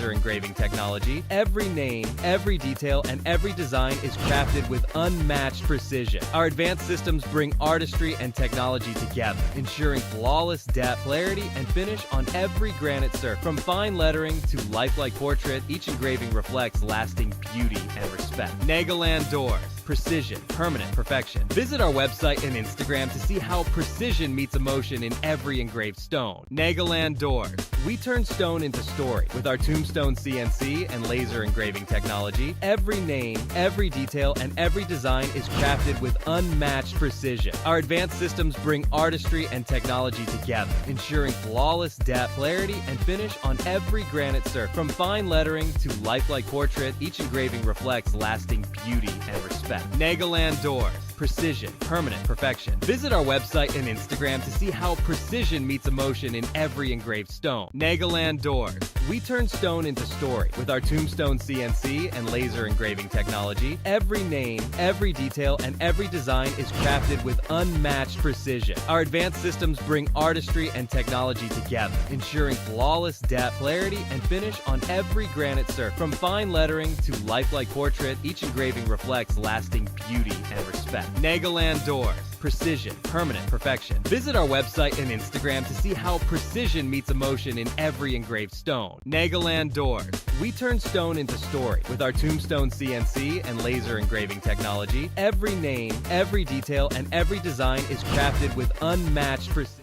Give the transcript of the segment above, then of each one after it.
laser engraving technology, every name, every detail, and every design is crafted with unmatched precision. Our advanced systems bring artistry and technology together, ensuring flawless depth, clarity, and finish on every granite surface. From fine lettering to lifelike portrait, each engraving reflects lasting beauty and respect. Nagaland Doors. Precision, permanent perfection. Visit our website and Instagram to see how precision meets emotion in every engraved stone. Nagaland Doors. We turn stone into story. With our tombstone CNC and laser engraving technology, every name, every detail, and every design is crafted with unmatched precision. Our advanced systems bring artistry and technology together, ensuring flawless depth, clarity, and finish on every granite surface. From fine lettering to lifelike portrait, each engraving reflects lasting beauty and respect. Nagaland Doors. Precision, permanent perfection. Visit our website and Instagram to see how precision meets emotion in every engraved stone. Nagaland Doors. We turn stone into story. With our tombstone CNC and laser engraving technology, every name, every detail, and every design is crafted with unmatched precision. Our advanced systems bring artistry and technology together, ensuring flawless depth, clarity, and finish on every granite surface. From fine lettering to lifelike portrait, each engraving reflects lasting beauty and respect. Nagaland Doors. Precision, permanent perfection. Visit our website and Instagram to see how precision meets emotion in every engraved stone. Nagaland Doors. We turn stone into story. With our tombstone CNC and laser engraving technology, every name, every detail, and every design is crafted with unmatched precision.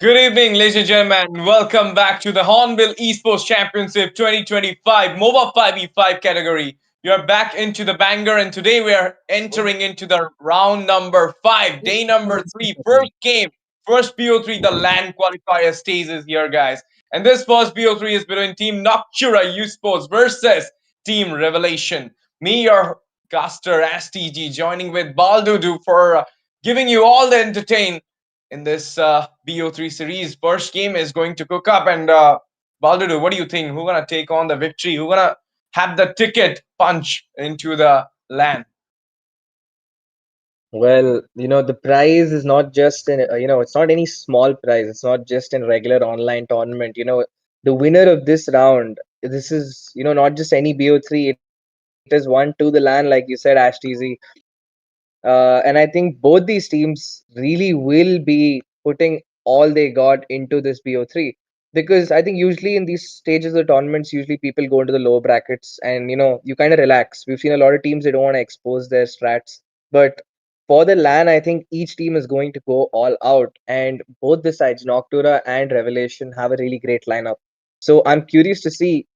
Good evening, ladies and gentlemen. Welcome back to the Hornbill Esports Championship 2025 MOBA 5v5 category. You're back into the banger, and today we are entering into the round number 5, day number 3, first game, first BO3. The LAN qualifier stage is here, guys. And this first BO3 is between Team Noctura Esports versus Team Revelation. Me, your caster, STG, joining with Baldudu for giving you all the entertain in this BO3 series. First game is going to cook up. And Baldudu, what do you think? Who's going to take on the victory? Who's going to have the ticket punch into the land? Well, the prize is not just it's not any small prize. It's not just in regular online tournament. The winner of this round, this is, not just any BO3. It is one to the land, like you said, Ash TZ. And I think both these teams really will be putting all they got into this BO3 because I think usually in these stages of tournaments, usually people go into the lower brackets and you kind of relax. We've seen a lot of teams they don't want to expose their strats, but for the LAN, I think each team is going to go all out, and both the sides, Noctura and Revelation, have a really great lineup. So I'm curious to see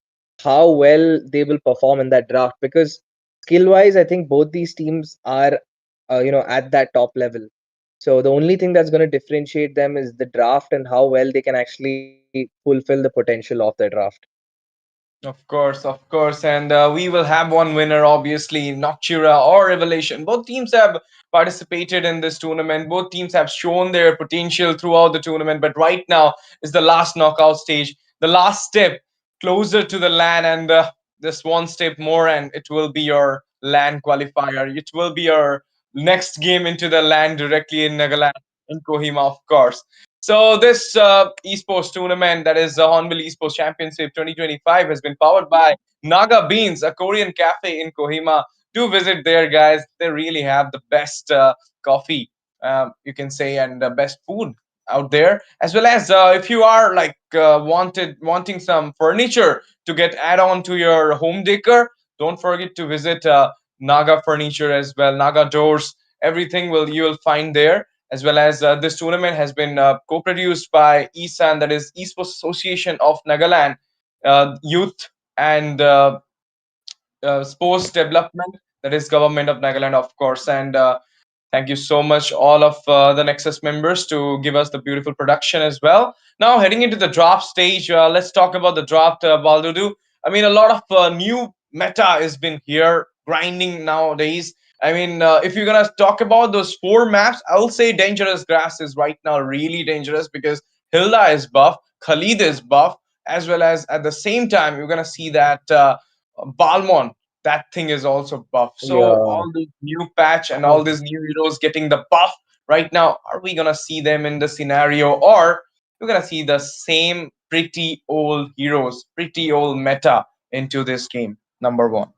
how well they will perform in that draft because skill wise, I think both these teams are at that top level. So the only thing that's going to differentiate them is the draft and how well they can actually fulfill the potential of the draft. Of course, and we will have one winner, obviously, Noctura or Revelation. Both teams have participated in this tournament. Both teams have shown their potential throughout the tournament, but right now is the last knockout stage, the last step closer to the LAN, and this one step more, and it will be your LAN qualifier. It will be your next game into the LAN directly in Nagaland, in Kohima, of course. So this esports tournament, that is the Hornbill Esports Championship 2025, has been powered by Naga Beans, a Korean cafe in Kohima. Do visit there, guys. They really have the best coffee, you can say, and the best food out there. As well as if you are like wanting some furniture to get add on to your home decor, don't forget to visit Naga Furniture as well. Naga Doors, everything will you will find there. As well as this tournament has been co-produced by ESAN, that is Esports Association of Nagaland, Youth and Sports Development, that is Government of Nagaland, of course. And thank you so much, all of the Nexus members, to give us the beautiful production as well. Now, heading into the draft stage, let's talk about the draft, Baldudu. I mean, a lot of new meta has been here, grinding nowadays. I mean, if you're gonna talk about those four maps, I'll say Dangerous Grass is right now really dangerous because Hilda is buff, Khalid is buff, as well as at the same time, you're gonna see that Balmon, that thing is also buff. So Yeah. all these new patch and all these new heroes getting the buff right now, are we gonna see them in the scenario, or we're gonna see the same pretty old heroes, pretty old meta into this game? Number one.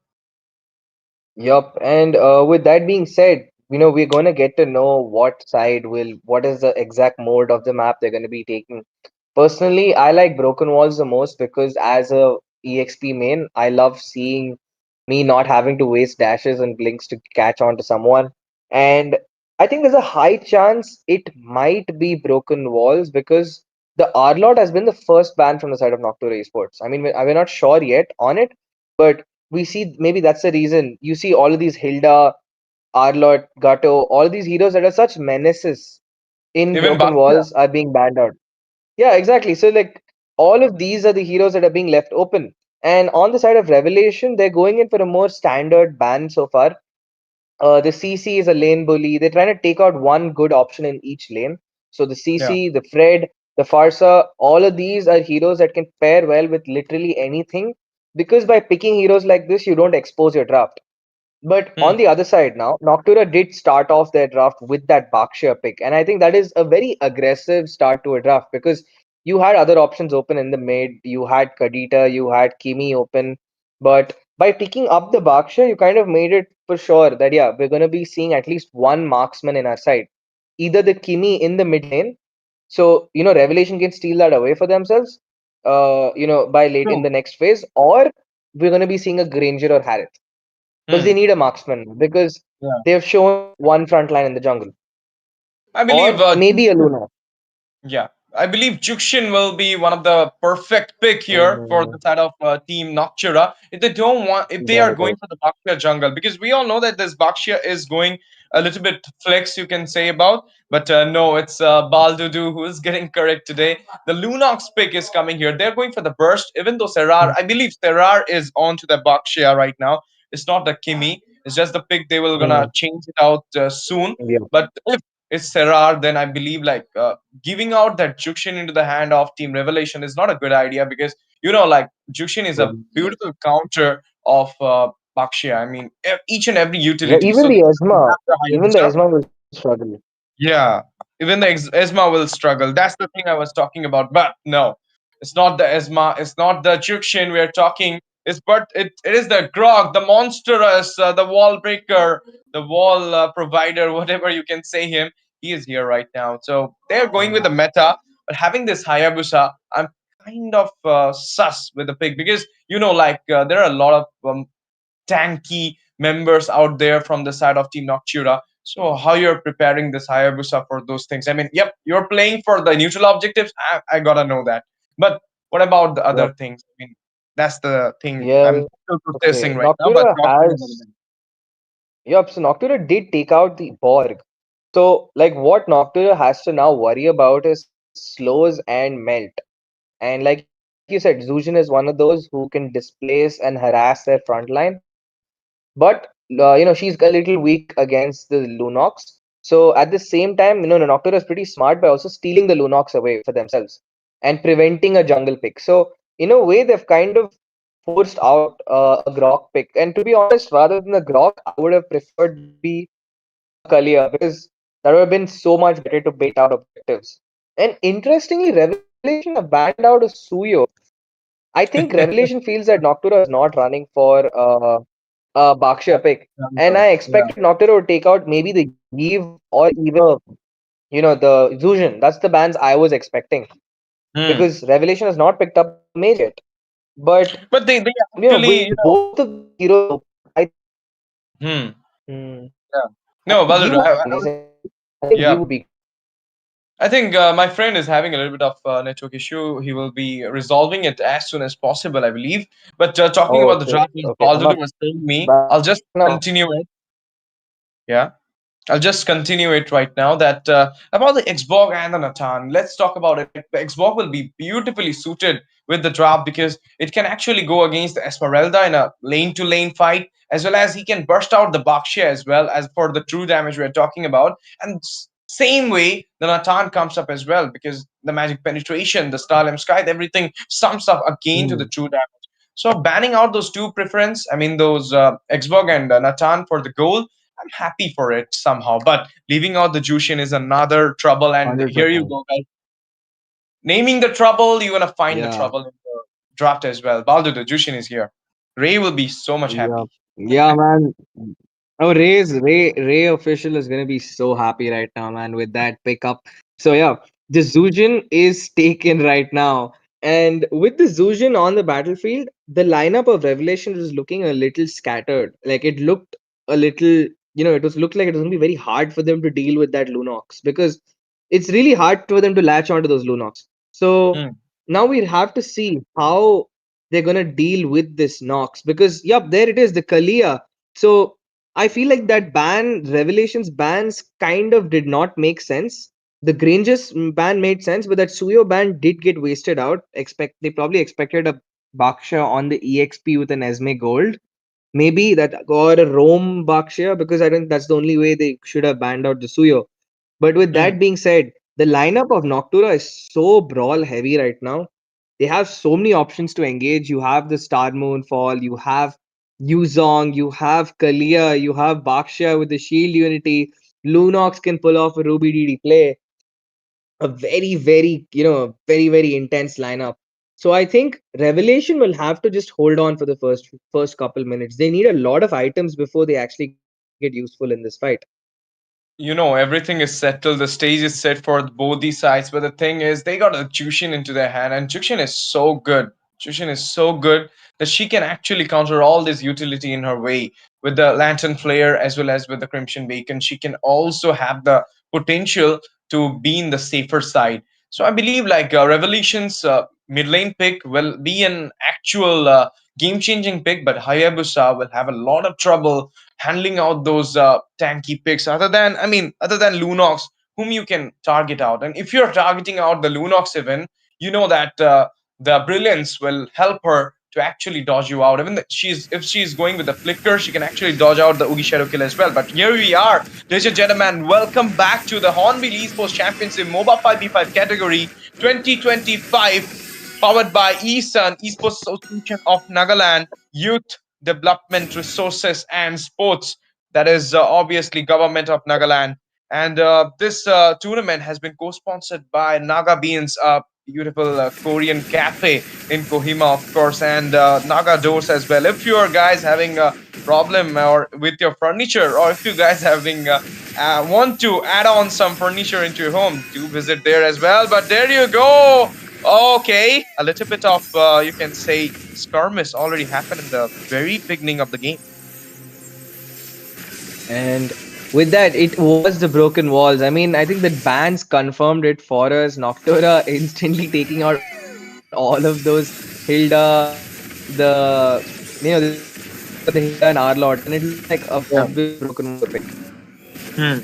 Yup. And with that being said, we're going to get to know what is the exact mode of the map they're going to be taking. Personally, I like Broken Walls the most because as a EXP main, I love seeing me not having to waste dashes and blinks to catch on to someone. And I think there's a high chance it might be Broken Walls because the Arlot has been the first ban from the side of Nocturne Esports. I mean, we're not sure yet on it, but we see maybe that's the reason. You see all of these Hilda, Arlot, Gato, all these heroes that are such menaces in Even Broken Bastia. Walls are being banned out. Yeah, exactly. So like all of these are the heroes that are being left open. And on the side of Revelation, they're going in for a more standard ban so far. The CC is a lane bully. They're trying to take out one good option in each lane. So the Yeah. CC, the Fred, the Farsa, all of these are heroes that can pair well with literally anything. Because by picking heroes like this, you don't expose your draft. But Hmm. on the other side now, Noctura did start off their draft with that Bakshia pick. And I think that is a very aggressive start to a draft because you had other options open in the mid. You had Kadita, you had Kimi open. But by picking up the Bakshia, you kind of made it for sure that, yeah, we're going to be seeing at least one marksman in our side. Either the Kimi in the mid lane. So, Revelation can steal that away for themselves, by late in True. the next phase. Or we're going to be seeing a Granger or Harith because Hmm. they need a marksman because Yeah. they have shown one front line in the jungle I believe or maybe a Luna. yeah. I believe Jukshin will be one of the perfect pick here for the side of team Noctura. If they don't want, if they are Got going it. for the Bakshia jungle, because we all know that this Bakshia is going a little bit flex, you can say about, but no, it's Baldudu who is getting correct today. The Lunox pick is coming here. They're going for the burst, even though Serrar, I believe Serrar is on to the Bakshia right now. It's not the Kimi. It's just the pick. They will gonna Mm. change it out soon. Yeah. But if it's Serrar, then I believe like giving out that Jukshin into the hand of Team Revelation is not a good idea because like Jukshin is a beautiful counter of Bakshia. I mean, each and every Yeah, utility. even So the they Esma, have the even the Hayabusa. Esma will struggle. Yeah, even the Esma will struggle. That's the thing I was talking about. But no, it's not the Esma. It's not the Jukshin we're talking. It is the Grog, the monstrous, the wall breaker, the wall provider, whatever you can say him. He is here right now. So they're going with the Mm. meta, but having this Hayabusa, I'm kind of sus with the pick because like there are a lot of tanky members out there from the side of Team Noctura. So how you're preparing this Hayabusa for those things? I mean, yep, you're playing for the neutral objectives. I gotta know that. But what about the other Yep. things? I mean, that's the thing I'm Yeah. still processing Okay. right now. But Noctura has. Yep. So Noctura did take out the Borg. So like what Noctura has to now worry about is slows and melt. And like you said, Zujin is one of those who can displace and harass their front line. But she's a little weak against the Lunox. So at the same time, Noctura is pretty smart by also stealing the Lunox away for themselves and preventing a jungle pick. So in a way, they've kind of forced out a Grok pick. And to be honest, rather than a Grok, I would have preferred maybe a Kalia because that would have been so much better to bait out objectives. And interestingly, Revelation have banned out a Suyo. I think Revelation feels that Noctura is not running for Baksha pick. And I yeah. expected Noctura would take out maybe the Eve or even the Zuzhan. That's the bans I was expecting Hmm. because Revelation has not picked up a mage yet. But But they with actually both of these heroes open, I think hmm. hmm, Yeah. No, I think Baldur, Eve would be amazing. I think yeah. Eve would be great. I think my friend is having a little bit of network issue. He will be resolving it as soon as possible, I believe. But talking about Oh, the okay. draft, as Okay. Baldur was telling me, Back I'll now. just continue it. Yeah. I'll just continue it right now. That about the Xborg and the Natan. Let's talk about it. The Xborg will be beautifully suited with the draft because it can actually go against the Esmeralda in a lane to lane fight, as well as he can burst out the Bakshia as well as for the true damage we're talking about. And same way, the Natan comes up as well because the magic penetration, the Starlem Sky, everything sums up again to the Hmm. true damage. So banning out those two preference, I mean those Xborg and Natan for the goal, I'm happy for it somehow. But leaving out the Jushin is another trouble. And here you 100%. go, guys. Naming the trouble, you're gonna find the Yeah. trouble in the draft as well. Baldur, the Jushin is here. Ray will be so much Yeah. happy. Yeah, man. Oh, Ray official is gonna be so happy right now, man, with that pickup. So yeah, the Zujin is taken right now, and with the Zujin on the battlefield, the lineup of Revelation was looking a little scattered. Like it looked a little, it was looked like it was gonna be very hard for them to deal with that Lunox because it's really hard for them to latch onto those Lunox. So Hmm. now we have to see how they're gonna deal with this Nox because yep, there it is, the Kalia. So I feel like that Revelations bans kind of did not make sense. The Granges ban made sense, but that Suyo ban did get wasted out. They probably expected a Baksha on the EXP with an Esme Gold. Maybe that or a Rome Baksha, because I think that's the only way they should have banned out the Suyo. But with Hmm. that being said, the lineup of Noctura is so brawl heavy right now. They have so many options to engage. You have the Star Moon Fall, you have Yuzong, you have Kalia, you have Baksha with the Shield Unity. Lunox can pull off a Ruby DD play. A very, very, very intense lineup. So I think Revelation will have to just hold on for the first couple minutes. They need a lot of items before they actually get useful in this fight. Everything is settled. The stage is set for both these sides. But the thing is, they got a Jushin into their hand, and Jushin is so good. Jushin is so good that she can actually counter all this utility in her way with the Lantern Flare as well as with the Crimson Beacon. She can also have the potential to be in the safer side. So I believe like Revolution's mid lane pick will be an actual game changing pick, but Hayabusa will have a lot of trouble handling out those tanky picks. Other than Lunox, whom you can target out, and if you're targeting out the Lunox even, you know that the brilliance will help her to actually dodge you out. Even if she's going with the flicker, she can actually dodge out the Oogie Shadow kill as well. But here we are, ladies and gentlemen. Welcome back to the Hornbill Esports Championship MOBA 5v5 category 2025, powered by ESUN, Esports Association of Nagaland, Youth Development Resources and Sports. That is obviously Government of Nagaland. And this tournament has been co-sponsored by Naga Beans, a beautiful Korean cafe in Kohima, of course, and Naga Doors as well. If you are guys having a problem or with your furniture, or if you guys having want to add on some furniture into your home, do visit there as well. But there you go. Okay, a little bit of you can say skirmish already happened in the very beginning of the game. And with that, it was the broken walls. I mean, I think the bans confirmed it for us. Noctura instantly taking out all of those Hilda, the Hilda and Arlott, and it was like a obvious Yeah. broken wall pick. Hmm.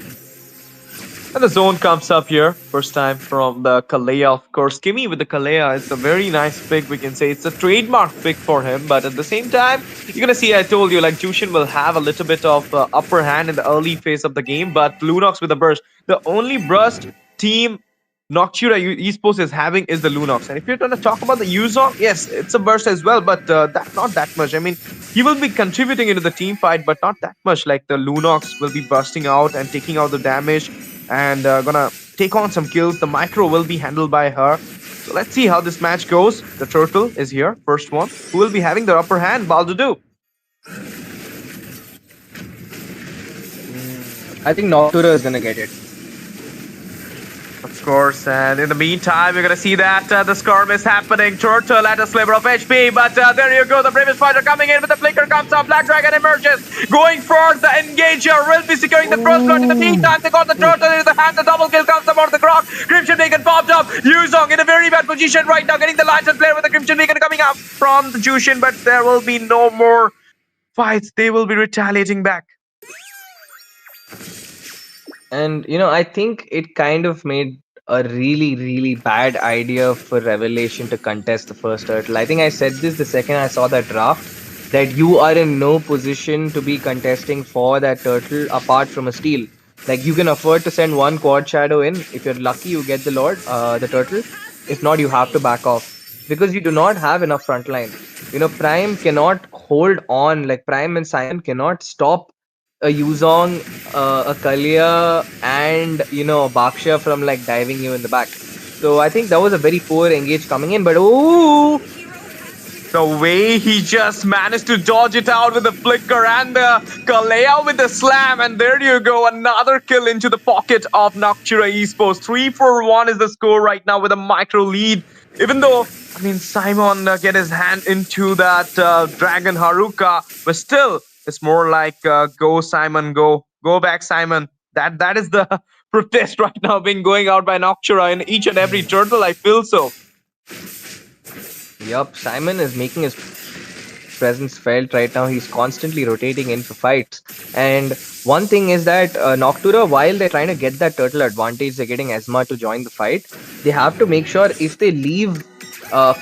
And the zone comes up here. First time from the Kalea, of course. Kimmy with the Kalea. It's a very nice pick, we can say. It's a trademark pick for him. But at the same time, you're going to see, I told you, like Jushin will have a little bit of upper hand in the early phase of the game. But Lunox with a burst. The only burst team Noctura Esports is having is the Lunox. And if you're going to talk about the Yuzong, yes, it's a burst as well. But not that much. I mean, he will be contributing into the team fight, but not that much. Like the Lunox will be bursting out and taking out the damage and gonna take on some kills. The micro will be handled by her. So let's see how this match goes. The turtle is here, first one. Who will be having the upper hand? Baldudu. I think Noctura is gonna get it. Of course, and in the meantime, you're gonna see that the skirm is happening. Turtle at a sliver of HP, but there you go. The British fighter coming in with the flicker comes up. Black Dragon emerges, going for the engager. Will be securing the first blood. In the meantime, they got the turtle in the hand. The double kill comes about the croc. Crimson Beacon popped up. Yuzong in a very bad position right now, getting the license player with the Crimson Beacon coming up from the Jushin, but there will be no more fights. They will be retaliating back. And I think it kind of made a really, really bad idea for Revelation to contest the first turtle. I think I said this the second I saw that draft, that you are in no position to be contesting for that turtle apart from a steal. Like you can afford to send one quad shadow in. If you're lucky, you get the turtle. If not, you have to back off because you do not have enough frontline. Prime cannot hold on. Like Prime and Simon cannot stop a Yuzong, a Kalia, and Baksha from like diving you in the back. So I think that was a very poor engage coming in, but ooh, The way he just managed to dodge it out with the flicker and the Kalea with the slam, and there you go, another kill into the pocket of Noctura Esports. 3-4-1 is the score right now with a micro lead. Even though, I mean, Simon get his hand into that Dragon Haruka, but still, it's more like go Simon, go back Simon. That is the protest right now being going out by Noctura in each and every turtle. I feel so. yup, Simon is making his presence felt right now. He's constantly rotating in for fights. And one thing is that Noctura, while they're trying to get that turtle advantage, they're getting Esma to join the fight. They have to make sure if they leave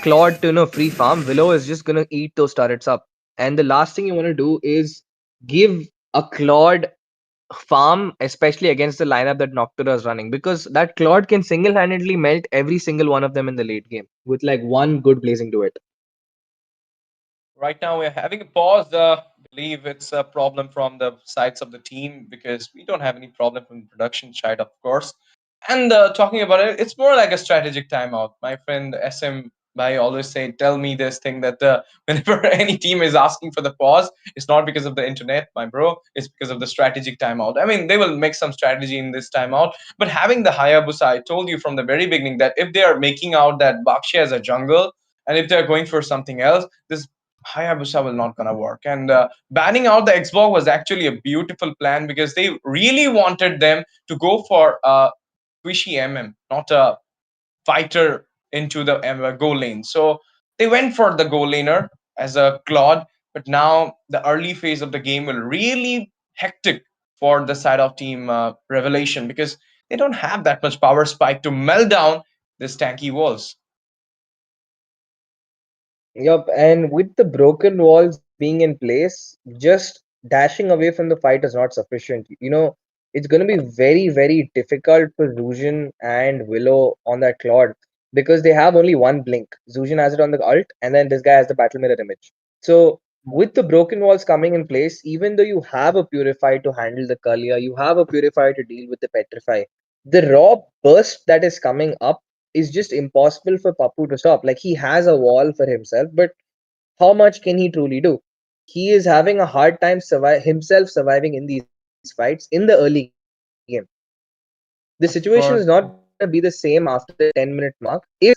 Claude to free farm, Willow is just gonna eat those turrets up. And the last thing you want to do is give a Claude farm, especially against the lineup that Noctura is running, because that Claude can single-handedly melt every single one of them in the late game with like one good blazing duet. Right now, we're having a pause. Believe it's a problem from the sides of the team because we don't have any problem from the production side, of course. And talking about it, it's more like a strategic timeout. My friend SM Bhai always say, tell me this thing that whenever any team is asking for the pause, it's not because of the internet, my bro. It's because of the strategic timeout. I mean, they will make some strategy in this timeout, but having the Hayabusa, I told you from the very beginning that if they are making out that Bakshi as a jungle, and if they're going for something else, this Hayabusa will not gonna work. And banning out the Xbox was actually a beautiful plan because they really wanted them to go for Squishy MM, not a fighter into the goal lane. So they went for the goal laner as a Claude, but now the early phase of the game will really hectic for the side of Team Revelation because they don't have that much power spike to melt down this tanky walls. Yup, and with the broken walls being in place, just dashing away from the fight is not sufficient. It's going to be very, very difficult for Zujin and Willow on that Claude because they have only one blink. Zujin has it on the ult, and then this guy has the battle mirror image. So, with the broken walls coming in place, even though you have a Purify to handle the Kalia, you have a Purify to deal with the Petrify, the raw burst that is coming up is just impossible for Papu to stop. Like he has a wall for himself, but how much can he truly do? He is having a hard time surviving in these fights in the early game. The situation is not going to be the Of same after the 10-minute mark if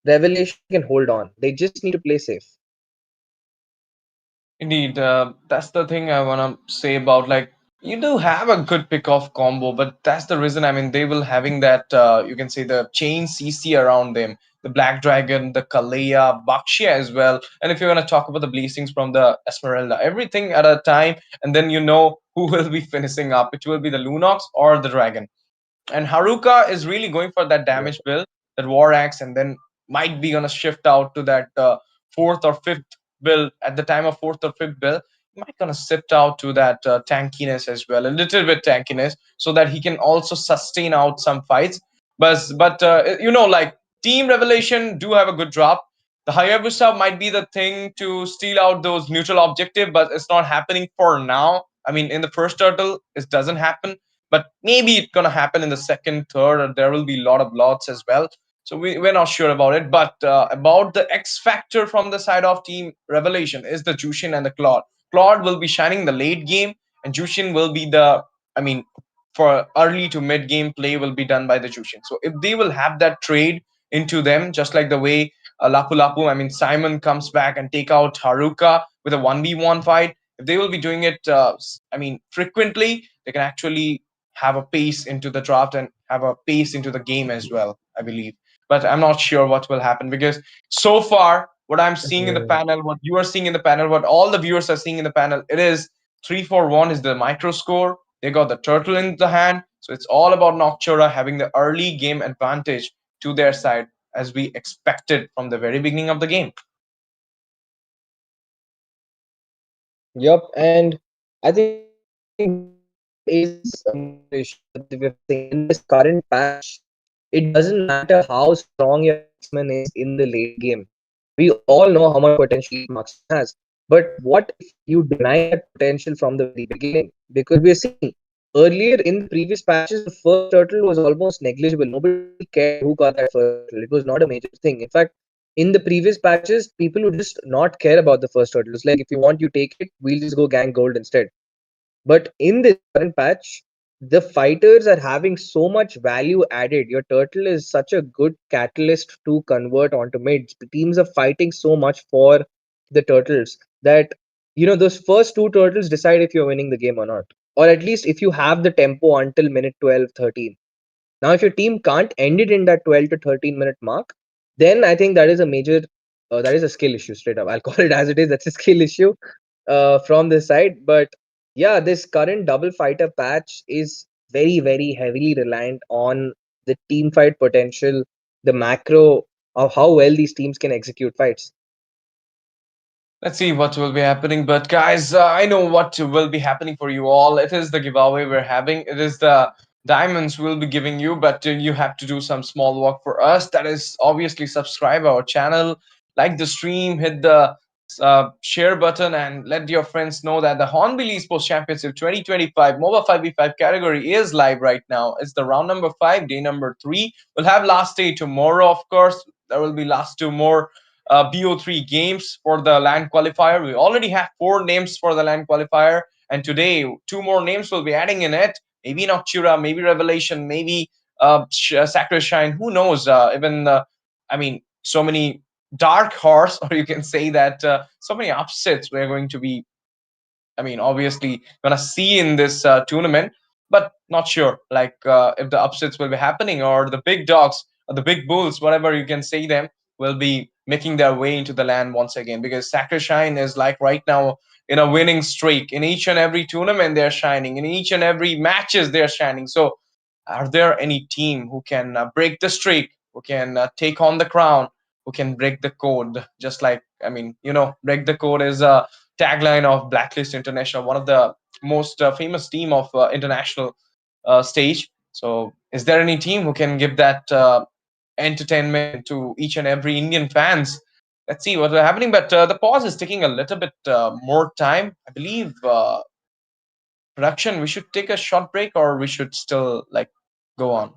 Revelation can hold on. They just need to play safe. Indeed, that's the thing I wanna say about like you do have a good pick off combo, but that's the reason. I mean, they will having that you can say the chain CC around them, the Black Dragon, the Kalea, Bakshia as well. And if you're gonna talk about the blessings from the Esmeralda, everything at a time, and then you know who will be finishing up. It will be the Lunox or the Dragon. And Haruka is really going for that damage Yeah. build, that War Axe, and then might be gonna shift out to that fourth or fifth build. At the time of fourth or fifth build, he might gonna shift out to that tankiness as well, a little bit tankiness, so that he can also sustain out some fights. But like Team Revelation do have a good drop. The Hayabusa might be the thing to steal out those neutral objective, but it's not happening for now. I mean, in the first turtle, it doesn't happen, but maybe it's gonna happen in the second, third, or there will be a lot of lots as well. So we're not sure about it. But about the X factor from the side of Team Revelation is the Jushin and the Claude. Claude will be shining the late game, and Jushin will be the, I mean, for early to mid game play will be done by the Jushin. So if they will have that trade into them, just like the way Lapu Lapu, I mean, Simon comes back and take out Haruka with a 1v1 fight, if they will be doing it, I mean, frequently, they can actually have a pace into the draft and have a pace into the game as well, I believe. But I'm not sure what will happen because so far, what I'm seeing in the Mhm. panel, what you are seeing in the panel, what all the viewers are seeing in the panel, it is 3-4-1 is the micro score. They got the turtle in the hand. So it's all about Noctura having the early game advantage to their side as we expected from the very beginning of the game. Yup, and I think that is a major issue that we're facing in this current patch. It doesn't matter how strong your marksman is in the late game. We all know how much potential each marksman has. But what if you deny that potential from the very beginning? Because we are seeing earlier in the previous patches, the first turtle was almost negligible. Nobody cared who got that first turtle. It was not a major thing. In fact, in the previous patches, people would just not care about the first turtle. It's like if you want, you take it. We'll just go gang gold instead. But in this current patch, the fighters are having so much value added. Your turtle is such a good catalyst to convert onto mids. The teams are fighting so much for the turtles that those first two turtles decide if you're winning the game or not. Or at least if you have the tempo until minute 12, 13. Now, if your team can't end it in that 12 to 13-minute mark, then I think that is a major, that is a skill issue straight up. I'll call it as it is. That's a skill issue from this side. But yeah, this current double fighter patch is very, very heavily reliant on the team fight potential, the macro of how well these teams can execute fights. Let's see what will be happening. But guys, I know what will be happening for you all. It is the giveaway we're having. It is the diamonds we'll be giving you, but you have to do some small work for us. That is obviously subscribe our channel, like the stream, hit the share button, and let your friends know that the Hornbill Esports Championship 2025 MOBA 5v5 category is live right now. It's the round number 5, day number 3. We'll have last day tomorrow, of course. There will be last 2 more BO3 games for the land qualifier. We already have 4 names for the land qualifier, and today 2 more names will be adding in it. Maybe Noctura, maybe Revelation, maybe Sacred Shine. Who knows? Even I mean, so many dark horse, or you can say that so many upsets we're going to be, I mean, obviously gonna see in this tournament, but not sure like if the upsets will be happening or the big dogs the big bulls, whatever you can say them, will be making their way into the land once again, because Sacred Shine is like right now in a winning streak. In each and every tournament they're shining, in each and every matches they're shining. So are there any team who can break the streak, who can take on the crown, who can break the code? Just like, I mean, break the code is a tagline of Blacklist International, one of the most famous team of international stage. So is there any team who can give that entertainment to each and every Indian fans? Let's see what's happening. But the pause is taking a little bit more time, I believe. Production, we should take a short break, or we should still like go on?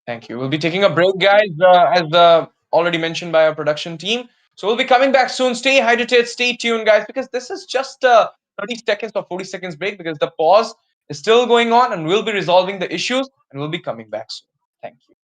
Thank you. We'll be taking a break, guys, as already mentioned by our production team. So we'll be coming back soon. Stay hydrated, stay tuned, guys, because this is just a 30 seconds or 40 seconds break, because the pause is still going on, and we'll be resolving the issues, and we'll be coming back soon. Thank you.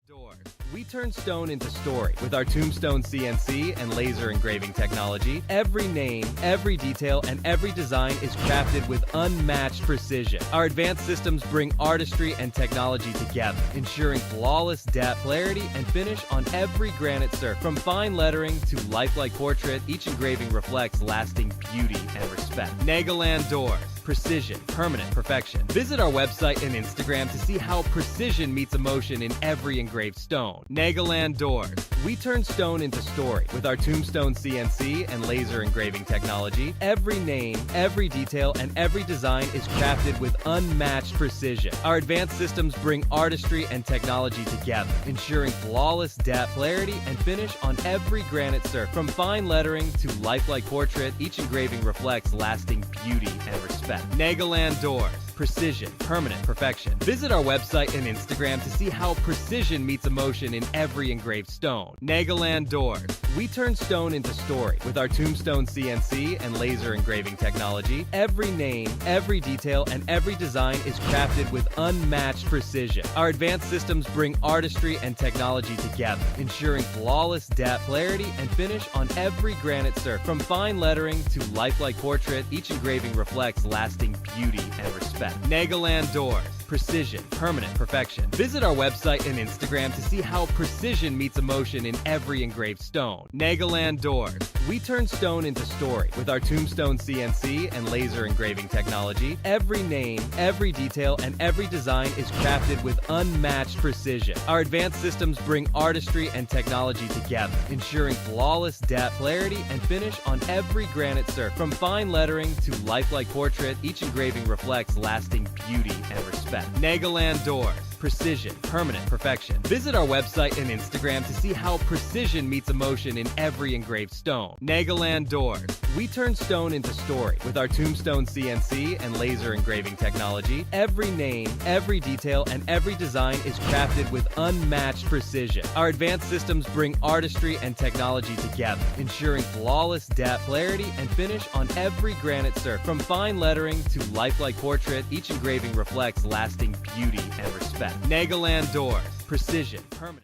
Door. We turn stone into story with our Tombstone CNC and laser engraving technology. Every name, every detail, and every design is crafted with unmatched precision. Our advanced systems bring artistry and technology together, ensuring flawless depth, clarity, and finish on every granite surface. From fine lettering to lifelike portrait, each engraving reflects lasting beauty and respect. Nagaland Doors. Precision, permanent perfection. Visit our website and Instagram to see how precision meets emotion in every engraved stone. Nagaland Doors. We turn stone into story with our Tombstone CNC and laser engraving technology. Every name, every detail, and every design is crafted with unmatched precision. Our advanced systems bring artistry and technology together, ensuring flawless depth, clarity, and finish on every granite surface. From fine lettering to lifelike portrait, each engraving reflects lasting beauty and respect. Nagaland Doors. Precision, permanent perfection. Visit our website and Instagram to see how precision meets emotion in every engraved stone. Nagaland Doors. We turn stone into story with our Tombstone CNC and laser engraving technology. Every name, every detail, and every design is crafted with unmatched precision. Our advanced systems bring artistry and technology together, ensuring flawless depth, clarity, and finish on every granite surface. From fine lettering to lifelike portrait, each engraving reflects lasting beauty and respect. Nagaland Doors. Precision, permanent perfection. Visit our website and Instagram to see how precision meets emotion in every engraved stone. Nagaland Doors. We turn stone into story with our Tombstone CNC and laser engraving technology. Every name, every detail, and every design is crafted with unmatched precision. Our advanced systems bring artistry and technology together, ensuring flawless depth, clarity, and finish on every granite surface. From fine lettering to lifelike portrait, each engraving reflects lasting beauty and respect. Nagaland Doors. Precision, permanent perfection. Visit our website and Instagram to see how precision meets emotion in every engraved stone. Nagaland Doors. We turn stone into story with our Tombstone CNC and laser engraving technology. Every name, every detail, and every design is crafted with unmatched precision. Our advanced systems bring artistry and technology together, ensuring flawless depth, clarity, and finish on every granite surface. From fine lettering to lifelike portrait, each engraving reflects lasting beauty and respect. Nagaland Doors. Precision, permanent.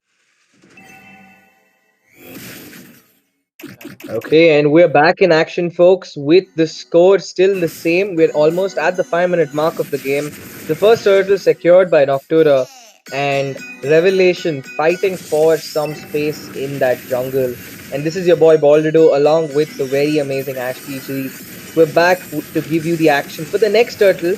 Okay, and we're back in action, folks, with the score still the same. We're almost at the 5-minute mark of the game. The first turtle secured by Noctura, and Revelation fighting for some space in that jungle. And this is your boy Baldido along with the very amazing Ash PG. We're back to give you the action for the next turtle.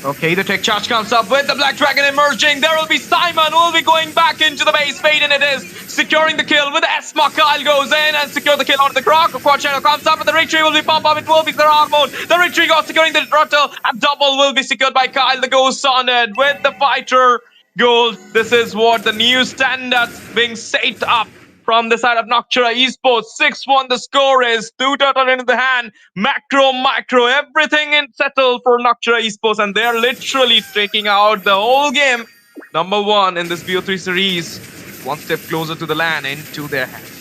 Okay, the tech charge comes up with the Black Dragon emerging. There will be Simon who will be going back into the base. Faden it is, securing the kill with Esma. Kyle goes in and secure the kill onto the Croc. A Quad Shadow comes up, but the retreat will be pump up. It will be the Rock mode. The retreat got securing the Ruttle. A double will be secured by Kyle. The Ghost Sonnet with the Fighter Gold. This is what the new standards being set up from the side of Noctura Esports. 6-1 the score is. 2 turtle into the hand. Macro, micro, everything in settled for Noctura Esports, and they're literally taking out the whole game. Number 1 in this BO3 series. One step closer to the land into their hands.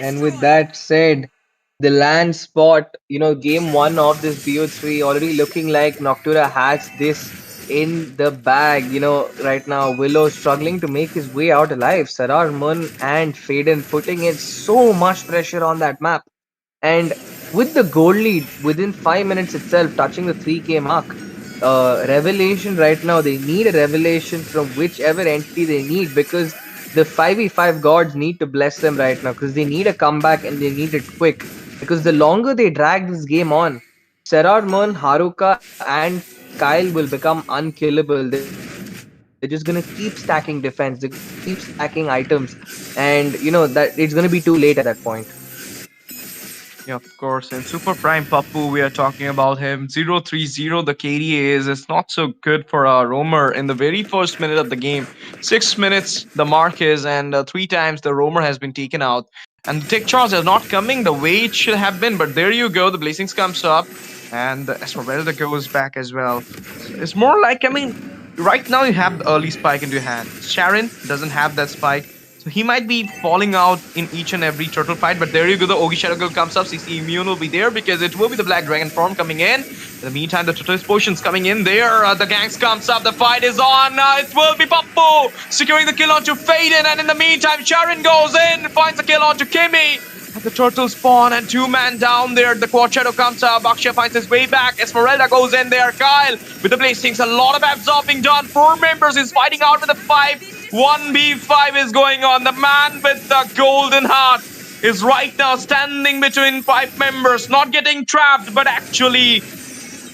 And with that said, the land spot, game 1 of this BO3 already looking like Noctura has this in the bag. Right now, Willow struggling to make his way out alive. Sarar Mun and Faden putting in so much pressure on that map. And with the goal lead within 5 minutes itself, touching the 3K mark, revelation right now, they need a revelation from whichever entity they need, because the 5v5 gods need to bless them right now, because they need a comeback and they need it quick. Because the longer they drag this game on, Serar Mun, Haruka, and Kyle will become unkillable. They're just gonna keep stacking defense. They're gonna keep stacking items, and that it's gonna be too late at that point. Yeah, of course. And Super Prime Pappu, we are talking about him. 0-3-0, the KDA is. It's not so good for Roamer in the very first minute of the game. 6 minutes, the mark is, and three times the Roamer has been taken out. And the tick charge is not coming the way it should have been. But there you go, the Blazings comes up. And the Esmeralda goes back as well. It's more like, I mean, right now you have the early spike into your hand. Sharon doesn't have that spike. So he might be falling out in each and every turtle fight, but there you go, the Ogi Shadow Girl comes up, CC Immune will be there because it will be the Black Dragon form coming in. In the meantime, the Turtle Potions coming in there, the Gangs comes up, the fight is on, it will be Pappu securing the kill onto Faden, and in the meantime, Sharon goes in, finds the kill onto Kimmy. And the turtle spawn and two-man down there. The Quad Shadow comes up. Akshay finds his way back. Esmeralda goes in there. Kyle with the Blazings. A lot of absorbing done. 4 members is fighting out with a 5. 1v5 is going on. The man with the golden heart is right now standing between 5 members. Not getting trapped, but actually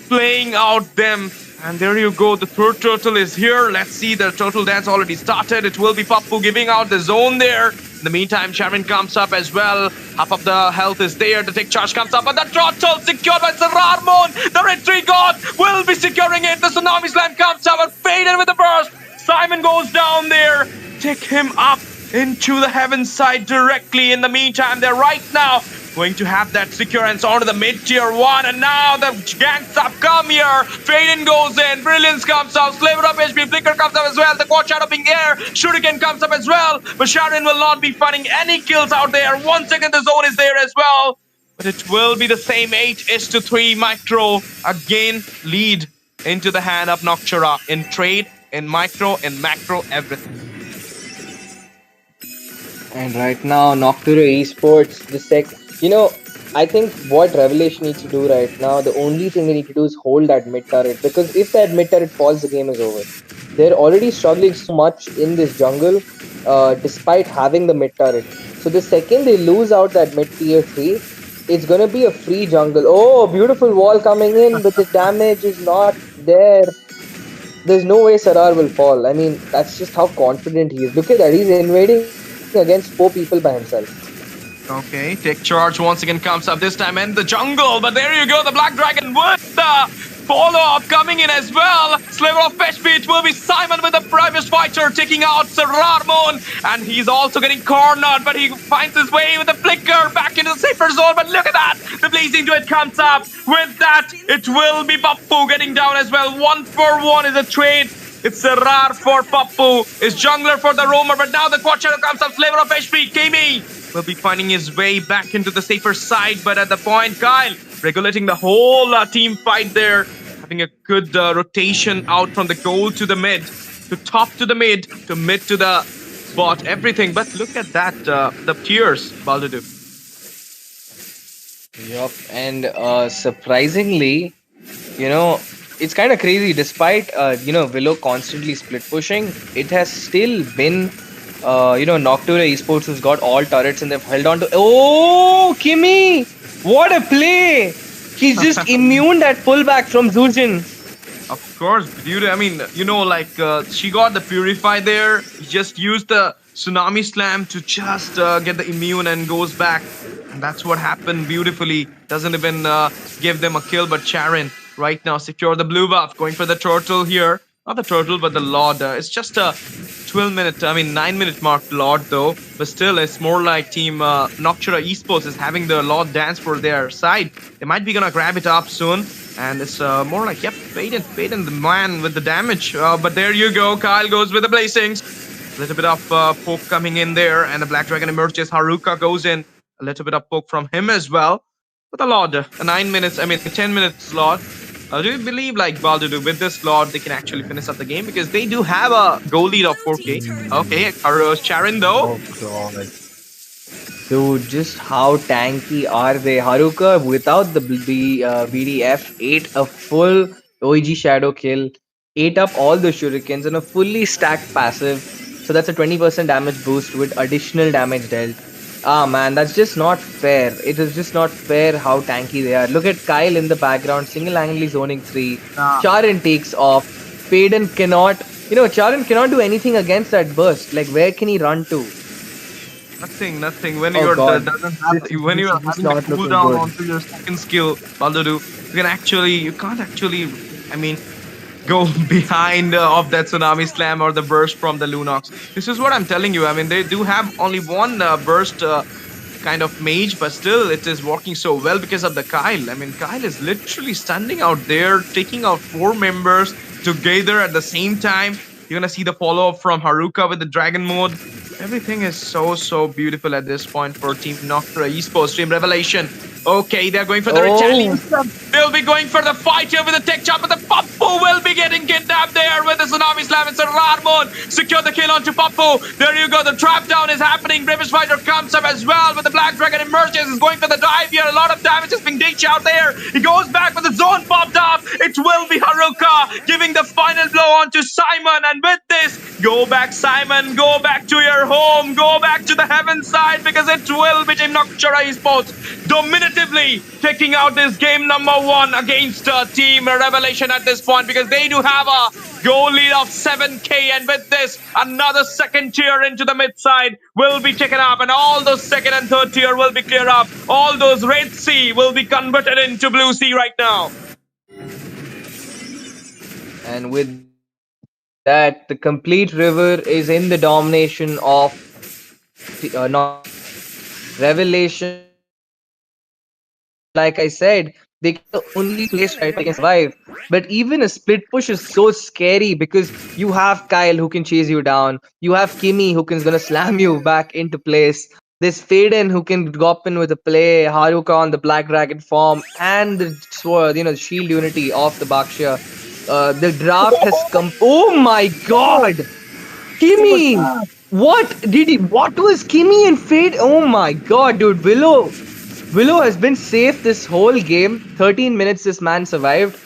playing out them. And there you go, the third turtle is here. Let's see, the turtle dance already started. It will be Pappu giving out the zone there. In the meantime, Sharon comes up as well. Half of the health is there. The tick charge comes up, but the turtle secured by Sarar Mun. The retreat god will be securing it. The Tsunami Slam comes up and faded with the burst. Simon goes down there. Take him up into the heaven side directly. In the meantime, they're right now going to have that securance onto the mid-tier 1, and now the gangs up come here. Faden goes in, Brilliance comes out, Slaver up HP, Flicker comes up as well, the Quad Shadow being air, Shuriken comes up as well, but Sharon will not be finding any kills out there. 1 second the zone is there as well, but it will be the same 8-3 Micro again lead into the hand of Noctura in trade, in micro, in macro, everything. And right now, Noctura Esports, I think what Revelation needs to do right now, the only thing they need to do is hold that mid turret. Because if that mid turret falls, the game is over. They're already struggling so much in this jungle, despite having the mid turret. So the second they lose out that mid tier 3, it's gonna be a free jungle. Oh, beautiful wall coming in, but the damage is not there. There's no way Sarar will fall. I mean, that's just how confident he is. Look at that, he's invading against 4 people by himself. Okay, Tick Charge once again comes up, this time in the jungle, but there you go, the Black Dragon with the follow-up coming in as well. Slaver of HP, it will be Simon with the Private Fighter taking out Sarar Mun, and he's also getting cornered, but he finds his way with the Flicker back into the safer zone, but look at that, the Blazing Duet comes up. With that, it will be Pappu getting down as well. 1-for-1 is a trade. It's Sarar for Pappu, it's Jungler for the Roamer, but now the Quad Shadow comes up, Slaver of HP, Kimi will be finding his way back into the safer side, but at the point, Kyle regulating the whole team fight there, having a good rotation out from the goal to the mid, to top to the mid to the bot, everything. But look at that, the tiers, Baldudu. Yup, and surprisingly, it's kind of crazy. Despite Willow constantly split pushing, it has still been Noctura Esports who's got all turrets and they've held on to. Oh, Kimmy! What a play! He's just immune that pullback from Zurjin. Of course, dude. I mean, she got the Purify there. He just used the Tsunami Slam to just get the immune and goes back. And that's what happened beautifully. Doesn't even give them a kill, but Sharon right now secure the blue buff. Going for the turtle here. Not the turtle, but the Lord. It's just a 9-minute mark Lord though. But still, it's more like Team Noctura Esports is having the Lord dance for their side. They might be gonna grab it up soon. And it's more like, yep, Faden, the man with the damage. But there you go, Kyle goes with the Blazings. A little bit of poke coming in there. And the Black Dragon emerges. Haruka goes in. A little bit of poke from him as well. But the Lord, a 10 minutes Lord. Do you believe, like Baldudu, with this slot, they can actually finish up the game because they do have a goal lead of 4K? Okay, Sharon though. Oh god. Dude, just how tanky are they? Haruka, without the BDF, ate a full OEG Shadow kill, ate up all the shurikens and a fully stacked passive. So that's a 20% damage boost with additional damage dealt. Ah man, that's just not fair. It is just not fair how tanky they are. Look at Kyle in the background, single-handedly zoning 3. Charan takes off. Faden cannot, Charan cannot do anything against that burst. Like, where can he run to? Nothing. When Oh you're god, doesn't have when you this are is having the not looking cooldown good. onto your second skill, Baldudu, you can't actually, I mean, go behind of that tsunami slam or the burst from the Lunox. This is what I'm telling you. I mean, they do have only one burst kind of mage, but still it is working so well because of the Kyle. I mean, Kyle is literally standing out there, taking out 4 members together at the same time. You're gonna see the follow up from Haruka with the dragon mode. Everything is so beautiful at this point for Team Noctura Esports, Team Revelation. Okay, they're going for the Oh, retaliation. They'll be going for the fight here with the tech chop, but the Pappu will be getting kidnapped there with the tsunami slam. It's a Ramon. Secure the kill onto Pappu. There you go. The trap down is happening. British Fighter comes up as well with the Black Dragon emerges. Is going for the dive here. A lot of damage is being dished out there. He goes back with the zone popped up. It will be Haruka giving the final blow onto Simon. And with this, go back, Simon. Go back to your home. Go back to the heaven side because it will be Team Noctura Esports dominatively taking out this game number 1 against Team Revelation at this point because they do have a goal lead of 7K, and with this, another second tier into the mid side will be taken up, and all those second and third tier will be cleared up. All those red sea will be converted into blue sea right now. and with that, the complete river is in the domination of not Revelation. Like I said, they can the only place right now they can survive. But even a split push is so scary because you have Kyle who can chase you down. You have Kimmy who can gonna slam you back into place. There's Faden who can drop in with a play, Haruka on the Black Dragon form, and the sword, shield unity of the Baksha. The draft has come. Oh my god! Kimmy! What was Kimmy and Fade? Oh my god, dude. Willow has been safe this whole game. 13 minutes this man survived.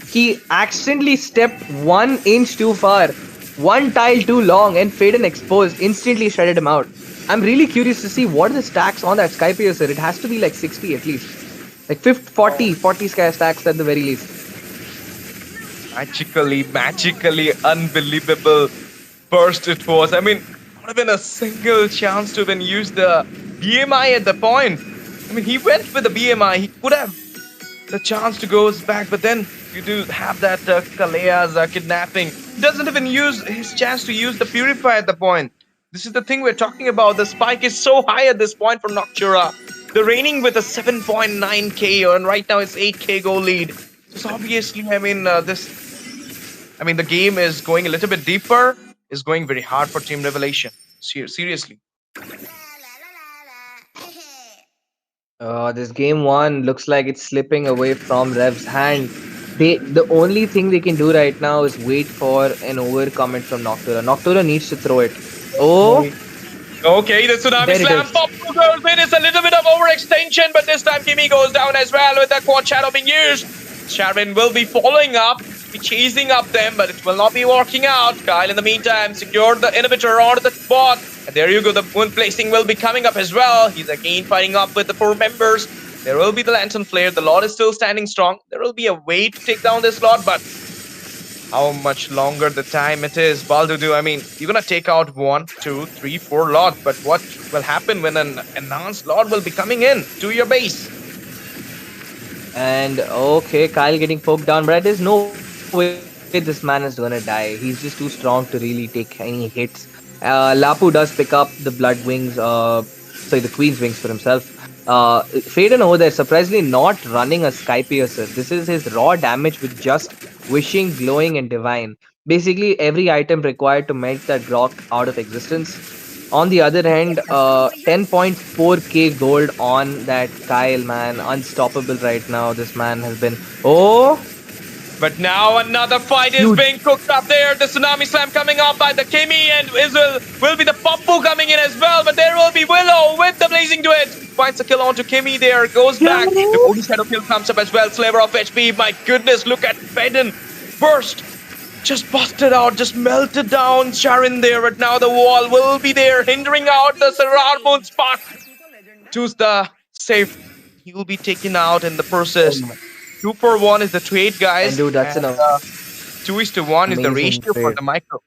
He accidentally stepped 1 inch too far, 1 tile too long, and Faden exposed, instantly shredded him out. I'm really curious to see what are the stacks on that Sky Piercer. It has to be like 60 at least. Like 40 Sky stacks at the very least. Magically unbelievable burst it was. I mean, not even a single chance to even use the BMI at the point. I mean, he went with the BMI. He could have the chance to go back, but then you do have that Kalea's kidnapping. He doesn't even use his chance to use the Purify at the point. This is the thing we're talking about. The spike is so high at this point for Noctura. They're reigning with a 7.9k, and right now it's 8k goal lead. So obviously, the game is going a little bit deeper. Is going very hard for Team Revelation. Seriously. This game 1 looks like it's slipping away from Rev's hand. The only thing they can do right now is wait for an over comment from Noctura. Noctura needs to throw it. Oh, Okay, the tsunami there it slam is. pop goes in. It's a little bit of overextension, but this time Kimmy goes down as well with the quad shadow being used. Sharon will be following up, be chasing up them, but it will not be working out. Kyle, in the meantime, secured the inhibitor onto the bot. And there you go, the wound placing will be coming up as well. He's again fighting up with the 4 members. There will be the Lantern Flare. The Lord is still standing strong. There will be a way to take down this Lord, but how much longer the time it is, Baldudu? I mean, you're gonna take out 1, 2, 3, 4 Lord, but what will happen when an enhanced Lord will be coming in to your base? And okay, Kyle getting poked down, but there's no way this man is gonna die. He's just too strong to really take any hits. Lapu does pick up the Blood Wings, the Queen's Wings for himself. Faden over there, surprisingly not running a Sky Piercer. This is his raw damage with just Wishing, Glowing, and Divine. Basically, every item required to melt that Grok out of existence. On the other hand, 10.4k gold on that Kyle, man. Unstoppable right now. This man has been... Oh! But now another fight is being cooked up there. The Tsunami Slam coming up by the Kimi, and Israel will be the Pappu coming in as well. But there will be Willow with the Blazing Duet. Finds the kill onto Kimi there, goes back. The Holy Shadow kill comes up as well. Slaver of HP. My goodness, look at Feden. Burst. Just busted out, just melted down Sharon there. But now the wall will be there, hindering out the Sarar Moon spot. Choose the safe. He will be taken out in the process. 2 for 1 is the trade, guys. And dude, that's enough. 2:1 is the Amazing ratio for trade. the micro.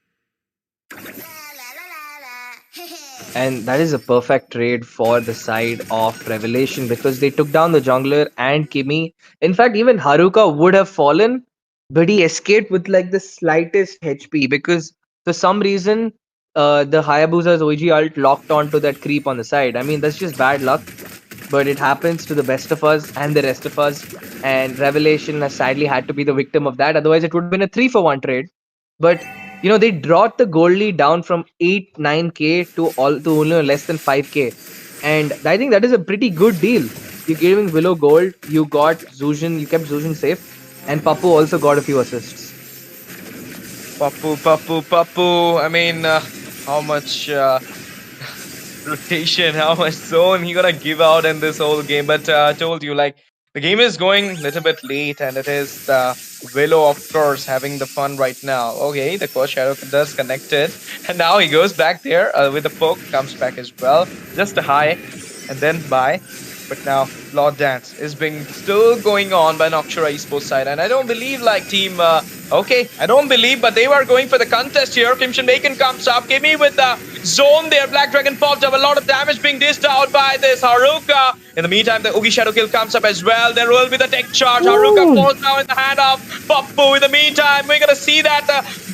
And that is a perfect trade for the side of Revelation because they took down the jungler and Kimi. In fact, even Haruka would have fallen, but he escaped with like the slightest HP because for some reason the Hayabusa's OG ult locked onto that creep on the side. I mean, that's just bad luck, but it happens to the best of us and the rest of us. And Revelation has sadly had to be the victim of that. Otherwise, it would have been a 3 for 1 trade. But they brought the gold lead down from 8-9k to only less than 5k, and I think that is a pretty good deal. You're giving Willow gold, you got Zuzhin, you kept Zuzhin safe, and Pappu also got a few assists. Pappu. I mean, how much rotation, how much zone he gonna give out in this whole game? But I told you, like, the game is going a little bit late, and it is the Willow, of course, having the fun right now. Okay, the Coach Shadow does connect it, and now he goes back there with the poke, comes back as well. Just a high, and then bye. But now Lord Dance is being still going on by Noctura Esports side, and I don't believe like team. I don't believe, but they were going for the contest here. Crimson Bacon comes up, Kimi with the zone there. Black Dragon popped up, a lot of damage being dished out by this Haruka. In the meantime, the Oogie Shadow kill comes up as well. There will be the tech charge. Haruka falls now in the hand of Pappu. In the meantime, we're gonna see that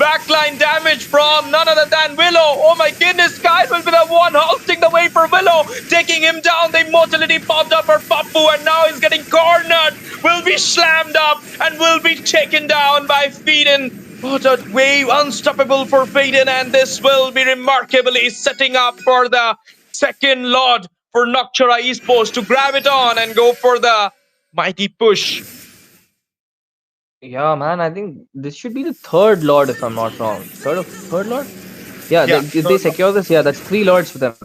backline damage from none other than Willow. Oh my goodness, Kyle will be the one halting the way for Willow, taking him down. The immortality popped up for Pappu, and now he's getting cornered. Will be slammed up and will be taken down by Feden. What a wave, unstoppable for Feden, and this will be remarkably setting up for the second Lord for Noctura Esports to grab it on and go for the mighty push. Yeah, man, I think this should be the third Lord if I'm not wrong. Third Lord? Yeah, they secure this. Yeah, that's 3 Lords for them.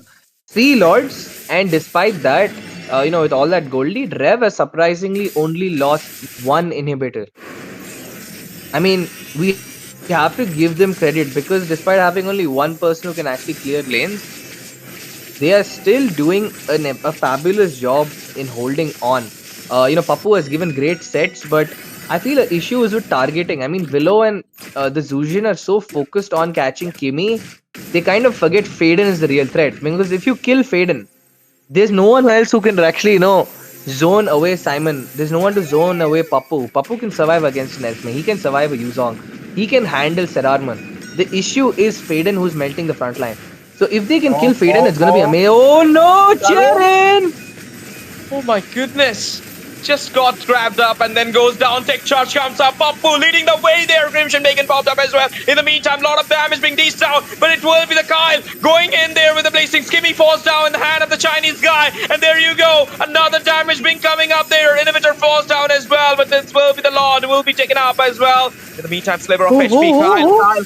3 Lords, and despite that, with all that gold lead, Rev has surprisingly only lost 1 inhibitor. I mean, we have to give them credit because despite having only 1 person who can actually clear lanes, they are still doing a fabulous job in holding on. Pappu has given great sets, but I feel the issue is with targeting. I mean, Willow and the Zuzhin are so focused on catching Kimi, they kind of forget Feden is the real threat. Because if you kill Feden, there's no one else who can actually, zone away Simon. There's no one to zone away Pappu. Pappu can survive against an Esme. He can survive a Yuzong. He can handle Serarman. The issue is Feden who's melting the front line. So if they can kill Feden, it's gonna be amazing. Oh no, Jaren! Oh my goodness. Just got grabbed up and then goes down. Tech charge comes up. Pappu leading the way there. Crimson Bacon popped up as well. In the meantime, a lot of damage being dished out, but it will be the Kyle going in there with the blazing. Skimmy falls down in the hand of the Chinese guy, and there you go. Another damage being coming up there. Inhibitor falls down as well, but this will be the Lord who will be taken up as well. In the meantime, Slaver of HP.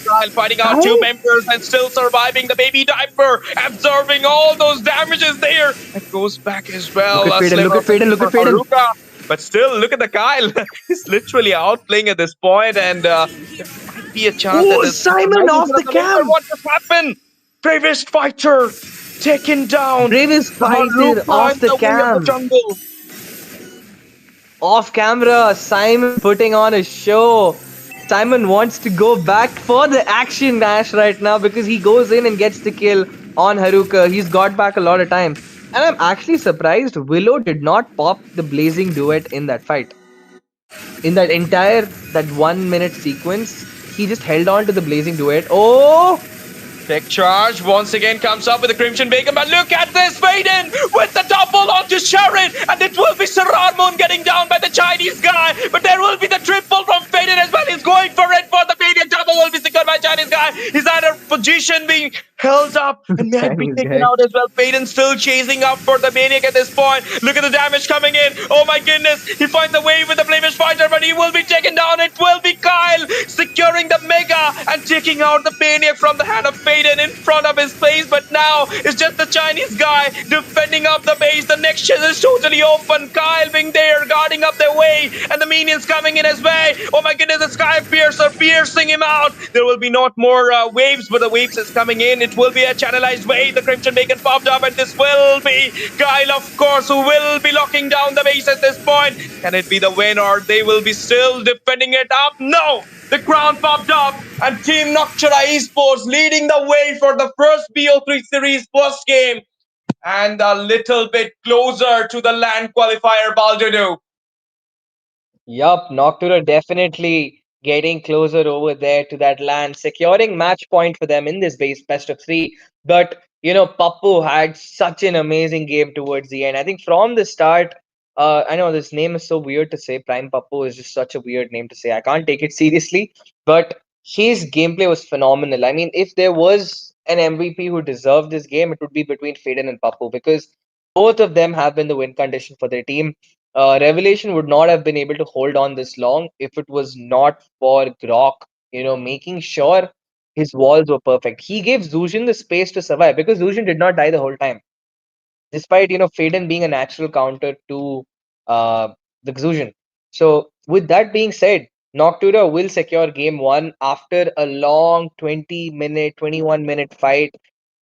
Kyle fighting out 2 members and still surviving. The baby diaper absorbing all those damages there. It goes back as well. Look at Feden. But still, look at the Kyle. He's literally outplaying at this point, and there might be a chance that Simon off the cam. What just happened? Bravest fighter taken down. Bravest fighter off the cam. Off camera, Simon putting on a show. Simon wants to go back for the action dash right now because he goes in and gets the kill on Haruka. He's got back a lot of time. And I'm actually surprised Willow did not pop the blazing duet in that fight. In that 1 minute sequence, he just held on to the blazing duet. Oh! Tech charge once again comes up with the Crimson Bacon, but look at this, Feden with the double onto Sharon, and it will be Sararmun getting down by the Chinese guy, but there will be the triple from Feden as well. He's going for it for the Maniac. Double will be secured by Chinese guy. He's at a position being held up and might be taken out as well. Feden still chasing up for the Maniac at this point. Look at the damage coming in. Oh my goodness, he finds a wave with the Flamish Fighter. fighter, but he will be taken down. It will be Kyle securing the Mega and taking out the Maniac from the hand of Faden in front of his face. But now it's just the Chinese guy defending up the base. The next chest is totally open. Kyle being there, guarding up their way, and the minions coming in his way. Oh my goodness, the Sky Piercer piercing him out. There will be not more waves, but the waves is coming in. It will be a channelized wave. The Crimson Bacon popped up, and this will be Kyle, of course, who will be locking down the base at this point. Can it be the win, or they will be still defending it up? No! The crown popped up, and Team Noctura Esports leading the way for the first BO3 series first game, and a little bit closer to the land qualifier, Baldudu. Yup, Noctura definitely getting closer over there to that land, securing match point for them in this best of three. But Pappu had such an amazing game towards the end. I think from the start, I know this name is so weird to say. Prime Pappu is just such a weird name to say. I can't take it seriously, but his gameplay was phenomenal. I mean, if there was an MVP who deserved this game, it would be between Faden and Pappu because both of them have been the win condition for their team. Revelation would not have been able to hold on this long if it was not for Grok, making sure his walls were perfect. He gave Zuzhin the space to survive because Zuzhin did not die the whole time, despite Faden being a natural counter to uh, the Zuzhin. So, with that being said, Noctura will secure game one after a long 20-minute, 21-minute fight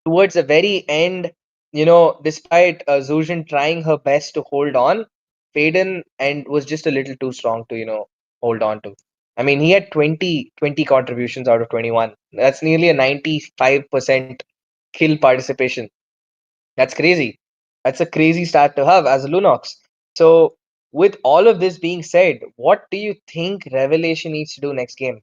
towards the very end, despite Zuzhin trying her best to hold on, Faden and was just a little too strong to, hold on to. I mean, he had 20 contributions out of 21. That's nearly a 95% kill participation. That's crazy. That's a crazy stat to have as a Lunox. So, with all of this being said, what do you think Revelation needs to do next game?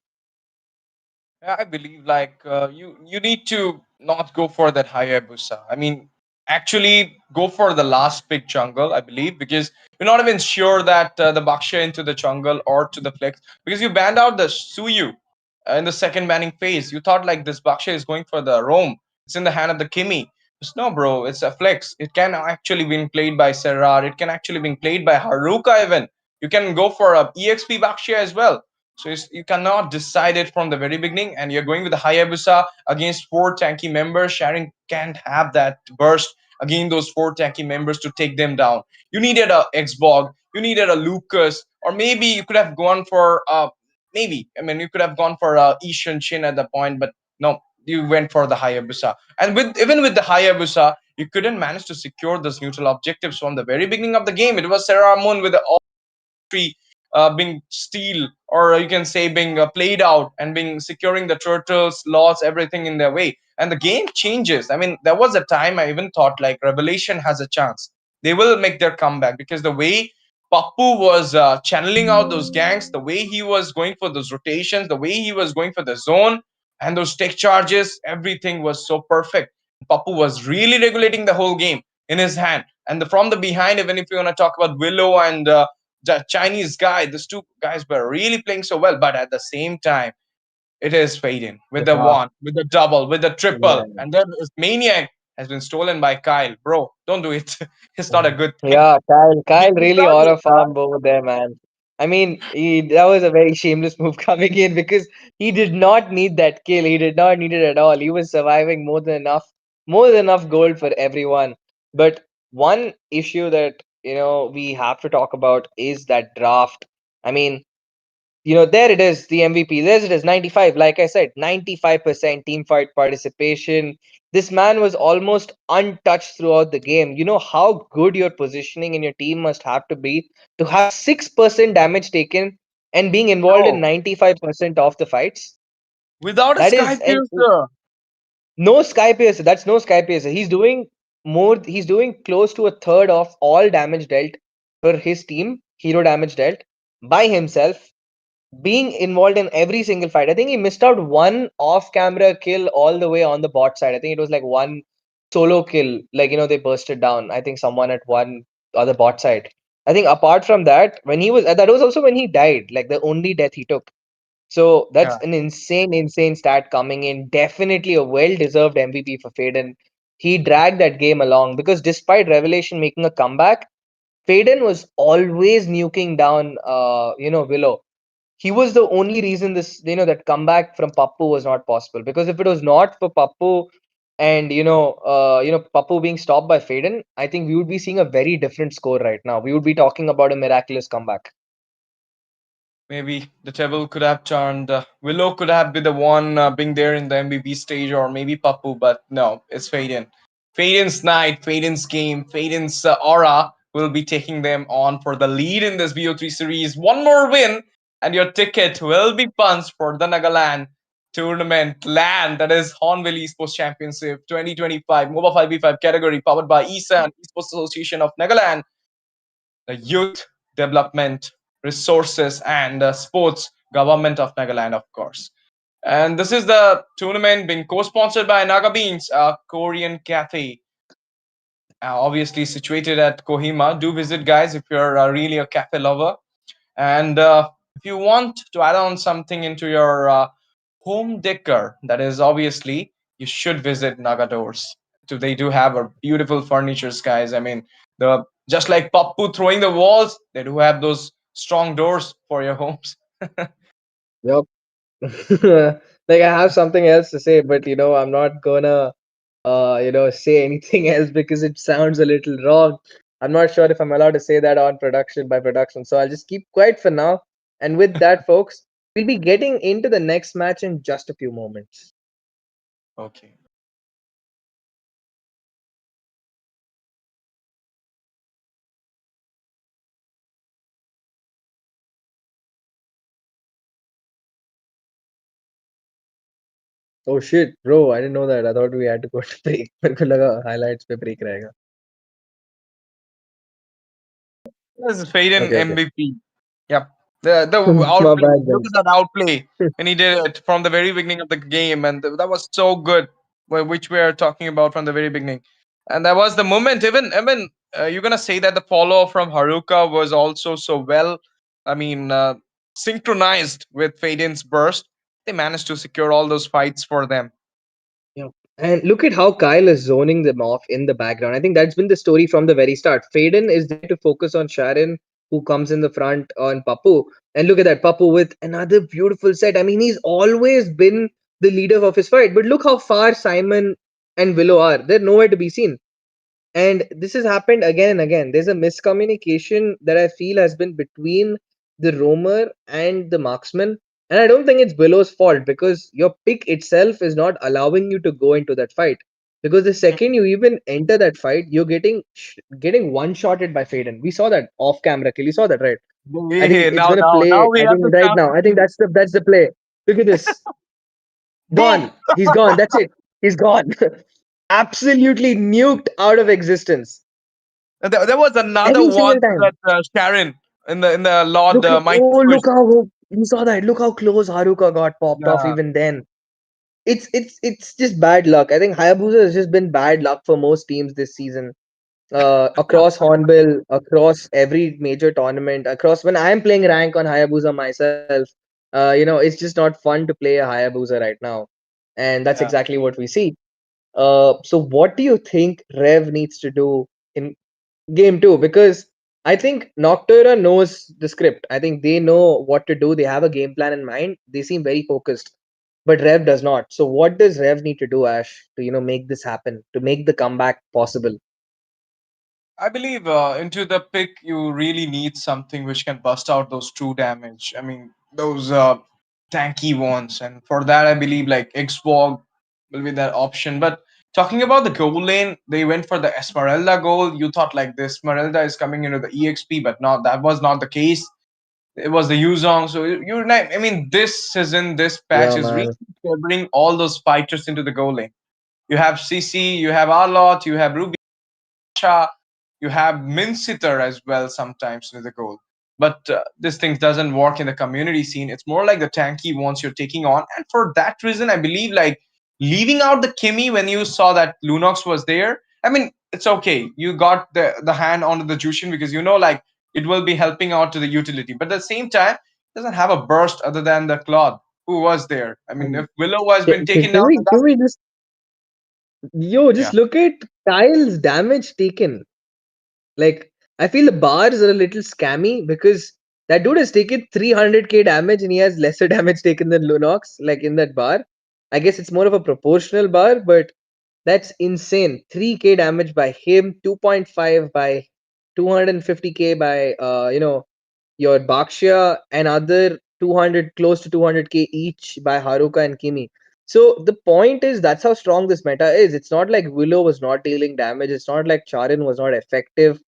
Yeah, I believe like you need to not go for that Hayabusa. I mean, actually go for the last pick jungle, I believe, because you're not even sure that the Baksha into the jungle or to the flex, because you banned out the Suyu in the second banning phase. You thought like this Baksha is going for the roam. It's in the hand of the Kimi. It's no, bro. It's a flex. It can actually be played by Serrar. It can actually be played by Haruka even. You can go for a EXP Baksha as well. So you cannot decide it from the very beginning, and you're going with the Hayabusa against four tanky members. Sharing can't have that burst against those four tanky members to take them down. You needed a Xbog, you needed a Lucas, or maybe you could have gone for maybe. I mean, you could have gone for Ishan Chin at the point, but no, you went for the Hayabusa. And with even with the Hayabusa, you couldn't manage to secure those neutral objectives from the very beginning of the game. It was Sarah Moon with the tree being steel, or you can say being played out and being securing the turtles lots everything in their way, and the game changes. I mean, there was a time I even thought like Revelation has a chance, they will make their comeback, because the way Pappu was channeling out those ganks, the way he was going for those rotations, the way he was going for the zone and those tech charges, everything was so perfect. Pappu was really regulating the whole game in his hand. And from the behind, even if you want to talk about Willow and the Chinese guy, these two guys were really playing so well. But at the same time, it is fading with the Yeah, one, with the double, with the triple, yeah. and then this Maniac has been stolen by Kyle. Bro, don't do it. It's not a good thing. Yeah, Kyle You really can't do auto that. farmed over there, man. I mean, that was a very shameless move coming in because he did not need that kill. He did not need it at all. He was surviving more than enough gold for everyone. But one issue that we have to talk about is that draft. I mean, there it is, the MVP. There it is, 95. Like I said, 95% team fight participation. This man was almost untouched throughout the game. You know how good your positioning in your team must have to be to have 6% damage taken and being involved in Bro, 95% of the fights? without a That Sky is Piercer. no Sky Piercer. That's no Sky Piercer. He's doing close to a third of all damage dealt for his team, hero damage dealt by himself, being involved in every single fight. I think he missed out one off-camera kill all the way on the bot side. I think it was like one solo kill, like they bursted down. I think someone at one other bot side. I think apart from that, when he was that was also when he died, like the only death he took. So that's Yeah. an insane stat coming in. Definitely a well-deserved MVP for Faden. He dragged that game along because despite Revelation making a comeback, Faden was always nuking down, Willow. He was the only reason this, that comeback from Pappu was not possible. Because if it was not for Pappu and Pappu being stopped by Faden, I think we would be seeing a very different score right now. We would be talking about a miraculous comeback. Maybe the table could have turned. Willow could have been the one being there in the MVP stage, or maybe Pappu, but no, it's Faden. Faden's night, Faden's game, Faden's aura will be taking them on for the lead in this BO3 series. One more win, and your ticket will be punched for the Nagaland tournament land, that is Hornbill Esports Championship 2025 MOBA 5v5 category, powered by ESA, Esports Association of Nagaland, the Youth Development Resources and Sports Government of Nagaland, of course. And this is the tournament being co-sponsored by Naga Beans, a Korean cafe, obviously situated at Kohima. Do visit, guys, if you're really a cafe lover. And if you want to add on something into your home decor, that is obviously you should visit Naga Doors. They do have a beautiful furnitures, guys. I mean, the just like Pappu throwing the walls, they do have those strong doors for your homes. Yep. Like I have something else to say, but I'm not gonna say anything else because it sounds a little wrong. I'm not sure if I'm allowed to say that on production by production, so I'll just keep quiet for now. And with that, folks, we'll be getting into the next match in just a few moments. Okay. Oh shit, bro! I didn't know that. I thought we had to go to break. मेरे को लगा highlights पे break रहेगा. This is Faden Okay, okay. MVP. Yep. The My outplay. bad, Look at guys. that outplay, and he did it from the very beginning of the game, and that was so good. Which we are talking about from the very beginning, and that was the moment. Even you're gonna say that the follow from Haruka was also so well. I mean, synchronized with Faden's burst. They managed to secure all those fights for them. Yeah. And look at how Kyle is zoning them off in the background. I think that's been the story from the very start. Faden is there to focus on Sharon, who comes in the front on Papu. And look at that, Papu with another beautiful set. I mean, he's always been the leader of his fight. But look how far Simon and Willow are. They're nowhere to be seen. And this has happened again and again. There's a miscommunication that I feel has been between the roamer and the marksman. And I don't think it's Willow's fault because your pick itself is not allowing you to go into that fight. Because the second you even enter that fight, you're getting one shotted by Faden. We saw that off camera kill. You saw that, right? I think Yeah, it's now gonna now now play. we I have think the right chance now. to I think see. that's the play. Look at this. Boom! Gone. He's gone. That's it. He's gone. Absolutely nuked out of existence. And there was another Every one single to time. that Sharon in the Lord Mighty Squish. Look how you saw that. Look how close Haruka got popped off Yeah, even then. It's just bad luck. I think Hayabusa has just been bad luck for most teams this season. Across Hornbill, across every major tournament, across when I am playing rank on Hayabusa myself, it's just not fun to play a Hayabusa right now. And that's yeah. exactly what we see. So what do you think Rev needs to do in game two? Because I think Noctura knows the script. I think they know what to do. They have a game plan in mind. They seem very focused, but Rev does not. So what does Rev need to do, Ash, to make this happen, to make the comeback possible? I believe into the pick you really need something which can bust out those true damage. I mean those tanky ones, and for that I believe like Xwog will be that option. But talking about the goal lane, they went for the Esmeralda goal. You thought like this Esmeralda is coming into the EXP, but not that was not the case. It was the Yuzong. So you're not. I mean, this season, this patch Yeah, is really man. favoring all those fighters into the goal lane. You have CC, you have Arlot, you have Ruby, you have Mincitter as well sometimes with the goal. But this thing doesn't work in the community scene. It's more like the tanky ones you're taking on, and for that reason, I believe like leaving out the Kimmy when you saw that Lunox was there. I mean, it's okay. You got the hand onto the Jushin because you know like it will be helping out to the utility. But at the same time, it doesn't have a burst other than the Claude who was there. I mean, if Um, Willow has been taken can down, we then can that's we just yeah. just look at Kyle's damage taken? Like I feel the bars are a little scammy because that dude has taken 300k damage and he has lesser damage taken than Lunox, like in that bar. I guess it's more of a proportional bar, but that's insane. 3k damage by him, 2.5 by 250k by your Bakshia, and other 200, close to 200k each by Haruka and Kimi. So the point is that's how strong this meta is. It's not like Willow was not dealing damage. It's not like Charin was not effective.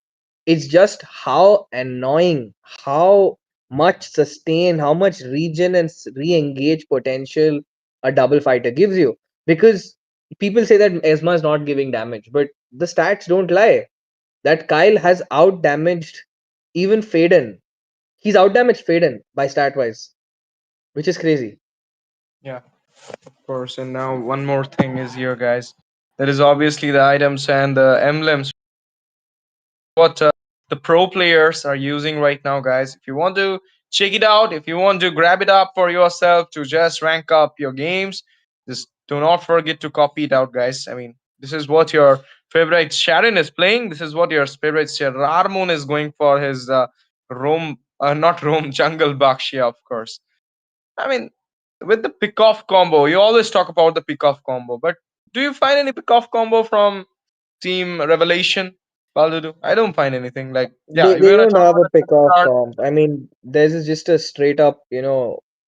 It's just how annoying, how much sustain, how much regen and re-engage potential a double fighter gives you. Because people say that Esma is not giving damage, but the stats don't lie. That Kyle has out damaged even Faden. He's out damaged Faden by stat wise, which is crazy. Yeah, of course. And now one more thing is here, guys. That is obviously the items and the emblems what the pro players are using right now, guys. If you want to check it out, if you want to grab it up for yourself to just rank up your games, just do not forget to copy it out, guys. I mean, this is what your favorite Sharon is playing. This is what your favorite Rarmon is going for his Rome, not Rome, Jungle Bakshia, of course. I mean, with the pick off combo, you always talk about the pick off combo, but do you find any pick off combo from Team Revelation, Baldudu? I don't find anything. Like, yeah, They we're gonna don't talk have about a the pick off start. comp. I mean, there's just a straight up,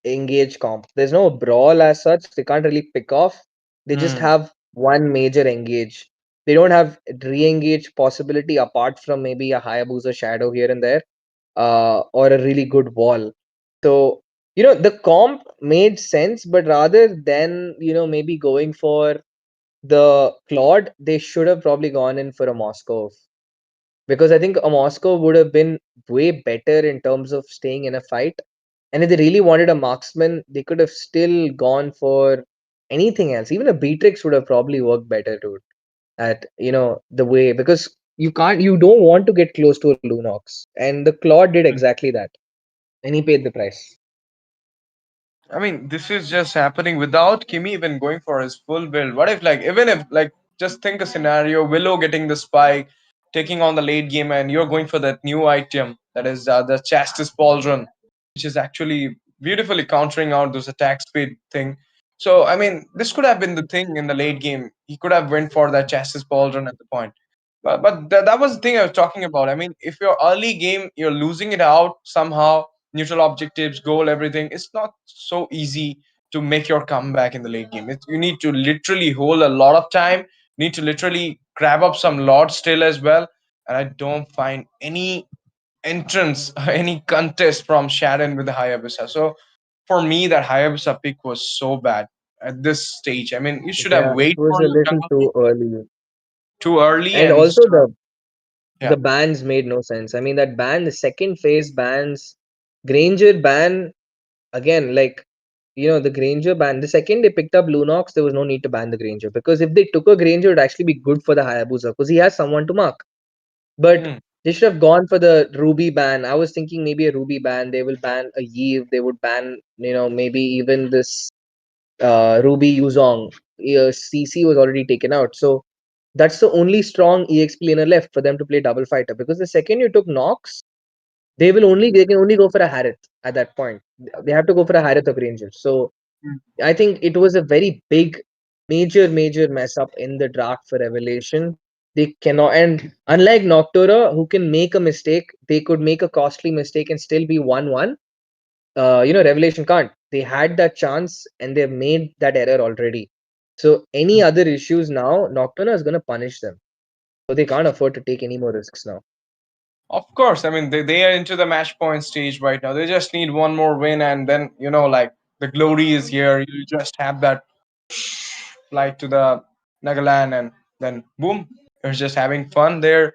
engage comp. There's no brawl as such. They can't really pick off. They just Hmm. have one major engage. They don't have re-engage possibility apart from maybe a Hayabusa shadow here and there, or a really good wall. So, the comp made sense, but rather than, maybe going for the Claude, they should have probably gone in for a Moscow, because I think a Moscow would have been way better in terms of staying in a fight. And if they really wanted a marksman, they could have still gone for anything else. Even a Beatrix would have probably worked better, dude, at the way, because you don't want to get close to a Lunox. And the Claude did exactly that. And he paid the price. I mean, this is just happening without Kimi even going for his full build. What if, like, even if, like, just think a scenario: Willow getting the spike, taking on the late game, and you're going for that new item that is the Chastis Pauldron, which is actually beautifully countering out those attack speed thing. So, I mean, this could have been the thing in the late game. He could have went for that Chastis Pauldron at the point. But that was the thing I was talking about. I mean, if your early game you're losing it out somehow, neutral objectives, goal, everything, it's not so easy to make your comeback in the late game. You need to literally hold a lot of time, need to literally grab up some lord still as well. And I don't find any entrance, any contest from Sharon with the Hayabusa. So for me, that Hayabusa pick was so bad at this stage. I mean, you should have Yeah, it waited was for a your little jungle pick too early. too early And and also instead of the yeah. bans made no sense. I mean, that ban, the second phase bans, Granger ban, again, like, the Granger ban. The second they picked up Lunox, there was no need to ban the Granger, because if they took a Granger, it would actually be good for the Hayabusa because he has someone to mark. But Hmm. they should have gone for the Ruby ban. I was thinking maybe a Ruby ban. They will ban a Yeve. They would ban, maybe even this Ruby Yuzong. CC was already taken out. So that's the only strong EXP laner left for them to play double fighter, because the second you took Nox, they can only go for a Harith at that point. They have to go for a Harith of Rangers. So I think it was a very big, major mess up in the draft for Revelation. They cannot, and unlike Noctura, who can make a mistake, they could make a costly mistake and still be 1-1. Revelation can't. They had that chance and they've made that error already. So any other issues now, Nocturna is going to punish them. So they can't afford to take any more risks now. Of course, I mean they are into the match point stage right now. They just need one more win, and then like the glory is here. You just have that flight to the Nagaland, and then boom, you're just having fun there,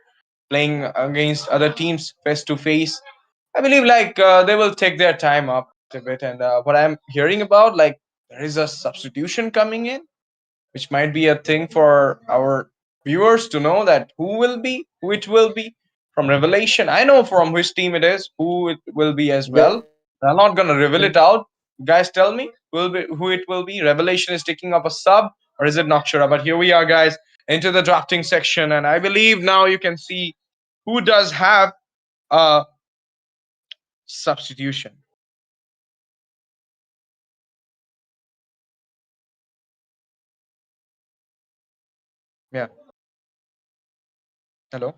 playing against other teams face to face. I believe like they will take their time up a bit, and what I'm hearing about, like there is a substitution coming in, which might be a thing for our viewers to know that who it will be from Revelation. I know from which team it is, who it will be as The well. I'm not gonna reveal it out. Guys, tell me who it will be. Revelation is taking up a sub, or is it Noctura? But here we are, guys, into the drafting section, and I believe now you can see who does have a substitution. Yeah. Hello.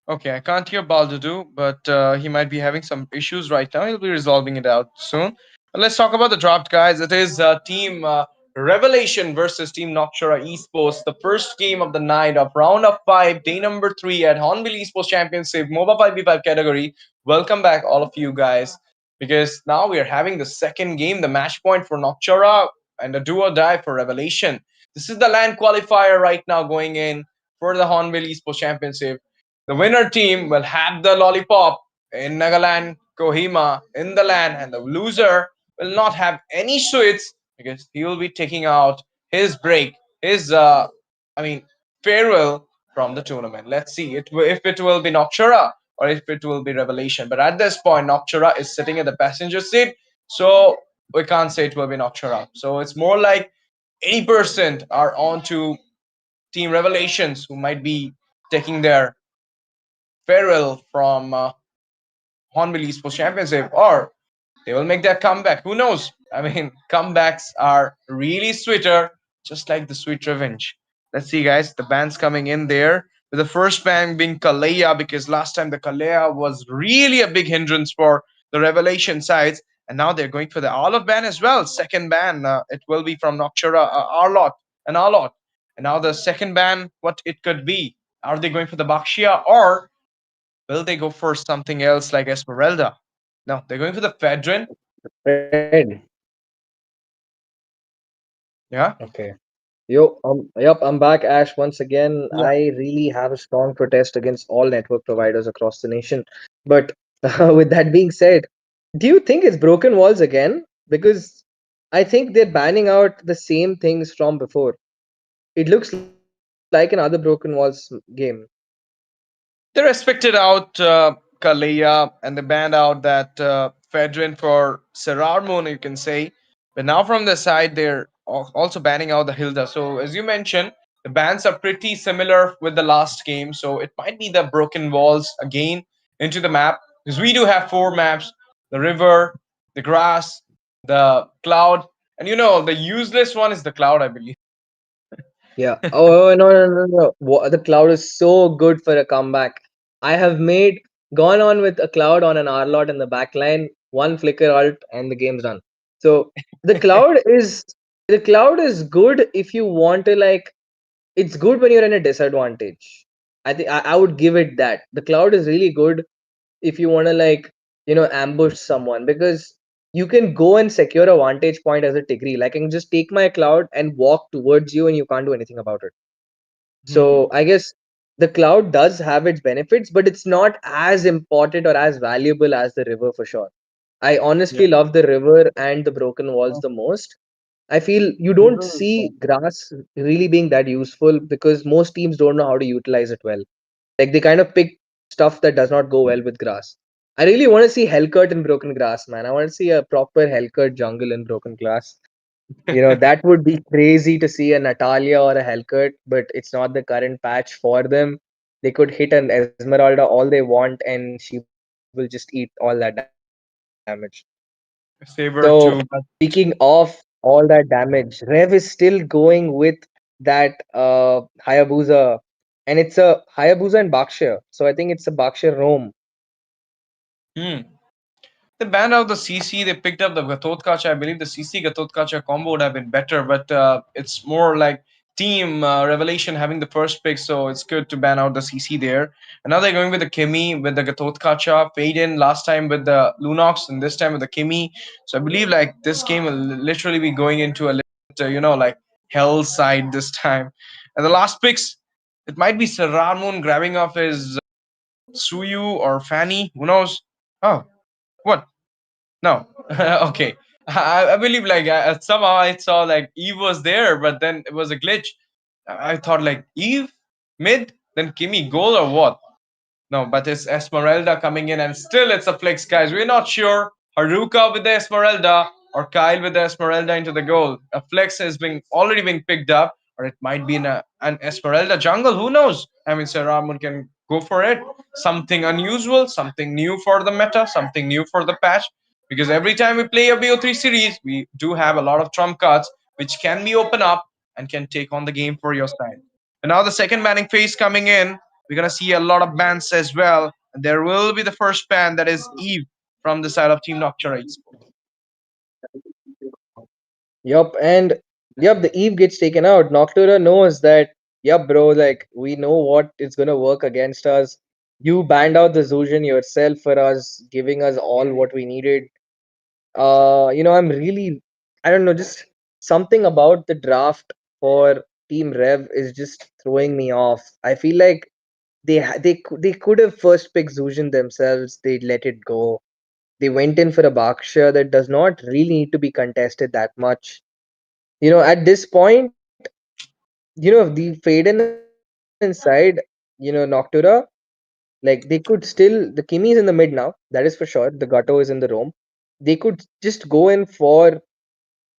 Okay, I can't hear Baldudu, but he might be having some issues right now. He'll be resolving it out soon. But let's talk about the draft, guys. It is Team Revelation versus Team Noctura Esports, the first game of the night of round of five, day number three at Hornbill Esports Championship, MOBA 5v5 category. Welcome back, all of you guys, because now we are having the second game, the match point for Noctura, and a do or die for Revelation. This is the land qualifier right now going in for the Hornbill Esports Championship. The winner team will have the lollipop in Nagaland, Kohima, in the land, and the loser will not have any sweets because he will be taking out his break, his I mean farewell from the tournament. Let's see if it will be Noctura or if it will be Revelation. But at this point, Noctura is sitting in the passenger seat, so we can't say it will be Noctura. So it's more like 80% are on to Team Revelations, who might be taking their farewell from Hornbill Esports Championship, or they will make that comeback. Who knows? I mean, comebacks are really sweeter, just like the sweet revenge. Let's see, guys. The band's coming in there. With the first band being Kalea, because last time the Kalea was really a big hindrance for the Revelation sides, and now they're going for the Olive band as well. Second band, it will be from Noctura, Arlot, and Arlot. And now the second band, what it could be? Are they going for the Bakshia, or will they go for something else like Esmeralda? No, they're going for the Fedrin. Fred. Yeah. Okay. Yep, I'm back, Ash. Once again, Yeah. I really have a strong protest against all network providers across the nation. But with that being said, do you think it's broken walls again? Because I think they're banning out the same things from before. It looks like another broken walls game. They respected out Kalea and they banned out that Fedrin for Serar Moon, you can say. But now from the side, they're also banning out the Hilda. So as you mentioned, the bans are pretty similar with the last game. So it might be the broken walls again into the map because we do have four maps: the river, the grass, the cloud, and the useless one is the cloud, I believe. Yeah. Oh, no, no, no, no. The cloud is so good for a comeback. I have gone on with a cloud on an R lot in the back line, one flicker alt, and the game's done. So the cloud is the cloud is good if you want to it's good when you're in a disadvantage. I think I would give it that. The cloud is really good if you want to ambush someone because you can go and secure a vantage point as a Tigri. Like I can just take my cloud and walk towards you and you can't do anything about it. Hmm. So I guess the cloud does have its benefits, but it's not as important or as valuable as the river for sure. I Yeah. honestly love the river and the broken walls the most. I feel you don't see grass really being that useful because most teams don't know how to utilize it well. Like they kind of pick stuff that does not go well with grass. I really want to see Hellcut in broken grass, man. I want to see a proper Hellcut jungle in broken grass. That would be crazy to see a Natalia or a Hellcut, but it's not the current patch for them. They could hit an Esmeralda all they want and she will just eat all that damage. So, Favor to. speaking of all that damage, Rev is still going with that Hayabusa, and it's a Hayabusa and Bakshir. So, I think it's a Bakshir Rome. Hmm. They banned out the CC. They picked up the Gatotkacha. I believe the CC Gatotkacha combo would have been better, but it's more like Team Revelation having the first pick, so it's good to ban out the CC there. And now they're going with the Kimi with the Gatotkacha. Fade in last time with the Lunox, and this time with the Kimi. So I believe like this game will literally be going into a little, like hell side this time. And the last picks, it might be Serramon grabbing off his Suyu or Fanny. Who knows? Oh, what? No. Okay. I believe like somehow I saw like Eve was there, but then it was a glitch. I thought like Eve mid, then Kimmy goal or what? No, but it's Esmeralda coming in, and still it's a flex, guys. We're not sure. Haruka with the Esmeralda or Kyle with the Esmeralda into the goal. A flex has been already been picked up. or it might be an Esmeralda jungle. Who knows? I mean, Sir Ramon can go for it. Something unusual, something new for the meta, something new for the patch. Because every time we play a BO3 series, we do have a lot of trump cards which can be open up and can take on the game for your side. And now the second banning phase coming in, we're gonna see a lot of bans as well. And there will be the first ban, that is Eve from the side of Team Noctura Esports. Yup, and yup, the Eve gets taken out. Noctura knows that, yup, bro, like we know what is gonna work against us. You banned out the Zuzhan yourself for us, giving us all what we needed. I'm really, I don't know, just something about the draft for Team Rev is just throwing me off. I feel like they could have first picked Zuzhan themselves. They let it go. They went in for a Baksha that does not really need to be contested that much. At this point, the Faden inside, Noctura, like they could still, the Kimmy's in the mid now, that is for sure. The Gato is in the roam. They could just go in for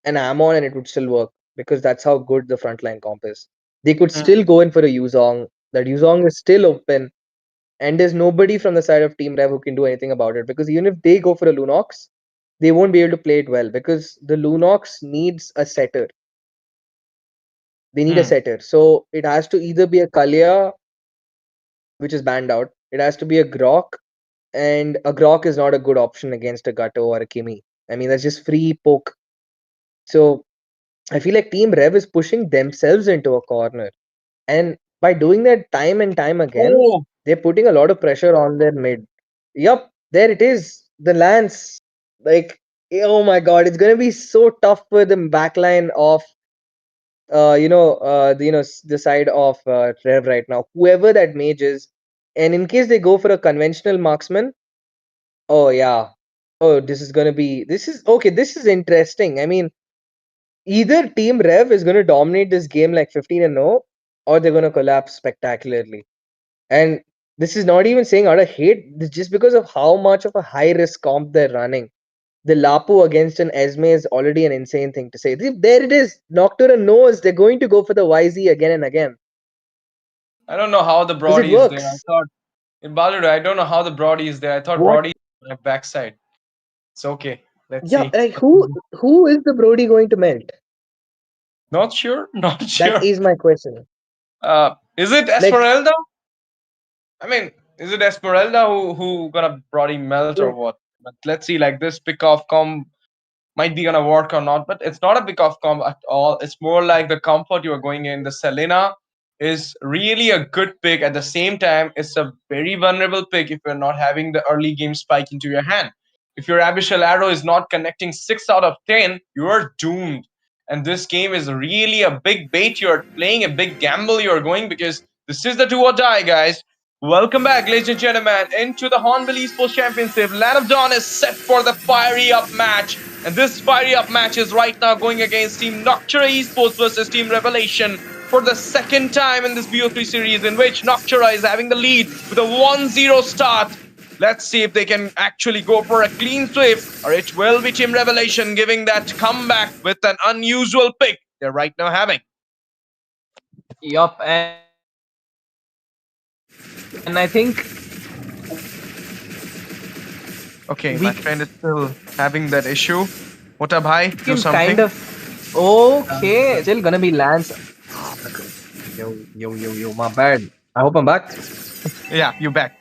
an Amon and it would still work because that's how good the frontline comp is. They could Mm. still go in for a Yuzong. That Yuzong is still open, and there's nobody from the side of Team Rev who can do anything about it because even if they go for a Lunox, they won't be able to play it well because the Lunox needs a setter. They need a Mm. setter. So it has to either be a Kalia, which is banned out. It has to be a Grok, and a Grok is not a good option against a Gato or a Kimi. I mean, that's just free poke. So I feel like Team Rev is pushing themselves into a corner. And by doing that time and time again, Oh, they're putting a lot of pressure on their mid. Yup, there it is. The Lance. Like, oh my god, it's gonna be so tough for the backline of the side of Rev right now. Whoever that mage is. And in case they go for a conventional marksman, oh yeah. Oh, this is interesting. I mean, either Team Rev is going to dominate this game like 15-0, or they're going to collapse spectacularly. And this is not even saying out of hate, this just because of how much of a high risk comp they're running. The Lapu against an Esme is already an insane thing to say. There it is. Noctura knows they're going to go for the YZ again and again I don't know how the because it Brody is there. I works. thought in Baldur, I don't know how the Brody is there. I thought What? Brody is on my backside. It's okay. Let's Yeah, see. like who is the Brody going to melt? Not sure. Not That sure. is my question. Is it Like, Esmeralda? I mean, is it Esmeralda who gonna Brody melt or what? But let's see. Like this pick off comp might be gonna work or not, but it's not a big off comp at all. It's more like the comfort you are going in. The Selena is really a good pick. At the same time, it's a very vulnerable pick if you're not having the early game spike into your hand. If your Abyssal Arrow is not connecting 6 out of 10, you are doomed. And this game is really a big bait. You're playing a big gamble you're going because this is the do or die, guys. Welcome back, ladies and gentlemen, into the Hornbill Esports Championship. Land of Dawn is set for the fiery up match. And this fiery up match is right now going against Team Noctura Esports versus Team Revelation for the second time in this BO3 series, in which Noctura is having the lead with a 1-0 start. Let's see if they can actually go for a clean sweep, or it will be Team Revelation giving that comeback with an unusual pick they're right now having. Yup, and I think Okay, we my friend is still having that issue. What up, hi? Do can kind something. of okay. Still gonna be Lance. Yo. My bad. I hope I'm back. Yeah, you back.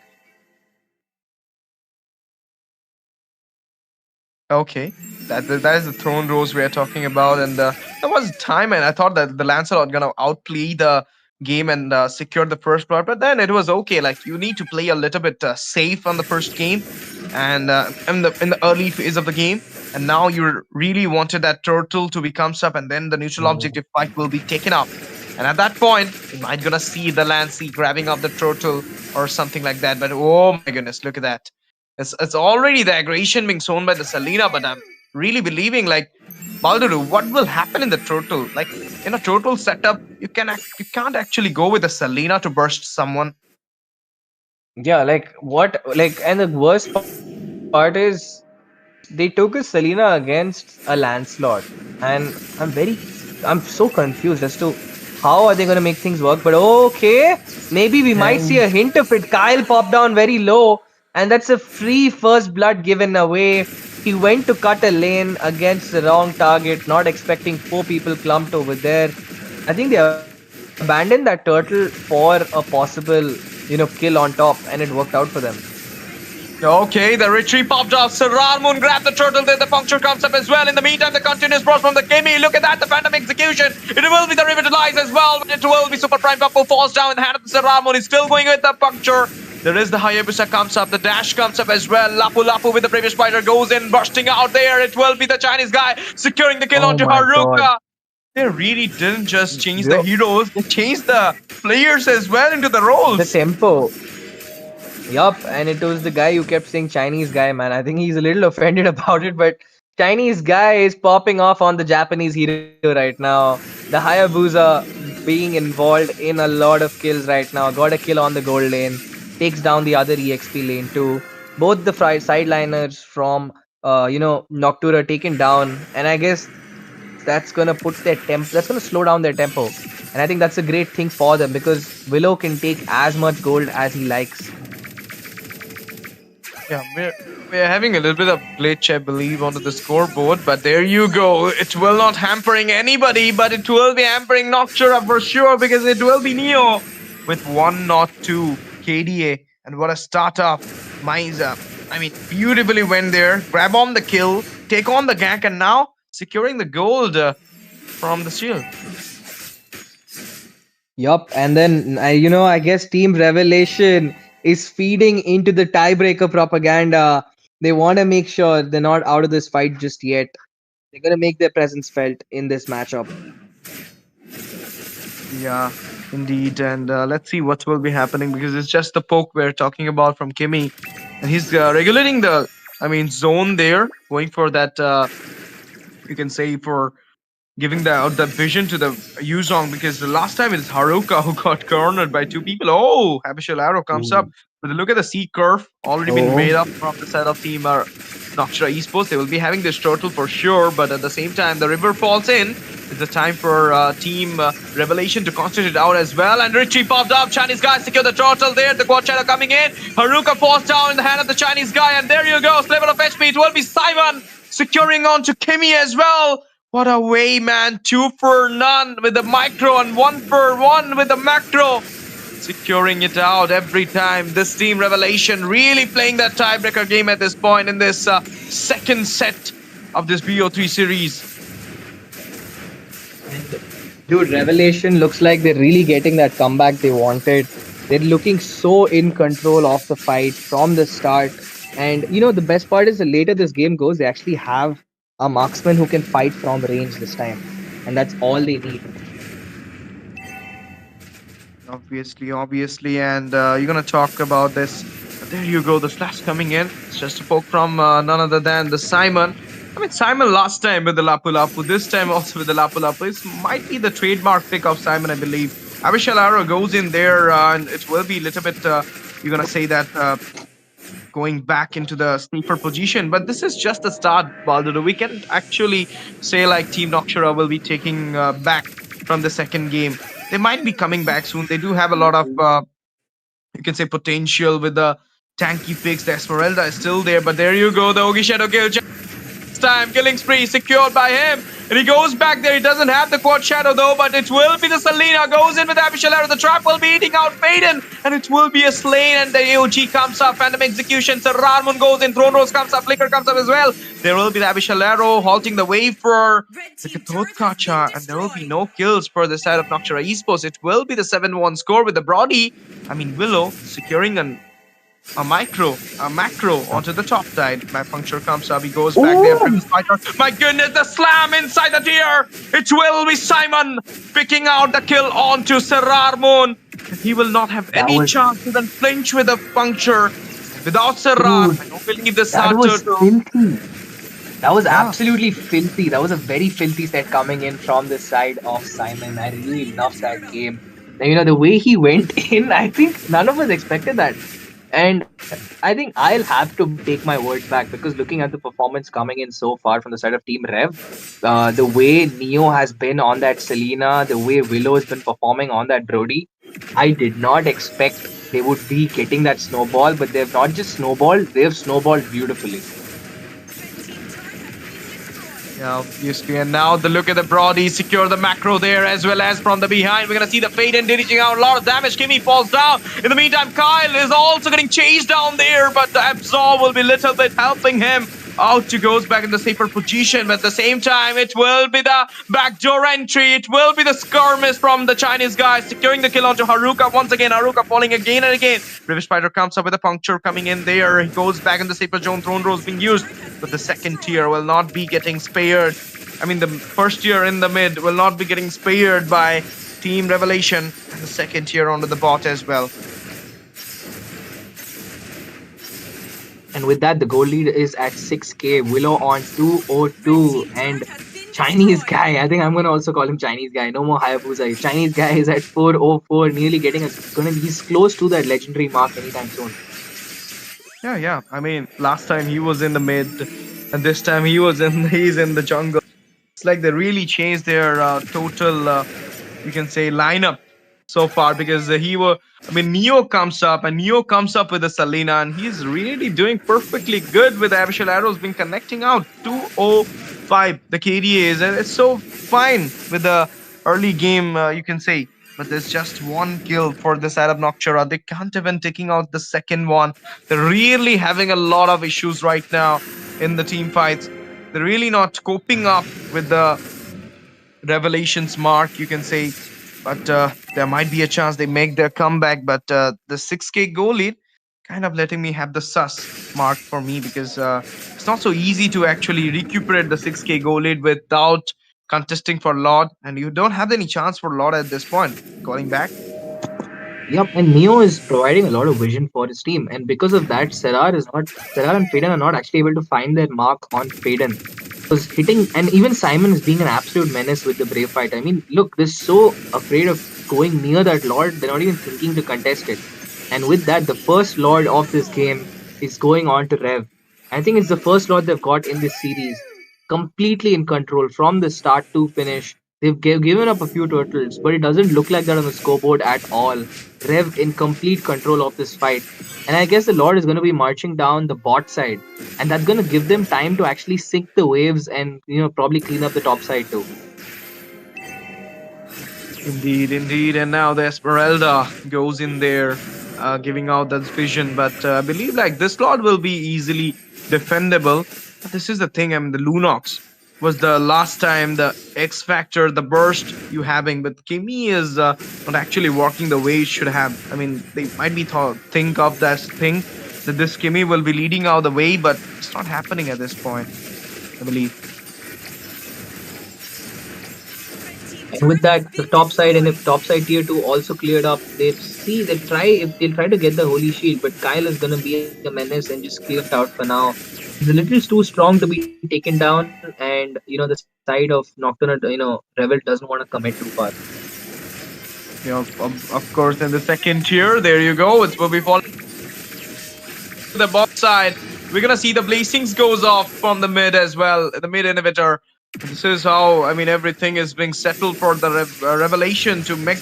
Okay, that is the throne rose we are talking about, and there was time, and I thought that the Lancelot gonna outplay the game and secure the first blood, but then it was okay. Like you need to play a little bit safe on the first game, and in the early phase of the game, and now you really wanted that turtle to become up, and then the neutral objective fight will be taken up, and at that point, you might gonna see the Lancey grabbing up the turtle or something like that. But oh my goodness, look at that! It's already the aggression being shown by the Selena, but I'm really believing like Balduru, what will happen in the turtle? Like in a turtle setup, you can't actually go with the Selena to burst someone. Yeah, like what? Like, and the worst part is they took a Selena against a Lancelot, and I'm so confused as to How are they going to make things work? But okay, maybe we might see And a hint of it. Kyle popped down very low, and that's a free first blood given away. He went to cut a lane against the wrong target, not expecting 4 people clumped over there. I think they abandoned that turtle for a possible, kill on top, and it worked out for them. Okay, the retreat popped off. Sarar Moon grabbed the turtle there. The puncture comes up as well. In the meantime, the continuous burst from the Kimi. Look at that, the phantom execution. It will be the revitalize as well. It will be Super Prime Couple falls down in the hand of the Sarar Moon. He's still going with the puncture. There is the Hayabusa comes up. The dash comes up as well. Lapu Lapu with the previous spider goes in, bursting out there. It will be the Chinese guy securing the kill Oh onto my Haruka. god. They really didn't just change the Yo, heroes, they changed the players as well into the roles. the tempo. Yup, and it was the guy who kept saying Chinese guy, man. I think he's a little offended about it, but Chinese guy is popping off on the Japanese hero right now. The Hayabusa being involved in a lot of kills right now. Got a kill on the gold lane, takes down the other EXP lane too. Both the sideliners from Noctura taken down, and I guess that's gonna put their that's gonna slow down their tempo. And I think that's a great thing for them because Willow can take as much gold as he likes. Yeah, we're having a little bit of glitch, I believe, onto the scoreboard, but there you go. It will not hampering anybody, but it will be hampering Noctura for sure because it will be Neo with 1 not 2 KDA. And what a startup. Maiza, I mean, beautifully went there, grab on the kill, take on the gank, and now securing the gold from the shield. Yup, and then I guess Team Revelation is feeding into the tiebreaker propaganda. They want to make sure they're not out of this fight just yet. They're gonna make their presence felt in this matchup. Yeah, indeed. And let's see what will be happening because it's just the poke we're talking about from Kimi. And he's regulating the, zone there, going for that, you can say, for giving the vision to the Yuzong because the last time it is Haruka who got cornered by 2 people. Oh, Habitual Arrow comes up. But look at the C curve already been made up from the side of team Noctura Esports. They will be having this turtle for sure, but at the same time, the river falls in. It's a time for Team Revelation to concentrate out as well. And Richie popped up. Chinese guy secured the turtle there. The quad shadow coming in. Haruka falls down in the hand of the Chinese guy. And there you go. Sliver of HP. It will be Simon securing on to Kimi as well. What a way, man. 2 for none with the micro and 1 for 1 with the macro. Securing it out every time. This Team Revelation really playing that tiebreaker game at this point in this second set of this BO3 series. Dude, Revelation looks like they're really getting that comeback they wanted. They're looking so in control of the fight from the start. And the best part is the later this game goes, they actually have a marksman who can fight from range this time. And that's all they need. Obviously, and you're gonna talk about this. There you go, the slash coming in. It's just a poke from none other than the Simon. Simon last time with the Lapu Lapu, this time also with the Lapu Lapu. It might be the trademark pick of Simon, I believe. Avishal Arrow goes in there, and it will be a little bit, you're gonna say that, going back into the sneaker position. But this is just the start, Baldur. We can actually say like Team Noctura will be taking back from the second game. They might be coming back soon. They do have a lot of, you can say, potential with the tanky picks. The Esmeralda is still there, but there you go. The Ogi Shadow kill. Time killing spree secured by him, and he goes back there. He doesn't have the quad shadow though, but it will be the Selena goes in with Abishal Arrow. The trap will be eating out Faden, and it will be a slain, and the AOG comes up. Phantom execution. Sararmun goes in. Throne Rose comes up. Flicker comes up as well. There will be the Abishal Arrow halting the way for the Kathotkacha, and there will be no kills for the side of Noctura Esports. It will be the 7-1 score with the Brody. Willow securing a macro onto the top side. My puncture comes up. He goes back there. My goodness, the slam inside the tier. It will be Simon picking out the kill onto Serrar. He will not have any chance to then flinch with a puncture. Without Serrar, I don't believe the That was Sartor. filthy. That was absolutely filthy. That was a very filthy set coming in from the side of Simon. I really loved that game. And, the way he went in, I think none of us expected that. And I think I'll have to take my words back because looking at the performance coming in so far from the side of Team Rev, the way Neo has been on that Selena, the way Willow has been performing on that Brody, I did not expect they would be getting that snowball, but they've not just snowballed, they've snowballed beautifully. Yeah, obviously. And now the look at the Brody, secure the macro there as well as from the behind. We're going to see the Faden dishing out a lot of damage. Kimmy falls down. In the meantime, Kyle is also getting chased down there, but the Absorb will be a little bit helping him. Out he goes back in the safer position, but at the same time, it will be the backdoor entry. It will be the skirmish from the Chinese guys, securing the kill onto Haruka. Once again, Haruka falling again and again. British Spider comes up with a puncture coming in there. He goes back in the safer zone. Throne Rose being used, but the second tier will not be getting spared. I mean, the first tier in the mid will not be getting spared by Team Revelation, and the second tier onto the bot as well. And with that, the goal lead is at 6k. Willow on 202. And Chinese guy, I think I'm going to also call him Chinese guy. No more Hayabusa. Chinese guy is at 404, nearly getting us. He's close to that legendary mark anytime soon. Yeah. I mean, last time he was in the mid, and this time he's in the jungle. It's like they really changed their total, you can say, lineup so far because Neo comes up with a Selena, and he's really doing perfectly good with Abyssal Arrows being connecting out 205 the KDAs, and it's so fine with the early game, you can say. But there's just one kill for the side of Noctura. They can't even taking out the second one. They're really having a lot of issues right now in the team fights. They're really not coping up with the Revelations mark, you can say. But there might be a chance they make their comeback. But the 6k goal lead kind of letting me have the sus mark for me because it's not so easy to actually recuperate the 6k goal lead without contesting for Lord, and you don't have any chance for Lord at this point. Calling back. Yep, and Neo is providing a lot of vision for his team, and because of that, Serrar and Faden are not actually able to find their mark on Faden. Was hitting, and even Simon is being an absolute menace with the Brave fight. I mean, look, they're so afraid of going near that Lord, they're not even thinking to contest it. And with that, the first Lord of this game is going on to Rev. I think it's the first Lord they've got in this series, completely in control from the start to finish. They've given up a few turtles, but it doesn't look like that on the scoreboard at all. Rev in complete control of this fight. And I guess the Lord is going to be marching down the bot side. And that's going to give them time to actually sink the waves and, probably clean up the top side too. Indeed. And now the Esmeralda goes in there, giving out that vision. But I believe like this Lord will be easily defendable. But this is the thing. I mean, the Lunox was the last time the X Factor, the burst you having, but Kimmy is not actually working the way it should have. I mean, they might be think of that thing that this Kimmy will be leading out the way, but it's not happening at this point, I believe. And with that, the top side and if top side tier 2 also cleared up, they'll try to get the holy shield, but Kyle is gonna be a menace and just clear it out for now. He's a little too strong to be taken down, and the side of Nocturne, Revel doesn't want to commit too far. Of course, in the second tier, there you go. It will be falling the bot side. We're gonna see the blazings goes off from the mid as well, the mid inhibitor. This is how everything is being settled for the Revelation to make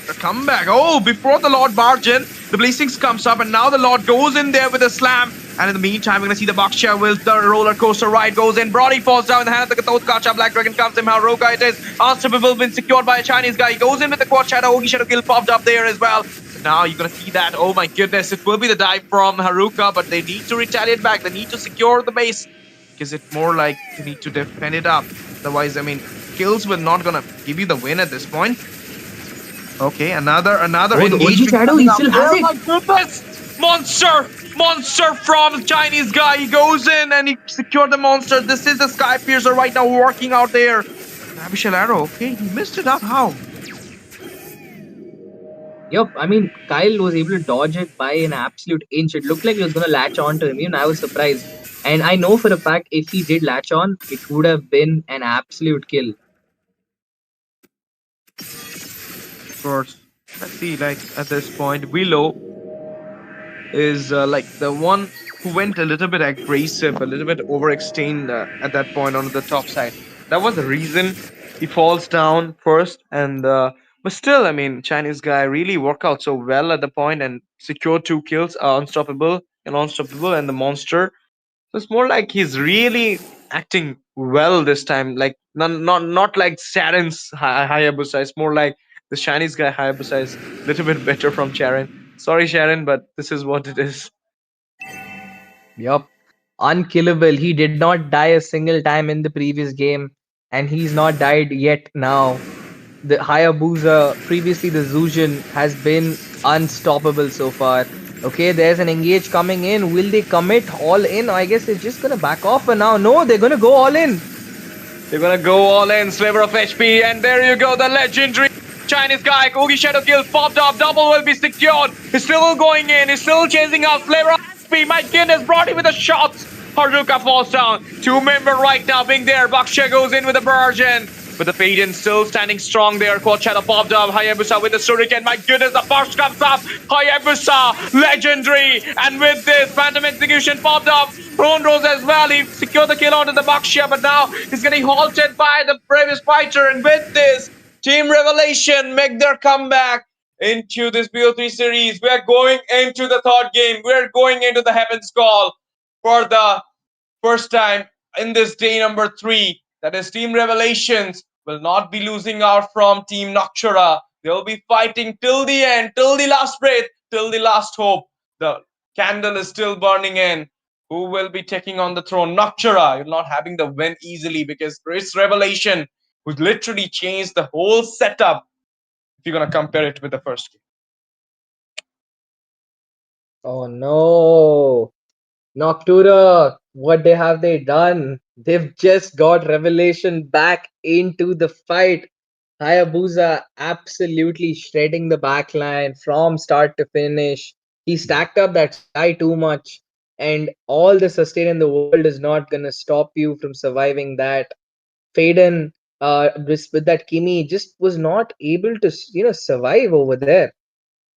a comeback. Oh, before the Lord barge in, the blazings comes up, and now the Lord goes in there with a slam. And in the meantime, we're gonna see the box share with the roller coaster ride goes in. Brody falls down in the hand of the Kathot Kacha. Black Dragon comes in. Haruka it is. Unstoppable been secured by a Chinese guy. He goes in with the quad shadow. Ogi shadow kill popped up there as well. Now you're gonna see that. Oh my goodness, it will be the dive from Haruka, but they need to retaliate back. They need to secure the base. Because it's more like you need to defend it up. Otherwise, kills will not gonna give you the win at this point. Okay, another engagement. Shadow, he still has it. My goodness! Monster from Chinese guy. He goes in and he secured the monster. This is the Sky Piercer right now working out there. Abyssal Arrow. Okay, he missed it up. How? Yep, Kyle was able to dodge it by an absolute inch. It looked like he was going to latch on to him. Even I was surprised. And I know for a fact if he did latch on, it would have been an absolute kill. Of course. Let's see, like at this point, Willow is like the one who went a little bit aggressive, a little bit overextend at that point on the top side. That was the reason he falls down first. And but still, I mean, Chinese guy really work out so well at the point and secure 2 kills, unstoppable, and the monster. So it's more like he's really acting well this time. Like not like Sharon's Hayabusa. It's more like the Chinese guy Hayabusa is a little bit better from Sharon. Sorry, Sharon, but this is what it is. Yup. Unkillable. He did not die a single time in the previous game, and he's not died yet now. The Hayabusa, previously the Zujin, has been unstoppable so far. Okay, there's an engage coming in. Will they commit all in? I guess they're just gonna back off for now. No, they're gonna go all in. They're gonna go all in, sliver of HP, and there you go, the legendary Chinese guy, Kogi Shadow Kill popped up, double will be secured. He's still going in, he's still chasing out sliver of HP. My goodness, brought him with the shots. Haruka falls down. 2-member right now being there. Baksha goes in with the version. But the Faden still standing strong there. Quad Shadow popped up. Hayabusa with the Shuriken. My goodness, the burst comes up. Hayabusa, legendary. And with this, Phantom Execution popped up. Prone Rose as well. He secured the kill onto the Baksha. But now he's getting halted by the previous fighter. And with this, Team Revelation make their comeback into this BO3 series. We are going into the third game. We are going into the Heaven's Call for the first time in this day number 3. That is, Team Revelations will not be losing out from Team Noctura. They will be fighting till the end, till the last breath, till the last hope. The candle is still burning in. Who will be taking on the throne? Noctura. You're not having the win easily because it's Revelation who literally changed the whole setup if you're going to compare it with the first game. Oh no. Noctura, what have they done? They've just got Revelation back into the fight. Hayabusa absolutely shredding the backline from start to finish. He stacked up that Sky too much, and all the sustain in the world is not gonna stop you from surviving that. Faden, with that Kimi, just was not able to, survive over there.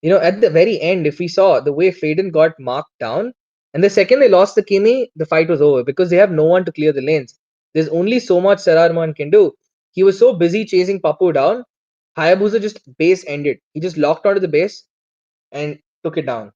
At the very end, if we saw the way Faden got marked down, and the second they lost the Kimi, the fight was over because they have no one to clear the lanes. There's only so much Sararman can do. He was so busy chasing Papu down, Hayabusa just base ended. He just locked onto the base and took it down.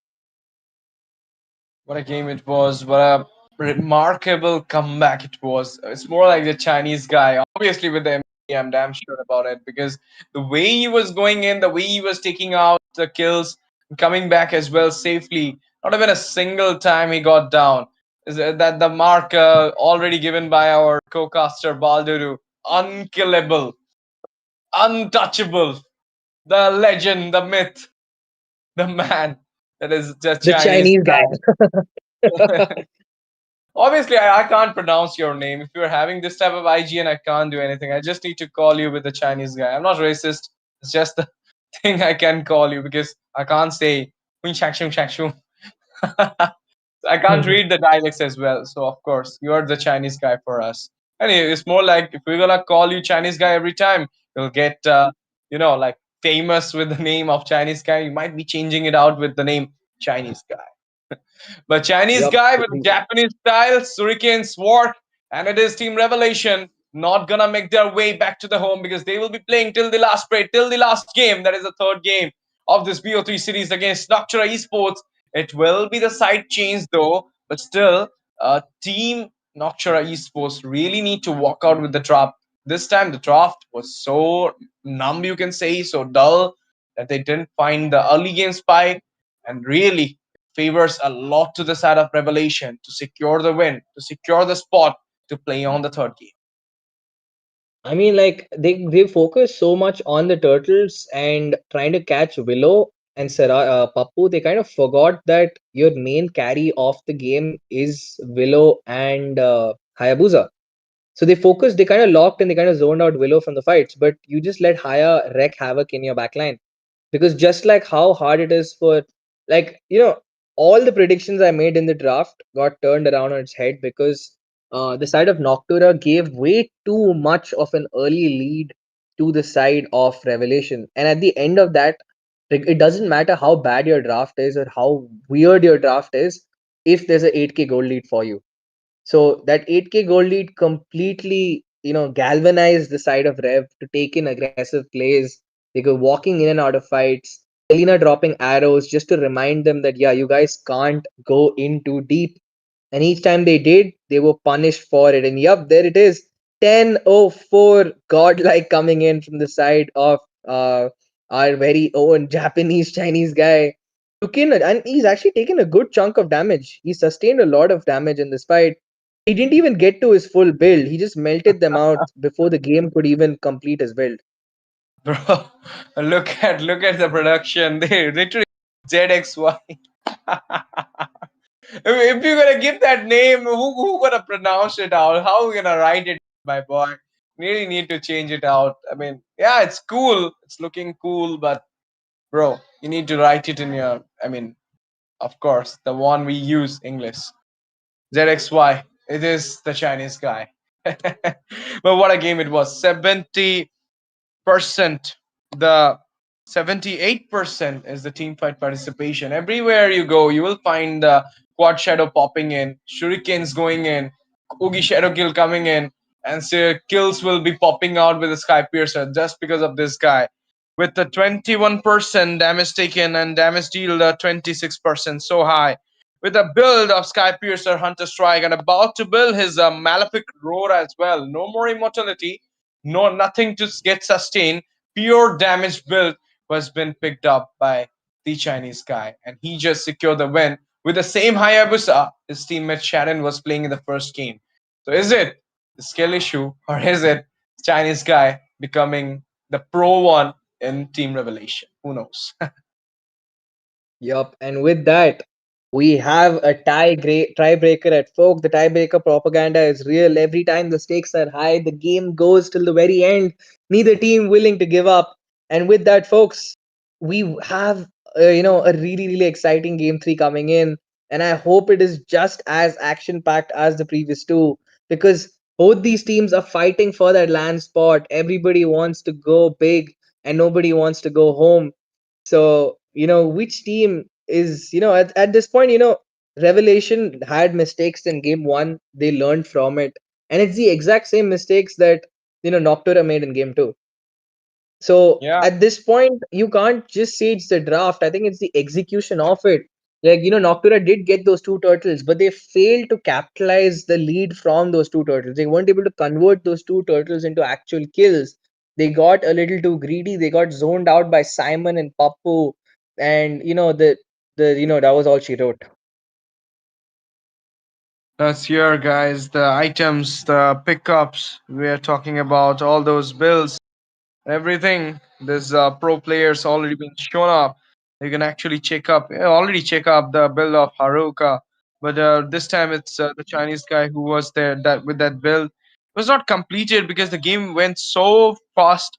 What a game it was. What a remarkable comeback it was. It's more like the Chinese guy. Obviously, with the MVP, I'm damn sure about it because the way he was going in, the way he was taking out the kills, coming back as well safely. Not even a single time he got down. Is that the mark already given by our co-caster Balduru? Unkillable, untouchable, the legend, the myth, the man. That is the The Chinese Chinese guy. guy. Obviously, I can't pronounce your name. If you're having this type of IGN, I can't do anything. I just need to call you with the Chinese guy. I'm not racist. It's just the thing I can call you because I can't say "Hun shak shung shak shung." I can't read the dialects as well. So, of course, you're the Chinese guy for us. Anyway, it's more like if we're going to call you Chinese guy every time, you'll get, like famous with the name of Chinese guy. You might be changing it out with the name Chinese guy. But Chinese Yup. guy with Japanese style, Shuriken Sword, and it is Team Revelation not gonna make their way back to the home because they will be playing till the last break, till the last game. That is the third game of this BO3 series against Noctura Esports. It will be the side change though, but still, Team Noctura Esports really need to walk out with the draft. This time the draft was so numb, you can say, so dull that they didn't find the early game spike, and really favors a lot to the side of Revelation to secure the win, to secure the spot to play on the third game. I mean, like they focus so much on the turtles and trying to catch Willow and Pappu. They kind of forgot that your main carry of the game is Willow and Hayabusa. So they focused, they kind of locked and they kind of zoned out Willow from the fights, but you just let Haya wreak havoc in your backline. Because just like how hard it is for, like, all the predictions I made in the draft got turned around on its head because the side of Noctura gave way too much of an early lead to the side of Revelation. And at the end of that, Like, it doesn't matter how bad your draft is or how weird your draft is, if there's a 8K gold lead for you. So that 8K gold lead completely, galvanized the side of Rev to take in aggressive plays. They go walking in and out of fights. Selena dropping arrows just to remind them that, yeah, you guys can't go in too deep. And each time they did, they were punished for it. And yup, there it is. 10-04 godlike coming in from the side of our very own Japanese Chinese guy. Took in, and he's actually taken a good chunk of damage. He sustained a lot of damage in this fight. He didn't even get to his full build. He just melted them out before the game could even complete his build. Bro, look at the production. They literally ZXY. If you're gonna give that name, who gonna pronounce it out? How we gonna write it, my boy? Really need to change it out. I mean, yeah, it's cool. It's looking cool, but bro, you need to write it in your. I mean, of course, the one we use English. ZXY. It is the Chinese guy. But what a game it was. 70%, the 78% is the team fight participation. Everywhere you go, you will find the quad shadow popping in, shurikens going in, Ugi shadow kill coming in, and so kills will be popping out with the Sky Piercer just because of this guy. With the 21% damage taken and damage deal 26%, so high. With a build of Sky Piercer, Hunter Strike, and about to build his Malefic Roar as well. No more immortality, no nothing to get sustained. Pure damage build was been picked up by the Chinese guy, and he just secured the win with the same Hayabusa his teammate Sharon was playing in the first game. So is it the skill issue, or is it Chinese guy becoming the pro one in Team Revelation? Who knows? Yup, and with that, we have a tiebreaker at Folk. The tiebreaker propaganda is real. Every time the stakes are high, the game goes till the very end. Neither team willing to give up. And with that, folks, we have a really really exciting game three coming in, and I hope it is just as action packed as the previous two, because both these teams are fighting for that land spot. Everybody wants to go big, and nobody wants to go home. So, which team is, at this point, Revelation had mistakes in game one. They learned from it. And it's the exact same mistakes that, Noctura made in game two. So Yeah. at this point, you can't just say it's the draft. I think it's the execution of it. Like, Noctura did get those two turtles, but they failed to capitalize the lead from those two turtles. They weren't able to convert those two turtles into actual kills. They got a little too greedy. They got zoned out by Simon and Pappu, and that was all she wrote. That's here, guys. The items, the pickups. We are talking about all those bills, everything. There's pro players already been shown up. You can actually check up, already check up the build of Haruka. But this time it's the Chinese guy who was there that with that build. It was not completed because the game went so fast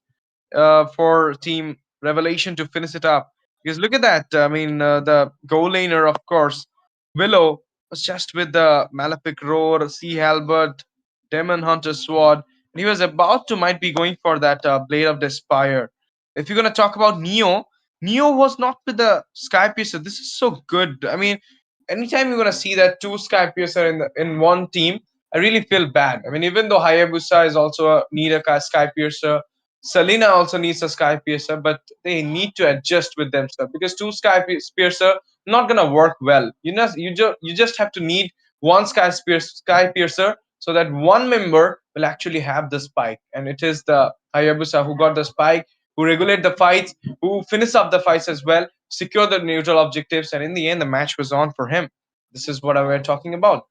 for Team Revelation to finish it up. Because look at that. I mean, the goal laner, of course, Willow was just with the Malefic Roar, Sea Halberd, Demon Hunter Sword, and he was about to might be going for that Blade of Despair. If you're gonna talk about Neo, Neo was not with the Sky Piercer. This is so good. I mean, anytime you're gonna see that two Sky Piercer in one team, I really feel bad. I mean, even though Hayabusa is also need a Sky Piercer, Selena also needs a Sky Piercer, but they need to adjust with themselves because two Piercer not gonna work well. You just have to need one Sky Piercer so that one member will actually have the spike, and it is the Hayabusa who got the spike, who regulate the fights, who finish up the fights as well, secure the neutral objectives, and in the end, the match was on for him. This is what we're talking about.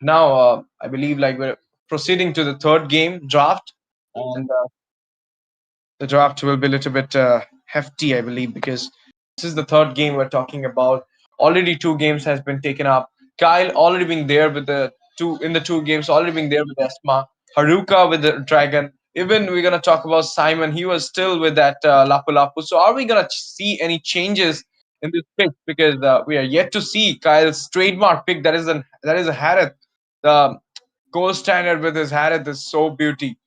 Now, I believe like we're proceeding to the third game draft, and the draft will be a little bit hefty, I believe, because this is the third game we're talking about. Already two games has been taken up. Kyle already been there with the two games, already been there with Esma. Haruka with the dragon. Even we're gonna talk about Simon. He was still with that Lapu Lapu. So are we gonna see any changes in this pick? Because we are yet to see Kyle's trademark pick. That is a Harith. The gold standard with his Harith is so beauty,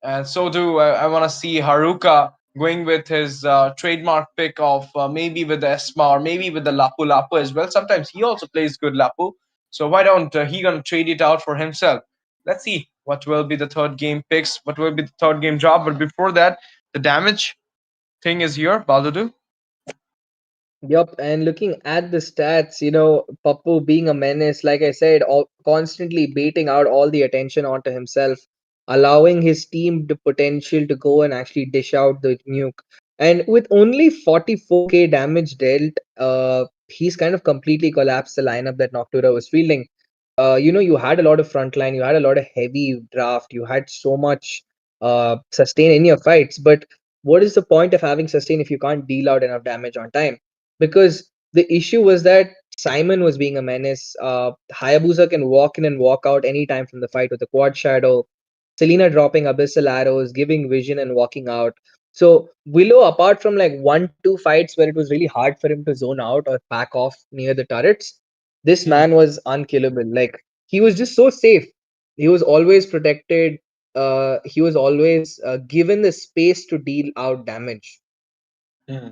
and so do I want to see Haruka going with his trademark pick of maybe with the Esma or maybe with the Lapu Lapu as well. Sometimes he also plays good Lapu. So why don't he gonna trade it out for himself? Let's see what will be the third game picks, what will be the third game drop. But before that, the damage thing is here, Baldudu. Yup, and looking at the stats, Pappu being a menace, like I said, constantly baiting out all the attention onto himself, allowing his team the potential to go and actually dish out the nuke. And with only 44k damage dealt, he's kind of completely collapsed the lineup that Noctura was fielding. You had a lot of frontline, you had a lot of heavy draft, you had so much sustain in your fights, but what is the point of having sustain if you can't deal out enough damage on time? Because the issue was that Simon was being a menace. Hayabusa can walk in and walk out anytime from the fight with the quad shadow. Selena dropping abyssal arrows, giving vision and walking out. So Willow, apart from like 1-2 fights where it was really hard for him to zone out or back off near the turrets, this man was unkillable. Like he was just so safe. He was always protected. He was always given the space to deal out damage. Hmm.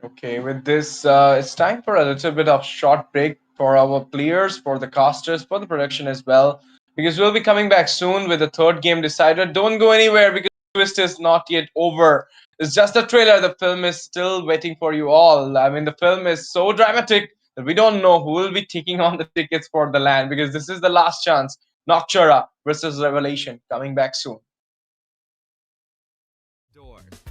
Okay, with this, it's time for a little bit of short break for our players, for the casters, for the production as well, because we'll be coming back soon with the third game decider. Don't go anywhere because the twist is not yet over. It's just a trailer. The film is still waiting for you all. I mean, the film is so dramatic that we don't know who will be taking on the tickets for the land because this is the last chance. Noctura versus Revelation coming back soon.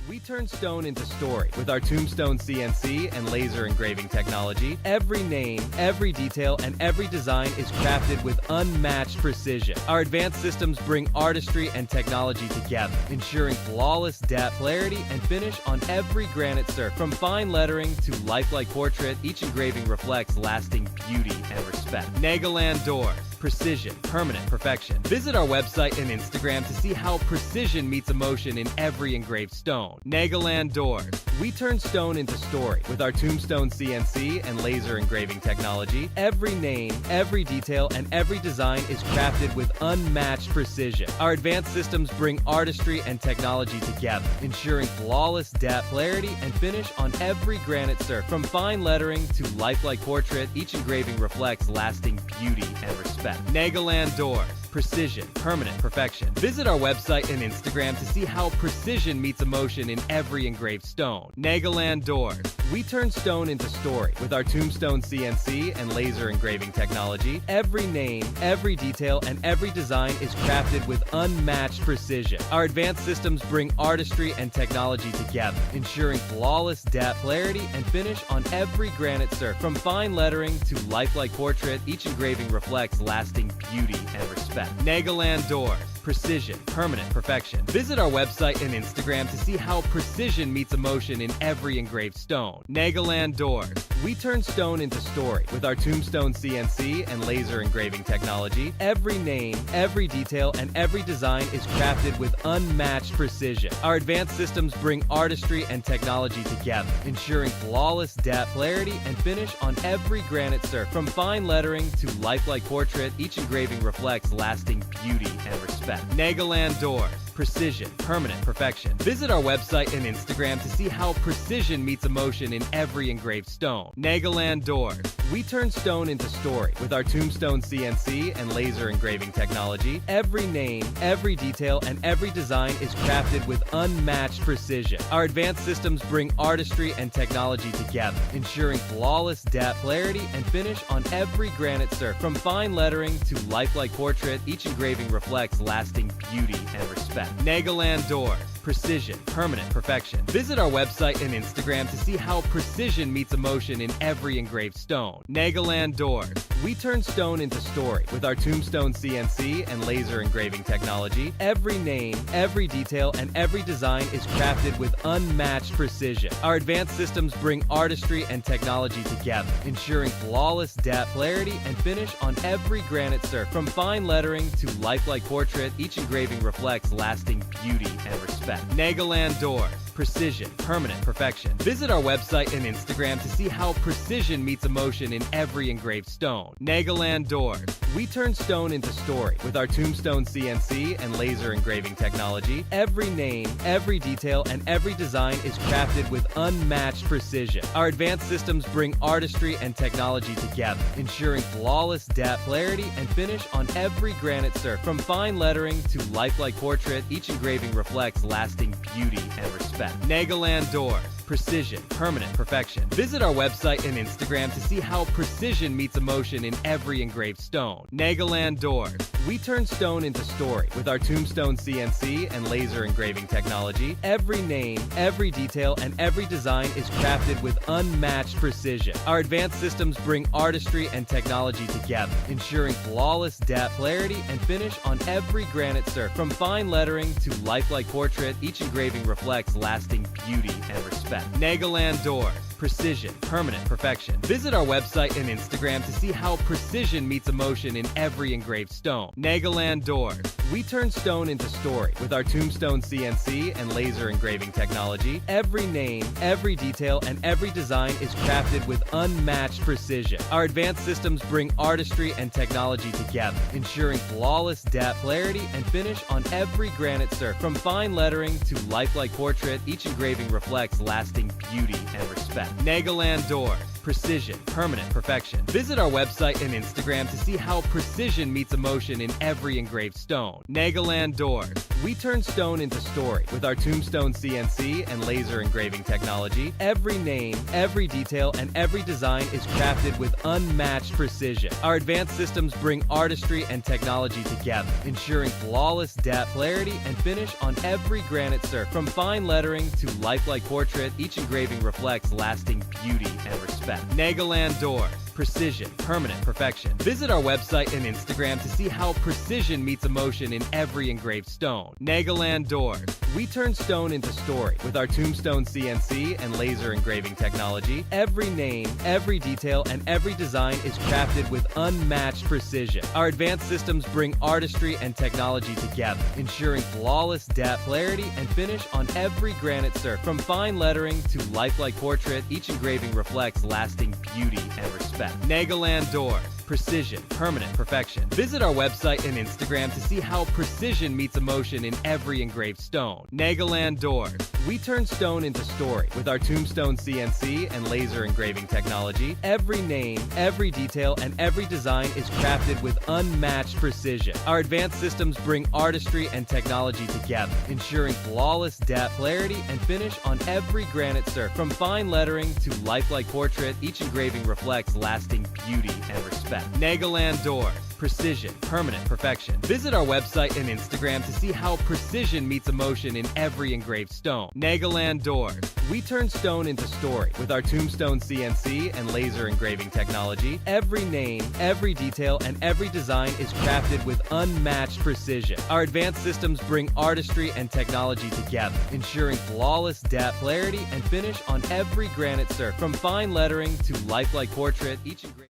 We turn stone into story with our Tombstone CNC and laser engraving technology. Every name, every detail, and every design is crafted with unmatched precision. Our advanced systems bring artistry and technology together, ensuring flawless depth, clarity, and finish on every granite surface. From fine lettering to lifelike portrait, each engraving reflects lasting beauty and respect. Nagaland Doors. Precision, permanent perfection. Visit our website and Instagram to see how precision meets emotion in every engraved stone. Nagaland Doors. We turn stone into story with our Tombstone CNC and laser engraving technology. Every name, every detail, and every design is crafted with unmatched precision. Our advanced systems bring artistry and technology together, ensuring flawless depth, clarity, and finish on every granite surface. From fine lettering to lifelike portrait, each engraving reflects lasting beauty and respect. Nagaland Doors. Precision, permanent perfection. Visit our website and Instagram to see how precision meets emotion in every engraved stone. Nagaland Doors. We turn stone into story with our Tombstone CNC and laser engraving technology. Every name, every detail, and every design is crafted with unmatched precision. Our advanced systems bring artistry and technology together, ensuring flawless depth, clarity, and finish on every granite surface. From fine lettering to lifelike portrait, each engraving reflects lasting beauty and respect. Nagaland Doors. Precision, permanent perfection. Visit our website and Instagram to see how precision meets emotion in every engraved stone. Nagaland Doors. We turn stone into story with our Tombstone CNC and laser engraving technology. Every name, every detail, and every design is crafted with unmatched precision. Our advanced systems bring artistry and technology together, ensuring flawless depth, clarity, and finish on every granite surface. From fine lettering to lifelike portrait, each engraving reflects lasting beauty and respect. Nagaland Doors. Precision, permanent perfection. Visit our website and Instagram to see how precision meets emotion in every engraved stone. Nagaland Doors. We turn stone into story with our Tombstone CNC and laser engraving technology. Every name, every detail, and every design is crafted with unmatched precision. Our advanced systems bring artistry and technology together, ensuring flawless depth, clarity, and finish on every granite surface. From fine lettering to lifelike portrait, each engraving reflects lasting beauty and respect. Nagaland Doors. Precision, permanent perfection. Visit our website and Instagram to see how precision meets emotion in every engraved stone. Nagaland Doors. We turn stone into story with our Tombstone CNC and laser engraving technology. Every name, every detail, and every design is crafted with unmatched precision. Our advanced systems bring artistry and technology together, ensuring flawless depth, clarity, and finish on every granite surface. From fine lettering to lifelike portrait, each engraving reflects lasting beauty and respect. Nagaland Doors. precision, permanent perfection. Visit our website and Instagram to see how precision meets emotion in every engraved stone. Nagaland Doors. We turn stone into story. With our tombstone CNC and laser engraving technology, every name, every detail, and every design is crafted with unmatched precision. Our advanced systems bring artistry and technology together, ensuring flawless depth, clarity, and finish on every granite surface. From fine lettering to lifelike portrait, each engraving reflects lasting beauty and respect. Nagaland Doors. Precision, permanent perfection. Visit our website and Instagram to see how precision meets emotion in every engraved stone. Nagaland Doors. We turn stone into story. With our tombstone CNC and laser engraving technology, every name, every detail, and every design is crafted with unmatched precision. Our advanced systems bring artistry and technology together, ensuring flawless depth, clarity, and finish on every granite surface. From fine lettering to lifelike portrait, each engraving reflects lasting beauty and respect. Nagaland Doors. Precision, permanent perfection. Visit our website and Instagram to see how precision meets emotion in every engraved stone. Nagaland Doors. We turn stone into story. With our tombstone CNC and laser engraving technology, every name, every detail, and every design is crafted with unmatched precision. Our advanced systems bring artistry and technology together, ensuring flawless depth, clarity, and finish on every granite surface. From fine lettering to lifelike portrait, each engraving reflects lasting beauty and respect. Nagaland Doors. Precision, permanent perfection. Visit our website and Instagram to see how precision meets emotion in every engraved stone. Nagaland Doors. We turn stone into story. With our tombstone CNC and laser engraving technology, every name, every detail, and every design is crafted with unmatched precision. Our advanced systems bring artistry and technology together, ensuring flawless depth, clarity, and finish on every granite surface. From fine lettering to lifelike portrait, each engraving reflects lasting beauty and respect. Nagaland Doors. Precision, permanent perfection. Visit our website and Instagram to see how precision meets emotion in every engraved stone. Nagaland Doors. We turn stone into story. With our tombstone CNC and laser engraving technology, every name, every detail, and every design is crafted with unmatched precision. Our advanced systems bring artistry and technology together, ensuring flawless depth, clarity, and finish on every granite surface. From fine lettering to lifelike portrait, each engraving reflects lasting beauty and respect. Nagaland Doors. Precision, permanent perfection. Visit our website and Instagram to see how precision meets emotion in every engraved stone. Nagaland Doors. We turn stone into story. With our tombstone CNC and laser engraving technology, every name, every detail, and every design is crafted with unmatched precision. Our advanced systems bring artistry and technology together, ensuring flawless depth, clarity, and finish on every granite surface. From fine lettering to lifelike portrait, each engraving reflects lasting beauty and respect. Nagaland Doors. Precision, permanent perfection. Visit our website and Instagram to see how precision meets emotion in every engraved stone. Nagaland Doors. We turn stone into story. With our tombstone CNC and laser engraving technology, every name, every detail, and every design is crafted with unmatched precision. Our advanced systems bring artistry and technology together, ensuring flawless depth, clarity, and finish on every granite surface. From fine lettering to lifelike portrait, each engraving.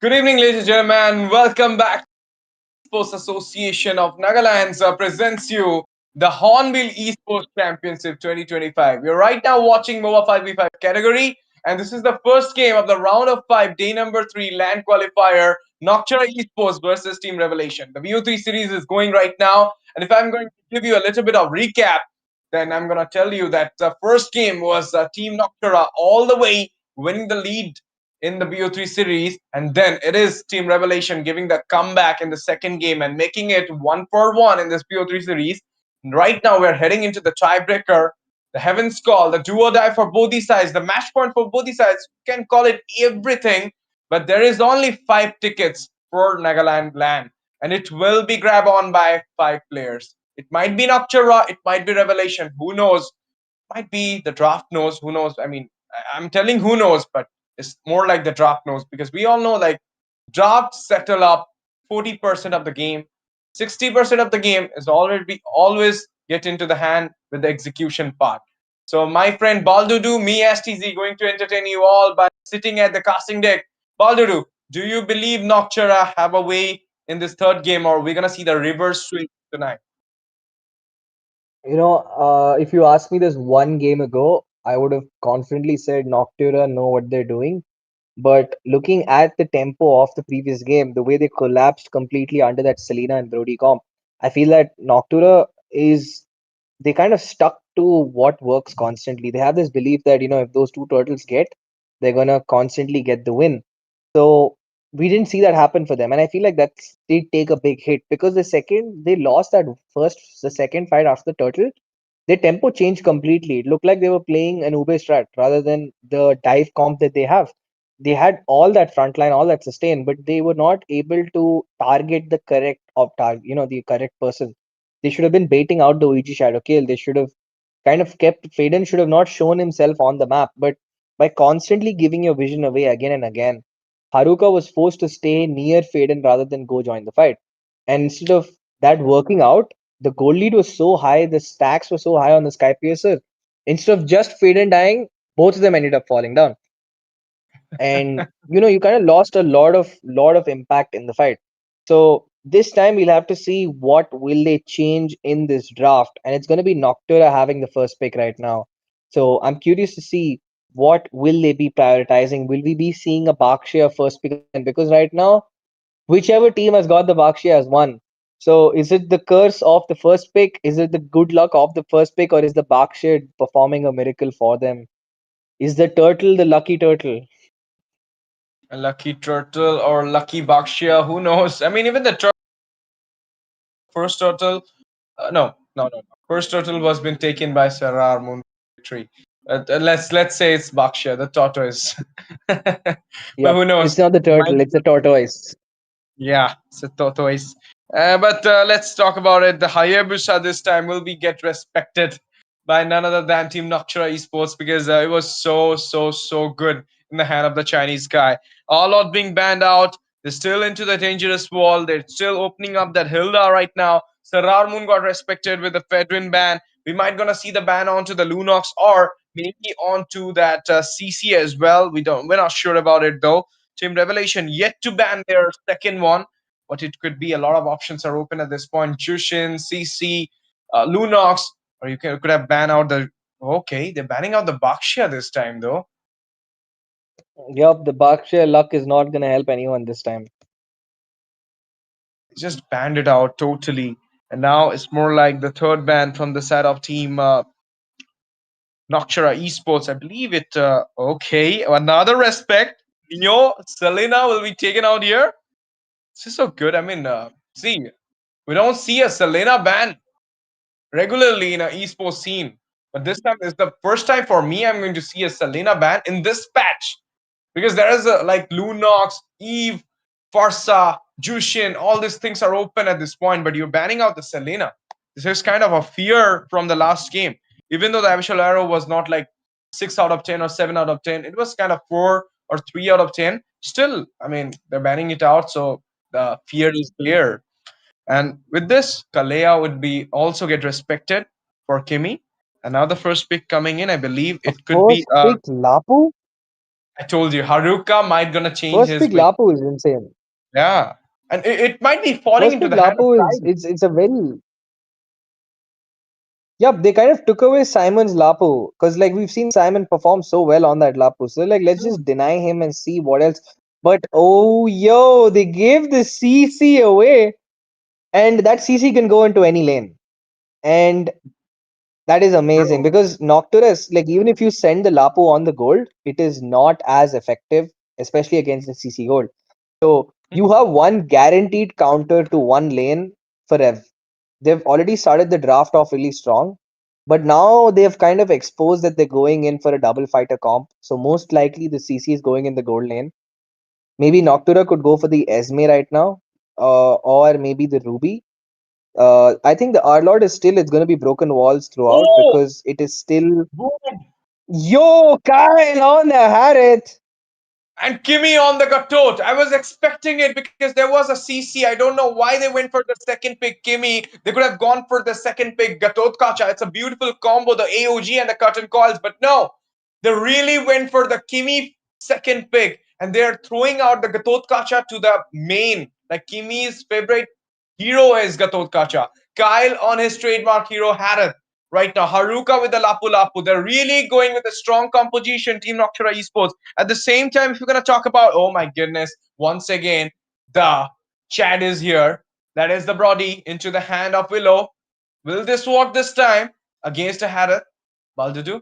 Good evening, ladies and gentlemen. Welcome back. Esports Association of Nagaland presents you the Hornbill Esports Championship 2025. We're right now watching MOBA 5v5 category, and this is the first game of the round of 5, day number 3 land qualifier, Noctura Esports versus Team Revelation. The VO3 series is going right now, and if I'm going to give you a little bit of recap, then I'm going to tell you that the first game was Team Noctura all the way winning the lead in the BO3 series, and then it is Team Revelation giving the comeback in the second game and making it 1-1 in this BO3 series. And right now we're heading into the tiebreaker, the Heaven's Call, the do or die for both these sides, the match point for both these sides. You can call it everything, but there is only 5 tickets for Nagaland Land, and it will be grabbed on by 5 players. It might be Noctura, it might be Revelation, who knows? Might be the draft knows, who knows? I mean, I'm telling who knows, but it's more like the draft knows, because we all know like drafts settle up 40% of the game. 60% of the game is already always get into the hand with the execution part. So my friend Baldudu, me STZ, going to entertain you all by sitting at the casting deck. Baldudu, do you believe Noctura have a way in this third game, or we're gonna see the reverse sweep tonight? If you asked me this one game ago, I would have confidently said Noctura know what they're doing. But looking at the tempo of the previous game, the way they collapsed completely under that Selena and Brody comp, I feel that Noctura is they kind of stuck to what works constantly. They have this belief that, if those two turtles get, they're gonna constantly get the win. So we didn't see that happen for them. And I feel like that did take a big hit because the second they lost the second fight after the turtle, their tempo changed completely. It looked like they were playing an Ube strat rather than the dive comp that they have. They had all that front line, all that sustain, but they were not able to target the correct the correct person. They should have been baiting out the Ouija Shadow Kill. They should have kind of kept Faden should have not shown himself on the map, but by constantly giving your vision away again and again, Haruka was forced to stay near Faden rather than go join the fight. And instead of that working out, the gold lead was so high, the stacks were so high on the Sky Piercer. Instead of just Faden dying, both of them ended up falling down. And you kind of lost a lot of impact in the fight. So this time we'll have to see what will they change in this draft, and it's going to be Noctura having the first pick right now. So I'm curious to see what will they be prioritizing. Will we be seeing a Bakshia first pick again? Because right now, whichever team has got the Bakshia has won. So is it the curse of the first pick? Is it the good luck of the first pick, or is the Bakshia performing a miracle for them? Is the turtle the lucky turtle? A lucky turtle or lucky Bakshia, who knows? I mean, even the first turtle. No. First turtle was been taken by Sarar Moon Victory. Let's say it's Bakshia, the tortoise. But Yep. who It's knows? not the It might turtle, be it's the tortoise. yeah, it's a tortoise. But let's talk about it. The Hayabusa this time will be get respected by none other than Team Noctura Esports because it was so good in the hand of the Chinese guy. All out being banned out. They're still into the dangerous wall. They're still opening up that Hilda right now. Sarar Moon got respected with the Fedrin ban. We might gonna see the ban onto the Lunox or maybe onto that CC as well. We're not sure about it though. Team Revelation yet to ban their second one, but it could be a lot of options are open at this point. Jushin, CC, Lunox, or could have banned out the. Okay, they're banning out the Bakshia this time though. Yup, the Berkshire luck is not gonna help anyone this time. They just banned it out totally, and now it's more like the third ban from the side of Team Noctura Esports. I believe it. Okay, another respect. Selena will be taken out here. This is so good. I mean, see, we don't see a Selena ban regularly in an esports scene. But this time is the first time for me I'm going to see a Selena ban in this patch. Because there is a like Lunox, Eve, Farsa, Jushin, all these things are open at this point, but you're banning out the Selena. This is kind of a fear from the last game. Even though the Abyssal Arrow was not like 6 out of 10 or 7 out of 10, it was kind of 4 or 3 out of 10. Still, I mean, they're banning it out, so the fear is there. And with this, Kalea would be also get respected for Kimi. And now the first pick coming in, I believe A it could be. first pick Lapu? I told you, Haruka might gonna change First his pick way. Lapu is insane. Yeah, and it might be falling First into pick the hand of Lapu is Pride. it's a very Yep, they kind of took away Simon's Lapu because like we've seen Simon perform so well on that Lapu. So like let's just deny him and see what else. But oh yo, they gave the CC away, and that CC can go into any lane. And that is amazing Bro. because Nocturus, like even if you send the Lapu on the gold, it is not as effective, especially against the CC gold. So you have one guaranteed counter to one lane forever. They've already started the draft off really strong, but now they've kind of exposed that they're going in for a double fighter comp. So most likely the CC is going in the gold lane. Maybe Noctura could go for the Esme right now, or maybe the Ruby. I think the Arlord is still it's going to be broken walls throughout Oh, because it is still boom. yo Kyle on the Harith. And Kimi on the Gatot. I was expecting it because there was a CC. I don't know why they went for the second pick, Kimi. They could have gone for the second pick, Gatot Kacha. It's a beautiful combo, the AOG and the curtain coils. But no, they really went for the Kimi second pick. And they're throwing out the Gatot Kacha to the main. Like Kimi's favorite hero is Gatot Kacha. Kyle on his trademark hero, Harith. right now. Haruka with the Lapu Lapu. They're really going with a strong composition, Team Noctura Esports. At the same time, if you're going to talk about, oh my goodness, once again, the Chad is here. That is the Brody into the hand of Willow. Will this work this time against a Harith? Baldudu?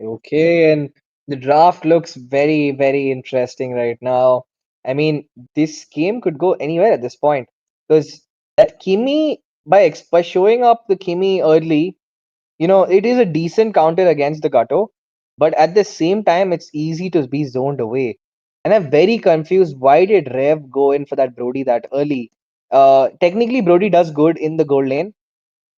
Okay, and the draft looks very, very interesting right now. I mean, this game could go anywhere at this point because that Kimi, by showing up the Kimi early, it is a decent counter against the Gato, but at the same time, it's easy to be zoned away. And I'm very confused. Why did Rev go in for that Brody that early? Technically, Brody does good in the gold lane,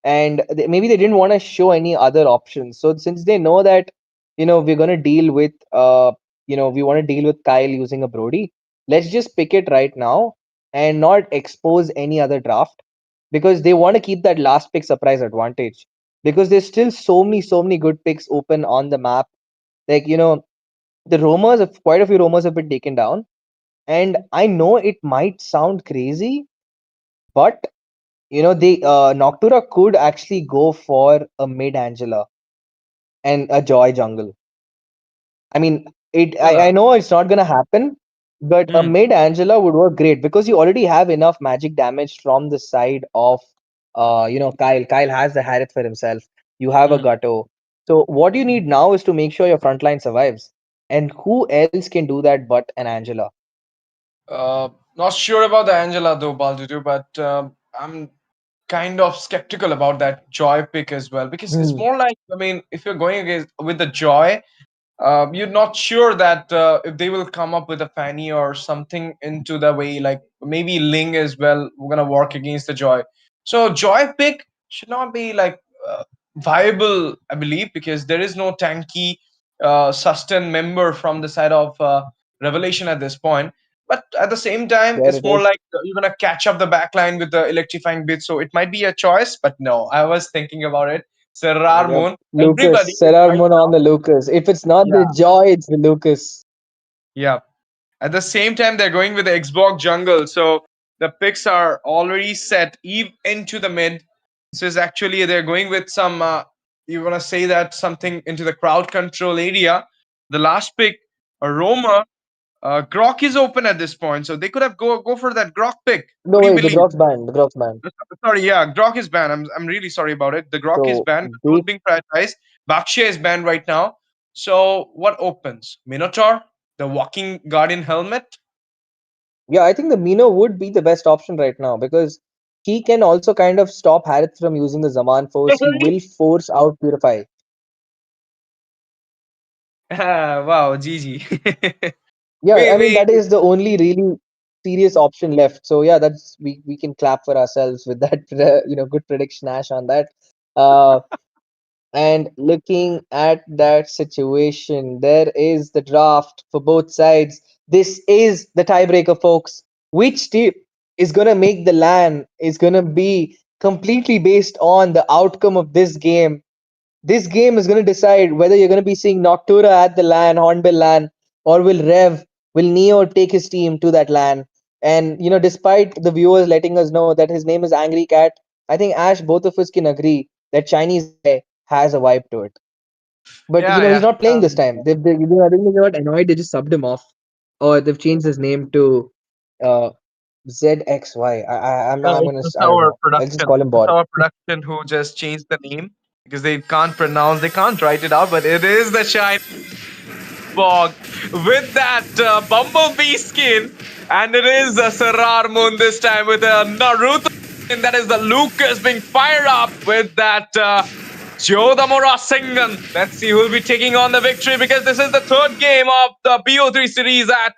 and maybe they didn't want to show any other options. So since they know that we're going to deal with we want to deal with Kyle using a Brody, let's just pick it right now and not expose any other draft, because they want to keep that last pick surprise advantage, because there's still so many good picks open on the map. Like, the roamers, quite a few roamers have been taken down, and I know it might sound crazy, but the Noctura could actually go for a mid Angela and a Joy jungle. I mean, I know it's not gonna happen, but a Hmm. mid Angela would work great because you already have enough magic damage from the side of Kyle. Kyle has the Harith for himself. You have a Hmm. Gato. So what you need now is to make sure your front line survives. And who else can do that but an Angela? Not sure about the Angela though, Baldudu, but I'm kind of skeptical about that Joy pick as well, because it's Hmm. more like, I mean, if you're going against with the Joy, you're not sure that if they will come up with a Fanny or something into the way, like maybe Ling as well. We're gonna work against the Joy, so Joy pick should not be like viable, I believe, because there is no tanky sustain member from the side of Revelation at this point. But at the same time, There it's it more is. like you're gonna catch up the backline with the electrifying bit, so it might be a choice. But no, I was thinking about it. Serrar Yep. Moon, everybody Lucas, is Serrar right Moon on now. the Lucas. If it's not Yeah, the Joy, it's the Lucas. yeah. At the same time, they're going with the Xbox jungle, so the picks are already set Eve into the mid. This is actually they're going with some. You want to say that something into the crowd control area. The last pick, a Roma. Grok is open at this point, so they could have go for that Grok pick. No What do you way, the believe? Grok's banned. The Grok's banned. Sorry, yeah, Grok is banned. I'm really sorry about it. The Grok is So banned. they Control being prioritized. Bakshia is banned right now. So what opens? Minotaur, the walking guardian helmet. Yeah, I think the Mino would be the best option right now because he can also kind of stop Harith from using the Zaman force. He will force out Purify. Wow, GG. Yeah, I mean we that is the only really serious option left. So yeah, we can clap for ourselves with that good prediction, Ash, on that. Uh, and looking at that situation, there is the draft for both sides. This is the tiebreaker, folks. Which team is going to make the LAN is going to be completely based on the outcome of this game. This game is going to decide whether you're going to be seeing Noctura at the LAN, Hornbill LAN, or will Neo take his team to that LAN? And despite the viewers letting us know that his name is Angry Cat, I think Ash, both of us can agree that Chinese guy has a vibe to it. But yeah, he's yeah. not playing this time. I think they got annoyed. They just subbed him off, or they've changed his name to uh, ZXY. I'm not. I'm gonna. It's I don't our know. I'll just production. call him It's Bot. our production who just changed the name because they can't pronounce, they can't write it out, but it is the shine bog with that bumblebee skin, and it is a Serrar Moon this time with a Naruto skin. That is the Lucas being fired up with that Jodamura Sengan. Let's see who will be taking on the victory, because this is the third game of the BO3 series at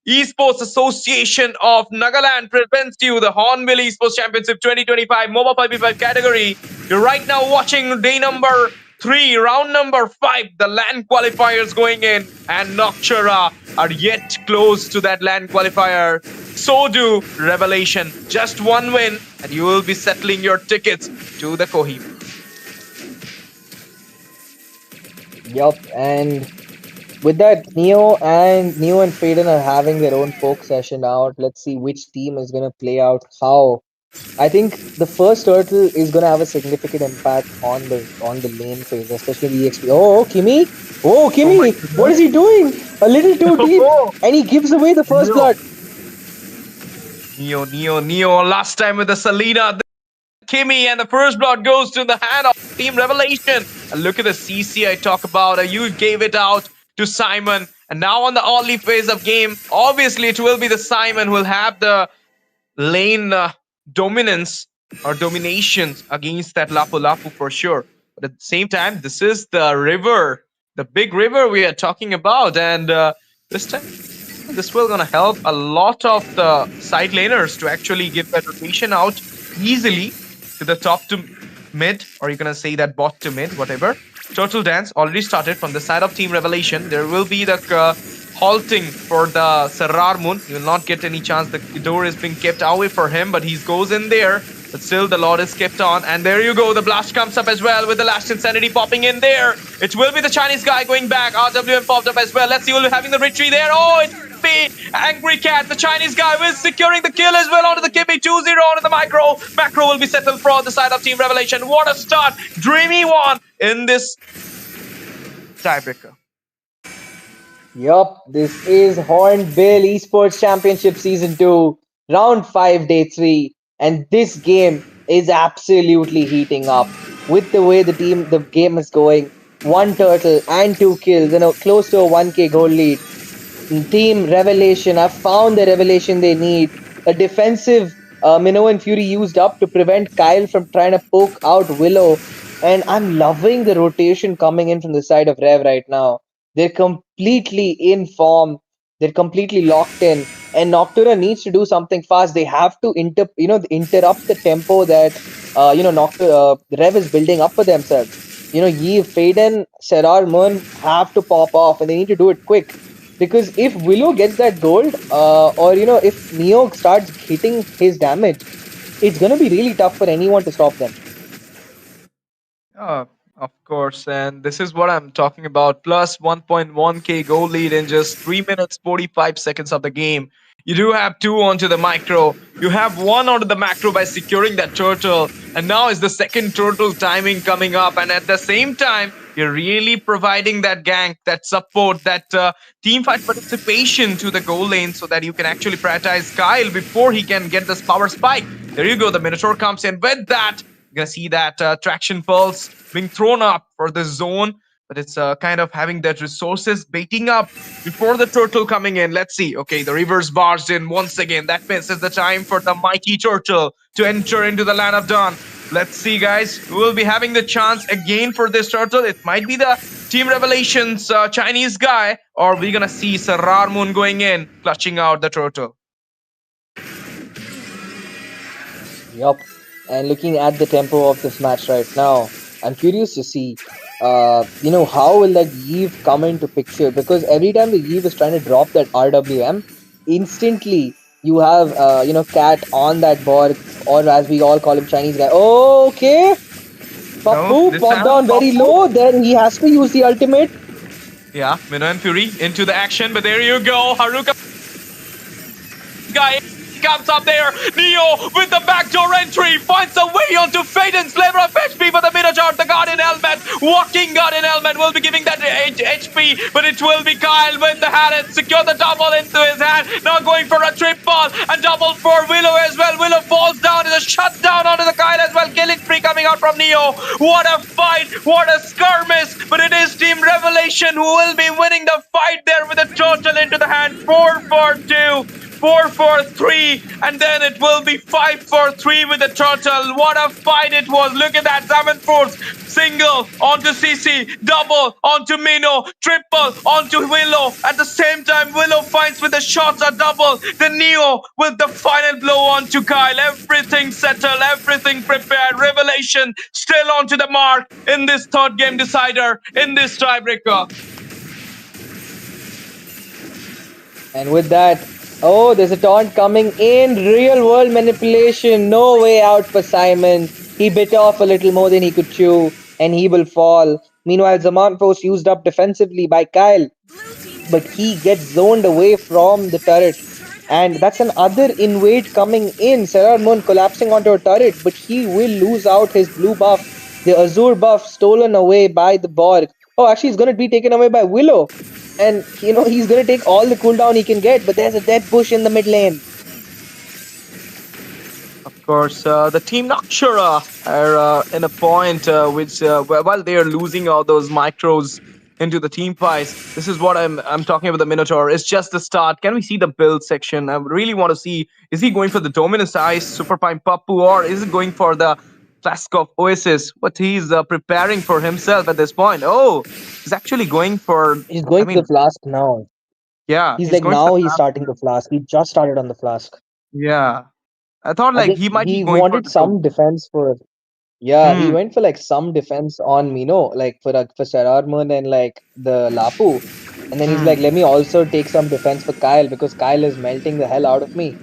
Esports Association of Nagaland presents to you the Hornbill Esports Championship 2025 MOBA 5v5 category. You're right now watching day number 3, round number 5, the LAN qualifiers going in, and Noctura are yet close to that LAN qualifier. So do Revelation. Just one win, and you will be settling your tickets to the Kohim. Yup. And with that, Neo and Faden are having their own poke session out. Let's see which team is gonna play out how I think the first turtle is gonna have a significant impact on the lane phase, especially the EXP. Oh, Kimmy! Oh, Oh my Kimmy! What is goodness. he doing? A little too deep, Oh, and he gives away the first Neo. blood. Neo. Last time with the Selena, Kimmy, and the first blood goes to the hand of Team Revelation. And look at the CC I talk about. You gave it out to Simon. And now on the early phase of game, obviously it will be the Simon who will have the lane dominance or dominations against that Lapu Lapu for sure. But at the same time, this is the river, the big river we are talking about. And this time, this will gonna help a lot of the side laners to actually give that rotation out easily to the top to mid, or you're gonna say that bot to mid, whatever. Turtle dance already started from the side of Team Revelation. There will be the halting for the Serrar Moon. He will not get any chance. The door is being kept away for him, but he goes in there. But still, the Lord is kept on. And there you go. The blast comes up as well with the last insanity popping in there. It will be the Chinese guy going back. RWM popped up as well. Let's see who will be having the retreat there. Oh, it will be Angry Cat. The Chinese guy will securing the kill as well onto the Kimmy 2-0 onto the Macro. Macro will be settled for the side of Team Revelation. What a start. Dreamy one in this tiebreaker. Yup, this is Hornbill Esports Championship Season 2, Round 5, Day 3, and this game is absolutely heating up. With the way the game is going, one turtle and two kills, and close to a 1k goal lead. Team Revelation have found the revelation they need. A defensive Minoan Fury used up to prevent Kyle from trying to poke out Willow. And I'm loving the rotation coming in from the side of Rev right now. They're completely in form. They're completely locked in. And Noctura needs to do something fast. They have to interrupt the tempo that Rev is building up for themselves. Yi, Faden, Serrar, Moon have to pop off, and they need to do it quick. Because if Willow gets that gold, or if Neo starts hitting his damage, it's gonna be really tough for anyone to stop them. Of course, and this is what I'm talking about. Plus 1.1k goal lead in just 3 minutes 45 seconds of the game. You do have two onto the micro. You have one onto the macro by securing that turtle, and now is the second turtle timing coming up. And at the same time, you're really providing that gank, that support, that team fight participation to the goal lane, so that you can actually prioritize Kyle before he can get this power spike. There you go. The Minotaur comes in with that. You're gonna see that traction pulse being thrown up for the zone, but it's kind of having that resources baiting up before the turtle coming in. Let's see. Okay, the reverse barged in once again. That misses the time for the mighty turtle to enter into the land of dawn. Let's see, guys, who will be having the chance again for this turtle. It might be the Team Revelations Chinese guy, or we're gonna see Serrar Moon going in, clutching out the turtle. Yup. And looking at the tempo of this match right now, I'm curious to see, how will that Eve come into picture? Because every time the Eve is trying to drop that RWM, instantly you have, Cat on that board, or as we all call him, Chinese guy. Oh, okay. Pappu this popped time, down very Pappu. low. Then he has to use the ultimate. Yeah, Minoan Fury into the action, but there you go. Haruka guy comes up there. Neo with the backdoor entry finds a way onto Faden's flavor of HP for the Minotaur. The Guardian Helmet, walking Guardian Helmet will be giving that HP, but it will be Kyle with the hand. Secure the double into his hand. Now going for a triple and double for Willow as well. Willow falls down. Is a shutdown onto the Kyle as well. Killing spree coming out from Neo. What a fight! What a skirmish! But it is Team Revelation who will be winning the fight there with a total into the hand. 4-4-2. 4-4-3, and then it will be 5-4-3 with the turtle. What a fight it was. Look at that. 7 force single onto CC, double onto Mino, triple onto Willow. At the same time, Willow finds with the shots a double. The Neo with the final blow onto Kyle. Everything settled, everything prepared. Revelation still onto the mark in this third game decider, in this tiebreaker. And with that, oh, there's a taunt coming in. Real world manipulation. No way out for Simon. He bit off a little more than he could chew, and he will fall. Meanwhile, Zaman Post used up defensively by Kyle, but he gets zoned away from the turret. And that's another invade coming in. Serrar Moon collapsing onto a turret, but he will lose out his blue buff. The Azure buff stolen away by the Borg. Oh, actually, it's going to be taken away by Willow. And, he's going to take all the cooldown he can get, but there's a dead bush in the mid lane. Of course, the team Noctura are in a point which, while they are losing all those micros into the team fights, this is what I'm talking about. The Minotaur. It's just the start. Can we see the build section? I really want to see. Is he going for the Dominus Ice, Super Pine Pappu, or is he going for the Flask of Oasis? What he's preparing for himself at this point. Oh, he's actually going for. He's going I for the mean, flask now. yeah, He's he's like, going for the now he's flask. starting the flask. He just started on the flask. Yeah, I thought I like think he might be he going for wanted the some defense for. Yeah, he Hmm. went for like some defense on Mino, like for Sararman and like the Lapu. And then he's Hmm. like, let me also take some defense for Kyle because Kyle is melting the hell out of me.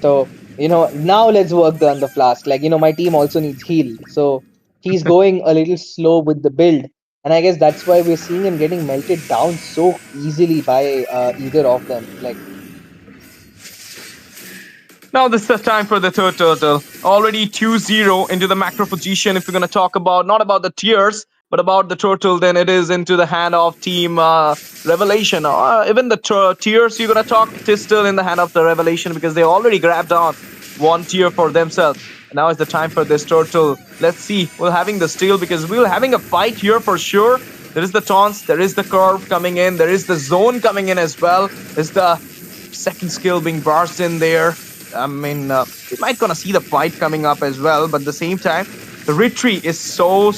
So, now let's work on the flask. Like, my team also needs heal. So he's going a little slow with the build. And I guess that's why we're seeing him getting melted down so easily by either of them. Like, Now this is the time for the third turtle. Already 2-0 into the macro position. If we're going to talk about, not about the tiers, but about the turtle, then it is into the hand of team Revelation. Even the tiers you're going to talk, it is still in the hand of the Revelation because they already grabbed on one tier for themselves. And now is the time for this turtle. Let's see. We're having the steal because we're having a fight here for sure. There is the taunts, there is the curve coming in, there is the zone coming in as well. There's the second skill being burst in there. I mean, we might gonna see the fight coming up as well, but at the same time, the retreat is so.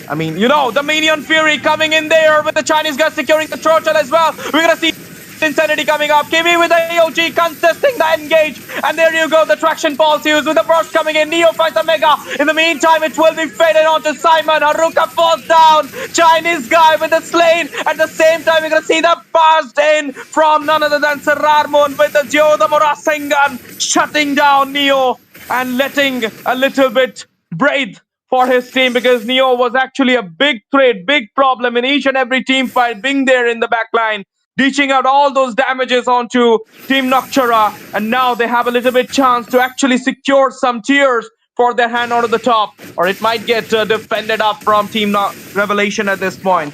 I mean, the Minion Fury coming in there with the Chinese guys securing the turtle as well. We're gonna see Insanity coming up. Kimi with the AOG contesting the engage. And there you go. The traction falls used with the burst coming in. Neo finds the Mega. In the meantime, it will be faded onto Simon. Haruka falls down. Chinese guy with the slain. At the same time, we're going to see the burst in from none other than Serarmon with the Jyodamura Sengan shutting down Neo and letting a little bit breathe for his team because Neo was actually a big threat, big problem in each and every team fight, being there in the back line, dishing out all those damages onto Team Noctura, and now they have a little bit chance to actually secure some tiers for their hand onto the top, or it might get defended up from Team Revelation at this point.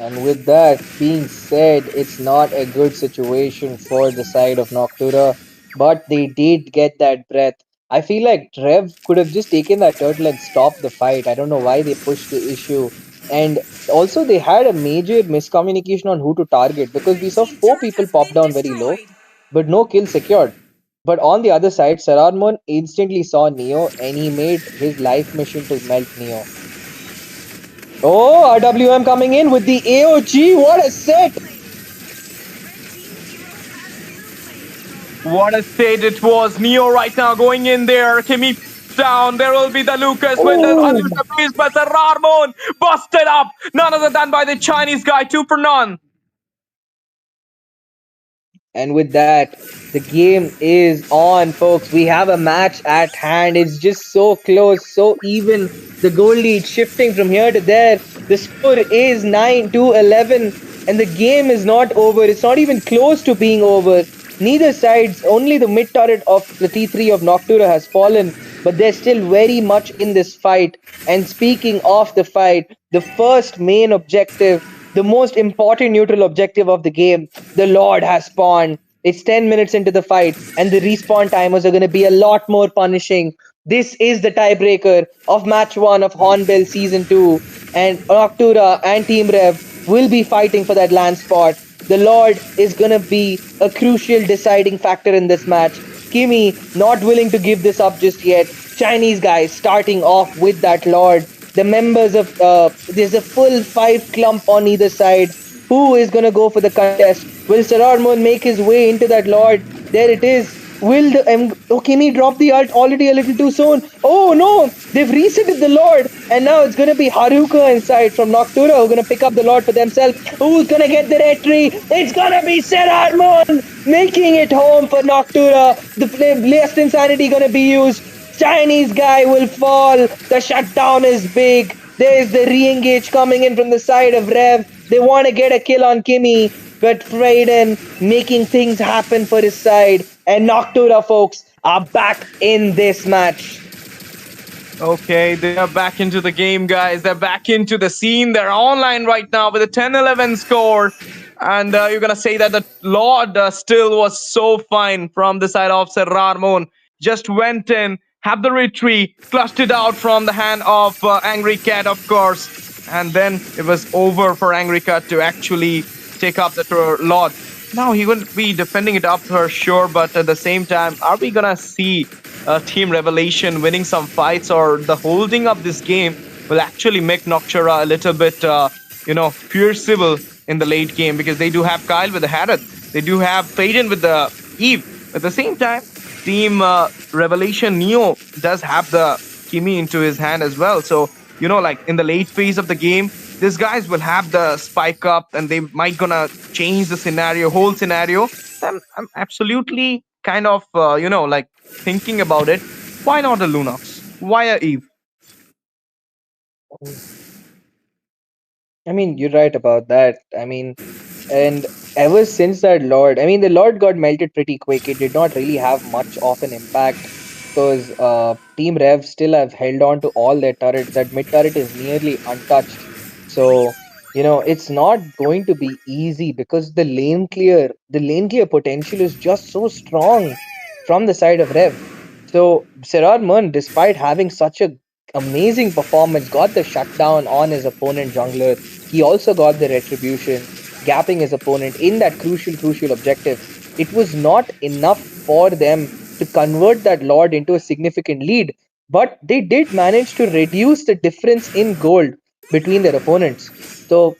and with that being said, it's not a good situation for the side of Noctura, but they did get that breath. I feel like Trev could have just taken that turtle and stopped the fight. I don't know why they pushed the issue. And also, they had a major miscommunication on who to target because we saw 4 people pop down very low, but no kill secured. But on the other side, Saradmon instantly saw Neo and he made his life mission to melt Neo. Oh, RWM coming in with the AOG. What a set! What a state it was. Neo right now going in there. Kimi down. There will be the Lucas with the Alusha Beast, but the Rarmon busted up. None other than by the Chinese guy, 2 for none. And with that, the game is on, folks. We have a match at hand. It's just so close, so even. The goal lead shifting from here to there. The score is 9-11, and the game is not over. It's not even close to being over. Neither sides, only the mid turret of the T3 of Noctura has fallen, but they're still very much in this fight. And speaking of the fight, the first main objective, the most important neutral objective of the game, the Lord has spawned. It's 10 minutes into the fight, and the respawn timers are going to be a lot more punishing. This is the tiebreaker of match 1 of Hornbill Season 2, and Noctura and Team Rev will be fighting for that land spot. The Lord is going to be a crucial deciding factor in this match. Kimi not willing to give this up just yet. Chinese guys starting off with that Lord. The members of there's a full 5 clump on either side. Who is gonna go for the contest? Will Sararmon make his way into that Lord? There it is. Will the Kimi drop the ult already a little too soon? Oh no! They've resetted the Lord, and now it's gonna be Haruka inside from Noctura who are gonna pick up the Lord for themselves. Who's gonna get the retry? It's gonna be Sararmon making it home for Noctura. The last insanity gonna be used. Chinese guy will fall. The shutdown is big. There's the re-engage coming in from the side of Rev. They want to get a kill on Kimi, but Freyden making things happen for his side. And Noctura, folks, are back in this match. Okay, they are back into the game, guys. They're back into the scene. They're online right now with a 10-11 score. And you're going to say that the Lord still was so fine from the side of Sir Ramon. Just went in, had the retreat, clutched it out from the hand of Angry Cat, of course. And then it was over for Angry Cat to actually take up the Lord. Now he wouldn't be defending it up for sure, but at the same time, are we gonna see Team Revelation winning some fights, or the holding up this game will actually make Noctura a little bit, fearful in the late game, because they do have Kyle with the Harith, they do have Faden with the Eve. At the same time, Team Revelation Neo does have the Kimi into his hand as well. So, like in the late phase of the game, these guys will have the spike up and they might gonna change the whole scenario. I'm absolutely kind of, thinking about it. Why not a Lunox? Why a Eve? I mean, you're right about that. I mean, and ever since that Lord, I mean, the Lord got melted pretty quick. It did not really have much of an impact because Team Rev still have held on to all their turrets. That mid turret is nearly untouched. So, it's not going to be easy because the lane clear potential is just so strong from the side of Rev. So, Serar Mun, despite having such a amazing performance, got the shutdown on his opponent jungler. He also got the retribution, gapping his opponent in that crucial objective. It was not enough for them to convert that Lord into a significant lead, but they did manage to reduce the difference in gold between their opponents. So,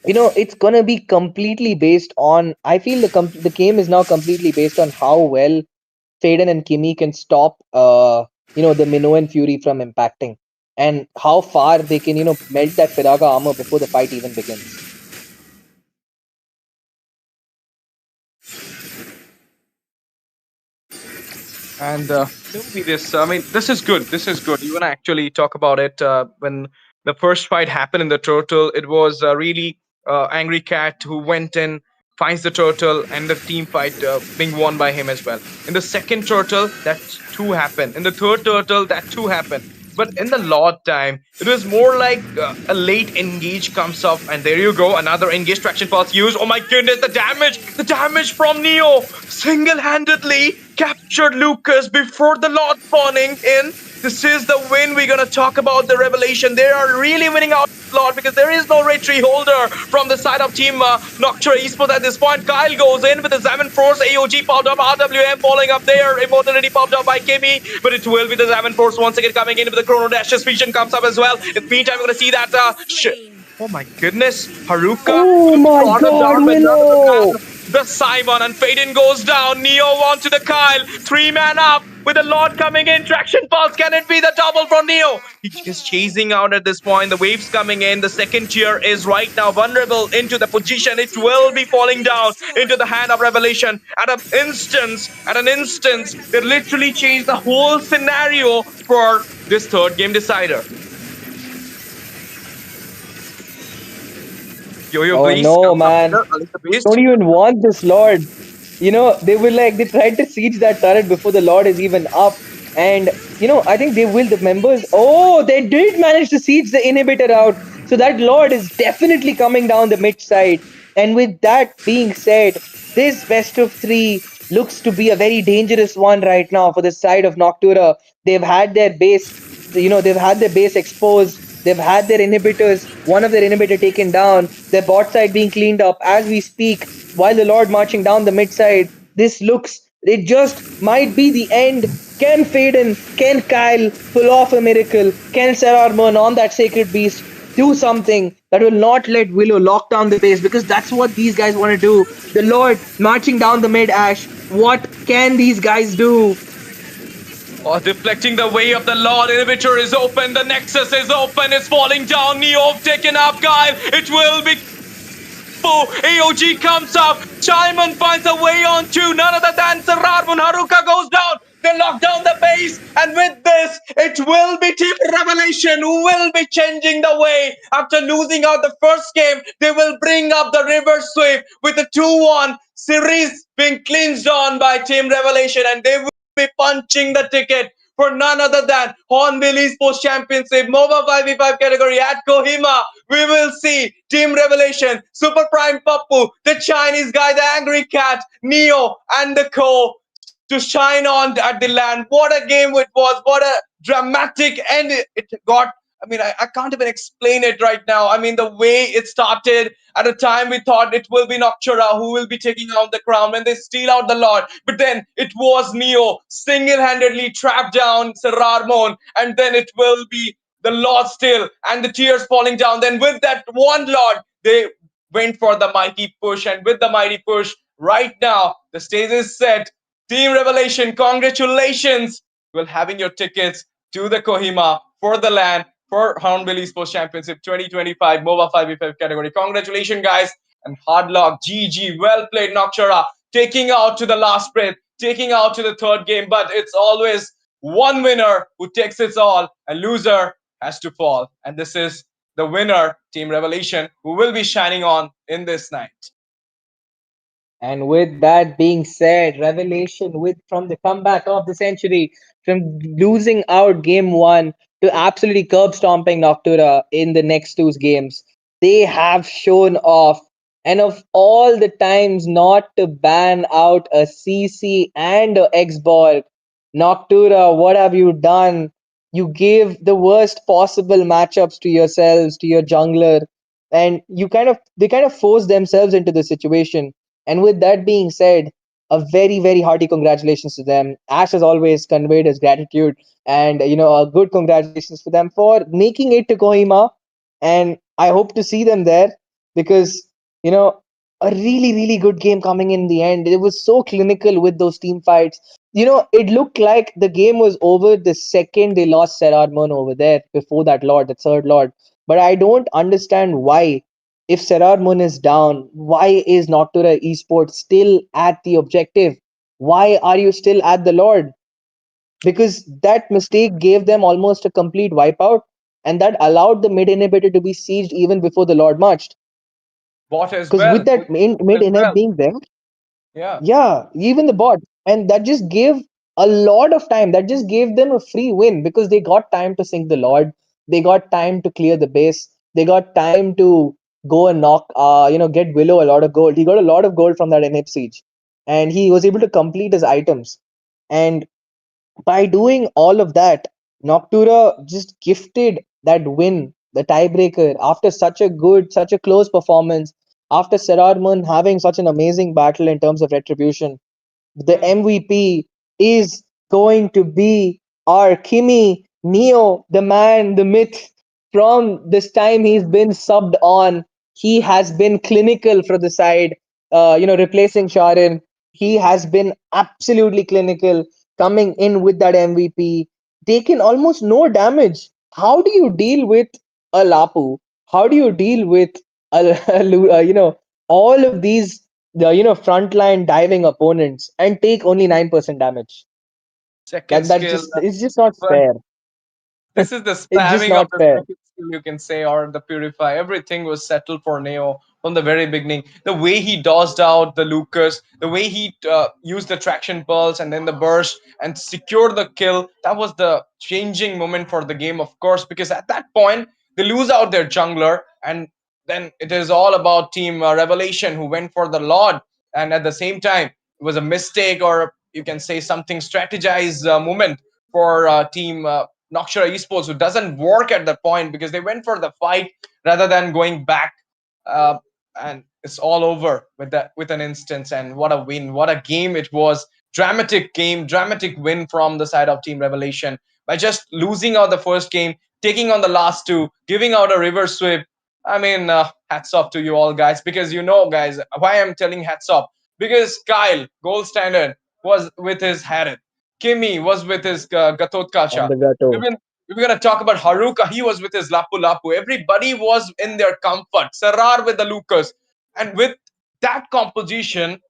it's gonna be completely based on. I feel the game is now completely based on how well Faden and Kimi can stop, the Minoan Fury from impacting, and how far they can, melt that Firaga armor before the fight even begins. And maybe this, I mean, this is good. This is good. You want to actually talk about it. When the first fight happened in the turtle, it was really Angry Cat who went in, finds the turtle, and the team fight being won by him as well. In the second turtle, that too happened. In the third turtle, that too happened. But in the Lord time, it was more like a late engage comes up, and there you go, another engage traction path used. Oh my goodness, the damage from Neo single-handedly captured Lucas before the Lord spawning in. This is the win. We're gonna talk about the Revelation. They are really winning out Lord because there is no retreat holder from the side of Team Noctura Esports at this point. Kyle goes in with the 7 Force, AOG popped up, RWM following up there, Immortality popped up by Kimi, but it will be the 7 Force once again coming in with the Chrono Dash. Vision comes up as well. In the meantime, we're gonna see that oh my goodness, Haruka. Oh my god, Willow! The Simon and Faden goes down. Neo onto the Kyle. 3-man up with the Lord coming in. Traction pulse. Can it be the double from Neo? He's chasing out at this point. The waves coming in. The second tier is right now vulnerable into the position. It will be falling down into the hand of Revelation. At an instance, they literally changed the whole scenario for this third game decider. Yo-Yo Beast. No, man. Don't even want this Lord. They tried to siege that turret before the Lord is even up. And, I think the members, they did manage to siege the inhibitor out. So that Lord is definitely coming down the mid side. And with that being said, this best of 3 looks to be a very dangerous one right now for the side of Noctura. They've had their base, exposed. They've had their inhibitors, one of their inhibitor taken down, their bot side being cleaned up as we speak, while the Lord marching down the mid side. It just might be the end. Can Faden, can Kyle pull off a miracle? Can Serar Mun on that Sacred Beast do something that will not let Willow lock down the base? Because that's what these guys want to do. The Lord marching down the mid, Ash. What can these guys do? Oh, deflecting the way of the Lord. Inhibitor is open. The Nexus is open. It's falling down. Neo taken up, Kyle. It will be. AOG comes up. Simon finds a way on 2. None other than Serar Mun. Haruka goes down. They lock down the base, and with this, it will be Team Revelation who will be changing the way. After losing out the first game, they will bring up the river sweep with a 2-1 series being clinched on by Team Revelation, and they will be punching the ticket for none other than Hornbill Esports Championship MOBA 5v5 category at Kohima. We will see Team Revelation, Super Prime Pappu, the Chinese guy, the Angry Cat, Neo, and the Co to shine on at the land. What a game it was! What a dramatic end it got. I mean, I can't even explain it right now. I mean, the way it started, at a time we thought it will be Noctura who will be taking out the crown when they steal out the Lord. But then it was Neo single-handedly trapped down Serarmon, and then it will be the Lord still, and the tears falling down. Then with that one Lord, they went for the mighty push, and with the mighty push, right now the stage is set. Team Revelation, congratulations! Well, having your tickets to the Kohima for the LAN for Hornbill Esports Championship 2025 MOBA 5v5 category. Congratulations, guys! And hard luck, GG, well played, Noctura, taking out to the last breath, taking out to the third game. But it's always one winner who takes it all, a loser has to fall. And this is the winner, Team Revelation, who will be shining on in this night. And with that being said, Revelation with from the comeback of the century, from losing out game one to absolutely curb stomping Noctura in the next two games, they have shown off. And of all the times not to ban out a CC and a X-Ball, Noctura, what have you done? You gave the worst possible matchups to yourselves, to your jungler, and they kind of forced themselves into the situation. And with that being said, a very, very hearty congratulations to them. Ash has always conveyed his gratitude, and a good congratulations for them for making it to Kohima. And I hope to see them there because you know a really, really good game coming in the end. It was so clinical with those team fights. It looked like the game was over the second they lost Serarmon over there before that Lord, the third Lord. But I don't understand why, if Serar Moon is down, why is Noctura Esports still at the objective? Why are you still at the Lord? Because that mistake gave them almost a complete wipeout, and that allowed the mid inhibitor to be sieged even before the Lord marched. Bot as Because well. with that main mid As inhib well. being there, Yeah. yeah, even the bot, and that just gave a lot of time. That just gave them a free win because they got time to sink the Lord. They got time to clear the base. They got time to go and get Willow a lot of gold. He got a lot of gold from that inhib siege, and he was able to complete his items. And by doing all of that, Noctura just gifted that win, the tiebreaker, after such a close performance, after Serarmun having such an amazing battle in terms of retribution. The Hmm. MVP is going to be our Kimi Neo, the man, the myth. From this time he's been subbed on, he has been clinical for the side, replacing Sharin. He has been absolutely clinical, coming in with that MVP, taken almost no damage. How do you deal with a Lapu? How do you deal with all of these frontline diving opponents and take only 9% damage? Second That skill. just it's just not But fair. this is the It's just spamming of not the fair. second skill, you can say, or the purify. Everything was settled for Neo from the very beginning. The way he dodged out the Lucas, the way he used the traction pulse and then the burst and secured the kill, that was the changing moment for the game, of course, because at that point they lose out their jungler, and then it is all about Team Revelation who went for the Lord, and at the same time it was a mistake, or you can say something strategized moment for Team Noctura Esports, who doesn't work at that point because they went for the fight rather than going back. Uh, and it's all over with that, with an instance. And what a win! What a game it was! Dramatic game, dramatic win from the side of Team Revelation by just losing out the first game, taking on the last two, giving out a river sweep. I mean, hats off to you all, guys. Because guys, why I'm telling hats off, because Kyle Gold Standard was with his Harith. Kimi was with his Gatot On Kacha. the We've gato. been we're gonna talk about Haruka. He was with his Lapu Lapu. Everybody was in their comfort. Sarar with the Lucas, and with that composition,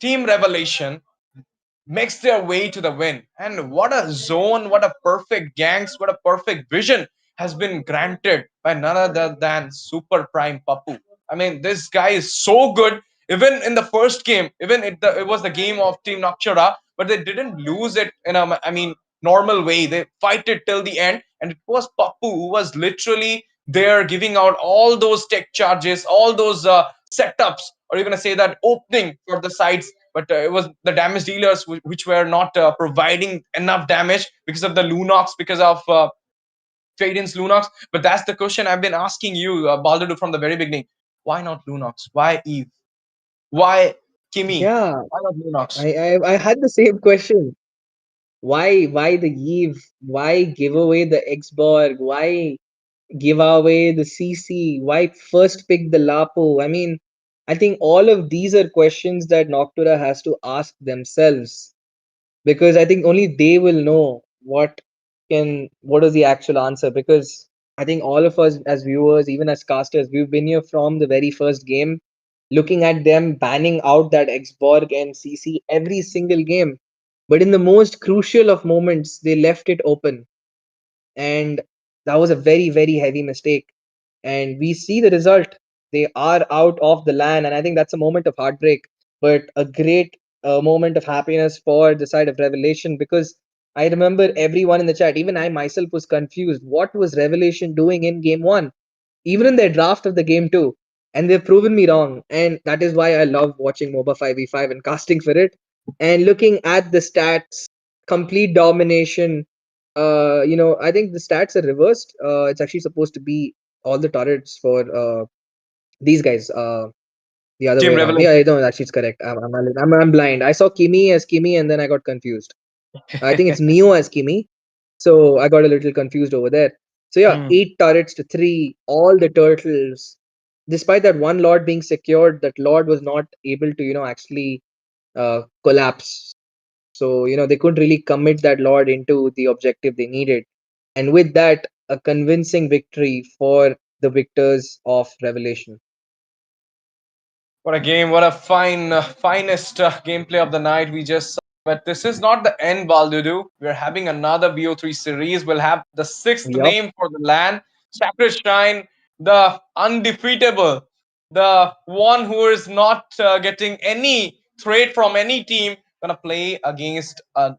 Team Revelation makes their way to the win. And what a zone, what a perfect ganks, what a perfect vision has been granted by none other than Super Prime Papu. I mean, this guy is so good. Even in the first game, even it was the game of Team Nakshara, but they didn't lose it in a, I mean, normal way. They fight it till the end, and it was Papu who was literally there giving out all those tech charges, all those setups, or you're gonna say that opening for the sides. But it was the damage dealers which were not providing enough damage because of the Lunox, because of Traden's Lunox. But that's the question I've been asking you, Baldur, from the very beginning. Why not Lunox? Why Eve? Why Kimi? Yeah, Why not Lunox? I had the same question. Why the Eve? Why give away the Xborg? Why give away the CC? Why first pick the Lapo? I mean, I think all of these are questions that Noctura has to ask themselves, because I think only they will know what is the actual answer. Because I think all of us as viewers, even as casters, we've been here from the very first game, looking at them banning out that Xborg and CC every single game. But in the most crucial of moments, they left it open, and that was a very very heavy mistake. And we see the result. They are out of the LAN, and I think that's a moment of heartbreak, but a great moment of happiness for the side of Revelation. Because I remember everyone in the chat, even I myself, was confused. What was Revelation doing in game one, even in their draft of the game two? And they've proven me wrong, and that is why I love watching MOBA 5v5 and casting for it. And looking at the stats, complete domination. I think the stats are reversed. It's actually supposed to be all the turrets for these guys. The other Team way around. Yeah, Revelation. I know actually it's correct. I'm blind. I saw Kimi as Kimi, and then I got confused. I think it's Neo as Kimi, so I got a little confused over there. So yeah, Hmm. 8 turrets to 3, all the turtles. Despite that one lord being secured, that lord was not able to actually collapse. So they couldn't really commit that lord into the objective they needed. And with that, a convincing victory for the victors of Revelation. What a game! What a finest gameplay of the night we just saw. But this is not the end, Baldudu. We're having another BO3 series. We'll have the sixth Yup. name for the land, Sacred Shrine, the undefeatable, the one who is not getting any threat from any team. Gonna play against a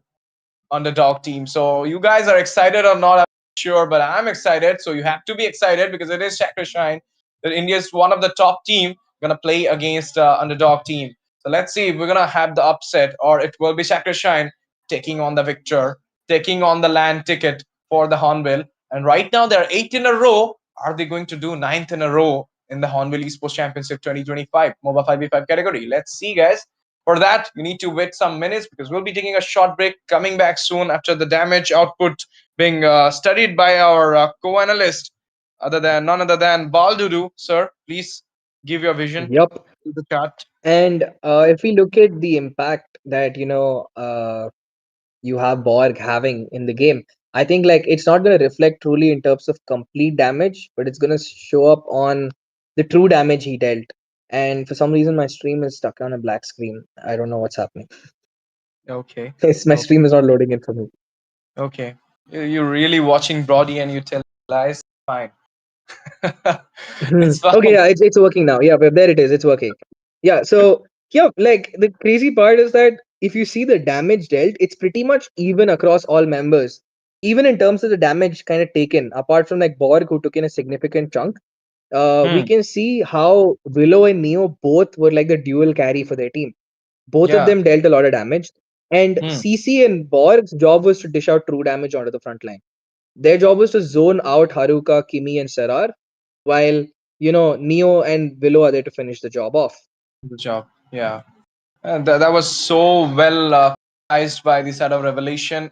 underdog team. So you guys are excited or not? I'm not sure, but I'm excited. So you have to be excited because it is Chakra Shine. That India is one of the top team gonna play against underdog team. So let's see if we're gonna have the upset or it will be Chakra Shine taking on the victor, taking on the land ticket for the Hornbill. And right now they're 8 in a row. Are they going to do ninth in a row in the Hornbill Esports Championship 2025 MOBA 5v5 category? Let's see, guys. For that, you need to wait some minutes because we'll be taking a short break, coming back soon after the damage output being studied by our co-analyst, none other than Baldudu. Sir, please give your vision Yup. to the chat. And if we look at the impact that you have Borg having in the game, I think like it's not going to reflect truly in terms of complete damage, but it's going to show up on the true damage he dealt. And for some reason, my stream is stuck on a black screen. I don't know what's happening. Okay. My stream is not loading in for me. Okay. You're really watching Brody and you tell lies. Fine. It's Okay, fine. yeah, it's working now. Yeah, but there it is. It's working. Yeah, so yeah, like the crazy part is that if you see the damage dealt, it's pretty much even across all members. Even in terms of the damage kind of taken, apart from like Borg, who took in a significant chunk, we Hmm. can see how Willow and Neo both were like the dual carry for their team. Both of Yeah. them dealt a lot of damage, and Hmm. CC and Borg's job was to dish out true damage onto the front line. Their job was to zone out Haruka, Kimi, and Serar, while Neo and Willow are there to finish the job off. Good job. Yeah. And that was so well organized by the side of Revelation.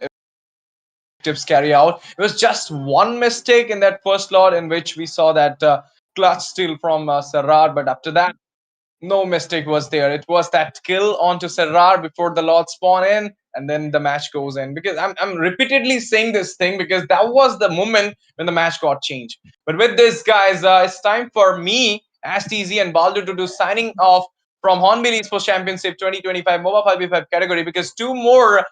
Tips carry out. It was just one mistake in that first lot in which we saw that clutch steal from Serrar, but after that, no mistake was there. It was that kill onto Serrar before the lot spawn in, and then the match goes in. Because I'm repeatedly saying this thing because that was the moment when the match got changed. But with this, guys, it's time for me, Asteezy and Baldur to do signing off from Hornbill Esports Championship 2025 MOBA 5v5 category, because two more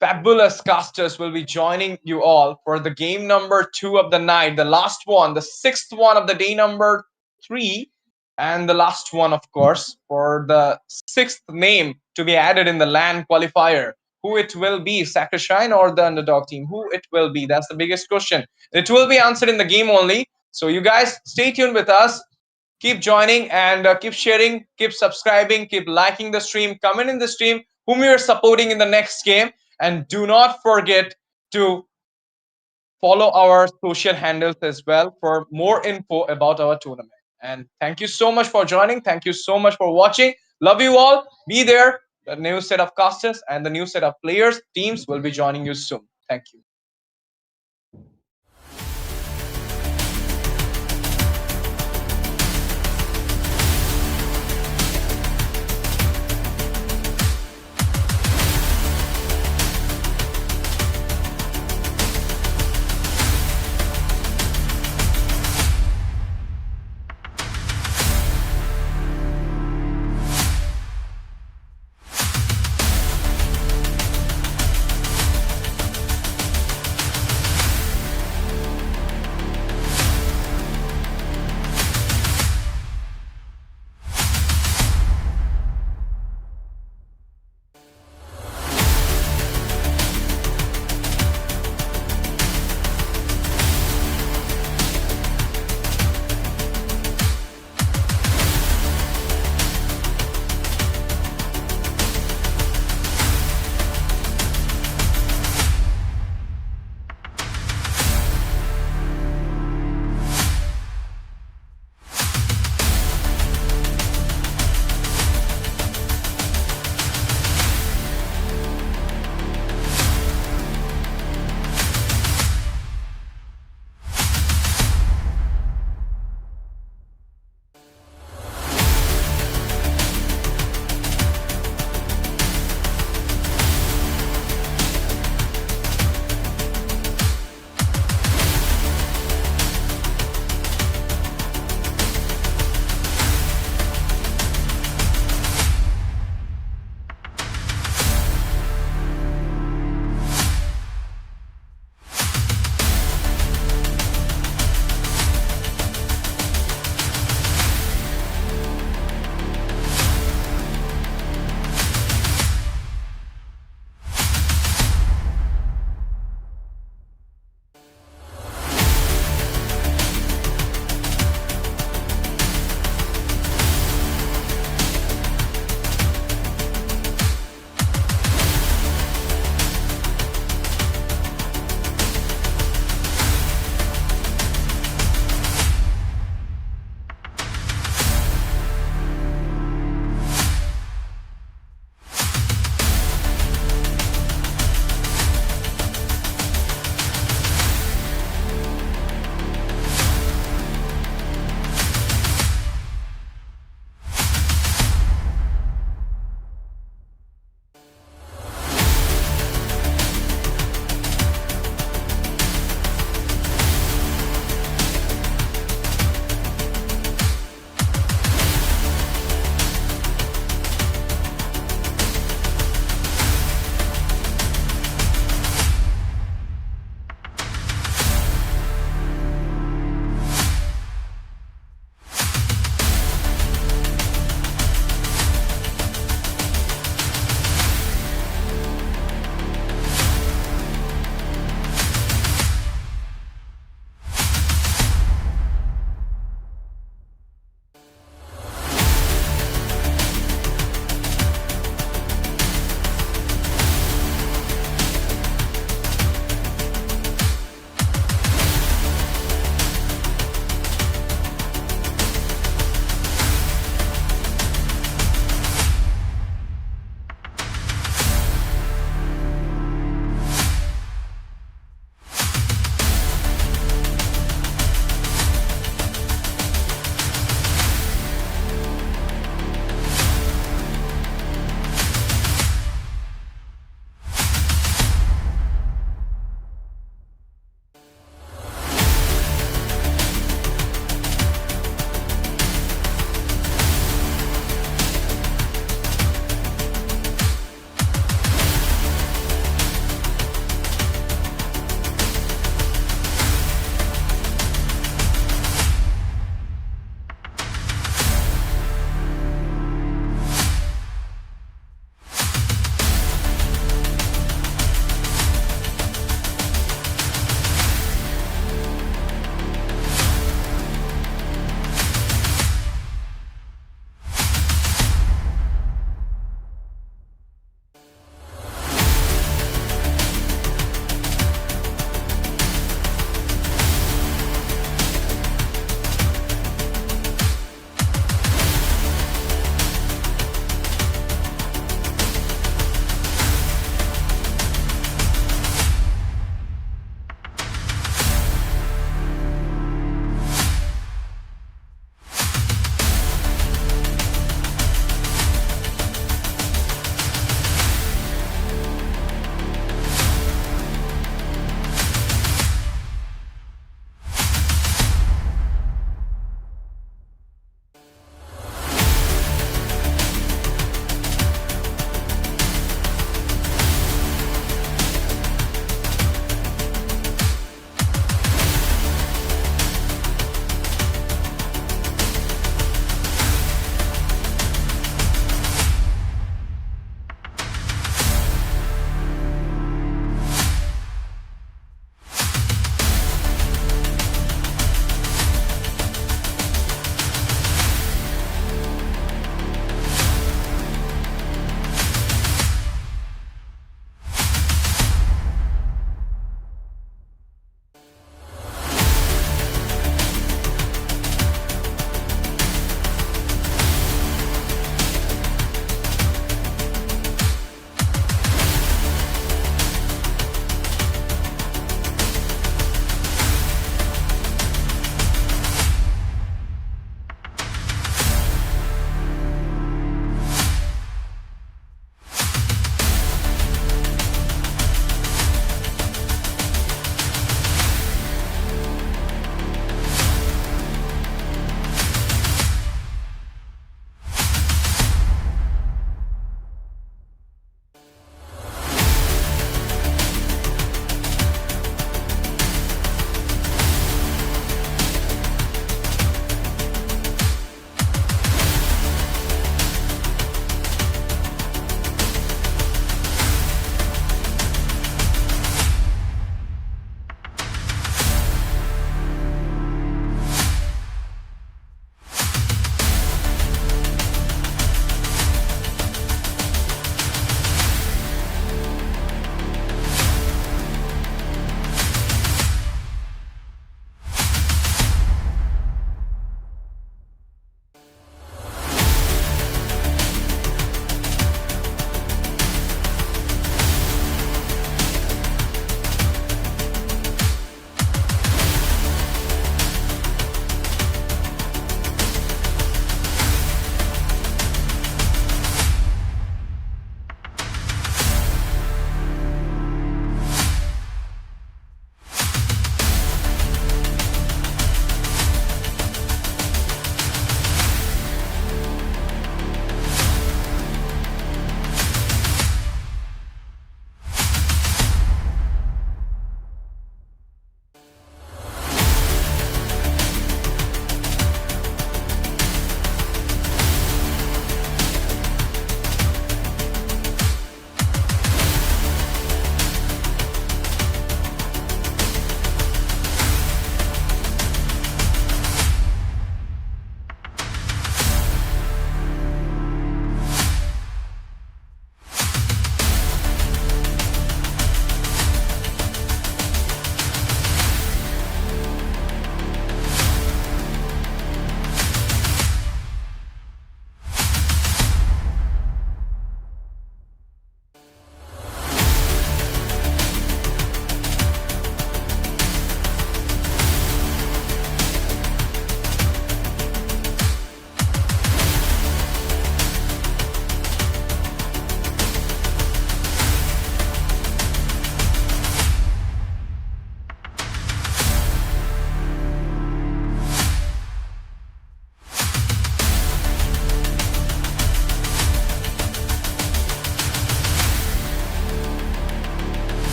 fabulous casters will be joining you all for the game number 2 of the night, the last one, the 6th one of the day number 3, and the last one, of course, for the 6th name to be added in the LAN qualifier. Who it will be, Sacrishine or the underdog team? Who it will be? That's the biggest question. It will be answered in the game only. So you guys stay tuned with us. Keep joining and keep sharing, keep subscribing, keep liking the stream, comment in the stream whom you are supporting in the next game. And do not forget to follow our social handles as well for more info about our tournament. And thank you so much for joining. Thank you so much for watching. Love you all. Be there. The new set of casters and the new set of players, teams will be joining you soon. Thank you.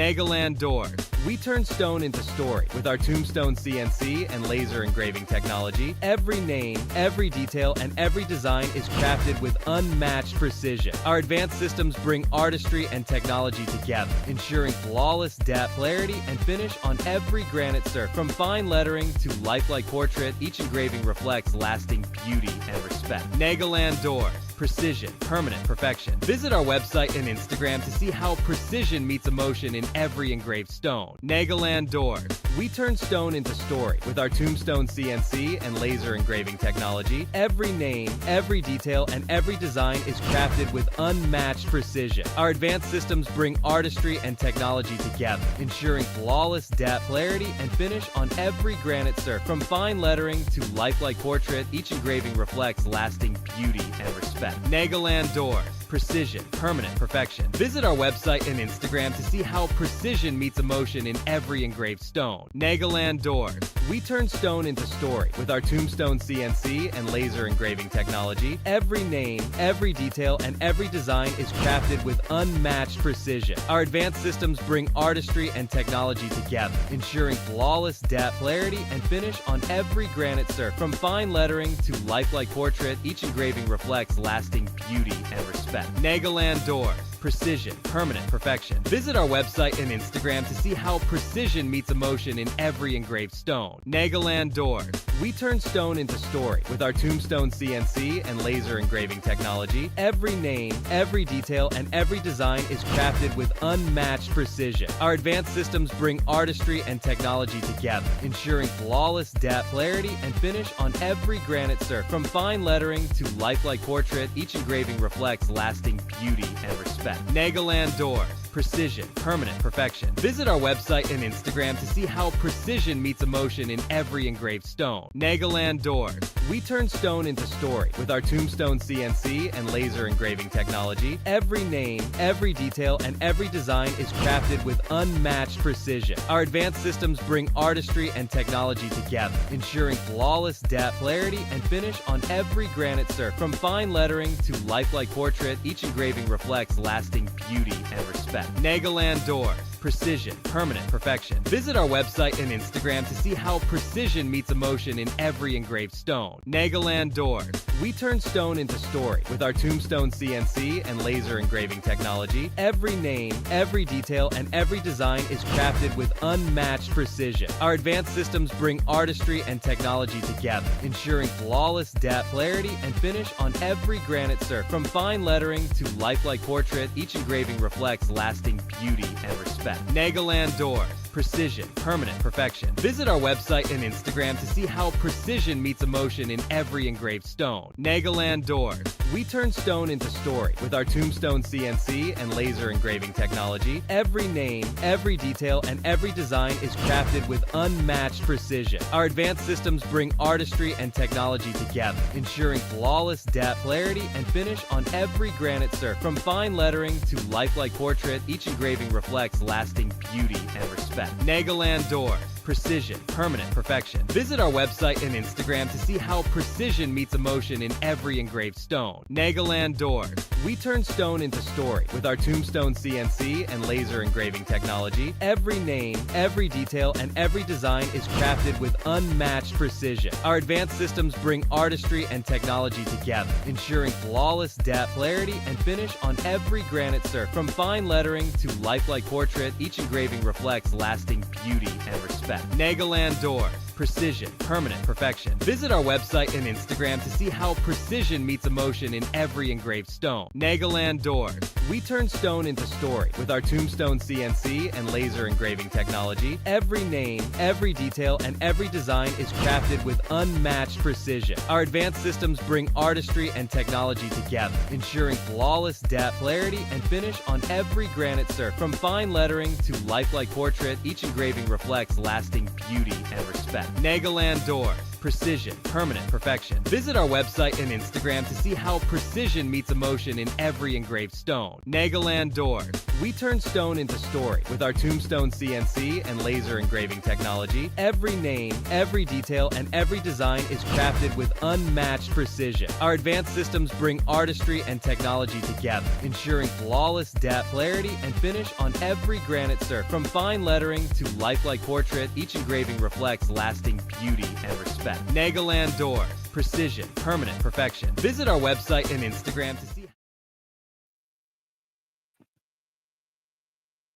Nagaland Doors. We turn stone into story with our tombstone CNC and laser engraving technology. Every name, every detail, and every design is crafted with unmatched precision. Our advanced systems bring artistry and technology together, ensuring flawless depth, clarity, and finish on every granite surface. From fine lettering to lifelike portrait, each engraving reflects lasting beauty and respect. Nagaland Doors. Precision, permanent perfection. Visit our website and Instagram to see how precision meets emotion in every engraved stone. Nagaland Doors. We turn stone into story with our tombstone CNC and laser engraving technology. Every name, every detail, and every design is crafted with unmatched precision. Our advanced systems bring artistry and technology together, ensuring flawless depth, clarity, and finish on every granite surface. From fine lettering to lifelike portrait, each engraving reflects lasting beauty and respect. Nagaland Doors. Precision, permanent perfection. Visit our website and Instagram to see how precision meets emotion in every engraved stone. Nagaland Doors. We turn stone into story with our tombstone CNC and laser engraving technology. Every name, every detail, and every design is crafted with unmatched precision. Our advanced systems bring artistry and technology together, ensuring flawless depth, clarity, and finish on every granite surface. From fine lettering to lifelike portrait, each engraving reflects lasting beauty and respect. Nagaland Doors. Precision, permanent perfection. Visit our website and Instagram to see how precision meets emotion in every engraved stone. Nagaland Doors. We turn stone into story with our tombstone CNC and laser engraving technology. Every name, every detail, and every design is crafted with unmatched precision. Our advanced systems bring artistry and technology together, ensuring flawless depth, clarity, and finish on every granite surface. From fine lettering to lifelike portrait, each engraving reflects lasting beauty and respect. Nagaland Doors. Precision, permanent perfection. Visit our website and Instagram to see how precision meets emotion in every engraved stone. Nagaland Doors. We turn stone into story with our tombstone CNC and laser engraving technology. Every name, every detail, and every design is crafted with unmatched precision. Our advanced systems bring artistry and technology together, ensuring flawless depth, clarity, and finish on every granite surface. From fine lettering to lifelike portrait, each engraving reflects lasting beauty and respect. Nagaland Doors. Precision, permanent perfection. Visit our website and Instagram to see how precision meets emotion in every engraved stone. Nagaland Doors. We turn stone into story with our tombstone CNC and laser engraving technology. Every name, every detail, and every design is crafted with unmatched precision. Our advanced systems bring artistry and technology together, ensuring flawless depth, clarity, and finish on every granite surface. From fine lettering to lifelike portrait, each engraving reflects lasting beauty and respect. Nagaland Doors. Precision, permanent perfection. Visit our website and Instagram to see how precision meets emotion in every engraved stone. Nagaland Doors. We turn stone into story with our tombstone CNC and laser engraving technology. Every name, every detail, and every design is crafted with unmatched precision. Our advanced systems bring artistry and technology together, ensuring flawless depth, clarity, and finish on every granite surface. From fine lettering to lifelike portrait, each engraving reflects lasting beauty and respect. Nagaland Doors. Precision, permanent perfection. Visit our website and Instagram to see how precision meets emotion in every engraved stone. Nagaland Doors. We turn stone into story with our tombstone CNC and laser engraving technology. Every name, every detail, and every design is crafted with unmatched precision. Our advanced systems bring artistry and technology together, ensuring flawless depth, clarity, and finish on every granite surface. From fine lettering to lifelike portrait, each engraving reflects lasting beauty and respect. Nagaland Doors. Precision, permanent perfection. Visit our website and Instagram to see how precision meets emotion in every engraved stone. Nagaland Doors. We turn stone into story with our tombstone CNC and laser engraving technology. Every name, every detail, and every design is crafted with unmatched precision. Our advanced systems bring artistry and technology together, ensuring flawless depth, clarity, and finish on every granite surface. From fine lettering to lifelike portrait, each engraving reflects lasting beauty and respect. Nagaland Doors. Precision, permanent perfection. Visit our website and Instagram to see how precision meets emotion in every engraved stone. Nagaland Doors. We turn stone into story with our Tombstone CNC and laser engraving technology. Every name, every detail, and every design is crafted with unmatched precision. Our advanced systems bring artistry and technology together, ensuring flawless depth, clarity, and finish on every granite surface. From fine lettering to lifelike portrait, each engraving reflects lasting beauty and respect. Nagaland Doors. Precision, permanent perfection. Visit our website and Instagram to see.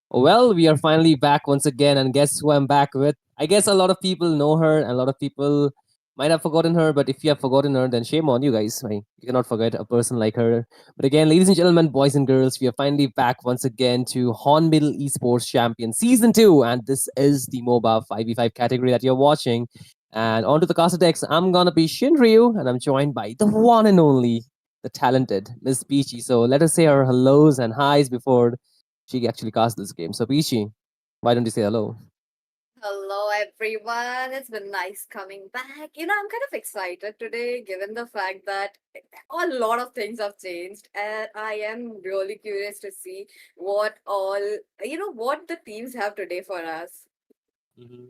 Well, we are finally back once again, and guess who I'm back with? I guess a lot of people know her, and a lot of people might have forgotten her. But if you have forgotten her, then shame on you guys. I mean, you cannot forget a person like her. But again, ladies and gentlemen, boys and girls, we are finally back once again to HORNBILL Esports Champion Season 2, and this is the MOBA 5v5 category that you're watching. And onto the caster decks, I'm gonna be Shinryu, and I'm joined by the one and only, the talented Miss Peachy. So let us say our hellos and highs before she actually cast this game. So Peachy, why don't you say hello? Hello, everyone. It's been nice coming back. I'm kind of excited today, given the fact that a lot of things have changed, and I am really curious to see what the teams have today for us. Mhm.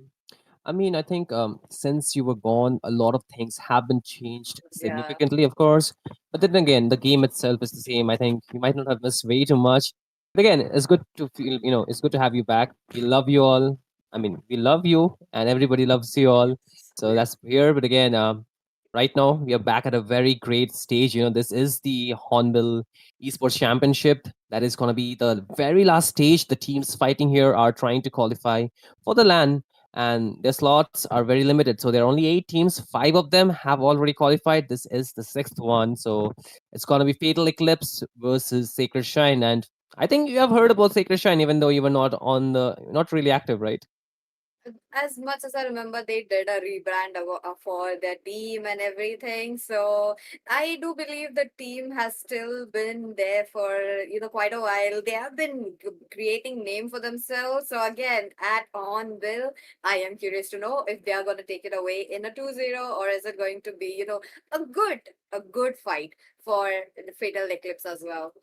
I mean, I think since you were gone, a lot of things have been changed Yeah. significantly, of course. But then again, the game itself is the same. I think you might not have missed way too much. But again, it's good to feel, it's good to have you back. We love you all. I mean, we love you, and everybody loves you all. So Yeah. that's here. But again, right now we are back at a very great stage. This is the Hornbill Esports Championship. That is going to be the very last stage. The teams fighting here are trying to qualify for the LAN, and their slots are very limited. So there are only 8 teams. 5 of them have already qualified. This is the sixth one. So it's going to be Fatal Eclipse versus Sacred Shrine. And I think you have heard about Sacred Shrine, even though you were not really active, right? As much as I remember, they did a rebrand for their team and everything. So I do believe the team has still been there for quite a while. They have been creating name for themselves. So again, at on Bill, I am curious to know if they are going to take it away in a 2-0, or is it going to be a good fight for the Fatal Eclipse as well.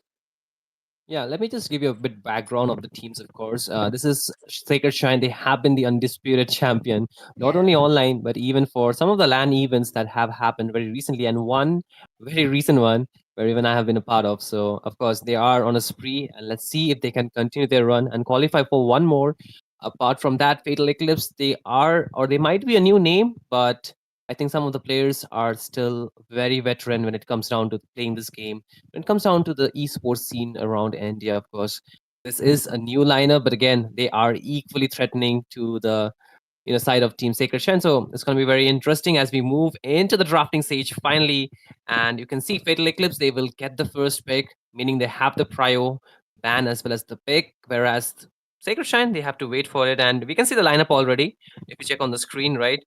Yeah, let me just give you a bit background of the teams, of course. This is Sacred Shrine. They have been the undisputed champion, not Yeah. only online, but even for some of the LAN events that have happened very recently, and one very recent one where even I have been a part of. So, of course, they are on a spree, and let's see if they can continue their run and qualify for one more. Apart from that, Fatal Eclipse, they are, or they might be a new name, but I think some of the players are still very veteran when it comes down to playing this game. When it comes down to the esports scene around India, of course, this is a new lineup, but again, they are equally threatening to the side of Team Sacred Shrine. So it's going to be very interesting as we move into the drafting stage finally. And you can see Fatal Eclipse, they will get the first pick, meaning they have the prio ban as well as the pick, whereas Sacred Shrine, they have to wait for it. And we can see the lineup already. If you check on the screen, right?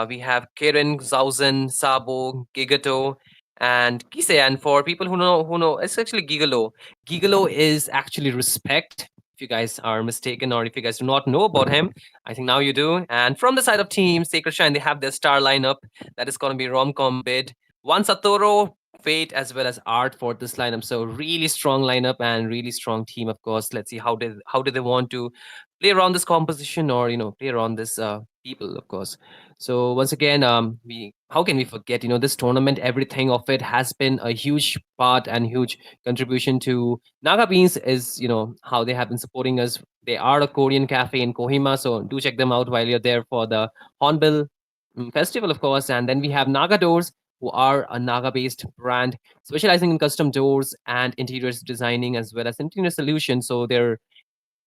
We have Kirin, Zauzen, Sabo, Gigato, and Kise. And for people who know, it's actually Gigalo. Gigalo is actually Respect. If you guys are mistaken, or if you guys do not know about him, I think now you do. And from the side of Team Sacred Shrine, they have their star lineup. That is going to be Romcom Bid, One Satoru, Fate, as well as Art for this lineup. So really strong lineup and really strong team, of course. Let's see how do they want to play around this composition, or play around this people, of course. So once again, we how can we forget? This tournament, everything of it has been a huge part and huge contribution to Naga Beans. Is how they have been supporting us. They are a Korean cafe in Kohima, so do check them out while you're there for the Hornbill festival, of course. And then we have Naga Doors, who are a Naga-based brand specializing in custom doors and interiors designing as well as interior solutions. So they're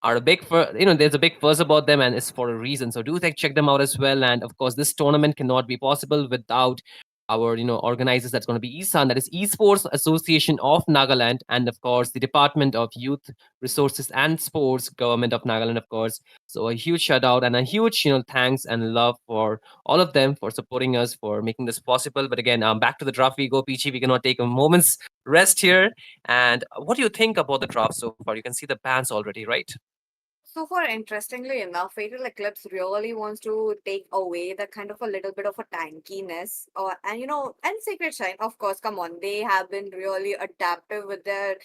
are a big there's a big fuss about them, and it's for a reason. So do check them out as well. And of course, this tournament cannot be possible without our organizers. That's going to be ESAN, that is Esports Association of Nagaland, and of course the Department of Youth Resources and Sports, Government of Nagaland, of course. So a huge shout out and a huge thanks and love for all of them for supporting us, for making this possible. But again, back to the draft we go, Peachy. We cannot take a moment's rest here. And what do you think about the draft so far? You can see the bans already, right? So far, interestingly enough, Fatal Eclipse really wants to take away the kind of a little bit of a tankiness, and Sacred Shrine, of course, come on, they have been really adaptive with their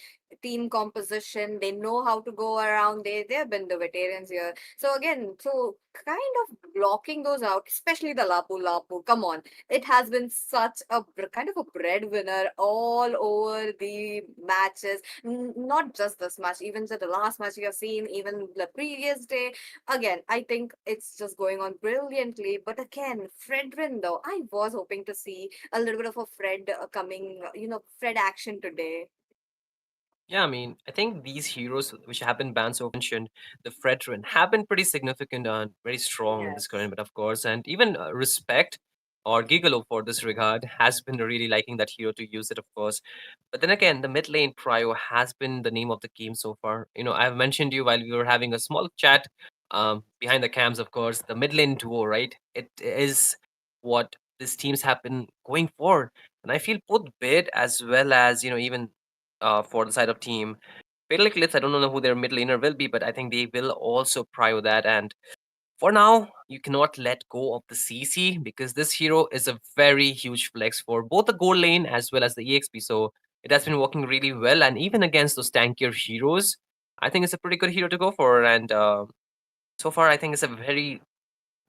team composition. They know how to go around. They have been the veterans here. So again, so kind of blocking those out, especially the Lapu Lapu. Come on, it has been such a kind of a breadwinner all over the matches. Not just this match, even the last match you have seen, even the previous day. Again, I think it's just going on brilliantly. But again, Fredrin though, I was hoping to see a little bit of a Fred coming, Fred action today. Yeah, I mean, I think these heroes which have been banned so mentioned, the Fredrin, have been pretty significant and very strong in this Yes. tournament, of course. And even Respect or Gigolo for this regard has been really liking that hero to use it, of course. But then again, the mid lane prio has been the name of the game so far. I've mentioned you while we were having a small chat behind the cams, of course, the mid lane duo, right? It is what these teams have been going for. And I feel both Bid as well as, even for the side of team. Fatal Eclipse, I don't know who their mid laner will be, but I think they will also prio that. And for now, you cannot let go of the CC because this hero is a very huge flex for both the gold lane as well as the EXP. So it has been working really well. And even against those tankier heroes, I think it's a pretty good hero to go for. And so far, I think it's a very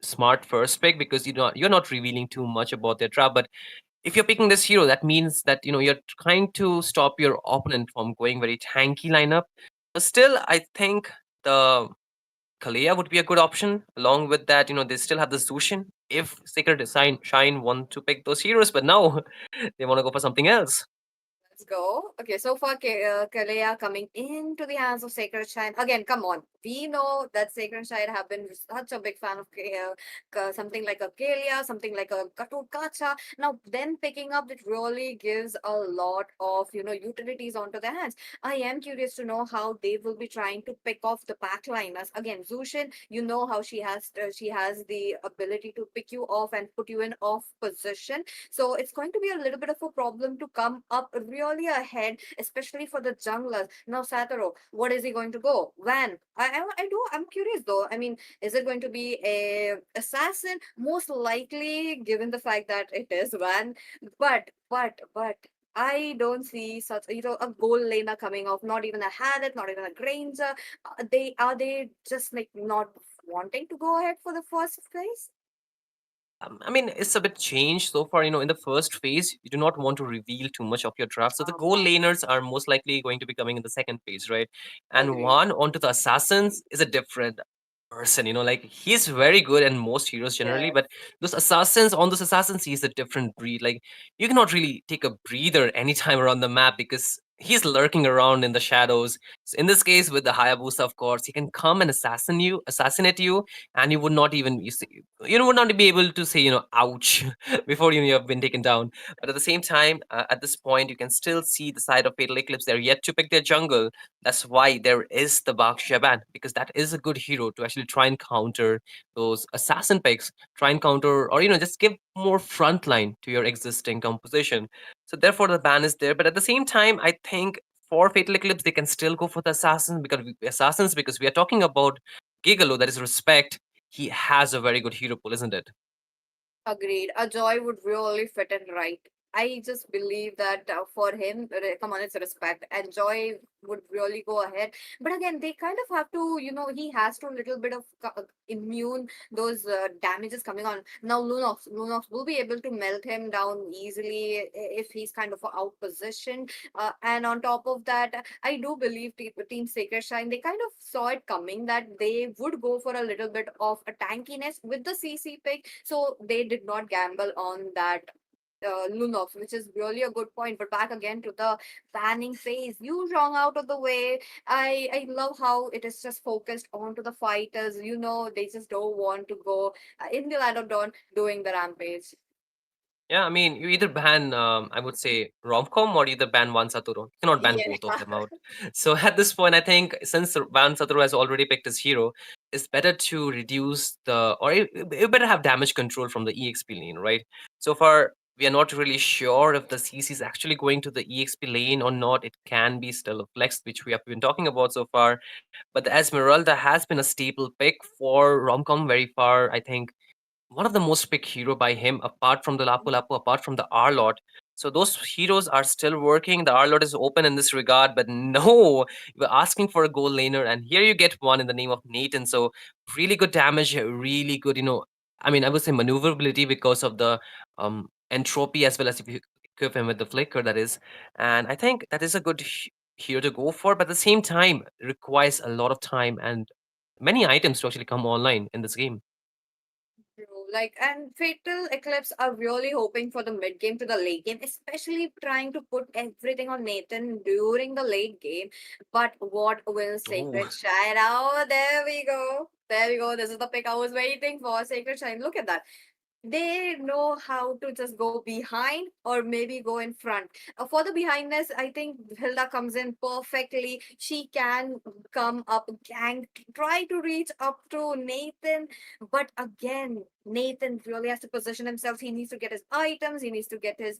smart first pick because you're not revealing too much about their trap. But if you're picking this hero, that means that you're trying to stop your opponent from going very tanky lineup. But still, I think the Kalia would be a good option. Along with that, they still have the Zushin. If Sacred Design Shine want to pick those heroes, but now they want to go for something else. Let's go. Okay, so far Kalea coming into the hands of Sacred Shine. Again, come on. We know that Sacred Shine have been such a big fan of something like a Kalia, something like a Kacha. Now, then picking up it really gives a lot of, utilities onto their hands. I am curious to know how they will be trying to pick off the back liners. Again, Zushin, you know how she has the ability to pick you off and put you in off position. So it's going to be a little bit of a problem to come up really ahead, especially for the junglers. Now, Satoru, what is he going to go? Van. I'm curious though. I mean, is it going to be a assassin? Most likely, given the fact that it is Van. But I don't see such a gold laner coming off. Not even a Hadith, not even a Granger. They just like not wanting to go ahead for the first place? I mean, it's a bit changed so far. In the first phase, you do not want to reveal too much of your draft. So the goal laners are most likely going to be coming in the second phase, right? And Agree. one onto the assassins is a different person. Like he's very good in most heroes generally, Yes. but those assassins, he's a different breed. Like you cannot really take a breather anytime around the map because he's lurking around in the shadows. So in this case, with the Hayabusa, of course, he can come and assassinate you, and you would not be able to say ouch before you have been taken down. But at the same time, at this point you can still see the side of Fatal Eclipse. They're yet to pick their jungle. That's why there is the Bak Shaban, because that is a good hero to actually try and counter those assassin picks, try and counter, or just give more frontline to your existing composition. So therefore the ban is there. But at the same time, I think for Fatal Eclipse they can still go for the assassins because we are talking about Gigalo, that is Respect. He has a very good hero pool, isn't it? Agreed. A joy would really fit in right. I just believe that for him, come on, it's respect. And Joy would really go ahead. But again, they kind of have to, he has to little bit of immune those damages coming on. Now, Lunox will be able to melt him down easily if he's kind of out positioned. And on top of that, I do believe Team Sacred Shine, they kind of saw it coming that they would go for a little bit of a tankiness with the CC pick. So they did not gamble on that Lunox, which is really a good point. But back again to the banning phase, you wrong out of the way. I love how it is just focused onto the fighters. They just don't want to go in the light of dawn doing the rampage. Yeah, I mean, you either ban, I would say, Romcom or either ban Van Saturo. You cannot ban Yeah. both of them out. So at this point, I think since Van Saturo has already picked his hero, it's better to reduce or you better have damage control from the EXP lane, right? So far, we are not really sure if the CC is actually going to the EXP lane or not. It can be still a flex, which we have been talking about so far. But the Esmeralda has been a staple pick for Romcom very far, I think one of the most picked hero by him, apart from the Lapu Lapu, apart from the R Lot. So those heroes are still working. The R-Lord is open in this regard, but no, you're asking for a goal laner, and here you get one in the name of Nathan. So really good damage, really good, I mean, I would say maneuverability because of the entropy, as well as if you equip him with the flicker, that is. And I think that is a good hero to go for, but at the same time, requires a lot of time and many items to actually come online in this game. True. Like, and Fatal Eclipse are really hoping for the mid game to the late game, especially trying to put everything on Nathan during the late game. But what will Oh, Sacred Shine? Oh, there we go. There we go. This is the pick I was waiting for. Sacred Shine. Look at that. They know how to just go behind or maybe go in front. For the behindness, I think Hilda comes in perfectly. She can come up, gang, try to reach up to Nathan, but again, Nathan really has to position himself. He needs to get his items, he needs to get his,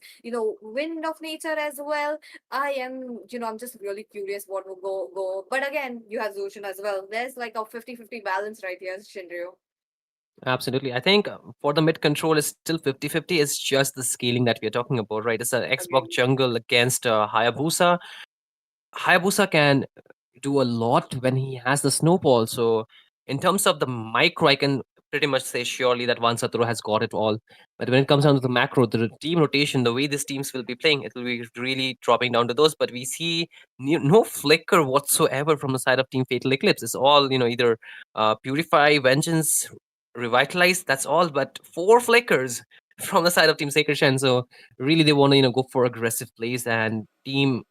wind of nature as well. I'm just really curious what will go. But again, you have Zushin as well. There's like a 50-50 balance right here, Shinryu. absolutely. I think for the mid control is still 50-50. It's just the scaling that we are talking about, right? It's an Xbox Agreed. jungle against Hayabusa. Hayabusa can do a lot when he has the snowball. So in terms of the micro, I can pretty much say surely that Van Saturo has got it all. But when it comes down to the macro, the team rotation, the way these teams will be playing, it will be really dropping down to those. But we see no flicker whatsoever from the side of Team Fatal Eclipse. It's all either Purify, Vengeance, Revitalize. That's all. But 4 flickers from the side of Team Sacred Shen. So really, they want to go for aggressive plays, and Team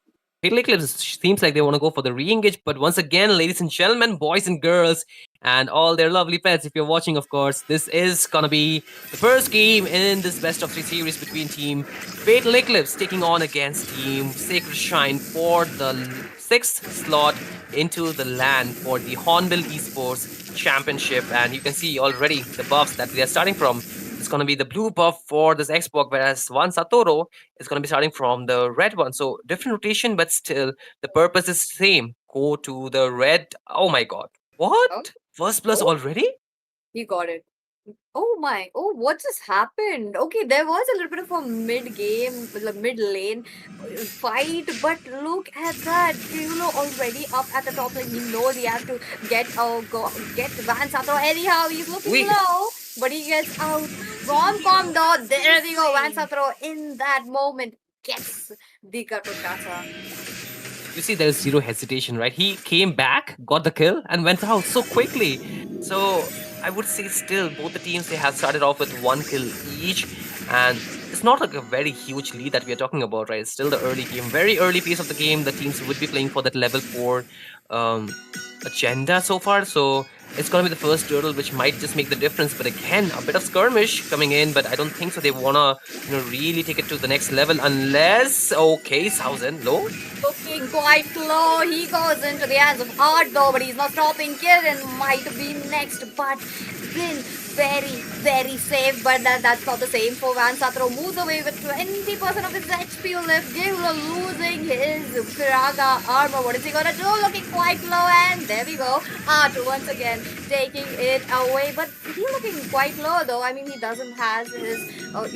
Fatal Eclipse seems like they want to go for the re-engage, but once again, ladies and gentlemen, boys and girls, and all their lovely pets, if you're watching, of course, this is gonna be the first game in this best of 3 series between Team Fatal Eclipse taking on against Team Sacred Shrine for the 6th slot into the LAN for the Hornbill Esports Championship. And you can see already the buffs that they are starting from. It's going to be the blue buff for this Xbox, whereas one Satoru is going to be starting from the red one. So different rotation, but still the purpose is same. Go to the red. Oh my god. What? Oh, First plus oh, already? you got it. Oh my, oh, what just happened? Okay, there was a little bit of a mid game, mid lane fight, but look at that. Pirulo already up at the top lane. He knows he has to get Van Sato. Anyhow, he's looking We low, but he gets out. Rom-com though, there we go. Van Sato in that moment gets the Katotata. you see there's zero hesitation, right? He came back, got the kill, and went out so quickly. So I would say still both the teams, they have started off with 1 kill each, and it's not like a very huge lead that we are talking about, right? It's still the early game, very early phase of the game. The teams would be playing for that level 4 um, agenda so far. So it's gonna be the first turtle which might just make the difference. But again, a bit of skirmish coming in, but I don't think so. They wanna really take it to the next level unless okay, Southern low. Looking quite low. He goes into the hands of Art though, but he's not stopping. Kirin might be next, but been very safe. But that's not the same for Van Satro. Moves away with 20% of his HP left. Givla losing his Piraga armor. What is he gonna do? Looking quite low, and there we go. Art once again taking it away. But he's looking quite low though. I mean, he doesn't have his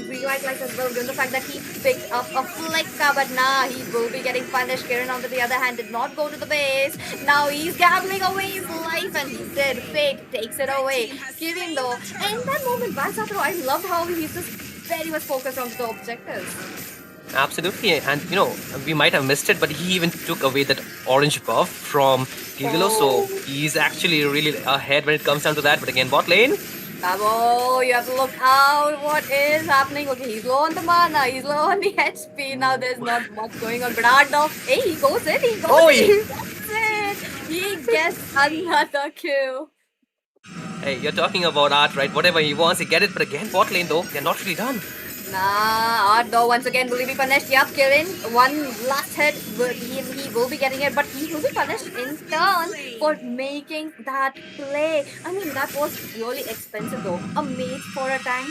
revitalize as well, given the fact that he picked up a flicker, but nah, he will be getting punished. Kiran, on the other hand, did not go to the base. Now he's gambling away his life, and he did. Fate takes it away. Kirin though, and in that moment, Vasatro, I love how he's just very much focused on the objectives. Absolutely, and we might have missed it, but he even took away that orange buff from Gigolo, so he's actually really ahead when it comes down to that. But again, bot lane. Bravo, you have to look out what is happening. Okay, he's low on the mana, he's low on the HP. Now there's not much going on. But Ardov, hey, he goes in, he goes in. That's it. He gets another kill. Hey, you're talking about Art, right? Whatever he wants, he get it. But again, bot lane though, they're not really done. Nah, Art though once again will he be punished? Yup, Kirin. One last hit, he will be getting it, but he will be punished in turn for making that play. I mean, that was really expensive though. A mage for a tank.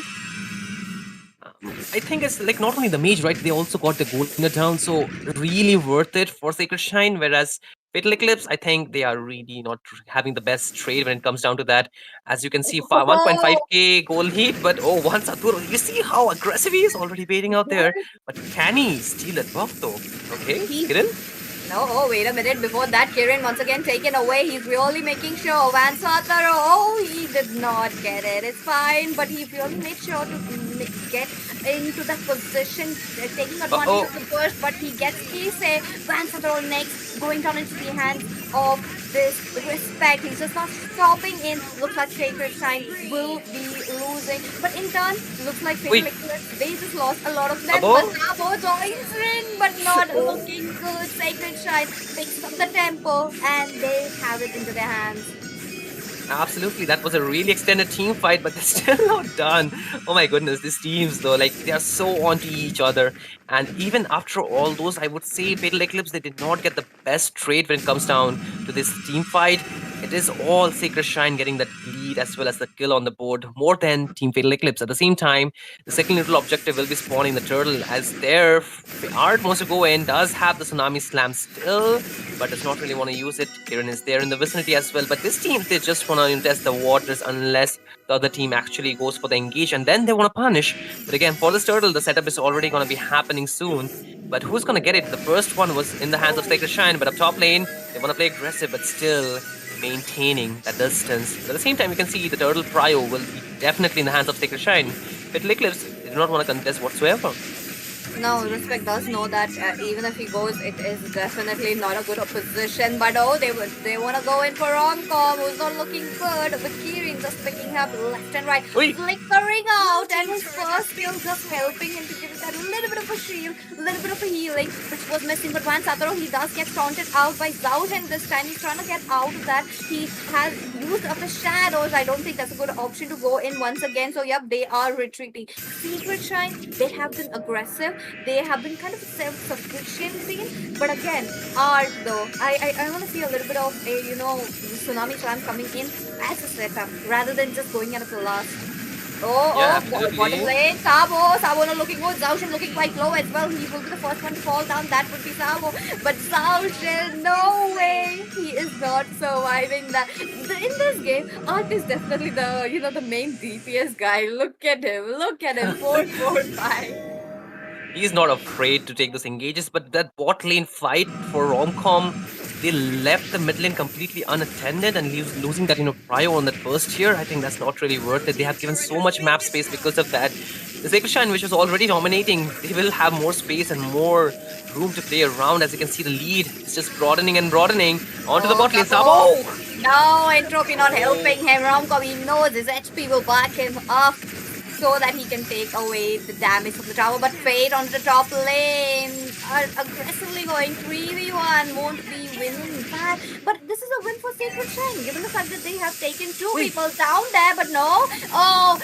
I think it's like not only the mage, right? They also got the gold in the down, so really worth it for Sacred Shine. Whereas Fatal Eclipse, I think they are really not having the best trade when it comes down to that. As you can see, Oh, 1.5k goal lead, but oh, once Arturo, you see how aggressive he is already waiting out there. But can he steal it buff though? Okay, he Kiran? No, oh, wait a minute. Before that, Kiran once again taken away. He's really making sure. Van Sataro, oh, he did not get it. It's fine, but he really made sure to get into that position, taking advantage Uh-oh. of the burst, but he gets Kise. Van Sataro next, going down into the hands of this respect. He's just not stopping in. Looks like Sacred Shine will be losing. But in turn, looks like Wait. Fatal Eclipse, they just lost a lot of them. Abo? But Sabo joins in, but not looking good. Sacred Shine picks up the tempo and they have it into their hands. Absolutely, that was a really extended team fight, but they're still not done. Oh my goodness, these teams though, like they are so onto each other. And even after all those, I would say Fatal Eclipse, they did not get the best trade when it comes down to this team fight. It is all Sacred Shrine getting that lead as well as the kill on the board more than Team Fatal Eclipse. At the same time, the second little objective will be spawning the turtle as their Art wants to go in, does have the Tsunami Slam still, but does not really want to use it. Kiran is there in the vicinity as well, but this team, they just want to test the waters unless the other team actually goes for the engage and then they want to punish. But again, for this turtle, the setup is already going to be happening soon. But who's going to get it? The first one was in the hands of Sacred Shine, but up top lane, they want to play aggressive, but still maintaining that distance. But at the same time, you can see the turtle prio will be definitely in the hands of Sacred Shine. Fatal Eclipse, they do not want to contest whatsoever. No, Respect does know that even if he goes, it is definitely not a good opposition. But oh, they want to go in for Rom-Com, who's not looking good. With Kirin just picking up left and right, Oi. flickering out, and his first skill just helping him to give it that little bit of a shield, a little bit of a healing, which was missing. But Van Sataro, he does get taunted out by Zauhen this time. He's trying to get out of that. He has used up his shadows. I don't think that's a good option to go in once again. So yep, they are retreating. Secret Shine, they have been aggressive. They have been kind of self-sufficient team, but again, art though, I want to see a little bit of a Tsunami Slam coming in as a setup rather than just going at the last. Yeah, Bottom lane, Sabo not looking good. Zaushin looking quite low as well. He will be the first one to fall down. That would be Sabo. But Zaushin, no way. He is not surviving that. In this game, Art is definitely the main DPS guy. Look at him. 4-4-5. He's not afraid to take those engages, but that bot lane fight for Romcom, they left the mid lane completely unattended and losing that prio on that first tier. I think that's not really worth it. They have given so much map space because of that. The Sacred Shine, which was already dominating, they will have more space and more room to play around. As you can see, the lead is just broadening and broadening. Onto the bot lane, Sabo! No, Entropy not helping him. Romcom, he knows his HP will back him up so that he can take away the damage from the tower. But Fate on the top lane are aggressively going 3v1. Won't be winning that. But this is a win for Sacred Shrine, given the fact that they have taken two people down there. But no. Oh,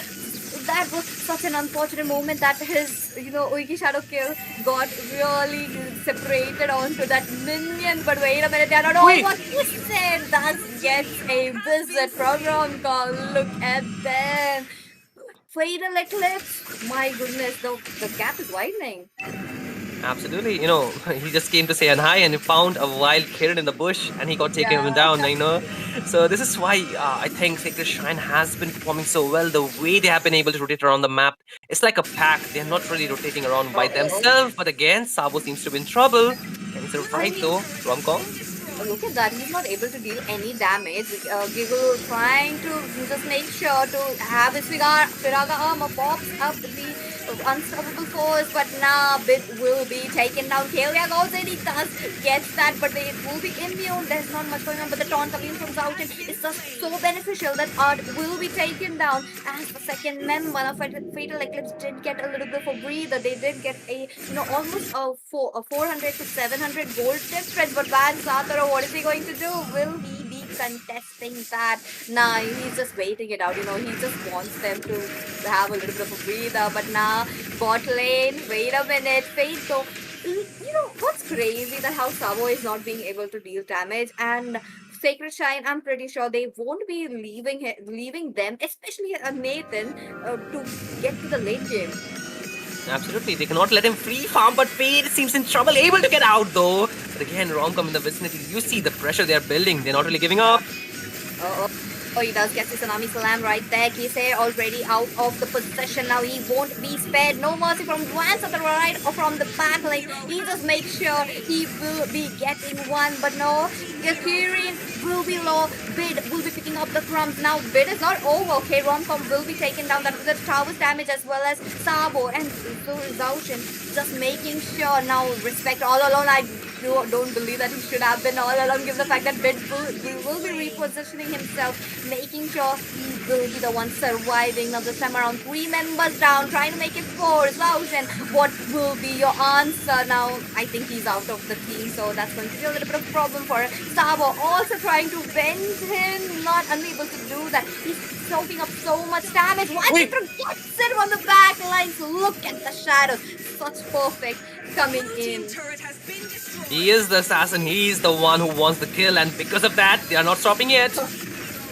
that was such an unfortunate moment that his, Uiki Shadow kill got really separated onto that minion. But wait a minute, they're not all what he said. That gets a visit from Romcom. Look at them. Fatal Eclipse. My goodness, the gap is widening. Absolutely, he just came to say hi and he found a wild Kiran in the bush and he got taken down, So this is why I think Sacred Shrine has been performing so well. The way they have been able to rotate around the map, it's like a pack. They're not really rotating around by themselves. But again, Sabo seems to be in trouble. Can he survive though? Romcom? Look at that, he's not able to deal any damage. Giggle trying to just make sure to have his Firaga armor pops up the unstoppable force, but now Bit will be taken down. Kalia goes in, he does get that, but it will be immune. There's not much going on, but the taunt coming from Zautin is just so beneficial that Art will be taken down. As the second member of Fatal Eclipse did get a little bit of a breather. They did get a almost a 400 to 700 gold difference, but Van Zatara, what is he going to do? Will he be contesting that? Nah, he's just waiting it out. He just wants them to have a little bit of a breather. But now, bot lane, wait a minute, Fate though. What's crazy that how Sabo is not being able to deal damage, and Sacred Shine, I'm pretty sure they won't be leaving them, especially Nathan, to get to the late game. Absolutely, they cannot let him free farm, but Fade seems in trouble, able to get out though. But again, Romcom in the vicinity, you see the pressure they're building. They're not really giving up. Oh, he does get the Tsunami Slam right there. Kisei already out of the position now. He won't be spared. No mercy from Vance at the right or from the back lane. He just makes sure he will be getting one. But no, Kirin will be low. Bid will be picking up the crumbs. Now Bid is not over. Okay, Romcom will be taken down. That was the tower's damage as well as Sabo and Zaushin just making sure now respect all alone. I don't believe that he should have been all alone given the fact that Bid will be repositioning himself, making sure he will be the one surviving. Now this time around 3 members down, trying to make it 4. Zaushin, what will be your answer? Now I think he's out of the team, so that's going to be a little bit of a problem for Sabo. Also trying to bend him, not unable to do that. He's soaking up so much damage. Why did he gets it on the back lines? Look at the shadows. Such perfect coming in. He is the assassin. He's the one who wants the kill, and because of that, they are not stopping it.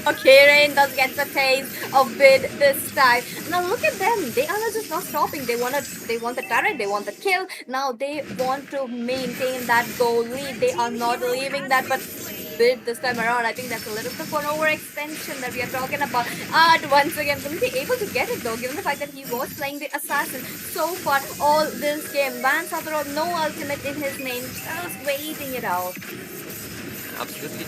Kirin does get the taste of Bid this time. Now look at them. They are just not stopping. They want the turret. They want the kill. Now they want to maintain that goal lead. They are not leaving that, but Bid this time around, I think that's a little bit of an overextension that we are talking about. Once again, will he be able to get it though, given the fact that he was playing the assassin so far all this game. Vance Adro, no ultimate in his name, just waiting it out. Absolutely,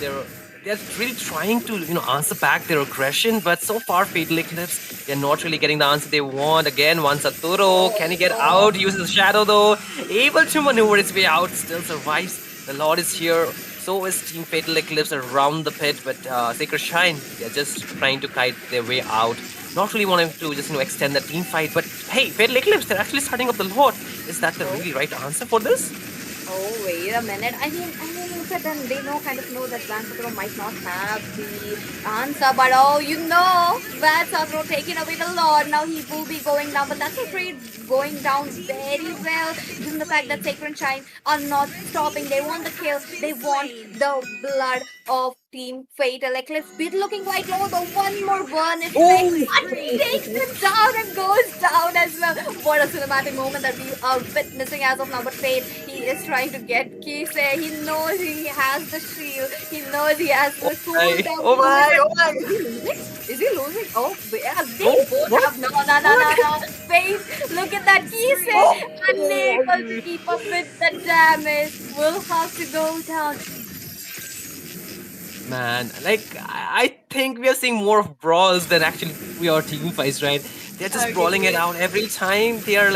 they're really trying to answer back their aggression, but so far Fatal Eclipse, they're not really getting the answer they want. Again, one Saturo, can he get out? He uses the shadow though, able to maneuver his way out, still survives. The Lord is here. So is Team Fatal Eclipse around the pit, but Sacred Shrine, they're just trying to kite their way out. Not really wanting to just extend the team fight, but hey, Fatal Eclipse, they're actually starting up the Lord. Is that the really right answer for this? Oh, wait a minute. I mean, look at them. They know that Vance might not have the answer, but Vance taking away the Lord. Now he will be going down, but that's a trade going down very well, given the fact that Sacred Shine are not stopping. They want the kill. They want the blood of Team Fatal Eclipse. Bid looking quite low, though. One more burn is he takes him down and goes down as well. What a cinematic moment that we are witnessing as of now. But Fate, he is trying to get Kisei. He knows he has the shield. He knows he has the cooldown. Oh my. Is he losing? Oh, yeah, they both have no. Fate, look at that Kisei. Unable to keep up with the damage. Will have to go down. Man, I think we are seeing more of brawls than actually we are team fights, right? They're just brawling it out every time. They are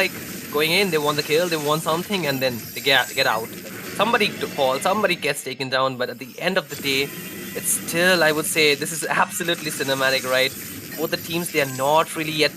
going in, they want the kill, they want something, and then they get out. Somebody falls, somebody gets taken down, but at the end of the day, it's still, I would say, this is absolutely cinematic, right? Both the teams, they are not really yet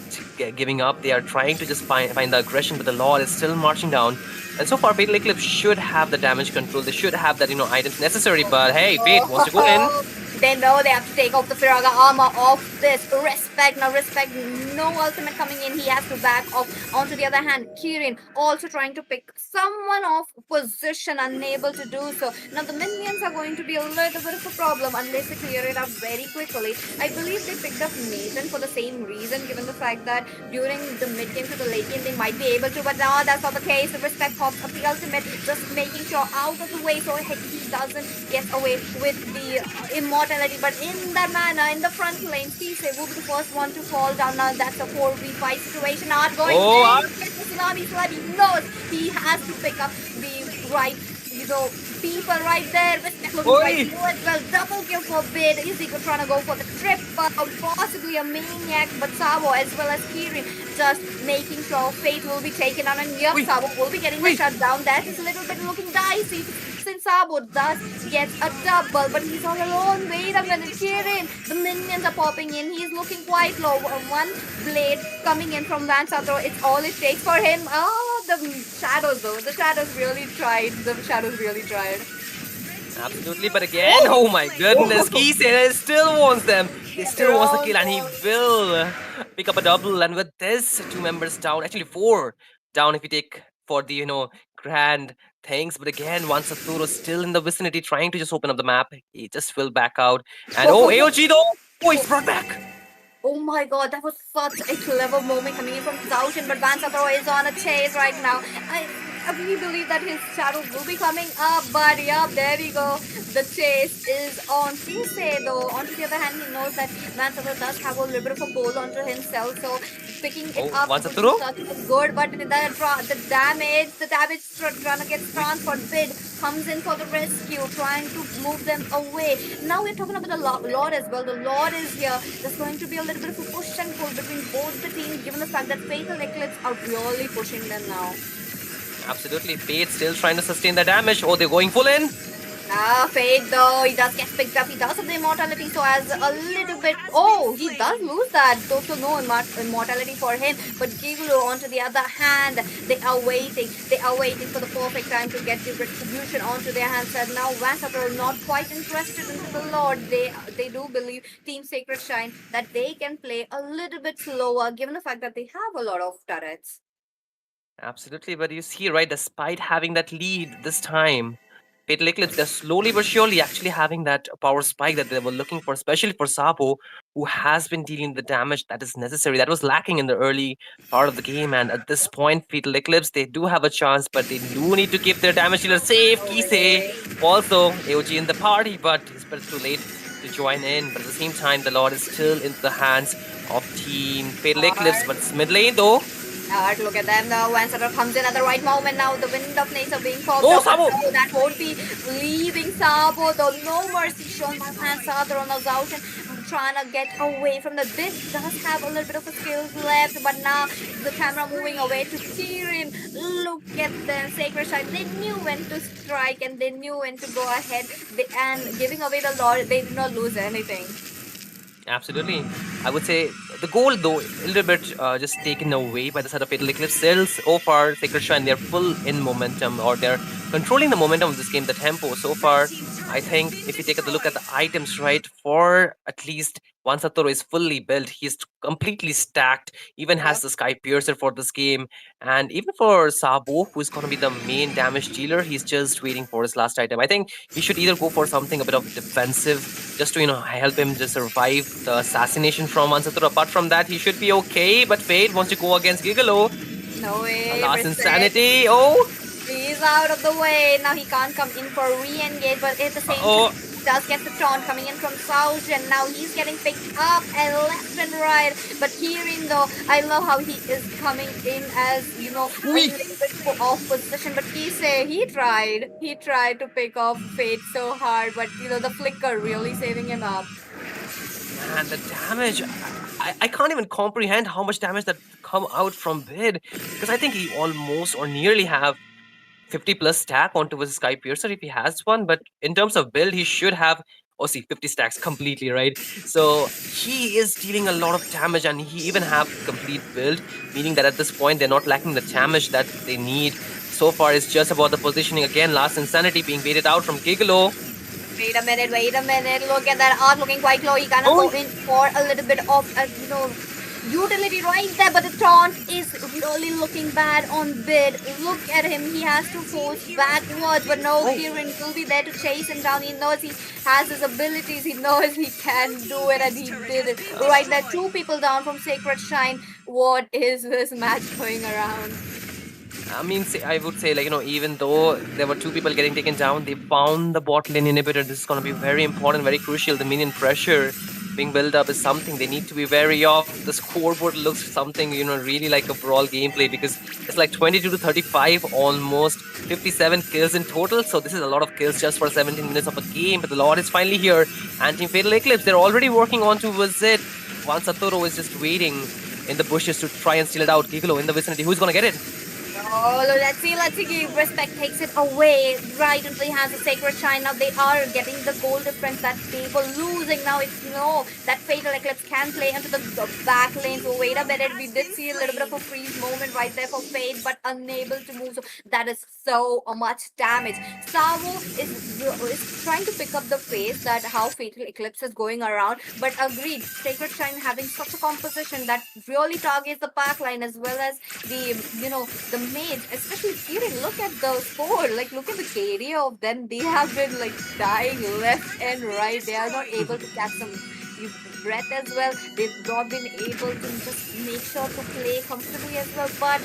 giving up. They are trying to just find the aggression, but the Lord is still marching down. And so far, Fatal Eclipse should have the damage control. They should have that, items necessary. But hey, Fate wants to go in. They know they have to take off the Firaga armor off this. Respect. Now, Respect, no ultimate coming in. He has to back off. On to the other hand, Kirin also trying to pick someone off position, unable to do so. Now, the minions are going to be a little bit of a problem unless they clear it up very quickly. I believe they picked up Nathan for the same reason, given the fact that during the mid game to the late game, they might be able to. But no, that's not the case. The Respect pops up the ultimate, just making sure out of the way so he doesn't get away with the immortality. But in that manner, in the front lane, Kisei will be the first one to fall down. Now that's a 4v5 situation. Not going to get the Tsunami Slab. He knows he has to pick up the right, people right there. Respect looking quite low as well. Double kill for Bid. Iziko trying to go for the trip, possibly a maniac, but Sabo as well as Kirin just making sure Fate will be taken on, and Sabo will be getting the shutdown. That is a little bit looking dicey. Since Sabo does get a double, but he's all alone. Wait a minute, Kirin. The minions are popping in. He's looking quite low. One blade coming in from Vance Adro. It's all it takes for him. The shadows though. The shadows really tried. Absolutely, but again, oh my goodness, Kisei still wants them. He still wants the kill, and he will pick up a double. And with this, 2 members down, actually 4 down if you take for the grand things. But again, once Saturo still in the vicinity, trying to just open up the map, he just will back out. And AOG though, he's brought back. Oh my god, that was such a clever moment coming in from Zaushin, but Vance Adro is on a chase right now. we believe that his shadow will be coming up, but yeah, there we go. The chase is on Kisei though. On the other hand, he knows that Mansaro does have a little bit of a bowl onto himself, so picking it Oh, up once a would be throw. such a good. But the damage trying to get transferred. Bid comes in for the rescue, trying to move them away. Now we're talking about the Lord as well. The Lord is here. There's going to be a little bit of a push and pull between both the teams, given the fact that Fatal Eclipse are really pushing them now. Absolutely. Fate still trying to sustain the damage. Oh, they're going full in. Fate though, he does get picked up. He does have the immortality, so as a little bit. Oh, he does lose that. Total no immortality for him. But Gigolo, onto the other hand, they are waiting. They are waiting for the perfect time to get the retribution onto their hands. And now Vansatro are not quite interested into the Lord. They do believe Team Sacred Shrine that they can play a little bit slower, given the fact that they have a lot of turrets. Absolutely, but you see, right, despite having that lead this time, Fatal Eclipse, they're slowly but surely actually having that power spike that they were looking for, especially for Sabo, who has been dealing the damage that is necessary. That was lacking in the early part of the game, and at this point, Fatal Eclipse, they do have a chance, but they do need to keep their damage dealer safe. Kisei, also AOG in the party, but it's better too late to join in. But at the same time, the Lord is still in the hands of Team Fatal Eclipse, but it's mid lane though. Look at them now. Vansatro comes in at the right moment now. The wind of nature being called Oh, out. Sabo! No, that won't be leaving Sabo though. No mercy shown by Vansatro on Azalton. Trying to get away from the. This does have a little bit of a skills left, but now the camera moving away to Tyrion. Look at them. Sacred Shrine. They knew when to strike and they knew when to go ahead. And giving away the Lord, they did not lose anything. Absolutely. I would say the goal, though, a little bit just taken away by the side of Fatal Eclipse. Still, so far, Sacred Shrine, they're full in momentum, or they're controlling the momentum of this game, the tempo. So far, I think if you take a look at the items, right, for at least Vansatoro is fully built. He's completely stacked, even has the Sky Piercer for this game. And even for Sabo, who's going to be the main damage dealer, he's just waiting for his last item. I think he should either go for something a bit of defensive, just to, help him to survive the assassination from Vansatoro. Apart from that, he should be okay. But Fade wants to go against Gigolo. No way. Last Insanity. Oh! He's out of the way. Now he can't come in for re-engage, but at the same time, he does get the taunt coming in from South, and now he's getting picked up and left and right. But Kirin, though, I love how he is coming in as, a little bit off position. But Kisei, he tried to pick off Fate so hard, but, the flicker really saving him up. Man, the damage, I can't even comprehend how much damage that come out from Bid, because I think he almost or nearly have 50 plus stack onto his Sky Piercer if he has one, but in terms of build, he should have 50 stacks completely, right? So he is dealing a lot of damage, and he even have complete build, meaning that at this point they're not lacking the damage that they need. So far, it's just about the positioning again. Last Insanity being baited out from Gigolo. Wait a minute. Look at that art looking quite low. He cannot go in for a little bit of, utility right there, but the taunt is really looking bad on Bid. Look at him. He has to force backwards, but no, Kirin will be there to chase him down. He knows he has his abilities. He knows he can do it, and he did it. Right there, 2 people down from Sacred Shrine. What is this match going around? I mean, I would say, even though there were 2 people getting taken down, they found the bot lane inhibitor. This is going to be very important, very crucial. The minion pressure being built up is something they need to be wary of. The scoreboard looks something, really like a brawl gameplay, because it's like 22 to 35, almost 57 kills in total. So this is a lot of kills just for 17 minutes of a game. But the Lord is finally here. And Team Fatal Eclipse, they're already working on to visit. Vansatoro is just waiting in the bushes to try and steal it out. Gigolo in the vicinity. Who's going to get it? Oh, let's see. Respect takes it away right into the hands of Sacred Shrine. Now they are getting the goal difference that they were losing. Now it's that Fatal Eclipse can play into the back lane. So wait a minute. We did see a little bit of a freeze moment right there for Fate, but unable to move. So that is so much damage. Savo is trying to pick up the pace that how Fatal Eclipse is going around. But agreed, Sacred Shrine having such a composition that really targets the back line as well as the mage, especially Kirin. Look at the score. Look at the KD of them. They have been dying left and right. They are not able to catch some breath as well. They've not been able to just make sure to play comfortably as well. But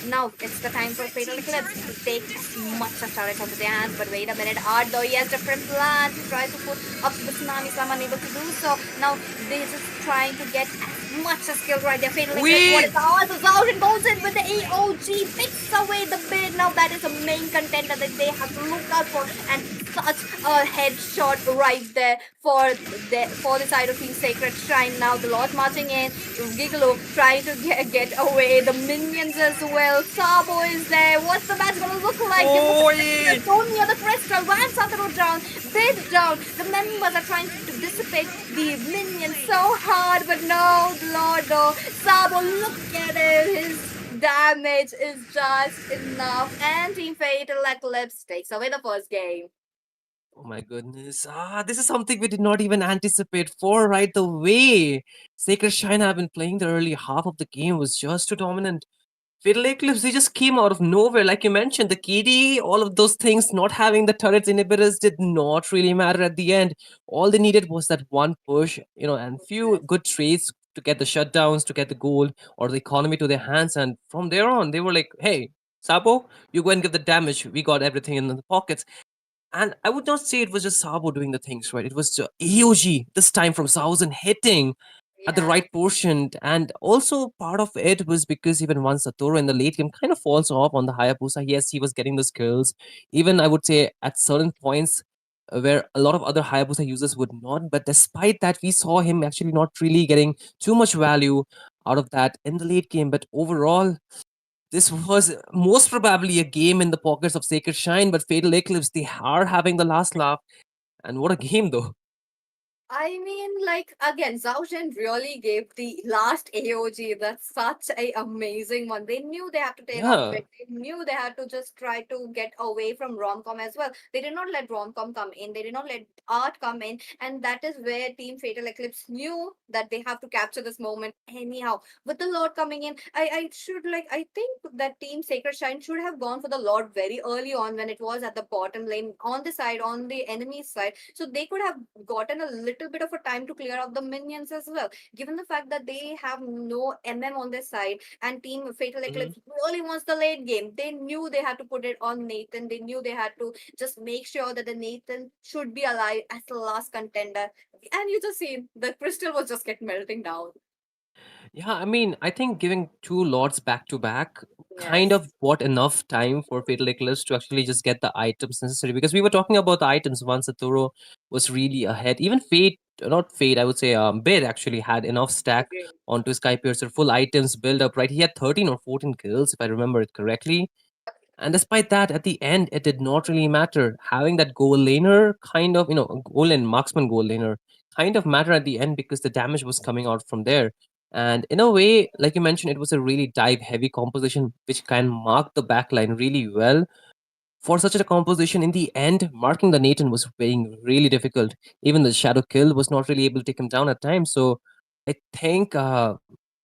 Now it's the time for Fatal Eclipse to take as much as turrets onto their hands. But wait a minute, Art though he has different plans. He tries to put up the tsunami slam, unable to do so. Now they're just trying to get as much as skill right there. Fatal Eclipse, what is We the odds? The Thousand goes in with the AOG, picks away the bid. Now that is a main contender that they have to look out for, and such a headshot right there for the side of Team Sacred Shrine. Now the Lord marching in, Gigolo trying to get away, the minions as well. Sabo is there. What's the match gonna look like? It looks like Oi! it's only on the crystal. Van Satoru down, Bid down. The members are trying to dissipate the minions so hard, but no, Lord, no. Sabo, look at him. His damage is just enough. And Team Fatal Eclipse takes away the first game. Oh my goodness. This is something we did not even anticipate for right the way. Sacred Shrine have been playing the early half of the game was just too dominant. Fatal Eclipse, they just came out of nowhere. Like you mentioned, the KD, all of those things, not having the turrets inhibitors did not really matter at the end. All they needed was that one push, and few good trades to get the shutdowns, to get the gold or the economy to their hands. And from there on, they were like, hey, Sabo, you go and give the damage. We got everything in the pockets. And I would not say it was just Sabo doing the things right. It was AOG, this time from Thousand, hitting at the Yeah. right portion. And also part of it was because even once Satoru in the late game kind of falls off on the Hayabusa. Yes, he was getting the skills. Even I would say at certain points where a lot of other Hayabusa users would not. But despite that, we saw him actually not really getting too much value out of that in the late game. But overall, this was most probably a game in the pockets of Sacred Shine, but Fatal Eclipse, they are having the last laugh. And what a game, though. I mean, like again, Zhaozhen really gave the last AOG. That's such a amazing one. They knew they had to take out Yeah. Vic. They knew they had to just try to get away from Romcom as well. They did not let Romcom come in. They did not let Art come in, and that is where Team Fatal Eclipse knew that they have to capture this moment anyhow. With the Lord coming in, I think that Team Sacred Shine should have gone for the Lord very early on when it was at the bottom lane on the side on the enemy side, so they could have gotten a little bit of a time to clear out the minions as well. Given the fact that they have no MM on their side and Team Fatal Mhm. Eclipse really wants the late game, they knew they had to put it on Nathan. They knew they had to just make sure that the Nathan should be alive as the last contender. And you just see the crystal was just get melting down. Yeah, I mean, I think giving two lords back to back kind Yes. of bought enough time for Fatal Eclipse to actually just get the items necessary. Because we were talking about the items once Saturo was really ahead. Even Fate, not Fate, I would say Bid actually had enough stack Agree. onto his Skypiercer, full items build up, right? He had 13 or 14 kills, if I remember it correctly. And despite that, at the end, it did not really matter. Having that goal laner kind of, goal and marksman goal laner kind of matter at the end because the damage was coming out from there. And in a way, like you mentioned, it was a really dive heavy composition, which can mark the backline really well. For such a composition, in the end, marking the Nathan was being really difficult. Even the Shadow Kill was not really able to take him down at times. So I think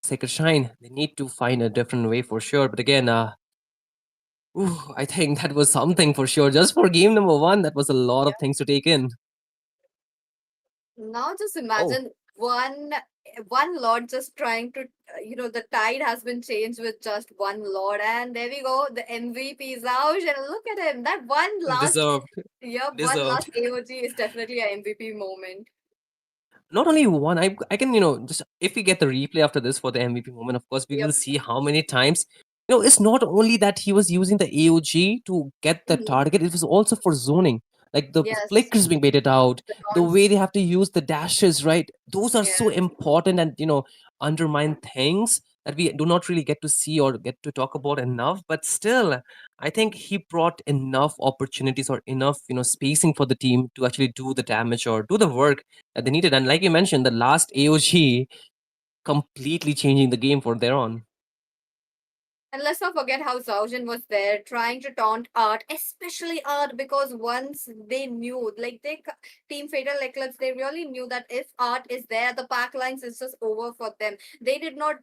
Sacred Shine, they need to find a different way for sure. But again, ooh, I think that was something for sure. Just for game number one, that was a lot of things to take in. Now just Oh, imagine one lord just trying to the tide has been changed with just one lord, and there we go, the MVP is out, and look at him, that one last, deserved, yeah, one last deserved. AOG is definitely a MVP moment. Not only one, I can, just if we get the replay after this for the MVP moment, of course, we will Yep. see how many times. It's not only that he was using the AOG to get the Mhm. target, it was also for zoning. Like the Yes, flickers being baited out, the the way taunts. they have to use the dashes, right? Those are so Yeah. important and, undermine things that we do not really get to see or get to talk about enough. But still, I think he brought enough opportunities or enough, spacing for the team to actually do the damage or do the work that they needed. And like you mentioned, the last AOG completely changing the game for their on. And let's not forget how Zaujin was there trying to taunt Art, especially Art, because once they knew, like Team Fatal Eclipse, they really knew that if Art is there, the pack lines is just over for them. It did not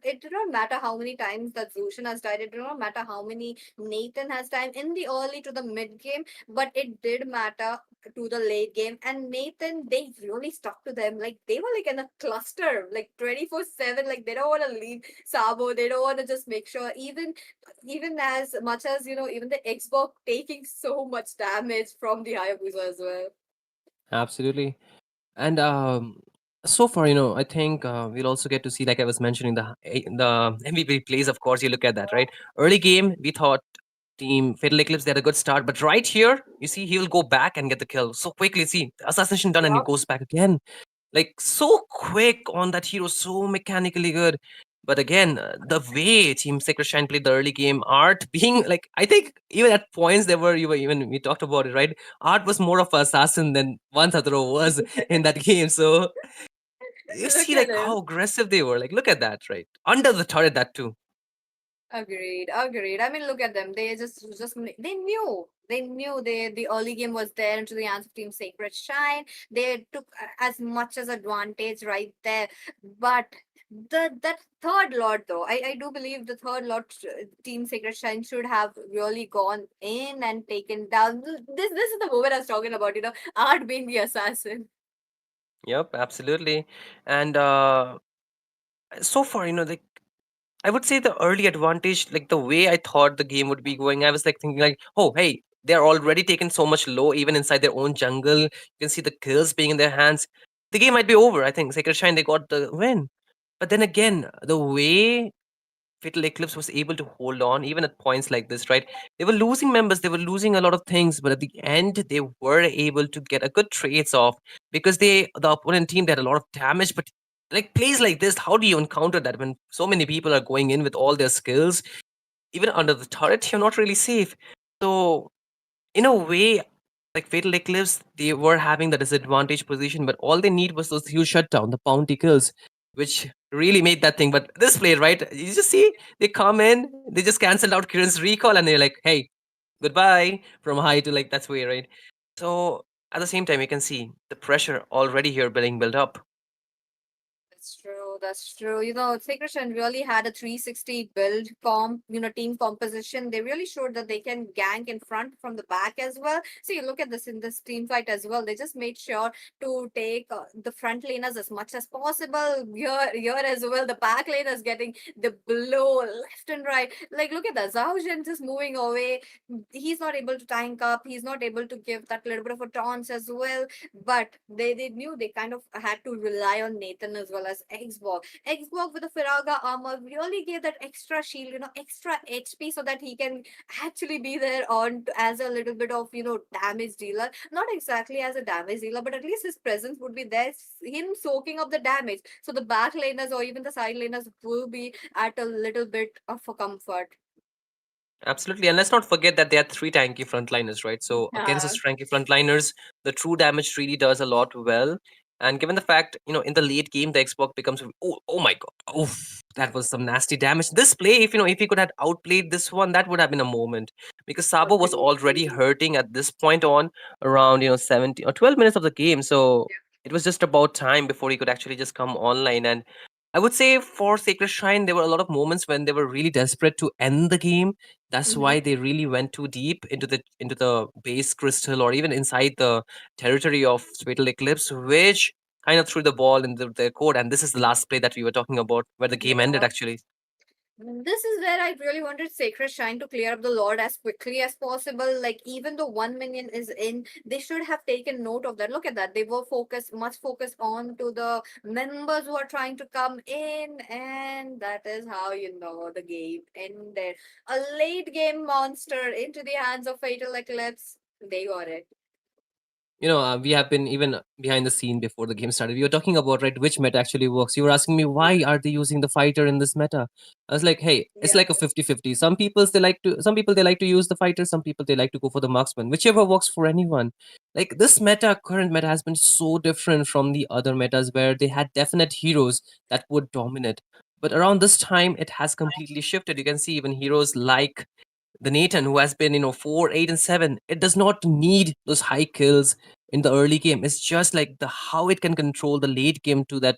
matter how many times that Zushin has died, it did not matter how many Nathan has died in the early to the mid game, but it did matter to the late game. And Nathan, they really stuck to them. Like they were like in a cluster, like 24/7, like they don't want to leave Sabo, they don't want to just make sure, even even as much as even the Xbox taking so much damage from the Hayabusa as well. Absolutely. And so far, I think we'll also get to see, like I was mentioning, the MVP plays. Of course, you look at that, right? Early game, we thought Team Fatal Eclipse, they had a good start, but right here, you see, he'll go back and get the kill so quickly. See, assassination done, and he Yup. goes back again, like so quick on that hero, so mechanically good. But again, the way Team Sacred Shine played the early game, Art being like, I think even at points there were, even we talked about it, right? Art was more of an assassin than One Thadro was in that game. So you Look see at like him. how aggressive they were. Like, look at that, right? Under the turret, that too. Agreed, agreed. I mean, look at them. They knew the early game was there into the hands of Team Sacred Shine. They took as much as advantage right there, but that third lot though, I do believe the third lot, Team Sacred Shine should have really gone in and taken down. This is the moment I was talking about. Art being the assassin. Yep, absolutely. And so far, like I would say the early advantage, like the way I thought the game would be going, I was like thinking like, oh hey, they're already taken so much low, even inside their own jungle. You can see the kills being in their hands. The game might be over. I think Sacred Shrine, they got the win. But then again, the way Fatal Eclipse was able to hold on, even at points like this, right? They were losing members, they were losing a lot of things, but at the end, they were able to get a good trades off because the opponent team, they had a lot of damage. But like plays like this, how do you encounter that when so many people are going in with all their skills? Even under the turret, you're not really safe. So in a way, like Fatal Eclipse, they were having the disadvantage position, but all they need was those huge shutdown, the bounty kills, which really made that thing. But this play, right? You just see they come in, they just canceled out Kiran's recall, and they're like, "Hey, goodbye," from high to like that's way, right? So at the same time, you can see the pressure already here being built up. That's true. That's true. Sacred really had a 360 build team composition. They really showed that they can gank in front from the back as well. See, look at this in this team fight as well. They just made sure to take the front laners as much as possible. Here as well, the back laners getting the blow left and right. Like, look at that. Zhao Zhen just moving away. He's not able to tank up. He's not able to give that little bit of a taunt as well, but they knew they kind of had to rely on Nathan as well as Xbox. Xbox with the Firaga armor really gave that extra shield, extra HP so that he can actually be there on as a little bit of damage dealer. Not exactly as a damage dealer, but at least his presence would be there, him soaking up the damage. So the back laners or even the side laners will be at a little bit of a comfort. Absolutely, and let's not forget that they had three tanky frontliners, right? So against Yeah. the tanky frontliners, the true damage really does a lot well. And given the fact, in the late game, the Xbox becomes oh my god, oh that was some nasty damage. This play, if he could have outplayed this one, that would have been a moment because Sabo was already Agreed. hurting at this point on around 17 or 12 minutes of the game. So it was just about time before he could actually just come online. And I would say for Sacred Shrine, there were a lot of moments when they were really desperate to end the game. That's Mhm. why they really went too deep into the base crystal or even inside the territory of Fatal Eclipse, which kind of threw the ball into their court. And this is the last play that we were talking about, where the game ended Yeah. actually. This is where I really wanted Sacred Shrine to clear up the Lord as quickly as possible. Like, even though one minion is in, they should have taken note of that. Look at that. They were much focused on to the members who are trying to come in, and that is how the game ended. A late game monster into the hands of Fatal Eclipse. They got it. We have been even behind the scene before the game started. We were talking about, right, which meta actually works. You were asking me why are they using the fighter in this meta. I was like, hey, it's Yeah. like a 50-50. Some people they like to use the fighter, some people they like to go for the marksman, whichever works for anyone. Like this current meta has been so different from the other metas where they had definite heroes that would dominate. But around this time, it has completely shifted. You can see even heroes like the Nathan, who has been, 4, 8, and 7, it does not need those high kills in the early game. It's just like the how it can control the late game to that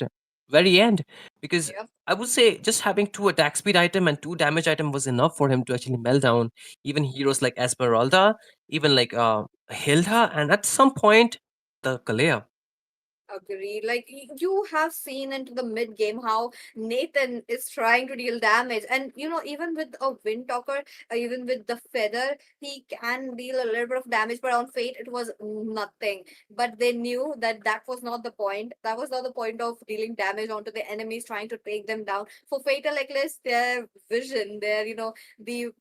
very end. Because Yep. I would say just having 2 attack speed item and 2 damage item was enough for him to actually melt down even heroes like Esmeralda, even like Hilda, and at some point the Kalea. Agree. Like you have seen into the mid game how Nathan is trying to deal damage, and even with a wind talker, even with the feather, he can deal a little bit of damage. But on Fate, it was nothing. But they knew that that was not the point. That was not the point of dealing damage onto the enemies, trying to take them down. For Fatal Eclipse, their vision, their the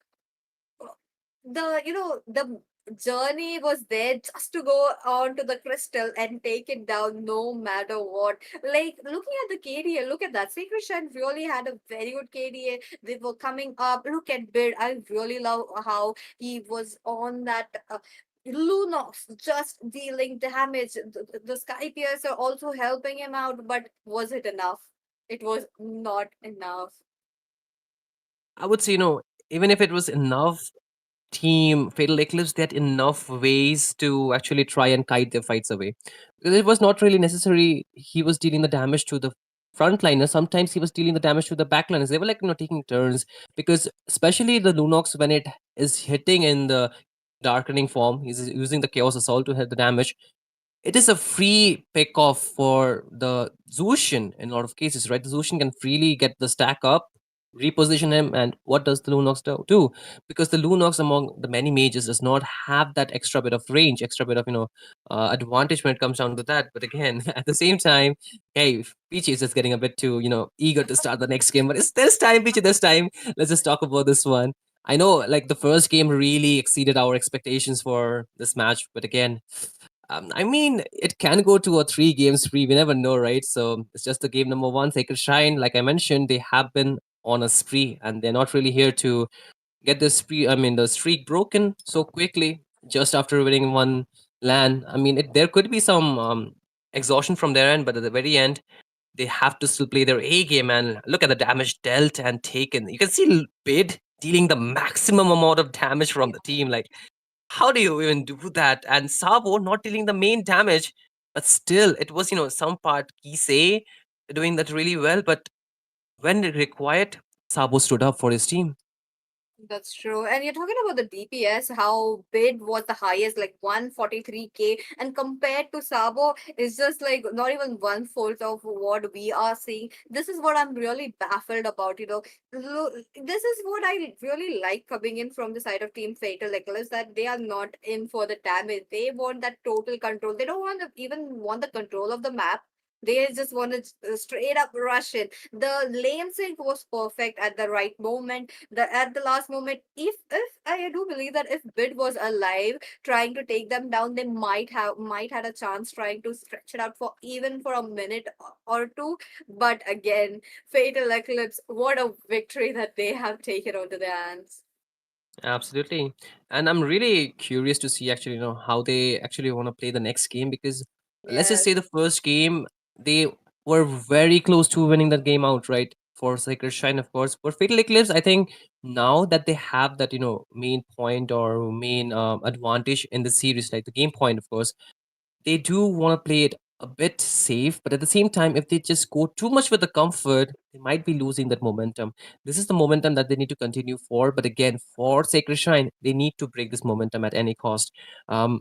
the journey was there just to go on to the crystal and take it down no matter what. Like looking at the KDA, look at that. Sacred Shrine really had a very good KDA. They were coming up. Look at Bid. I really love how he was on that. Lunox just dealing damage. The Sky Piercer also helping him out, but was it enough? It was not enough. I would say, even if it was enough, team Fatal Eclipse, they had enough ways to actually try and kite their fights away. Because it was not really necessary. He was dealing the damage to the frontliners. Sometimes he was dealing the damage to the backliners. They were like, taking turns. Because especially the Lunox, when it is hitting in the darkening form, he's using the Chaos Assault to hit the damage. It is a free pick off for the Zushin in a lot of cases, right? The Zushin can freely get the stack up, reposition him, and what does the Lunox do? Because the Lunox among the many mages does not have that extra bit of range, extra bit of advantage when it comes down to that. But again, at the same time, hey, Peachy is just getting a bit too eager to start the next game. But it's this time, Peachy. This time, let's just talk about this one. I know, like the first game really exceeded our expectations for this match, but again, I mean, it can go to a 3 game spree. We never know, right? So it's just the game number one, Sacred Shrine. Like I mentioned, they have been on a spree, and they're not really here to get the spree. I mean, the streak broken so quickly just after winning one LAN. I mean, there could be some exhaustion from their end, but at the very end, they have to still play their A game and look at the damage dealt and taken. You can see Bid dealing the maximum amount of damage from the team. Like, how do you even do that? And Sabo not dealing the main damage, but still, it was, some part Kisei doing that really well. But when required, Sabo stood up for his team. That's true. And you're talking about the DPS, how bid was the highest, like 143K, and compared to Sabo, it's just like not even one fourth of what we are seeing. This is what I'm really baffled about, This is what I really like coming in from the side of Team Fatal Eclipse, that they are not in for the damage. They want that total control. They don't even want the control of the map. They just want to straight up rush it. The lane sync was perfect at the right moment, at the last moment. If I do believe that if Bid was alive trying to take them down, they might had a chance trying to stretch it out for even for a minute or two. But again, Fatal Eclipse, what a victory that they have taken onto their hands. Absolutely. And I'm really curious to see actually, how they actually want to play the next game because let's just Yes. say the first game, they were very close to winning that game out, right? For Sacred Shrine, of course. For Fatal Eclipse, I think now that they have that, main point or main advantage in the series, like the game point, of course, they do want to play it a bit safe, but at the same time, if they just go too much with the comfort, they might be losing that momentum. This is the momentum that they need to continue for. But again, for Sacred Shrine, they need to break this momentum at any cost.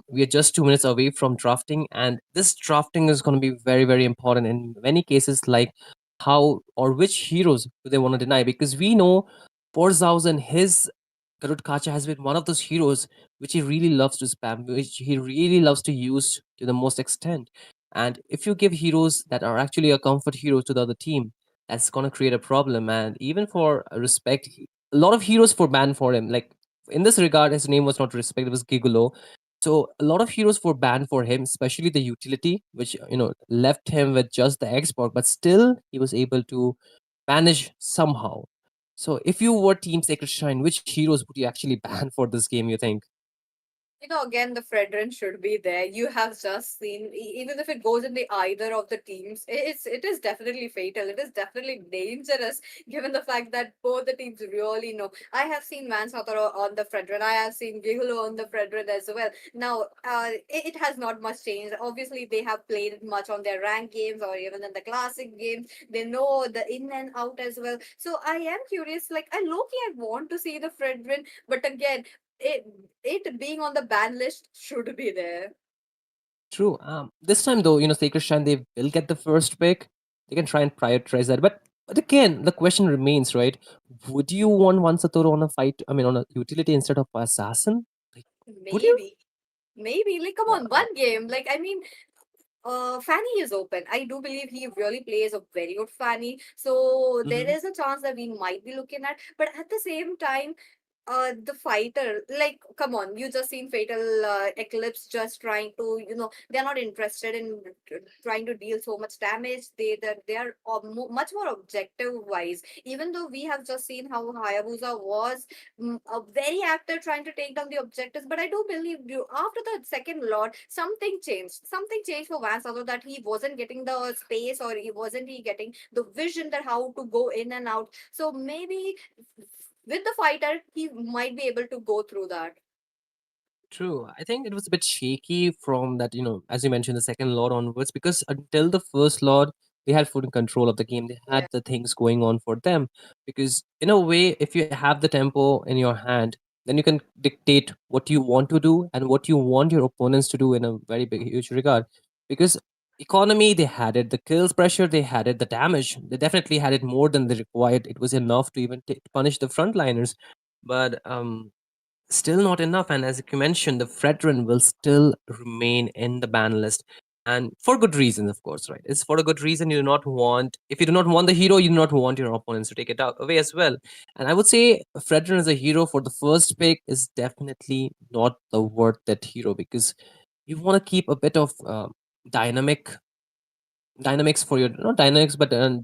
We are just 2 minutes away from drafting, and this drafting is going to be very, very important in many cases, like how or which heroes do they want to deny? Because we know Porzaus and his Garud Kacha has been one of those heroes which he really loves to spam, which he really loves to use to the most extent. And if you give heroes that are actually a comfort hero to the other team, that's gonna create a problem. And even for respect, a lot of heroes were banned for him. Like in this regard, his name was not respect; it was Gigolo. So a lot of heroes were banned for him, especially the utility, which left him with just the export, but still he was able to manage somehow. So if you were Team Sacred Shrine, which heroes would you actually ban for this game, you think? Again, the Fredrin should be there. You have just seen, even if it goes in the either of the teams, it is definitely fatal. It is definitely dangerous, given the fact that both the teams really know. I have seen Manslaughter on the Fredrin. I have seen Gigolo on the Fredrin as well. Now, it has not much changed. Obviously, they have played it much on their rank games or even in the classic games. They know the in and out as well. So I am curious. Like, I want to see the Fredrin, but again, it it being on the ban list should be there. True. This time though, Sacred Shrine, they will get the first pick. They can try and prioritize that. But again, the question remains, right? Would you want one Satoru on a fight? I mean, on a utility instead of assassin? Like, would you? Maybe. Maybe. Like, come on, one game. Like, I mean, Fanny is open. I do believe he really plays a very good Fanny. So there Mhm. is a chance that we might be looking at. But at the same time, the fighter, like, come on, you just seen Fatal Eclipse just trying to, they're not interested in trying to deal so much damage. They are much more objective wise. Even though we have just seen how Hayabusa was a very active trying to take down the objectives, but I do believe you after the second lot something changed. Something changed for Vance, other that he wasn't getting the space, or he getting the vision that how to go in and out. So maybe with the fighter, he might be able to go through that. True. I think it was a bit shaky from that, as you mentioned, the second Lord onwards, because until the first Lord, they had full control of the game. They had Yeah, the things going on for them. Because, in a way, if you have the tempo in your hand, then you can dictate what you want to do and what you want your opponents to do in a very big, huge regard. Because economy, they had it. The kills pressure, they had it. The damage, they definitely had it more than they required. It was enough to even punish the frontliners. But still not enough. And as you mentioned, the Fredrin will still remain in the ban list. And for good reasons, of course, right? It's for a good reason. You do not want, if you do not want the hero, you do not want your opponents to take it out away as well. And I would say Fredrin as a hero for the first pick is definitely not the worth that hero, because you want to keep a bit of dynamic dynamics for your, not dynamics, but a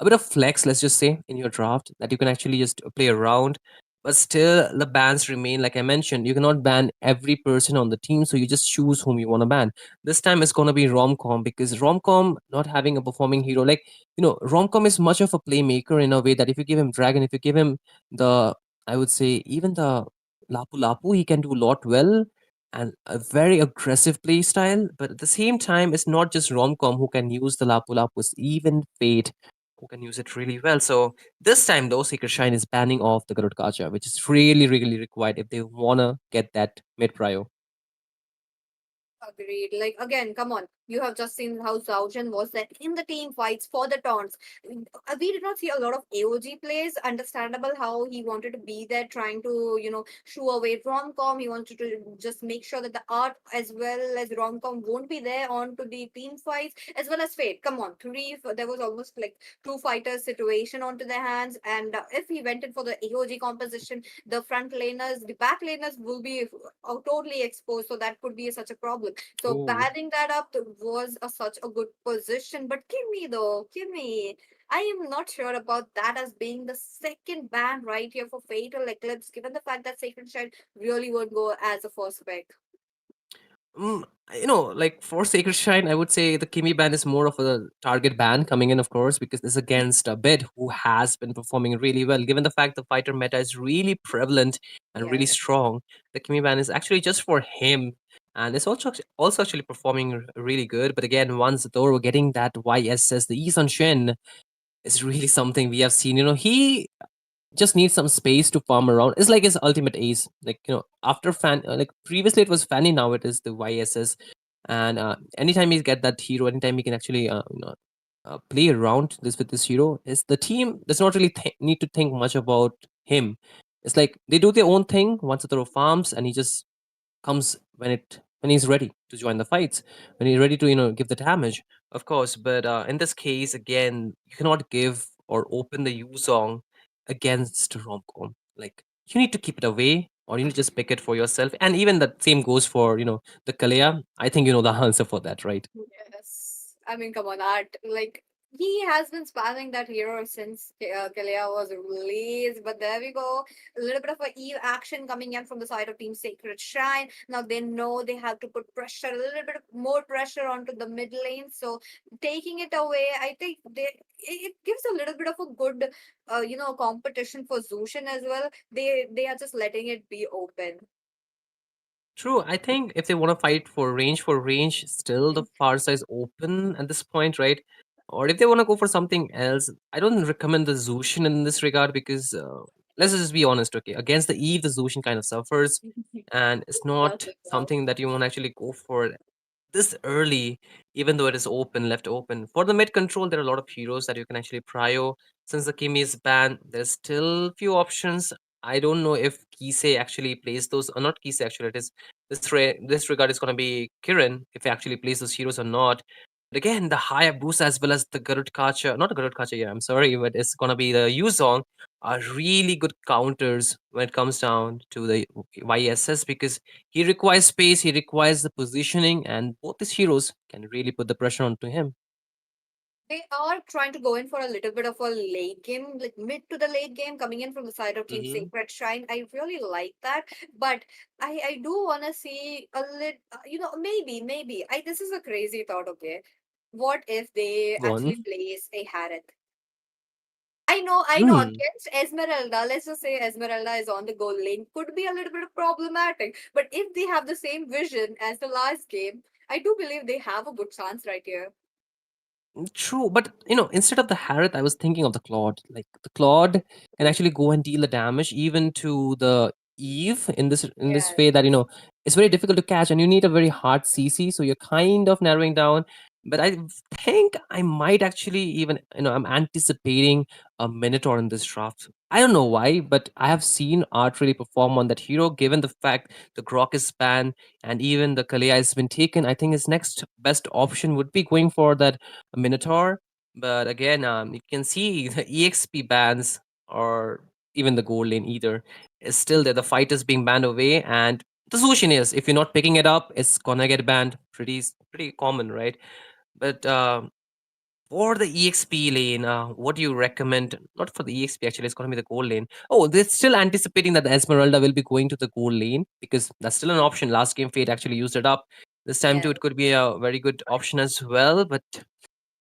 bit of flex, let's just say, in your draft, that you can actually just play around. But still the bans remain. Like I mentioned, you cannot ban every person on the team, so you just choose whom you want to ban. This time it's going to be Romcom, because Romcom not having a performing hero, like, Romcom is much of a playmaker in a way that if you give him Dragon, if you give him the, I would say, even the Lapu Lapu, he can do a lot well, and a very aggressive play style. But at the same time, it's not just Romcom who can use the Lapu Lapus, even Fate who can use it really well. So this time, though, Secret Shine is banning off the Garud Kacha, which is really, really required if they wanna get that mid prio. agreed. Like, again, come on. You have just seen how Zaujan was there in the team fights for the taunts. We did not see a lot of AOG plays. Understandable how he wanted to be there, trying to, shoo away Romcom. He wanted to just make sure that the art as well as Romcom won't be there onto the team fights, as well as Fate. Come on, there was almost like two fighters situation onto their hands. And if he went in for the AOG composition, the front laners, the back laners will be totally exposed. So that could be such a problem. So True. padding that up was such a good position. But Kimmy, though, Kimmy, I am not sure about that as being the second ban right here for Fatal Eclipse, given the fact that Sacred Shine really won't go as a first pick. Mm, like for Sacred Shrine, I would say the Kimi ban is more of a target ban coming in, of course, because it's against a Bid who has been performing really well. Given the fact the fighter meta is really prevalent and really Yeah. strong, the Kimi ban is actually just for him. And it's also actually performing really good. But again, once Zoro getting that YSS, the Yisun Shen, is really something we have seen. He just needs some space to farm around. It's like his ultimate ace. Like, after like previously it was Fanny, now it is the YSS. And anytime he get that hero, anytime he can actually play around this with this hero, is the team does not really need to think much about him. It's like they do their own thing once the throw farms, and he just comes when he's ready to join the fights, when he's ready to give the damage, of course. But in this case, again, you cannot give or open the Yuzong against Romcom. Like, you need to keep it away, or you need to just pick it for yourself. And even the same goes for the Kalea. I think you know the answer for that, right? Yes. I mean, come on, Art. Like, he has been spamming that hero since Kalia was released. But there we go. A little bit of a Eve action coming in from the side of Team Sacred Shrine. Now they know they have to put pressure, a little bit more pressure onto the mid lane. So taking it away, I think it gives a little bit of a good, competition for Zushin as well. They are just letting it be open. True. I think if they want to fight for range, still the far side is open at this point, right? Or if they want to go for something else, I don't recommend the Zushin in this regard, because let's just be honest, okay? Against the Eve, the Zushin kind of suffers, and it's Does not it well. something that you want to actually go for. this early, even though it is open, left open. For the mid control, there are a lot of heroes that you can actually prio. Since the Kimi is banned, there's still few options. I don't know if Kise actually plays those, or not Kise actually, it is this regard is going to be Kirin, if he actually plays those heroes or not. But again, the Hayabusa as well as the Garud Kacha, not the Garud Kacha, yeah, I'm sorry, but it's going to be the Yuzong are really good counters when it comes down to the YSS because he requires space, he requires the positioning, and both these heroes can really put the pressure onto him. They are trying to go in for a little bit of a late game, like mid to the late game, coming in from the side of Team Hmm. Sacred Shrine. I really like that, but I do want to see a little, maybe. This is a crazy thought. Okay, what if they Go actually on. place a Harith? I know. Hmm. Against Esmeralda, let's just say Esmeralda is on the goal lane, could be a little bit problematic. But if they have the same vision as the last game, I do believe they have a good chance right here. True, but instead of the Harith, I was thinking of the Claude. Like the Claude can actually go and deal the damage even to the Eve in this Yes. way that it's very difficult to catch, and you need a very hard CC. So you're kind of narrowing down. But I think I might actually even I'm anticipating a Minotaur in this draft. I don't know why, but I have seen Art really perform on that hero. Given the fact the Grok is banned and even the Kalia has been taken, I think his next best option would be going for that a Minotaur. But again, you can see the EXP bans or even the gold lane either is still there. The fight is being banned away, and the solution is if you're not picking it up, it's gonna get banned. Pretty common, right? But for the EXP lane, what do you recommend? Not for the EXP actually, it's gonna be the gold lane. Oh, they're still anticipating that the Esmeralda will be going to the gold lane because that's still an option. Last game, Fate actually used it up. This time too, Yeah. it could be a very good option as well. But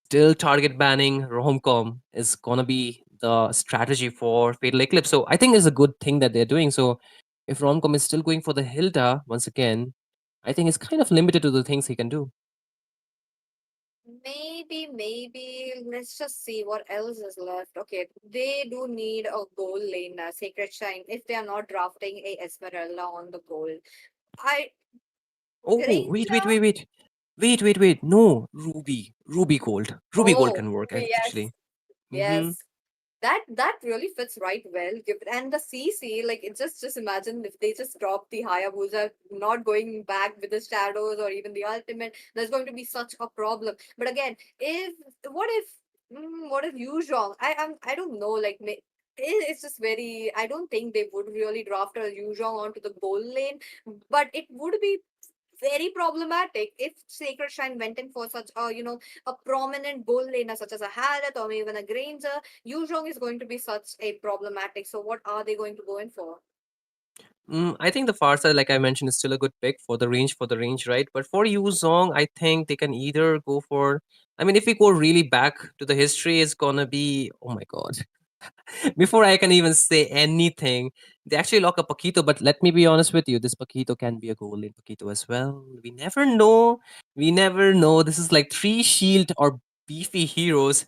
still target banning romcom is gonna be the strategy for Fatal Eclipse. So I think it's a good thing that they're doing. So if romcom is still going for the Hilda once again, I think it's kind of limited to the things he can do. Maybe. Let's just see what else is left. Okay, they do need a goal lane, Sacred Shine, if they are not drafting a Esmeralda on the goal. I Oh, wait, Granger. wait, wait, wait. Wait. No, Ruby Gold. Ruby Gold Oh, can work yes, actually. Mm-hmm. yes. That really fits right well. And the CC, like it just imagine if they just drop the Hayabusa, not going back with the shadows or even the ultimate, there's going to be such a problem. But again, if what if what if Yuzhong? I don't know. Like it's just very. I don't think they would really draft a Yuzhong onto the goal lane, but it would be very problematic if Sacred Shrine went in for such a prominent goal laner such as a Harith or even a Granger. Yuzhong is going to be such a problematic. So what are they going to go in for? I think the far side, like I mentioned, is still a good pick for the range, right? But for Yu Zong, I think they can either go for. I mean, if we go really back to the history, it's gonna be oh my god. Before I can even say anything, they actually lock up Paquito. But let me be honest with you, this Paquito can be a goal in Paquito as well. We never know. We never know. This is like three shield or beefy heroes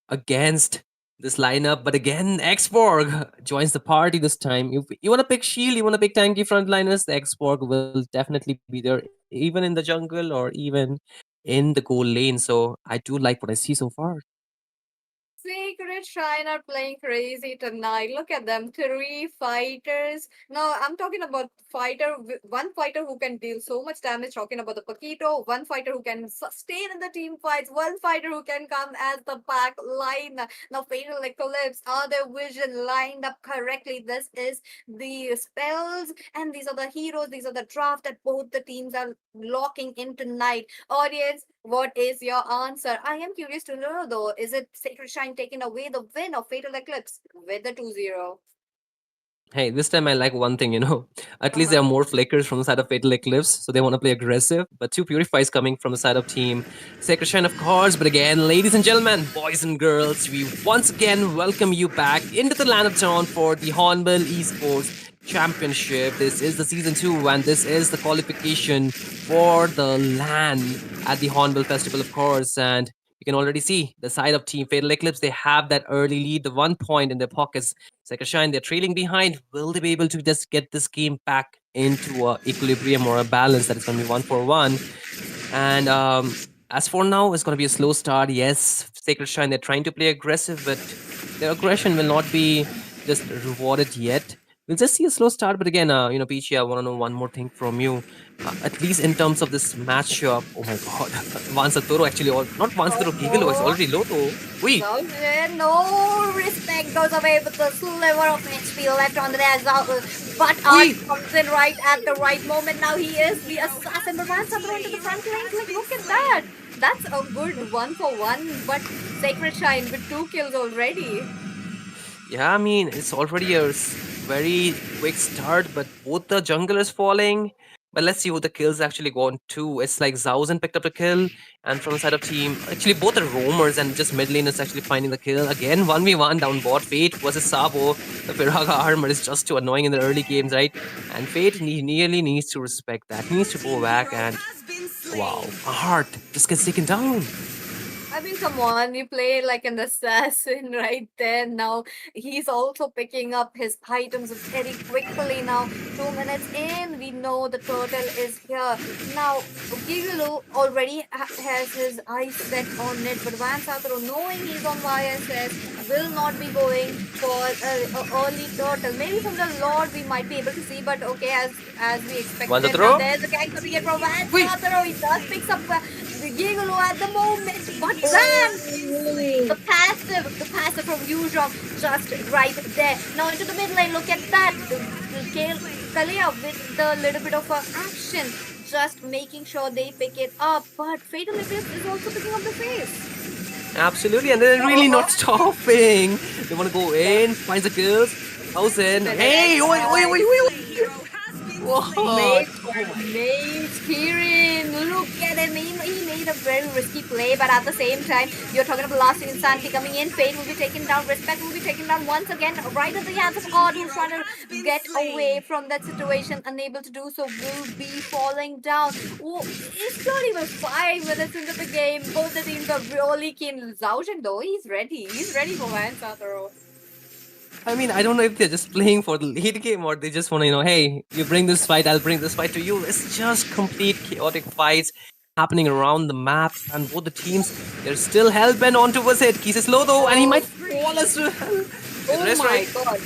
against this lineup. But again, Xborg joins the party this time. If you want to pick shield, you want to pick tanky frontliners, the Xborg will definitely be there, even in the jungle or even in the goal lane. So I do like what I see so far. Sacred Shrine are playing crazy tonight. Look at them, three fighters. Now I'm talking about one fighter who can deal so much damage. Talking about the Paquito, one fighter who can sustain in the team fights, one fighter who can come as the back line. Now Fatal Eclipse, are their vision lined up correctly? This is the spells, and these are the heroes. These are the draft that both the teams are locking in tonight. Audience, what is your answer? I am curious to know though. Is it Sacred Shine taking away the win of Fatal Eclipse with the 2-0? Hey, this time I like one thing. At least there Uh-huh. are more flickers from the side of Fatal Eclipse, so they want to play aggressive. But two Purifies coming from the side of Team Sacred Shrine, of course. But again, ladies and gentlemen, boys and girls, we once again welcome you back into the land of town for the Hornbill Esports Championship. This is the season 2, and this is the qualification for the LAN at the Hornbill Festival, of course. And you can already see the side of Team Fatal Eclipse. They have that early lead, the 1 point in their pockets. Sacred Shrine, they're trailing behind. Will they be able to just get this game back into a equilibrium or a balance that is going to be 1-for-1? And as for now, it's going to be a slow start. Yes, Sacred Shrine, they're trying to play aggressive, but their aggression will not be just rewarded yet. We'll just see a slow start. But again, Peachy, I want to know one more thing from you. At least in terms of this matchup, oh my god, Vansatoro actually, not Vansatoro, Gigolo is already low though. Wait, No respect goes away with the sliver of HP left on the desk. But Art comes in right at the right moment. Now he is the assassin. But runs up into the front lane. Like, look at that. That's a good 1-for-1. But Sacred Shine with 2 kills already. yeah, I mean, it's already a very quick start, but both the junglers falling. But let's see who the kills actually gone to. It's like Zausen picked up the kill, and from the side of team, actually both are roamers, and just mid lane is actually finding the kill. Again, 1v1 down bot. Fate versus Sabo. The Piraga armor is just too annoying in the early games, right? And Fate nearly needs to respect that. He needs to go back and wow, a heart just gets taken down. I mean, come on, you play like an assassin right there. Now he's also picking up his items very quickly. Now, 2 minutes in, we know the turtle is here. Now, Gigolo already has his eyes set on it, but Van Satro, knowing he's on YSS, will not be going for an early turtle. Maybe from the Lord we might be able to see, but okay, as we expected. Now, there's a gang coming in from Van Satro. He does pick up Gigolo at the moment, but then the passive from Yuzhong just right there. Now into the mid lane, look at that. Kalia with the little bit of action, just making sure they pick it up. But Fatal Eclipse is also picking up the face. Absolutely, and they're really not stopping. They want to go in, find the kills. Thousand. Hey, wait. What? Mate, Kirin, look at him. He made a very risky play, but at the same time, you're talking about last insanity coming in. Fate will be taken down. Respect will be taken down once again. Right at the hands of God, who's trying to get away from that situation, unable to do so, will be falling down. Oh, it's not even 5 minutes into the game. Both the teams are really keen. Zhaozhen, though, he's ready. He's ready for Van Sataro. I mean, I don't know if they're just playing for the late game or they just want to, hey, you bring this fight, I'll bring this fight to you. It's just complete chaotic fights happening around the map, and both the teams, they're still hell-bent on towards it. Keys is low though, and he might fall as well. Oh my god.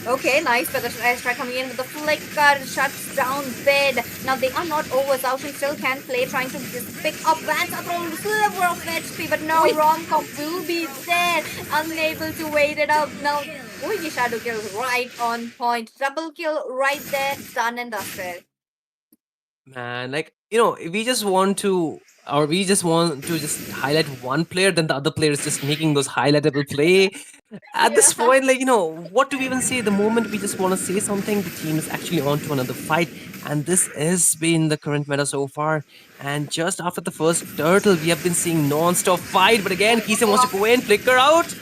Okay, nice feather strike coming in with the flicker, shuts down bed. Now they are not over. Zhaozhen still can play, trying to just pick up Vans Athrol, sliver of HP, but no, wrong comp will be there, unable to wait it up. Now, the shadow kill right on point. Double kill right there, done and dusted. Man, like, if we just want to just highlight one player, then the other player is just making those highlightable play. At this point, like, what do we even say? The moment we just want to say something, the team is actually on to another fight. And this has been the current meta so far. And just after the first turtle, we have been seeing non-stop fight. But again, Kisen wants to go in, flicker out.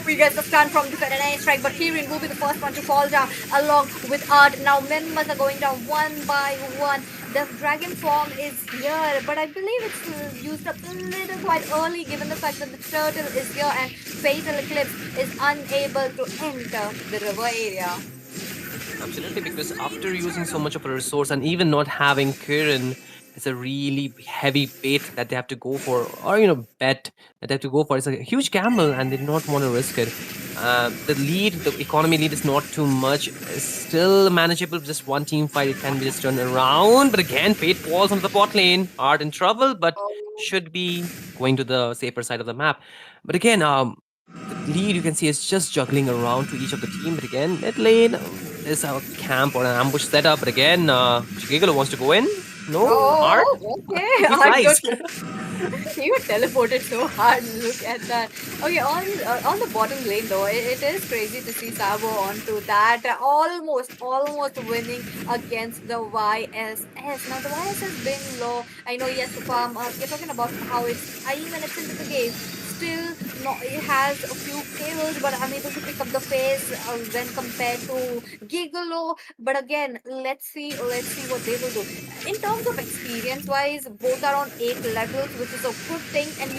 We get the stun from the Federation strike, but Kirin will be the first one to fall down along with Art. Now members are going down one by one. The dragon form is here, but I believe it's used up a little quite early given the fact that the turtle is here and Fatal Eclipse is unable to enter the river area. Absolutely, because after using so much of a resource and even not having Kirin, it's a really heavy bait that they have to go for, or bet that they have to go for. It's a huge gamble, and they do not want to risk it. The economy lead is not too much. It's still manageable. Just one team fight, it can be just turned around. But again, Fate falls onto the bot lane. Art in trouble, but should be going to the safer side of the map. But again, the lead you can see is just juggling around to each of the team. But again, mid lane is a camp or an ambush setup. But again, Gigolo wants to go in. No, Art? Okay, Art he was teleported so hard. Look at that. Okay, on the bottom lane though, it is crazy to see Sabo onto that. Almost winning against the YSS. Now the YSS being low. I know he has to farm. You're talking about how it's even it's into the game. Still, it has a few kills, but unable to pick up the pace when compared to Gigolo. But again, let's see what they will do. In terms of experience-wise, both are on 8 levels, which is a good thing. And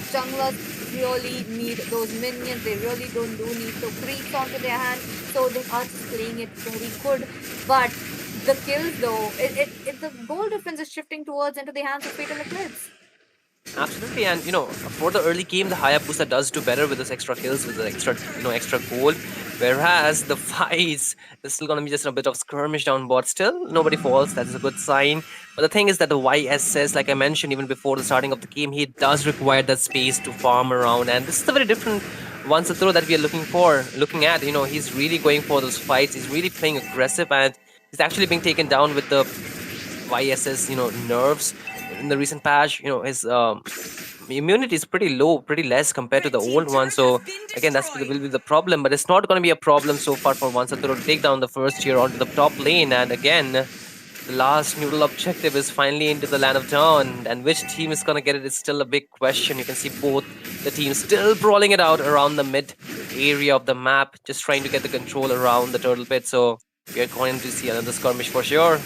junglers really need those minions. They really do need to creeps onto their hands. So they are just playing it very good. But the kills though, the goal difference is shifting towards into the hands of Fatal Eclipse. Absolutely, and for the early game, the Hayabusa does do better with those extra kills, with the extra gold. Whereas the fights is still gonna be just a bit of skirmish down bot. Still, nobody falls. That is a good sign. But the thing is that the YSS, like I mentioned even before the starting of the game, he does require that space to farm around, and this is a very different once a throw that we are looking at. He's really going for those fights. He's really playing aggressive, and he's actually being taken down with the YSS, nerves in the recent patch. His immunity is pretty low, pretty less compared to the old one. So again, that's will be the problem. But it's not going to be a problem so far for Vansatoro to take down the first tier onto the top lane. And again, the last noodle objective is finally into the Land of Dawn. And which team is going to get it is still a big question. You can see both the teams still brawling it out around the mid area of the map, just trying to get the control around the turtle pit. So we're going to see another skirmish for sure.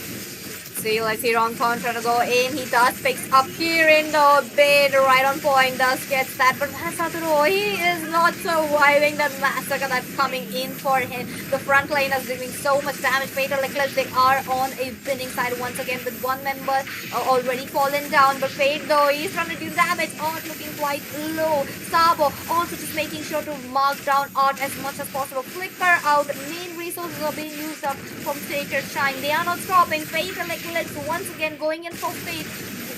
Let's see Ronco trying to go in. He does picks up here in the bid, right on point, does get that. But Masaturo, he is not surviving that massacre that's coming in for him. The front line is doing so much damage. Fatal Eclipse, they are on a winning side once again with one member already fallen down. But Fate though, he's trying to do damage. Art looking quite low. Sabo also just making sure to mark down Art as much as possible. Flicker out. Main resources are being used up from Sacred Shine. They are not stopping. Fatal Eclipse once again going in for Fate,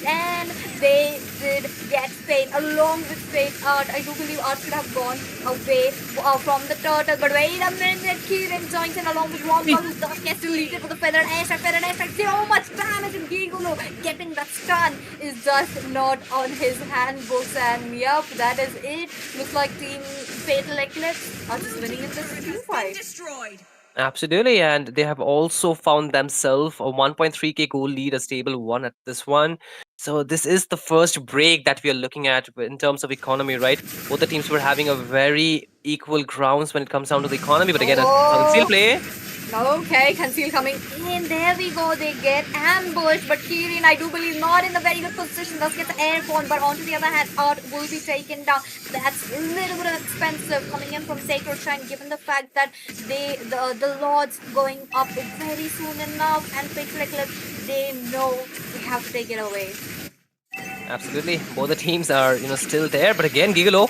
and they did get Fate along with Fate. I do believe Art should have gone away from the turtle, but wait a minute, Kirin joins in along with Rompa, who does get deleted with the Feather Airstrike, so much damage, and Gigolo getting that stun is just not on his handbooks. And yup, that is it. Looks like Team Fatal Eclipse are just winning in this team fight. Absolutely, and they have also found themselves a 1.3k goal lead, a stable one at this one. So this is the first break that we are looking at in terms of economy, right? Both the teams were having a very equal grounds when it comes down to the economy, but again, a conceal play. Okay, Conceal coming in. There we go. They get ambushed, but Kirin, I do believe, not in a very good position. Does get the airborne, but onto the other hand, Art will be taken down. That's a little bit expensive coming in from Sacred Shrine, given the fact that the Lords going up very soon enough, and Fatal Eclipse, they know they have to take it away. Absolutely, both the teams are still there, but again, Gigolo.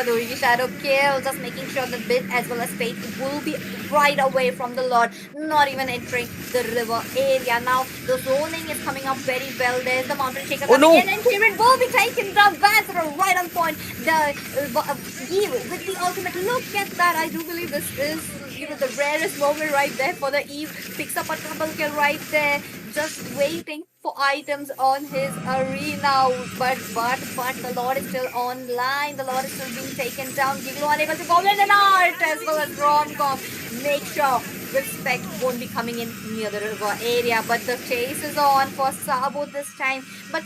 Doing shadow kill, just making sure that Bit as well as Fate will be right away from the Lord, not even entering the river area. Now the zoning is coming up very well. There's the mountain shaker coming in, and Kirin will be taken down. Vansara right on point. The Eve with the ultimate. Look at that. I do believe this is the rarest moment right there for the Eve. Picks up a double kill right there, just waiting for items on his arena. But the Lord is still online. The Lord is still being taken down. Giglo unable to go in, and Art as well as Romcom make sure Respect won't be coming in near the river area. But the chase is on for Sabo this time. But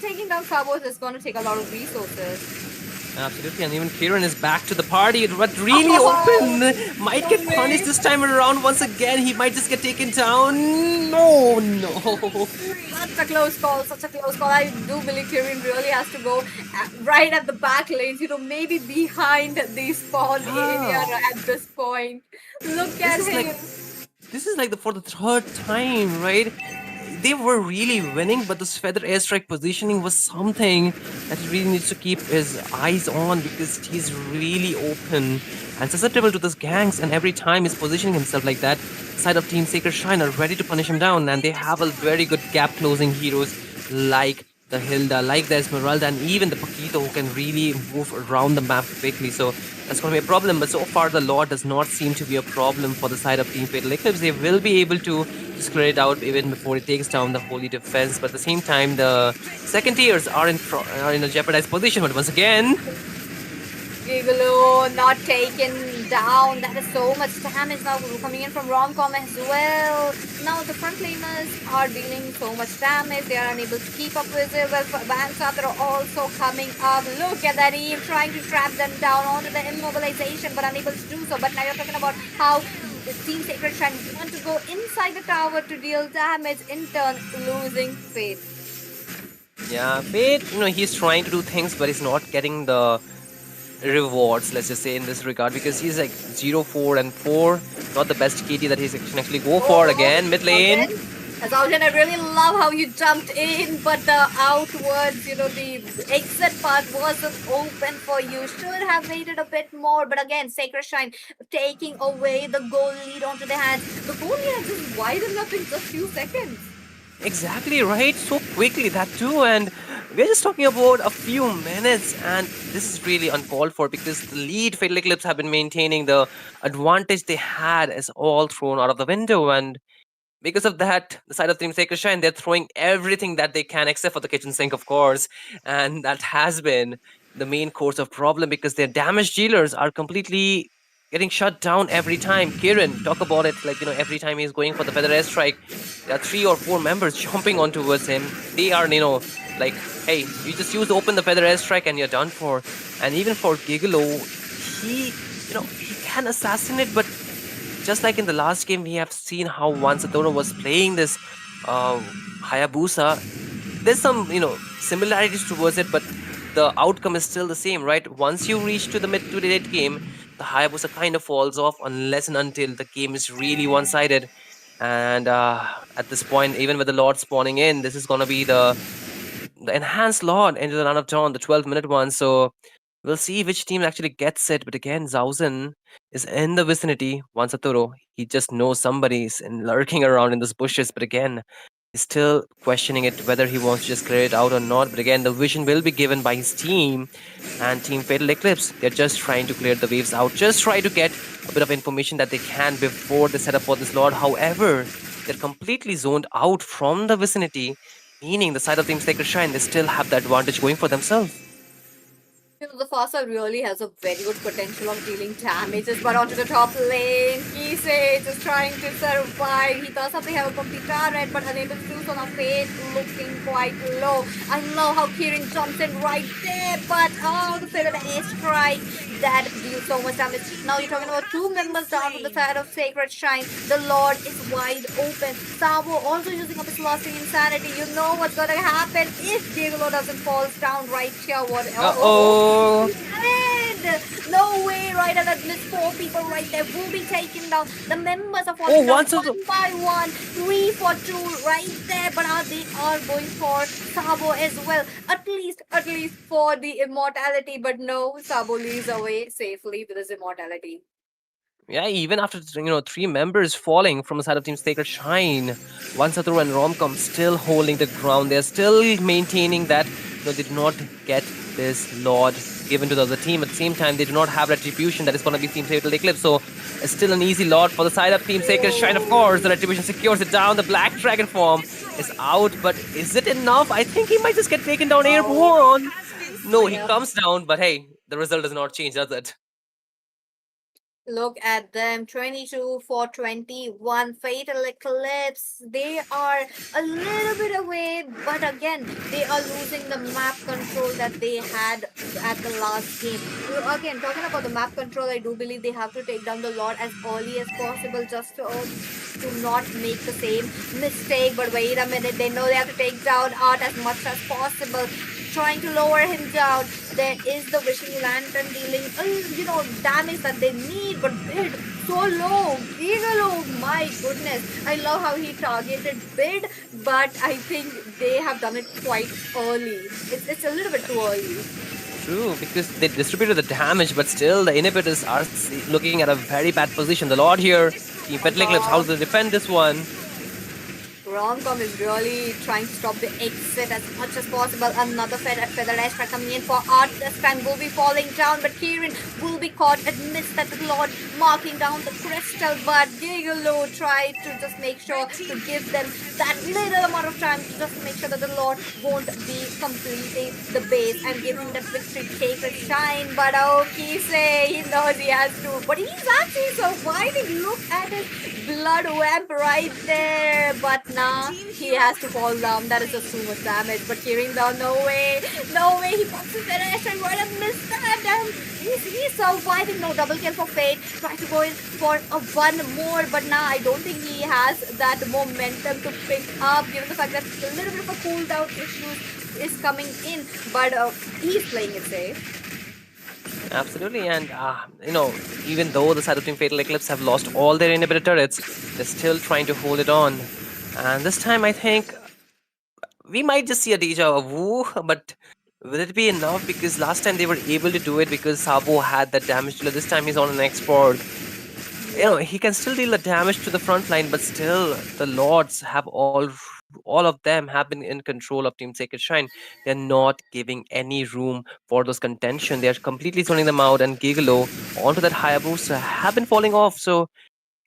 taking down Sabo is going to take a lot of resources. Absolutely, and even Kiran is back to the party, but really open. Might get punished this time around once again. He might just get taken down. No. Such a close call, I do believe Kirin really has to go right at the back lanes, maybe behind the spawn area at this point. Look at him. This is like for the third time, right? They were really winning, but this feather airstrike positioning was something that he really needs to keep his eyes on, because he's really open and susceptible to those ganks, and every time he's positioning himself like that, side of Team Sacred Shrine are ready to punish him down, and they have a very good gap closing heroes like the Hilda, like the Esmeralda, and even the Paquito, who can really move around the map quickly. So that's going to be a problem, but so far the Lord does not seem to be a problem for the side of Team Fatal Eclipse. They will be able to just clear it out even before it takes down the Holy Defense, but at the same time the second tiers are in a jeopardized position. But once again, Gigolo not taken down. That is so much damage now coming in from Romcom as well. Now the front laners are dealing so much damage. They are unable to keep up with it. Well, Vansat are also coming up. Look at that Eve trying to trap them down onto the immobilization, but unable to do so. But now you're talking about how the Team Sacred Shrine want to go inside the tower to deal damage, in turn losing Fate. Yeah, Fate, he's trying to do things, but he's not getting the rewards, let's just say, in this regard, because he's like 0-4-4, not the best KT that he can actually go for. Again, mid lane. Zaugen, I really love how you jumped in, but the outwards, the exit part wasn't open for you. Should have waited a bit more, but again, Sacred Shrine taking away the goal lead onto their hands. The goal lead had just widened up in just few seconds. Exactly right, so quickly that too, and we're just talking about a few minutes, and this is really uncalled for because the lead Fatal Eclipse have been maintaining. The advantage they had is all thrown out of the window, and because of that, the side of Team Sacred Shrine, they're throwing everything that they can except for the kitchen sink, of course, and that has been the main course of problem because their damage dealers are completely getting shut down every time. Kiran, talk about it, like, every time he's going for the feather airstrike, there are 3 or 4 members jumping on towards him. They are, like, hey, you just open the feather airstrike and you're done for. And even for Gigolo, he, he can assassinate, but just like in the last game, we have seen how once Satoru was playing this Hayabusa, there's some, similarities towards it, but the outcome is still the same, right? Once you reach to the mid to the late game, the Hayabusa kind of falls off unless and until the game is really one-sided. And at this point, even with the Lord spawning in, this is going to be the enhanced Lord into the Run of Dawn, the 12-minute one. So we'll see which team actually gets it. But again, Zausen is in the vicinity. Once Satoru, he just knows somebody's lurking around in those bushes. But again, he's still questioning it whether he wants to just clear it out or not. But again, the vision will be given by his team and Team Fatal Eclipse. They're just trying to clear the waves out. Just try to get a bit of information that they can before they set up for this Lord. However, they're completely zoned out from the vicinity, meaning the side of Team Sacred Shrine, they still have the advantage going for themselves. The Fasa really has a very good potential of dealing damages, but onto the top lane, Kisei just trying to survive. He does have to have a complete turret, but unable to do so. Now Fate looking quite low. I love how Kirin jumps in right there, but the Feather Airstrike, that deals so much damage. Now you're talking about 2 members down on the side of Sacred Shrine. The Lord is wide open. Sabo also using up his last insanity. You know what's gonna happen if Diego doesn't fall down right here. What else? Uh-oh. No way, right? And at least 4 people right there will be taken down. The members are falling down one by one, 3 for 2 right there. But they are going for Sabo as well. At least for the immortality. But no, Sabo leaves away safely with his immortality. Yeah, even after 3 members falling from the side of Team Sacred Shrine, Satoru and Romcom still holding the ground. They're still maintaining that they did not get this Lord given to the other team. At the same time, they do not have retribution that is going to be Team Fatal Eclipse. So it's still an easy Lord for the side of Team Sacred Shrine. Of course, the retribution secures it down. The Black Dragon form is out, but is it enough? I think he might just get taken down airborne. No, he comes down, but hey, the result does not change, does it? Look at them, 22 for 21, Fatal Eclipse. They are a little bit away, but again, they are losing the map control that they had at the last game. Again, talking about the map control, I do believe they have to take down the Lord as early as possible just to not make the same mistake. But wait a minute, they know they have to take down Art as much as possible, trying to lower him down. There is the Wishing Lantern dealing, damage that they need, but Bid so low. Gigolo, my goodness. I love how he targeted Bid, but I think they have done it quite early. It's a little bit too early. True, because they distributed the damage, but still the inhibitors are looking at a very bad position. The Lord here, Team Fatal Eclipse, how do they defend this one? Romcom is really trying to stop the exit as much as possible. Another feather airstrike coming in for Art. This time will be falling down, but Kirin will be caught. Admits that the Lord marking down the crystal, but Gigolo tried to just make sure to give them that little amount of time to just make sure that the Lord won't be completing the base and giving the victory take a shine. But Kisei, he knows he has to. But he's actually surviving. Look at his blood vamp right there. But now he has to fall down. That is just too much damage. But Kirin down, no way. He pops his finish and right and missed that. He's surviving. No double kill for Fate. Try to go in for a one more. But now I don't think he has that momentum to pick up, given the fact that a little bit of a cooldown issue is coming in. But he's playing it safe. Absolutely, and even though the side of Team Fatal Eclipse have lost all their inhibitor turrets, they're still trying to hold it on. And this time, I think we might just see a deja vu, but will it be enough? Because last time they were able to do it because Sabo had that damage dealer. This time he's on an export. He can still deal the damage to the front line, but still the lords have all of them have been in control of Team Sacred Shrine. They're not giving any room for those contention. They're completely zoning them out, and Gigolo onto that Hayabusa have been falling off. So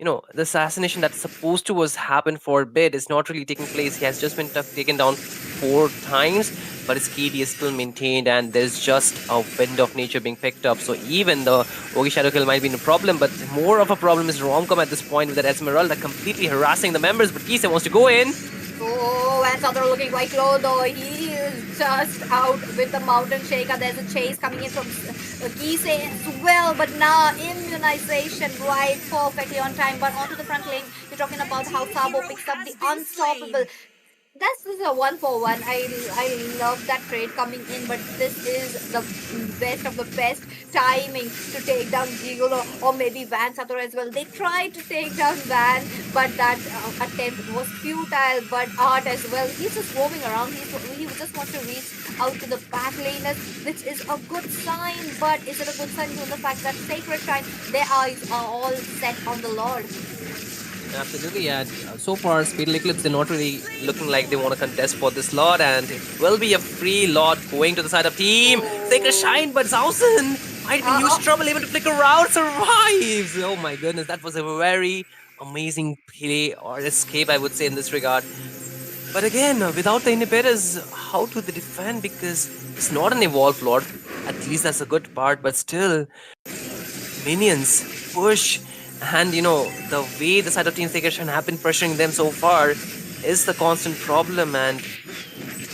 the assassination that's supposed to was happen for a bit is not really taking place. He has just been taken down 4 times, but his KD is still maintained, and there's just a wind of nature being picked up. So even the Ogi Shadow Kill might be a problem, but more of a problem is Romcom at this point with that Esmeralda completely harassing the members, but Kise wants to go in. Oh, and Sandro looking quite low though. He is just out with the Mountain Shaker. There's a chase coming in from Kise as well. But now immunization right perfectly on time. But onto the front lane, you're talking about how Sabo picks up the unstoppable. This is a 1-for-1. I love that trade coming in, but this is the best of the best timing to take down Gigolo or maybe Van Sator as well. They tried to take down Van, but that attempt was futile. But Art as well, he's just roaming around. He just wants to reach out to the back laners, which is a good sign. But is it a good sign given the fact that Sacred Shrine, their eyes are all set on the Lord? Absolutely, and so far, Fatal Eclipse, they're not really looking like they want to contest for this lot, and it will be a free lot going to the side of Team Sacred Shine, but Zausen might be in huge trouble, able to flicker out, survives! Oh my goodness, that was a very amazing play or escape, I would say, in this regard. But again, without the inhibitors, how do they defend? Because it's not an evolved lord, at least that's a good part, but still, minions, push, and the way the side of Team Sacred Shrine have been pressuring them so far is the constant problem, and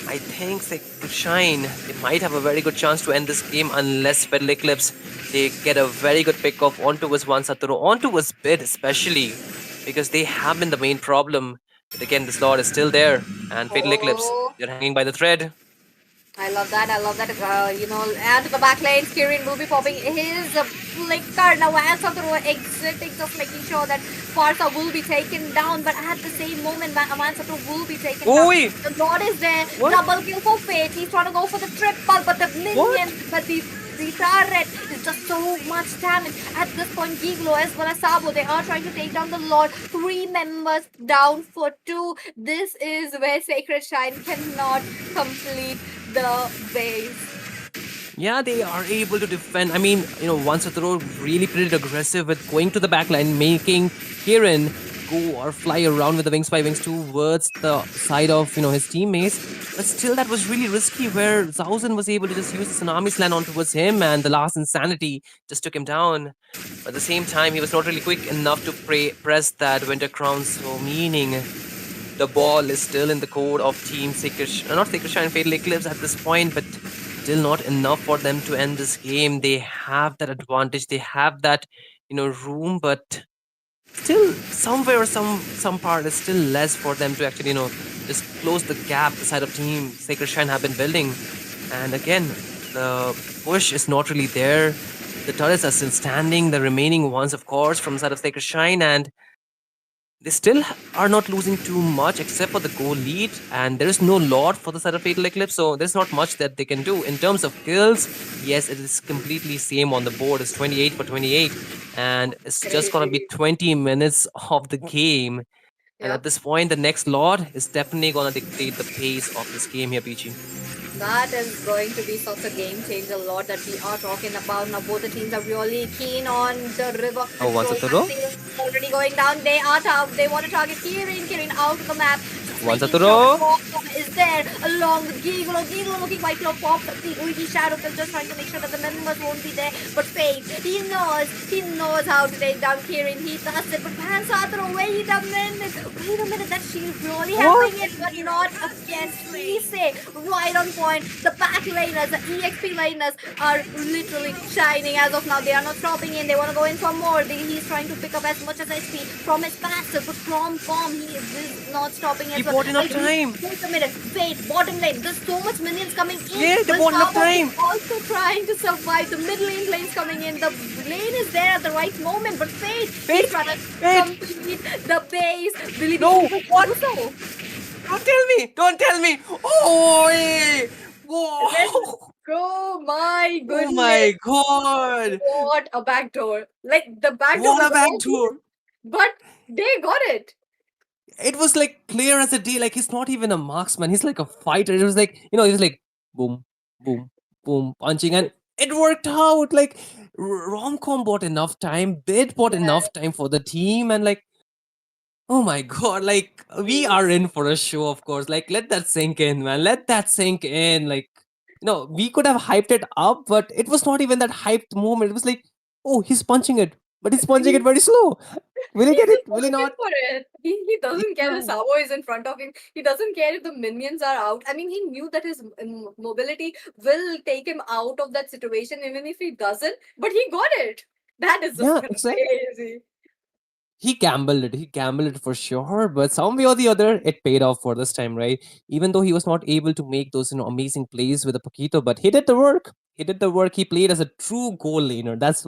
I think Sacred Shrine, they might have a very good chance to end this game unless Fatal Eclipse, they get a very good pick off onto his One Saturo, onto his bid especially, because they have been the main problem. But again, this lord is still there, and Fatal Eclipse, they're hanging by the thread. I love that. And to the back lane, Kirin will be popping his flicker. Now, Vansatro exiting, just making sure that Farsa will be taken down. But at the same moment, Vansatro will be taken down. The Lord is there. What? Double kill for Fate. He's trying to go for the triple, but the minion, but the turret is just so much damage. At this point, Giglo as well as Sabo, they are trying to take down the Lord. 3 members down for 2. This is where Sacred Shrine cannot complete the base. Yeah, they are able to defend. I mean, Vansatro really pretty aggressive with going to the backline, making Kirin go or fly around with the wings by wings towards the side of his teammates. But still, that was really risky, where Zausen was able to just use the Tsunami Slam on towards him, and the last Insanity just took him down. But at the same time, he was not really quick enough to press that Winter Crown, so meaning the ball is still in the court of Team not Sacred Shrine, Fatal Eclipse at this point, but still not enough for them to end this game. They have that advantage, they have that room, but still somewhere some part is still less for them to actually just close the gap the side of Team Sacred Shrine have been building. And again, the push is not really there. The turrets are still standing, the remaining ones of course from the side of Sacred Shrine, and they still are not losing too much except for the goal lead, and there is no Lord for the side of Fatal Eclipse, so there's not much that they can do. In terms of kills, yes, it is completely same on the board. It's 28 for 28, and it's just gonna be 20 minutes of the game. And at this point, the next Lord is definitely gonna dictate the pace of this game here, Peachy. That is going to be such a game changer, Lord, that we are talking about. Now both the teams are really keen on the river. Oh, what's the throw? Already going down. They want to target Kirin out of the map. What's the throw? Is there along with Gigolo. Gigolo looking quite low. Pop the Uigi Shadow is just trying to make sure that the members won't be there. But Fate, he knows how to take down Kirin. He does it. But Pansatro, wait a minute, that shield really having it, but not against Rise. Right on point. The back laners, the EXP laners are literally shining as of now. They are not stopping in. They want to go in for more. He's trying to pick up as much as HP from his passive, but from he is not stopping as well. bought enough Wait, wait, time. wait a minute. Wait, bottom lane. There's so much minions coming in. Yeah, they Well, bought enough Power is time. also trying to survive. The mid lane's coming in. The lane is there at the right moment. But Fate, he's Wait, trying to wait. complete the base. Will he be No, able to what? do so? Don't tell me. Don't tell me. Oh, hey. Let's Whoa. go. My Oh goodness. my god. What a backdoor. Like, the backdoor What was a all backdoor. good, but they got it. It was like clear as a day. Like he's not even a marksman. He's like a fighter. It was like, he was like boom, boom, boom, punching, and it worked out. Like Romcom bought enough time, Bid bought Yeah. enough time for the team, and like, oh my god, like we are in for a show, of course. Like let that sink in, man. Let that sink in. Like, we could have hyped it up, but it was not even that hyped moment. It was like, oh, he's punching it, but he's punching it very slow. Will he He's get it? just Will he working not? for it. He doesn't care if Yeah. Savo is in front of him. He doesn't care if the minions are out. I mean, he knew that his mobility will take him out of that situation, even if he doesn't. But he got it. That is just Yeah, exactly. crazy. He gambled it. He gambled it for sure, but some way or the other, it paid off for this time, right? Even though he was not able to make those amazing plays with the Paquito, but he did the work. He did the work. He played as a true goal laner. That's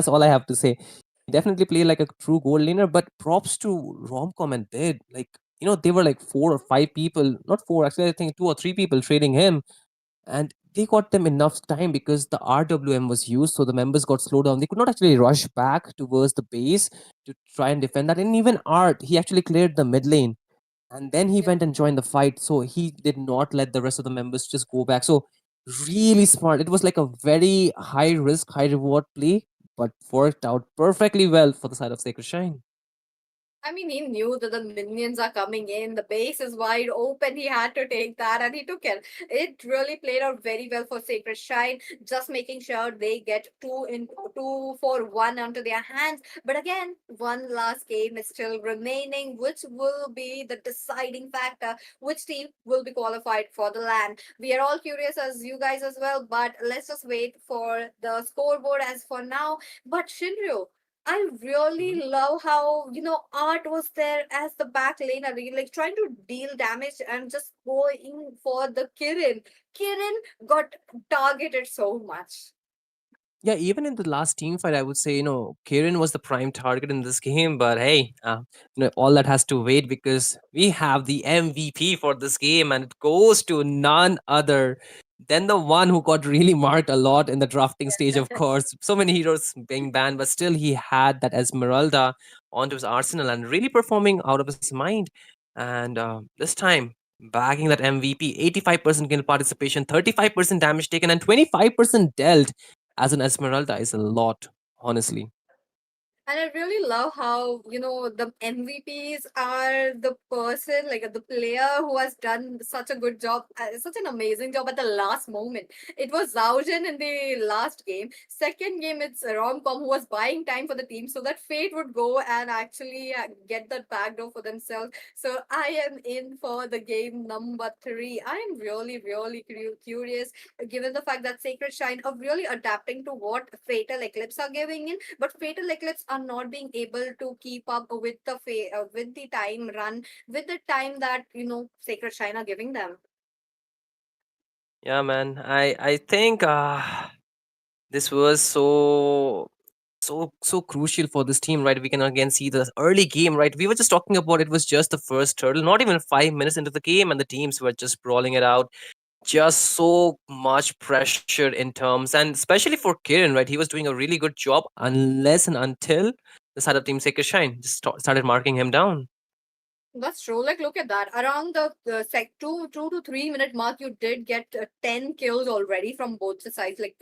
all I have to say. He definitely played like a true goal laner. But props to Romcom and Bid. Like, they were like 4 or 5 people, not four actually. I think 2 or 3 people trading him, and they got them enough time because the RWM was used, so the members got slowed down. They could not actually rush back towards the base to try and defend that. And even Art, he actually cleared the mid lane, and then he Yeah. went and joined the fight. So he did not let the rest of the members just go back. So really smart. It was like a very high risk, high reward play, but worked out perfectly well for the side of Sacred Shine. I mean, he knew that the minions are coming in. The base is wide open. He had to take that, and he took it. It really played out very well for Sacred Shine, just making sure they get 2 for 1 onto their hands. But again, one last game is still remaining, which will be the deciding factor. Which team will be qualified for the LAN? We are all curious as you guys as well, but let's just wait for the scoreboard as for now. But Shinryu, I really love how Art was there as the back laner, like trying to deal damage and just going for the Kirin. Kirin got targeted so much. Yeah, even in the last team fight, I would say, Kieran was the prime target in this game. But hey, all that has to wait because we have the MVP for this game, and it goes to none other than the one who got really marked a lot in the drafting stage, of course. So many heroes being banned, but still he had that Esmeralda onto his arsenal and really performing out of his mind. And this time, bagging that MVP, 85% kill participation, 35% damage taken, and 25% dealt as an Esmeralda is a lot, honestly. And I really love how, the MVPs are the person, like the player who has done such a good job, such an amazing job at the last moment. It was Zaujen in the last game. Second game, it's Romcom who was buying time for the team so that Fate would go and actually get that backdoor for themselves. So I am in for the game number 3. I am really, really curious, given the fact that Sacred Shine are really adapting to what Fatal Eclipse are giving in, but Fatal Eclipse are not being able to keep up with the with the time run, with the time that Sacred Shine are giving them. Yeah, man. I think this was so crucial for this team, right? We can again see the early game, right? We were just talking about it was just the first turtle, not even 5 minutes into the game, and the teams were just brawling it out. Just so much pressure in terms, and especially for Kiran, right? He was doing a really good job unless and until the side of Team Sacred Shine just started marking him down. That's true. Like, look at that. Around the 2 to 3 minute mark, you did get 10 kills already from both the sides. Like,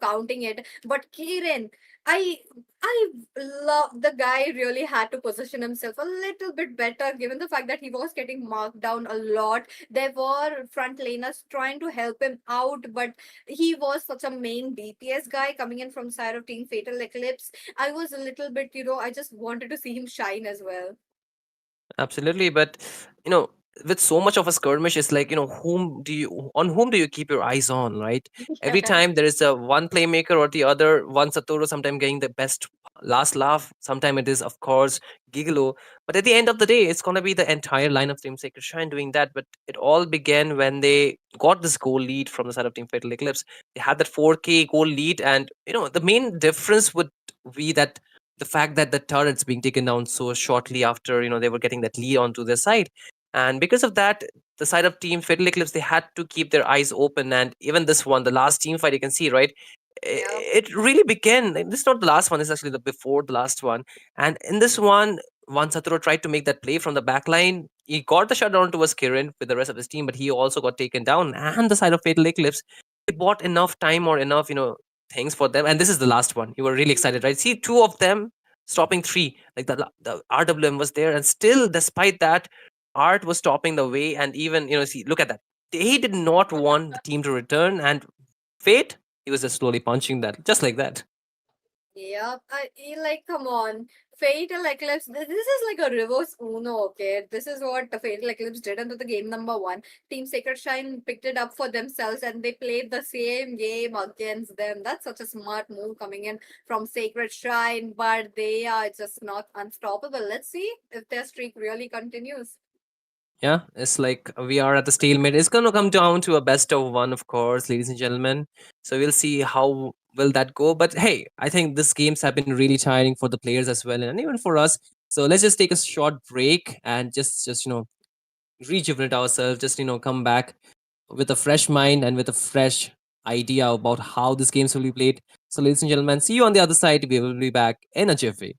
counting it. But Kiran, I I love the guy. Really had to position himself a little bit better, given the fact that he was getting marked down a lot. There were front laners trying to help him out, but he was such a main DPS guy coming in from side of Team Fatal Eclipse. I was a little bit, I just wanted to see him shine as well. Absolutely, but you know, with so much of a skirmish, it's like, whom do you keep your eyes on, right? Every time there is a one playmaker or the other, one Satoru sometime getting the best last laugh, sometime it is of course Gigolo, but at the end of the day it's going to be the entire line of Team Sacred Shrine doing that. But it all began when they got this goal lead from the side of Team Fatal Eclipse. They had that 4k goal lead, and the main difference would be that the fact that the turrets being taken down so shortly after they were getting that lead onto their side. And because of that, the side of Team Fatal Eclipse, they had to keep their eyes open. And even this one, the last team fight, you can see, right? Yep. It really began. This is not the last one, it's actually the before the last one. And in this one, Satoru tried to make that play from the back line. He got the shutdown towards Kirin with the rest of his team, but he also got taken down. And the side of Fatal Eclipse, they bought enough time or enough, things for them. And this is the last one. You were really excited, right? See, two of them stopping three. Like the RWM was there, and still, despite that, Art was stopping the way. And even, see, look at that. They did not want the team to return, and Fate, he was just slowly punching that, just like that. Yep. Like, come on. Fatal Eclipse. This is like a reverse Uno, okay? This is what the Fatal Eclipse did into the game number 1. Team Sacred Shrine picked it up for themselves and they played the same game against them. That's such a smart move coming in from Sacred Shrine, but they are just not unstoppable. Let's see if their streak really continues. Yeah, it's like we are at the stalemate. It's going to come down to a best of one, of course, ladies and gentlemen. So we'll see how will that go. But hey, I think these games have been really tiring for the players as well, and even for us. So let's just take a short break and just rejuvenate ourselves. Just come back with a fresh mind and with a fresh idea about how these games will be played. So, ladies and gentlemen, see you on the other side. We will be back in a jiffy.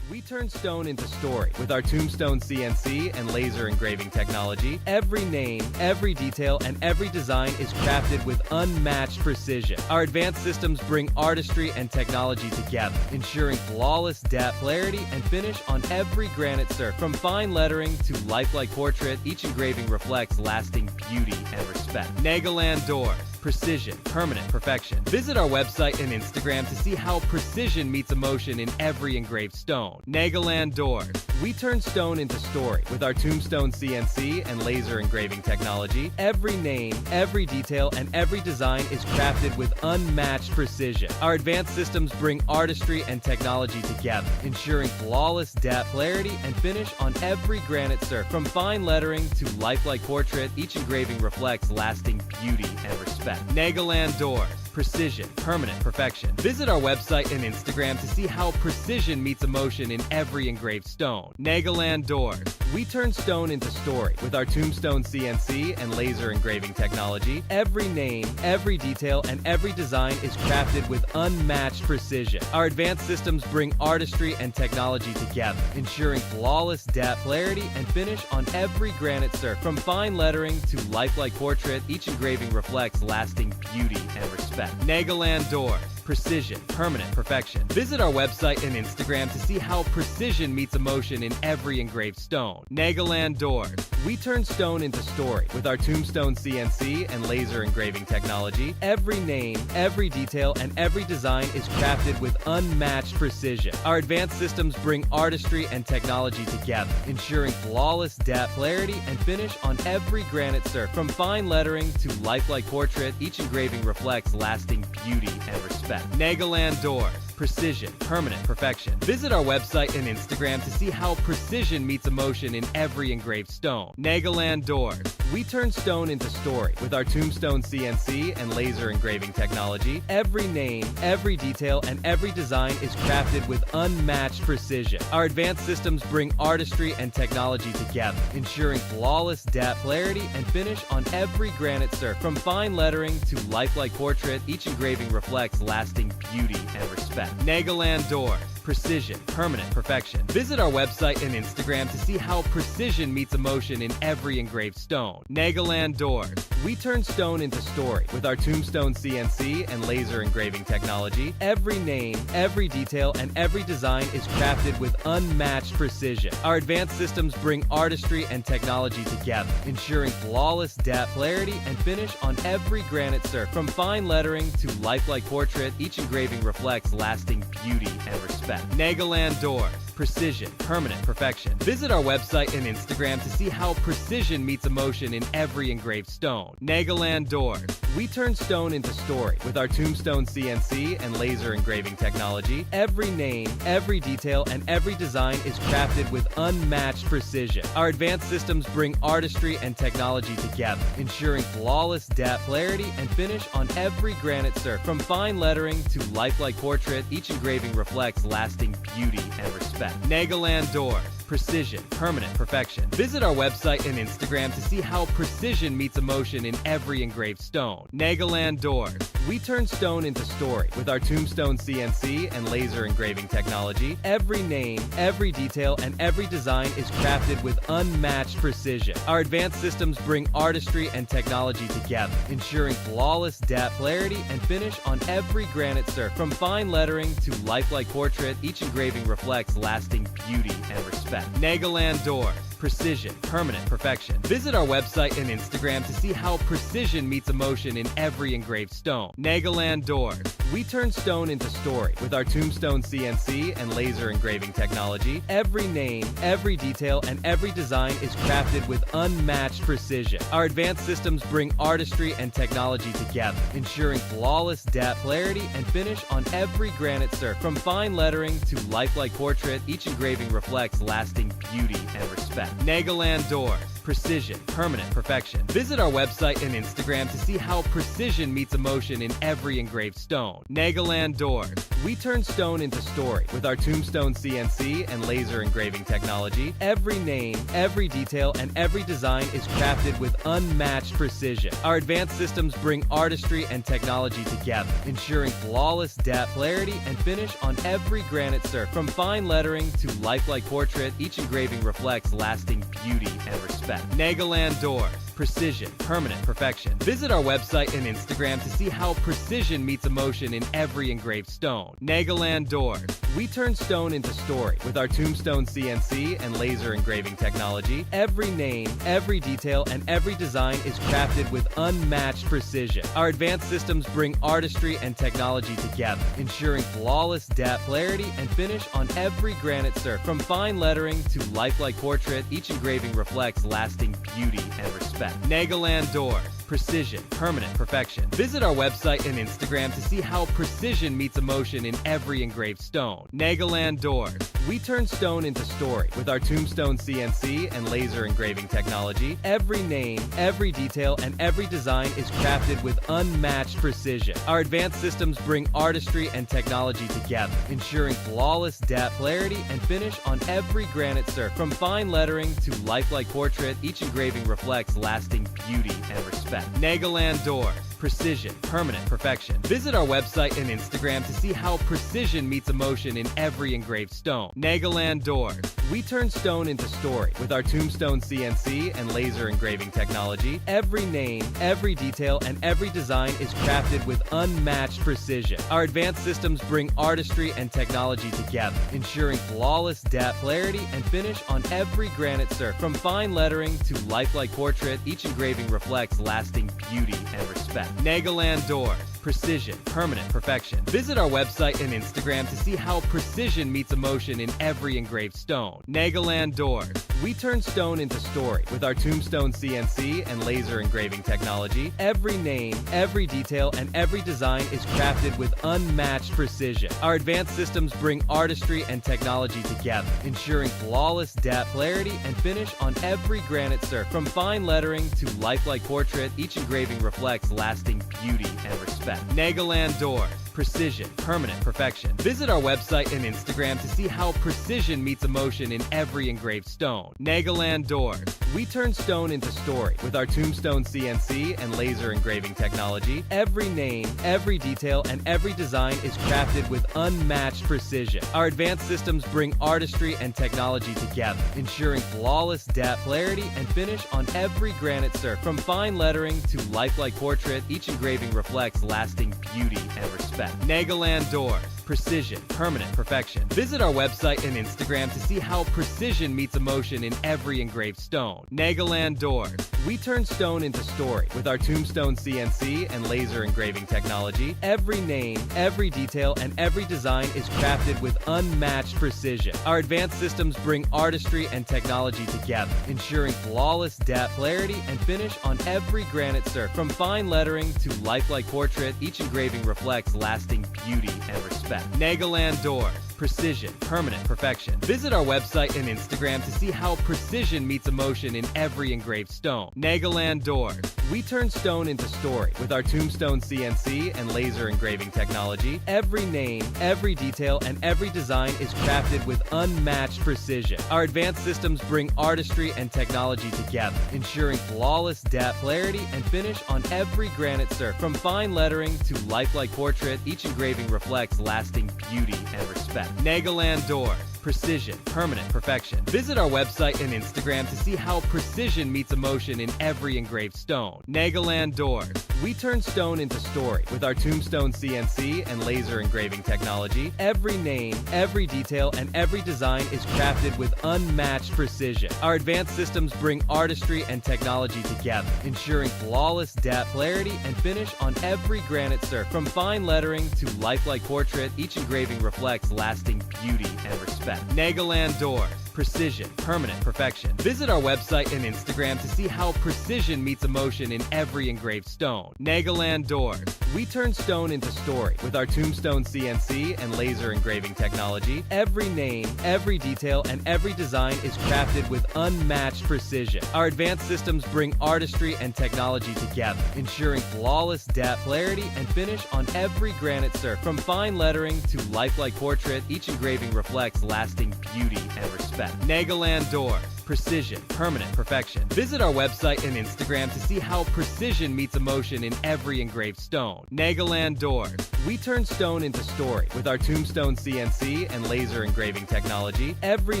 We turn stone into story with our Tombstone CNC and laser engraving technology. Every name, every detail, and every design is crafted with unmatched precision. Our advanced systems bring artistry and technology together, ensuring flawless depth, clarity, and finish on every granite surface. From fine lettering to lifelike portrait, each engraving reflects lasting beauty and respect. Nagaland Doors. Precision, permanent perfection. Visit our website and Instagram to see how precision meets emotion in every engraved stone. Nagaland Doors. We turn stone into story with our Tombstone CNC and laser engraving technology. Every name, every detail, and every design is crafted with unmatched precision. Our advanced systems bring artistry and technology together, ensuring flawless depth, clarity, and finish on every granite surface. From fine lettering to lifelike portrait, each engraving reflects lasting beauty and respect. Nagaland Doors. Precision, permanent perfection. Visit our website and Instagram to see how precision meets emotion in every engraved stone. Nagaland Doors. We turn stone into story with our Tombstone CNC and laser engraving technology. Every name, every detail, and every design is crafted with unmatched precision. Our advanced systems bring artistry and technology together, ensuring flawless depth, clarity, and finish on every granite surface. From fine lettering to lifelike portrait, each engraving reflects lasting beauty and respect. Nagaland Doors. Precision, permanent perfection. Visit our website and Instagram to see how precision meets emotion in every engraved stone. Nagaland Doors. We turn stone into story with our Tombstone CNC and laser engraving technology. Every name, every detail, and every design is crafted with unmatched precision. Our advanced systems bring artistry and technology together, ensuring flawless depth, clarity, and finish on every granite surface. From fine lettering to lifelike portrait, each engraving reflects lasting beauty and respect. Nagaland Doors. Precision, permanent perfection. Visit our website and Instagram to see how precision meets emotion in every engraved stone. Nagaland Doors. We turn stone into story with our Tombstone CNC and laser engraving technology. Every name, every detail, and every design is crafted with unmatched precision. Our advanced systems bring artistry and technology together, ensuring flawless depth, clarity, and finish on every granite surface. From fine lettering to lifelike portrait, each engraving reflects lasting beauty and respect. Nagaland Doors. Precision, permanent perfection. Visit our website and Instagram to see how precision meets emotion in every engraved stone. Nagaland Doors. We turn stone into story with our Tombstone CNC and laser engraving technology. Every name, every detail, and every design is crafted with unmatched precision. Our advanced systems bring artistry and technology together, ensuring flawless depth, clarity, and finish on every granite surface. From fine lettering to lifelike portrait, each engraving reflects lasting beauty and respect. Nagaland Doors. precision, permanent perfection. Visit our website and Instagram to see how precision meets emotion in every engraved stone. Nagaland Doors. We turn stone into story with our tombstone CNC and laser engraving technology. Every name, every detail, and every design is crafted with unmatched precision. Our advanced systems bring artistry and technology together, ensuring flawless depth, clarity, and finish on every granite surface. From fine lettering to lifelike portrait, each engraving reflects lasting beauty and respect. Nagaland Doors. Precision, permanent perfection. Visit our website and Instagram to see how precision meets emotion in every engraved stone. Nagaland Doors. We turn stone into story with our tombstone CNC and laser engraving technology. Every name, every detail, and every design is crafted with unmatched precision. Our advanced systems bring artistry and technology together, ensuring flawless depth, clarity, and finish on every granite surface. From fine lettering to lifelike portrait, each engraving reflects lasting beauty and respect. Nagaland Doors. Precision, permanent perfection. Visit our website and Instagram to see how precision meets emotion in every engraved stone. Nagaland Doors. We turn stone into story with our tombstone CNC and laser engraving technology. Every name, every detail, and every design is crafted with unmatched precision. Our advanced systems bring artistry and technology together, ensuring flawless depth, clarity, and finish on every granite surface. From fine lettering to lifelike portrait, each engraving reflects lasting beauty and respect. Nagaland Doors. Precision, permanent perfection. Visit our website and Instagram to see how precision meets emotion in every engraved stone. Nagaland Doors. We turn stone into story with our tombstone CNC and laser engraving technology. Every name, every detail, and every design is crafted with unmatched precision. Our advanced systems bring artistry and technology together, ensuring flawless depth, clarity, and finish on every granite surface. From fine lettering to lifelike portrait, each engraving reflects lasting beauty and respect. Nagaland Doors. Precision, permanent perfection. Visit our website and Instagram to see how precision meets emotion in every engraved stone. Nagaland Doors. We turn stone into story with our tombstone CNC and laser engraving technology. Every name, every detail, and every design is crafted with unmatched precision. Our advanced systems bring artistry and technology together, ensuring flawless depth, clarity, and finish on every granite surface. From fine lettering to lifelike portrait, each engraving reflects lasting beauty and respect. Nagaland Doors. Precision, permanent perfection. Visit our website and Instagram to see how precision meets emotion in every engraved stone. Nagaland Doors. We turn stone into story with our tombstone CNC and laser engraving technology. Every name, every detail, and every design is crafted with unmatched precision. Our advanced systems bring artistry and technology together, ensuring flawless depth, clarity, and finish on every granite surface. From fine lettering to lifelike portrait, each engraving reflects lasting beauty and respect. Nagaland Doors. Precision, permanent perfection. Visit our website and Instagram to see how precision meets emotion in every engraved stone. Nagaland Doors. We turn stone into story with our tombstone CNC and laser engraving technology. Every name, every detail, and every design is crafted with unmatched precision. Our advanced systems bring artistry and technology together, ensuring flawless depth, clarity, and finish on every granite surface. From fine lettering to lifelike portrait, each engraving reflects lasting beauty and respect. Nagaland Doors. Precision, permanent perfection. Visit our website and Instagram to see how precision meets emotion in every engraved stone. Nagaland Doors. We turn stone into story with our tombstone CNC and laser engraving technology. Every name, every detail, and every design is crafted with unmatched precision. Our advanced systems bring artistry and technology together, ensuring flawless depth, clarity, and finish on every granite surface. From fine lettering to lifelike portrait, each engraving reflects lasting beauty and respect. Nagaland Doors. Precision, permanent perfection. Visit our website and Instagram to see how precision meets emotion in every engraved stone. Nagaland Doors. We turn stone into story with our tombstone CNC and laser engraving technology. Every name, every detail, and every design is crafted with unmatched precision. Our advanced systems bring artistry and technology together, ensuring flawless depth, clarity, and finish on every granite surface. From fine lettering to lifelike portrait, each engraving reflects lasting beauty and respect. Nagaland Doors. Precision, permanent perfection. Visit our website and Instagram to see how precision meets emotion in every engraved stone. Nagaland Doors. We turn stone into story with our Tombstone CNC and laser engraving technology. Every name, every detail, and every design is crafted with unmatched precision. Our advanced systems bring artistry and technology together, ensuring flawless depth, clarity, and finish on every granite surface. From fine lettering to lifelike portrait, each engraving reflects lasting beauty and respect. Nagaland Doors. Precision, permanent perfection. Visit our website and Instagram to see how precision meets emotion in every engraved stone. Nagaland Doors. We turn stone into story with our Tombstone CNC and laser engraving technology. Every name, every detail, and every design is crafted with unmatched precision. Our advanced systems bring artistry and technology together, ensuring flawless depth, clarity, and finish on every granite surface. From fine lettering to lifelike portrait, each engraving reflects lasting beauty and respect. Nagaland Doors. Precision, permanent perfection. Visit our website and Instagram to see how precision meets emotion in every engraved stone. Nagaland Doors. We turn stone into story with our Tombstone CNC and laser engraving technology. Every name, every detail, and every design is crafted with unmatched precision. Our advanced systems bring artistry and technology together, ensuring flawless depth, clarity, and finish on every granite surface. From fine lettering to lifelike portrait, each engraving reflects lasting beauty and respect. Nagaland Doors. Precision, permanent perfection. Visit our website and Instagram to see how precision meets emotion in every engraved stone. Nagaland Doors. We turn stone into story with our Tombstone CNC and laser engraving technology. Every name, every detail, and every design is crafted with unmatched precision. Our advanced systems bring artistry and technology together, ensuring flawless depth, clarity, and finish on every granite surface. From fine lettering to lifelike portrait, each engraving reflects lasting beauty and respect. Nagaland Doors. Precision, permanent perfection. Visit our website and Instagram to see how precision meets emotion in every engraved stone. Nagaland Doors. We turn stone into story with our Tombstone CNC and laser engraving technology. Every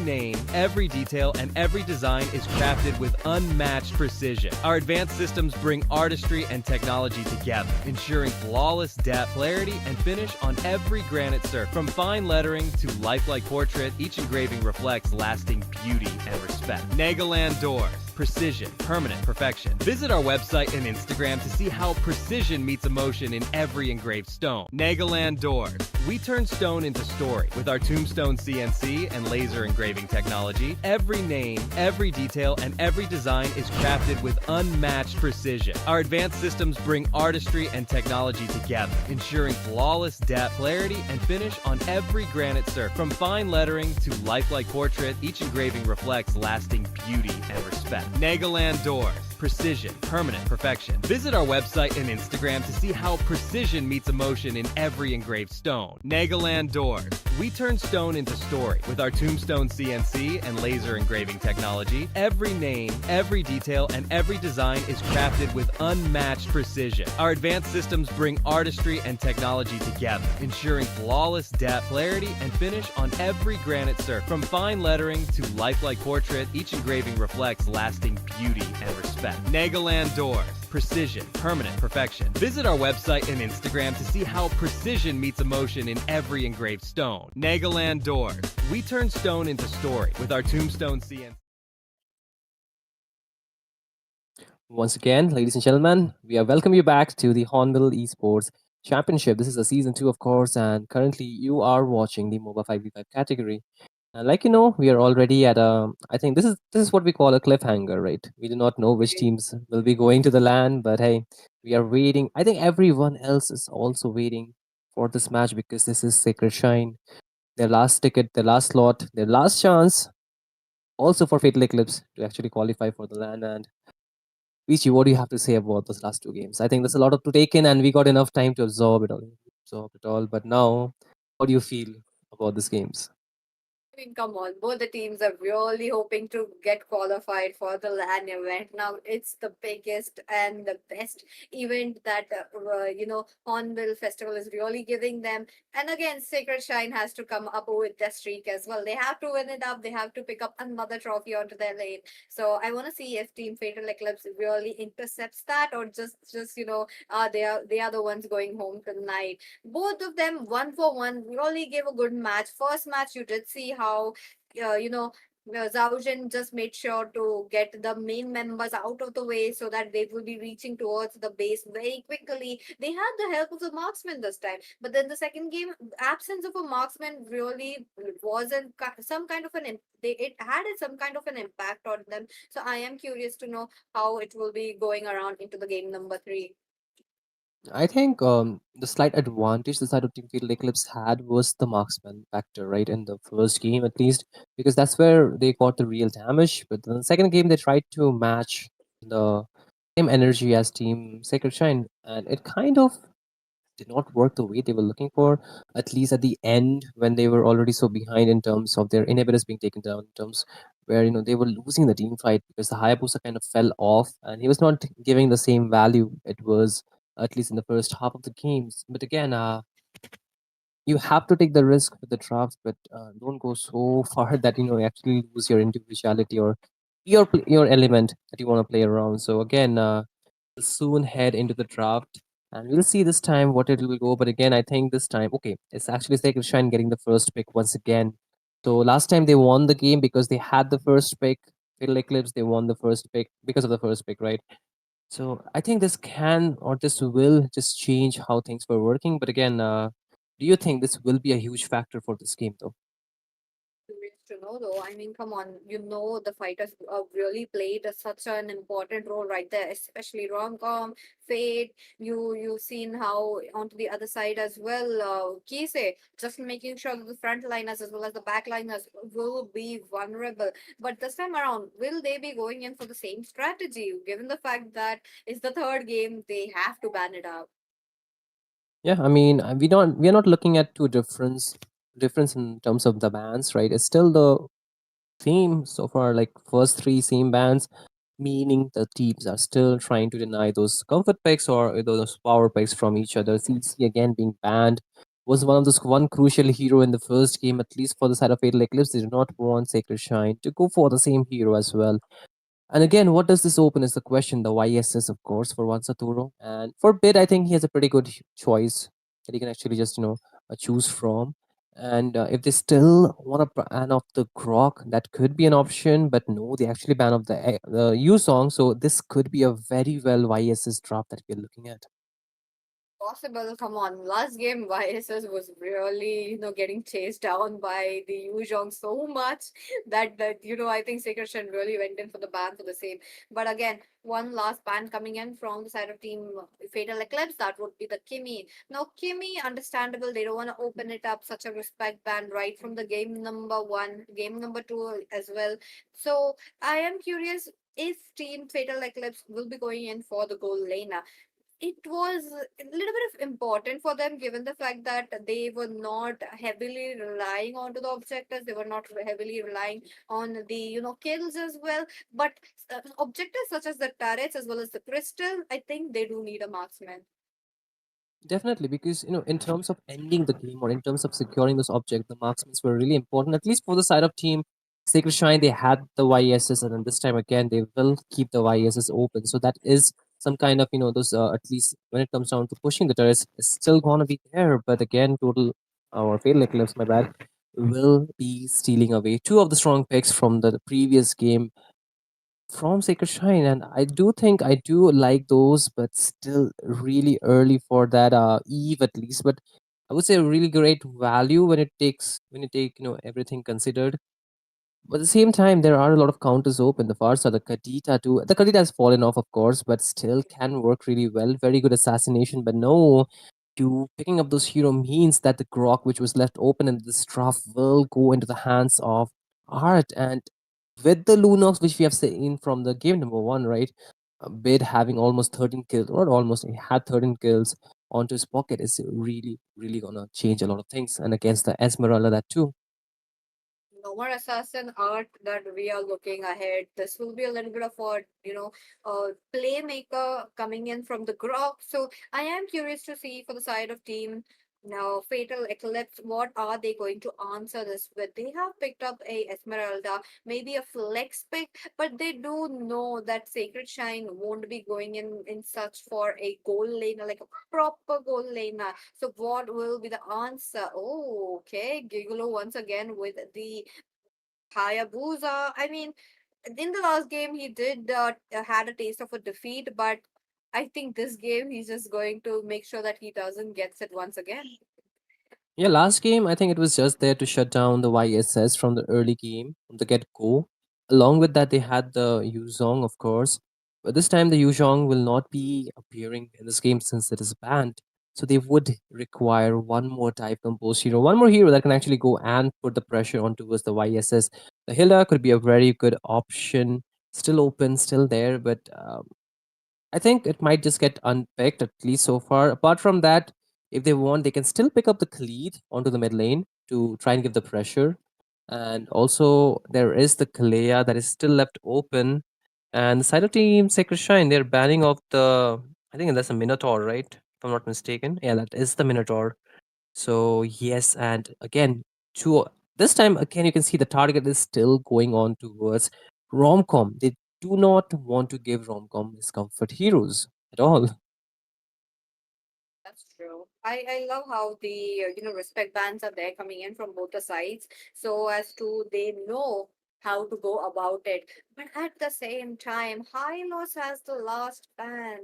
name, every detail, and every design is crafted with unmatched precision. Our advanced systems bring artistry and technology together, ensuring flawless depth, clarity, and finish on every granite surface. From fine lettering to lifelike portrait, each engraving reflects lasting beauty and respect. Nagaland Doors. Precision, permanent perfection. Visit our website and Instagram to see how precision meets emotion in every engraved stone. Nagaland Doors. We turn stone into story with our Tombstone CNC and laser engraving technology. Every name, every detail, and every design is crafted with unmatched precision. Our advanced systems bring artistry and technology together, ensuring flawless depth, clarity, and finish on every granite surface. From fine lettering to lifelike portrait, each engraving reflects lasting beauty and respect. Nagaland Doors. Precision, permanent perfection. Visit our website and Instagram to see how precision meets emotion in every engraved stone. Nagaland Doors. We turn stone into story with our Tombstone CNC and laser engraving technology. Every name, every detail, and every design is crafted with unmatched precision. Our advanced systems bring artistry and technology together, ensuring flawless depth, clarity, and finish on every granite surface. From fine lettering to lifelike portrait, each engraving reflects lasting beauty and respect. Nagaland Doors. Precision, permanent perfection. Visit our website and Instagram to see how precision meets emotion in every engraved stone. Nagaland Doors. We turn stone into story with our Tombstone CNC. Once again, ladies and gentlemen, we are welcome you back to the Hornbill Esports Championship. This is the season 2, of course, and currently you are watching the MOBA 5v5 category. And like you know, we are already at a. I think this is what we call a cliffhanger, right? We do not know which teams will be going to the LAN, but hey, we are waiting. I think everyone else is also waiting for this match because this is Sacred Shine, their last ticket, their last slot, their last chance, also for Fatal Eclipse to actually qualify for the LAN. And Vici, what do you have to say about those last 2 games? I think there's a lot of to take in, and we got enough time to absorb it all. But now, how do you feel about these games? I mean, come on, both the teams are really hoping to get qualified for the LAN event. Now, it's the biggest and the best event that, Hornbill Festival is really giving them. And again, Sacred Shine has to come up with the streak as well. They have to win it up. They have to pick up another trophy onto their lane. So I want to see if Team Fatal Eclipse really intercepts that, or they are the ones going home tonight. Both of them, one for one, really gave a good match. First match, you did see how, uh, you know, Zaujin just made sure to get the main members out of the way so that they will be reaching towards the base very quickly. They had the help of the marksman this time, but then the second game, absence of a marksman really wasn't some kind of it had some kind of an impact on them. So I am curious to know how it will be going around into the game number three. I think the slight advantage the side of Team Field Eclipse had was the marksman factor, right? In the first game, at least, because that's where they got the real damage. But in the second game, they tried to match the same energy as Team Sacred Shine, and it kind of did not work the way they were looking for, at least at the end when they were already so behind in terms of their inhibitors being taken down, in terms where they were losing the team fight because the Hayabusa kind of fell off and he was not giving the same value it was at least in the first half of the games. But again, you have to take the risk with the drafts, but don't go so far that you actually lose your individuality or your element that you want to play around. So again, we'll soon head into the draft and we'll see this time what it will go. But again, I think this time, okay, it's actually Sacred Shrine getting the first pick once again. So last time they won the game because they had the first pick. Fatal Eclipse, they won the first pick because of the first pick, right? So I think this can or this will just change how things were working. But again, do you think this will be a huge factor for this game, though? Curious to know though. I mean, come on, the fighters really played such an important role right there, especially Romcom, Fate. You've seen how onto the other side as well, Kise, just making sure that the front liners as well as the back liners will be vulnerable. But this time around, will they be going in for the same strategy? Given the fact that it's the third game, they have to ban it out. Yeah, I mean, we are not looking at two difference in terms of the bands, right? It's still the same so far, like first three same bands, meaning the teams are still trying to deny those comfort picks or those power picks from each other. CC again being banned was one crucial hero in the first game, at least for the side of Fatal Eclipse. They do not want Sacred Shine to go for the same hero as well. And again, what does this open is the question. The YSS, of course, for Wansaturo. And for Bid, I think he has a pretty good choice that he can actually just, choose from. And if they still want to ban off the Grok, that could be an option. But no, they actually ban off the U song. So this could be a very well YSS drop that we're looking at. Possible. Come on. Last game, YSS was really, getting chased down by the Yuzhong so much that I think Sacred Shen really went in for the ban for the same. But again, one last ban coming in from the side of Team Fatal Eclipse, that would be the Kimi. Now, Kimi, understandable, they don't want to open it up, such a respect ban right from the game number one, game number two as well. So, I am curious if Team Fatal Eclipse will be going in for the goal laner. It was a little bit of important for them given the fact that they were not heavily relying onto the objectives. They were not heavily relying on the kills as well, but objectives such as the turrets as well as the crystal, I think they do need a marksman. Definitely, because in terms of ending the game or in terms of securing this object, the marksmen were really important. At least for the side of Team Sacred Shrine, they had the YSS, and then this time again, they will keep the YSS open. So that is some kind of those at least when it comes down to pushing the turrets, it's still gonna be there. But again, total or Fatal Eclipse, my bad, will be stealing away two of the strong picks from the previous game from Sacred Shrine, and I do think I do like those, but still really early for that Eve at least. But I would say a really great value when you take everything considered. But at the same time, there are a lot of counters open. The Farsa, the Kadita too. The Kadita has fallen off, of course, but still can work really well. Very good assassination, but no, you picking up those hero means that the grok which was left open in this draft will go into the hands of Art. And with the Lunox, which we have seen from the game number one, right? Bid having almost 13 kills, or almost he had 13 kills onto his pocket is really, really gonna change a lot of things. And against the Esmeralda, that too. No more assassin art that we are looking ahead. This will be a little bit of a playmaker coming in from the Grok. So I am curious to see for the side of team now Fatal Eclipse, what are they going to answer this with? They have picked up a Esmeralda, maybe a flex pick, but they do know that Sacred Shine won't be going in search for a goal laner, like a proper goal laner. So what will be the answer? Oh, okay. Gigolo once again with the Hayabusa, I mean, in the last game he did had a taste of a defeat, but I think this game he's just going to make sure that he doesn't gets it once again. Yeah, last game, I think it was just there to shut down the YSS from the early game, from the get go. Along with that, they had the Yuzong, of course. But this time, the Yuzong will not be appearing in this game since it is banned. So they would require one more type composed hero, one more hero that can actually go and put the pressure on towards the YSS. The Hilda could be a very good option, still open, still there, but I think it might just get unpicked, at least so far. Apart from that, if they want, they can still pick up the Khalid onto the mid lane to try and give the pressure. And also, there is the Kalea that is still left open. And the side of team Sacred Shrine, they're banning off the. I think that's a Minotaur, right? If I'm not mistaken. Yeah, that is the Minotaur. So, yes, and again, to this time, again, you can see the target is still going on towards Romcom. They do not want to give Romcom discomfort heroes at all. That's true. I love how the respect bans are there coming in from both the sides, so as to they know how to go about it. But at the same time, Hylos has the last ban.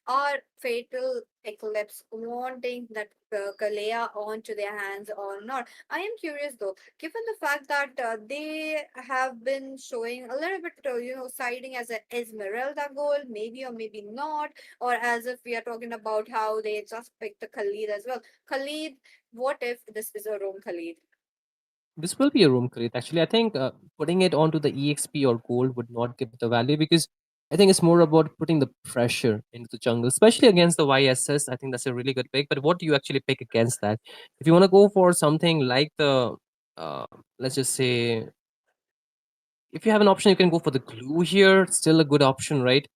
Are Fatal Eclipse wanting that Kalea onto their hands or not? I am curious though, given the fact that they have been showing a little bit, siding as a Esmeralda goal, maybe or maybe not, or as if we are talking about how they just picked the Khalid as well. Khalid, what if this is a Rome Khalid? This will be a room crate. Actually, I think putting it onto the EXP or gold would not give the value because I think it's more about putting the pressure into the jungle, especially against the YSS. I think that's a really good pick. But what do you actually pick against that? If you want to go for something like the, uh, let's just say, if you have an option, you can go for the glue here. It's still a good option, right?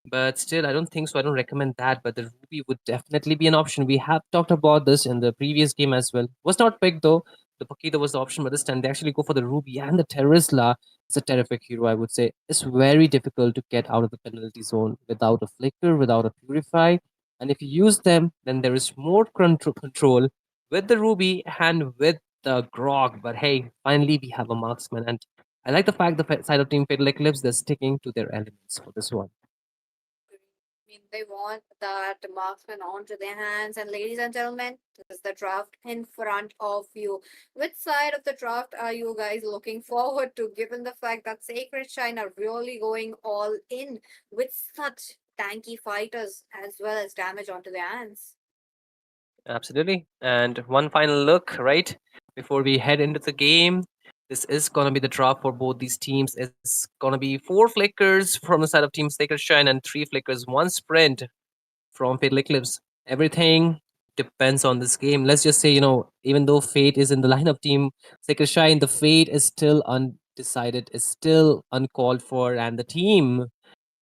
But still, I don't think so. I don't recommend that. But the ruby would definitely be an option. We have talked about this in the previous game as well. Was not picked though. The Pakita was the option, but this time they actually go for the ruby and the Terisla. It's a terrific hero, I would say. It's very difficult to get out of the penalty zone without a flicker, without a purify. And if you use them, then there is more control with the ruby and with the grog. But hey, finally we have a marksman, and I like the fact the side of Team Fatal Eclipse they're sticking to their elements for this one. I mean, they want that marksman onto their hands. And ladies and gentlemen, this is the draft in front of you. Which side of the draft are you guys looking forward to, given the fact that Sacred Shine are really going all in with such tanky fighters as well as damage onto their hands? Absolutely. And one final look, right? Before we head into the game. This is gonna be the drop for both these teams. It's gonna be 4 flickers from the side of Team Sacred Shine and 3 flickers, 1 sprint from Fatal Eclipse. Everything depends on this game. Let's just say, even though Fate is in the lineup team, Sacred Shine, the Fate is still undecided, is still uncalled for, and the team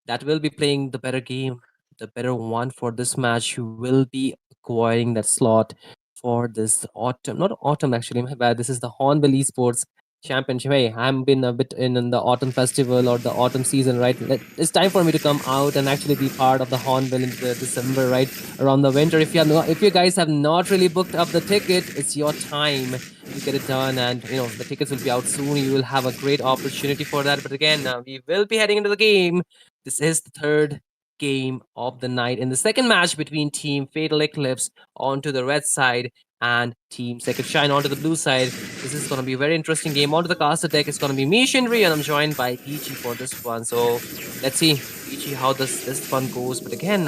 that will be playing the better game, the better one for this match will be acquiring that slot for this autumn. Not autumn, actually, my bad. This is the Hornbill Esports Championship. Hey, I'm been a bit in the autumn festival or the autumn season, right? It's time for me to come out and actually be part of the Hornbill in the December, right? Around the winter. If you guys have not really booked up the ticket, it's your time to get it done, and the tickets will be out soon. You will have a great opportunity for that. But again, we will be heading into the game. This is the third game of the night in the second match between Team Fatal Eclipse onto the red side and Team Sacred Shine onto the blue side. This is going to be a very interesting game. Onto the caster deck is going to be me, Shinri, and I'm joined by Peachy for this one. So let's see, Peachy, how this one goes. But again,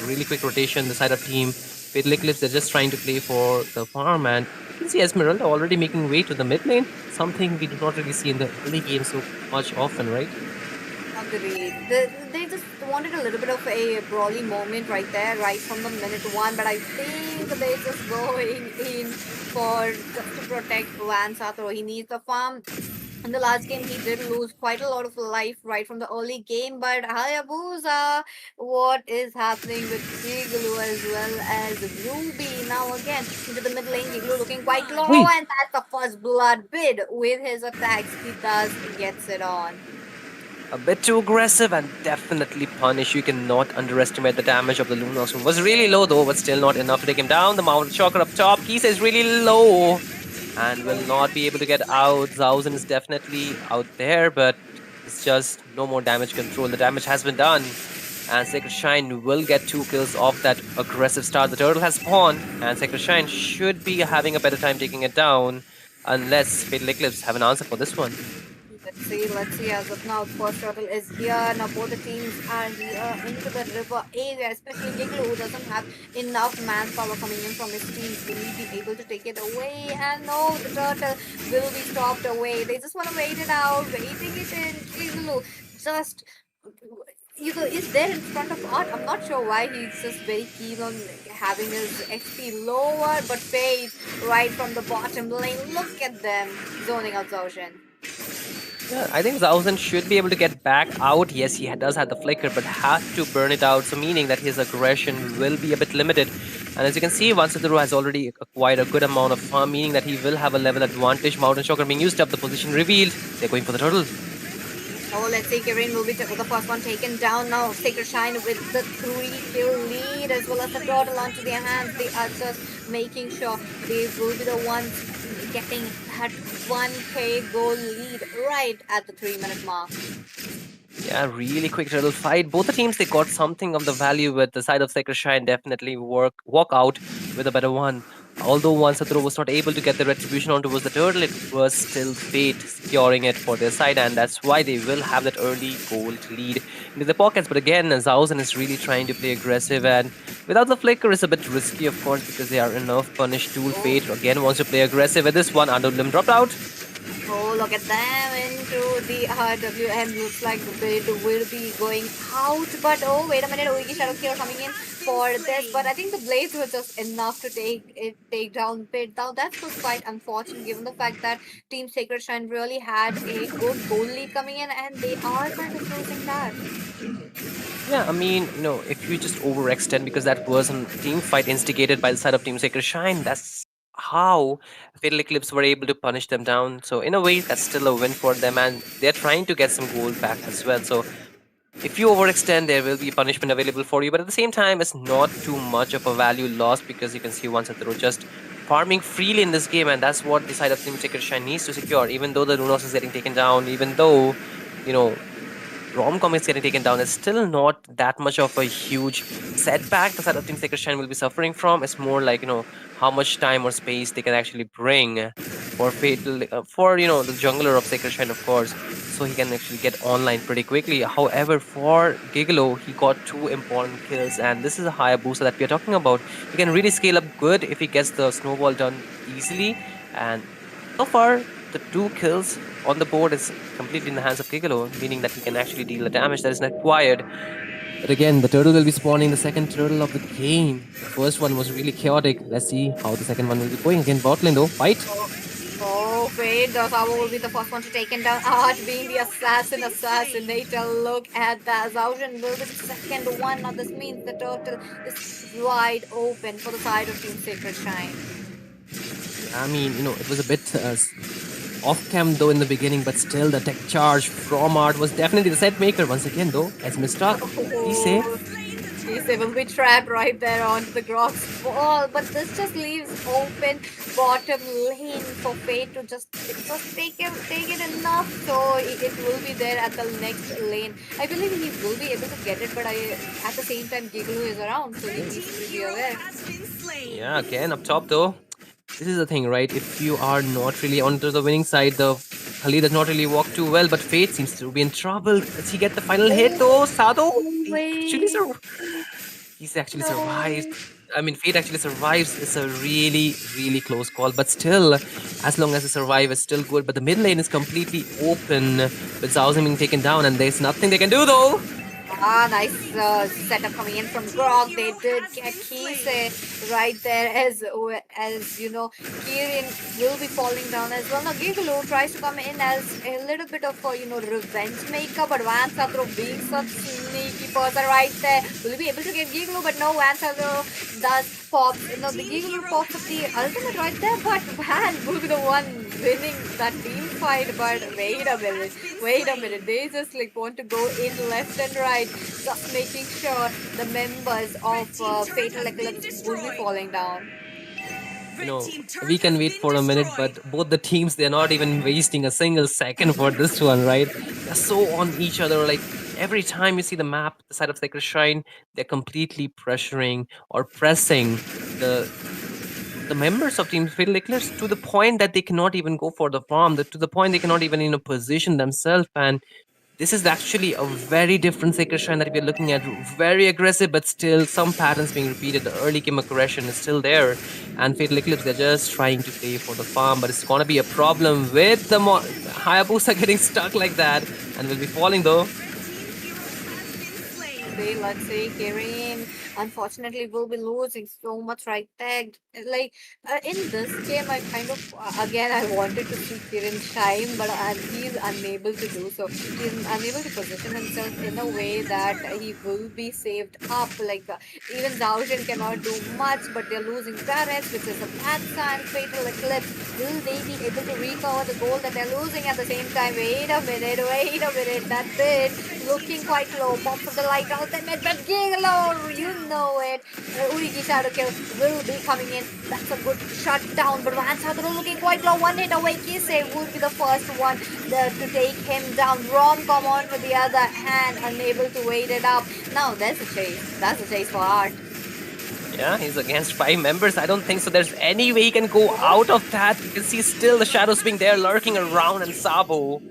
really quick rotation. The side of Team Fatal Eclipse, they're just trying to play for the farm, and you can see Esmeralda already making way to the mid lane. Something we do not really see in the early game so much often, right? Agreed. They just wanted a little bit of a brawly moment right there, right from the minute one. But I think they're just going in for just to protect Van Sathro. He needs the farm. In the last game, he did lose quite a lot of life right from the early game. But Hayabusa, what is happening with Igloo as well as Ruby? Now again, into the mid lane, Igloo looking quite low, Wait. and that's the first blood bid with his attacks. He does gets it on. A bit too aggressive and definitely punish. You cannot underestimate the damage of the Luna Sword. Was really low though, but still not enough to take him down. The Mount Shocker up top. Kisa is really low. and will not be able to get out. Zausen is definitely out there, but it's just no more damage control. The damage has been done, and Sacred Shine will get 2 kills off that aggressive start. The turtle has spawned, and Sacred Shine should be having a better time taking it down, unless Fatal Eclipse have an answer for this one. Let's see. As of now, the first turtle is here. Now both the teams are here into the river area, especially Giggle, who doesn't have enough manpower coming in from his teams. Will he be able to take it away? And no, the turtle will be stopped away. They just want to wait it out, waiting it in. Giggle just is there in front of Art. I'm not sure why he's just very keen on having his XP lower, but Fade right from the bottom lane. Look at them zoning out Zoshin. Yeah, I think Zausen should be able to get back out. Yes, he does have the flicker, but has to burn it out. So meaning that his aggression will be a bit limited. And as you can see, Vansaturu has already acquired a good amount of farm, meaning that he will have a level advantage. Mountain Shocker being used up, the position revealed. They're going for the turtle. Oh, let's see. Kirin will be the first one taken down now. Sacred Shine with the 3-kill lead, as well as the turtle onto their hands. They are just making sure they will be the ones getting that 1k goal lead right at the 3-minute mark. Yeah, really quick turtle fight. Both the teams, they got something of the value, with the side of Sacred Shine definitely walk out with a better one. Although Vansaturu was not able to get the retribution onto was the turtle, it was still Fate securing it for their side, and that's why they will have that early gold lead into the pockets. But again, Zausen is really trying to play aggressive, and without the flicker is a bit risky, of course, because they are enough punished tool. Fate again wants to play aggressive with this one. Under Limb dropped out. Oh, look at them into the RWM. Looks like the bid will be going out. But oh, wait a minute. Oigi Shadow here coming in for this. But I think the blades were just enough to take down bid. Now that was quite unfortunate given the fact that Team Sacred Shrine really had a good goal lead coming in, and they are kind of losing that. Yeah, I mean, if you just overextend, because that was a team fight instigated by the side of Team Sacred Shine, that's how Fatal Eclipse were able to punish them down. So in a way, that's still a win for them, and they're trying to get some gold back as well. So if you overextend, there will be punishment available for you, but at the same time, it's not too much of a value lost, because you can see once they're just farming freely in this game, and that's what the side of Team Sacred Shine needs to secure. Even though the Lunos is getting taken down, even though Romcom is getting taken down, is still not that much of a huge setback the side of Team Sacred Shine will be suffering from. It's more like, how much time or space they can actually bring for Fatal, for, the jungler of Sacred Shine, of course, so he can actually get online pretty quickly. However, for Gigolo, he got 2 important kills, and this is a higher booster that we are talking about. He can really scale up good if he gets the snowball done easily, and so far, the 2 kills on the board is completely in the hands of Gigolo, meaning that he can actually deal the damage that is required. But again, the turtle will be spawning the second turtle of the game. The first one was really chaotic. Let's see how the second one will be going. Again, bot lane though, fight. Oh, Fade, the Zawa will be the first one to take him down. Art being the assassinator. Look at that. Zaujin will be the second one. Now this means the turtle is wide open for the side of Team Sacred Shine. I mean, it was a bit off-cam though in the beginning, but still the tech charge from Art was definitely the set maker once again though, as Mr. They will be trapped right there onto the Grog's wall, but this just leaves open bottom lane for Fate to just take it enough, so it will be there at the next lane. I believe he will be able to get it, but at the same time Gigolo is around, so he needs to be aware. Yeah, again up top though. This is the thing, right? If you are not really onto the winning side, the Khalid does not really walk too well, but Fate seems to be in trouble. Does he get the final hit though? Sado? He's actually survived. I mean, Fate actually survives. It's a really, really close call, but still, as long as they survive, it's still good. But the mid lane is completely open with Zauzin being taken down, and there's nothing they can do though. Nice setup coming in from Grog. They did get Kise right there, as Kirin will be falling down as well. Now Gigolo tries to come in as a little bit of a revenge maker, but Vansatro being such sneaky person right there will be able to get Gigolo, but no, Vansatro does pop. The Gigolo pops up the ultimate right there, but Van will be the one winning that team fight. But wait a minute, they just want to go in left and right, just making sure the members of Fatal Eclipse will be falling down. you know, we can wait for a minute, but both the teams, they're not even wasting a single second for this one, right? They're so on each other. Like every time you see the map, the side of Sacred Shrine, they're completely pressuring or pressing the the members of Team Fatal Eclipse to the point that they cannot even go for the farm, to the point they cannot even position themselves. And this is actually a very different Sacred Shrine that we're looking at. Very aggressive, but still some patterns being repeated. The early game aggression is still there. And Fatal Eclipse, they're just trying to play for the farm, but it's gonna be a problem with the Hayabusa getting stuck like that. And will be falling though. Let's say Kirin unfortunately will be losing so much right tagged. Like in this game, I kind of again I wanted to see Kirin shine, but he's unable to do so. He's unable to position himself in a way that he will be saved up. Like even Zaujin cannot do much, but they're losing Barrett, which is a bad sign. Fatal Eclipse, will they be able to recover the goal that they're losing at the same time? Wait a minute, that's it. Looking quite low. Pops of the light ultimate, but Gigolo, you know it. Urigi Shadow Kill will be coming in. That's a good shutdown, but Vansatoro looking quite low. One hit away. Kise would be the first one to take him down. Rom-com on with the other hand, unable to wait it up. Now there's a chase. That's a chase for Art. Yeah, he's against 5 members. I don't think so there's any way he can go out of that. You can see still the shadows being there lurking around, and Sabo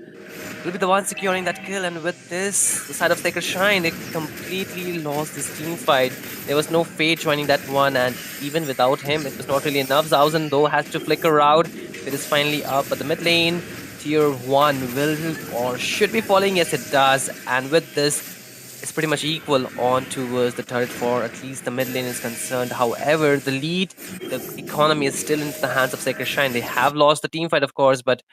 will be the one securing that kill. And with this, the side of Sacred Shrine, they completely lost this team fight. There was no Fate joining that one, and even without him, it was not really enough. Zausen, though, has to flicker out. It is finally up, but the mid lane, tier 1 will or should be falling. Yes, it does. And with this, it's pretty much equal on towards the turret for at least the mid lane is concerned. However, the lead, the economy is still into the hands of Sacred Shrine. They have lost the team fight, of course, but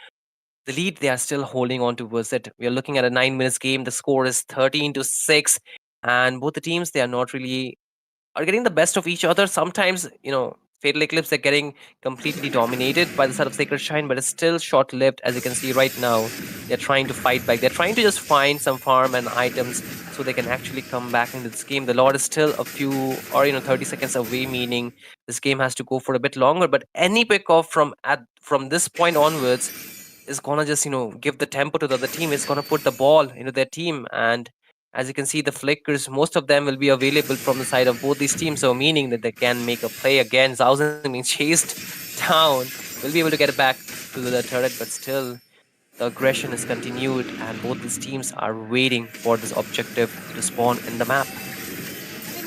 the lead they are still holding on towards it. We are looking at a 9 minutes game. The score is 13-6, and both the teams, they are not really are getting the best of each other. Sometimes, Fatal Eclipse, they're getting completely dominated by the side of Sacred Shrine, but it's still short lived. As you can see right now, they're trying to fight back. They're trying to just find some farm and items so they can actually come back into this game. The Lord is still a few or 30 seconds away, meaning this game has to go for a bit longer. But any pick off from this point onwards is gonna just give the tempo to the other team. It's gonna put the ball into their team. And as you can see, the flickers, most of them will be available from the side of both these teams, so meaning that they can make a play again. Zausen being chased down, will be able to get it back to the turret, but still the aggression is continued, and both these teams are waiting for this objective to spawn in the map.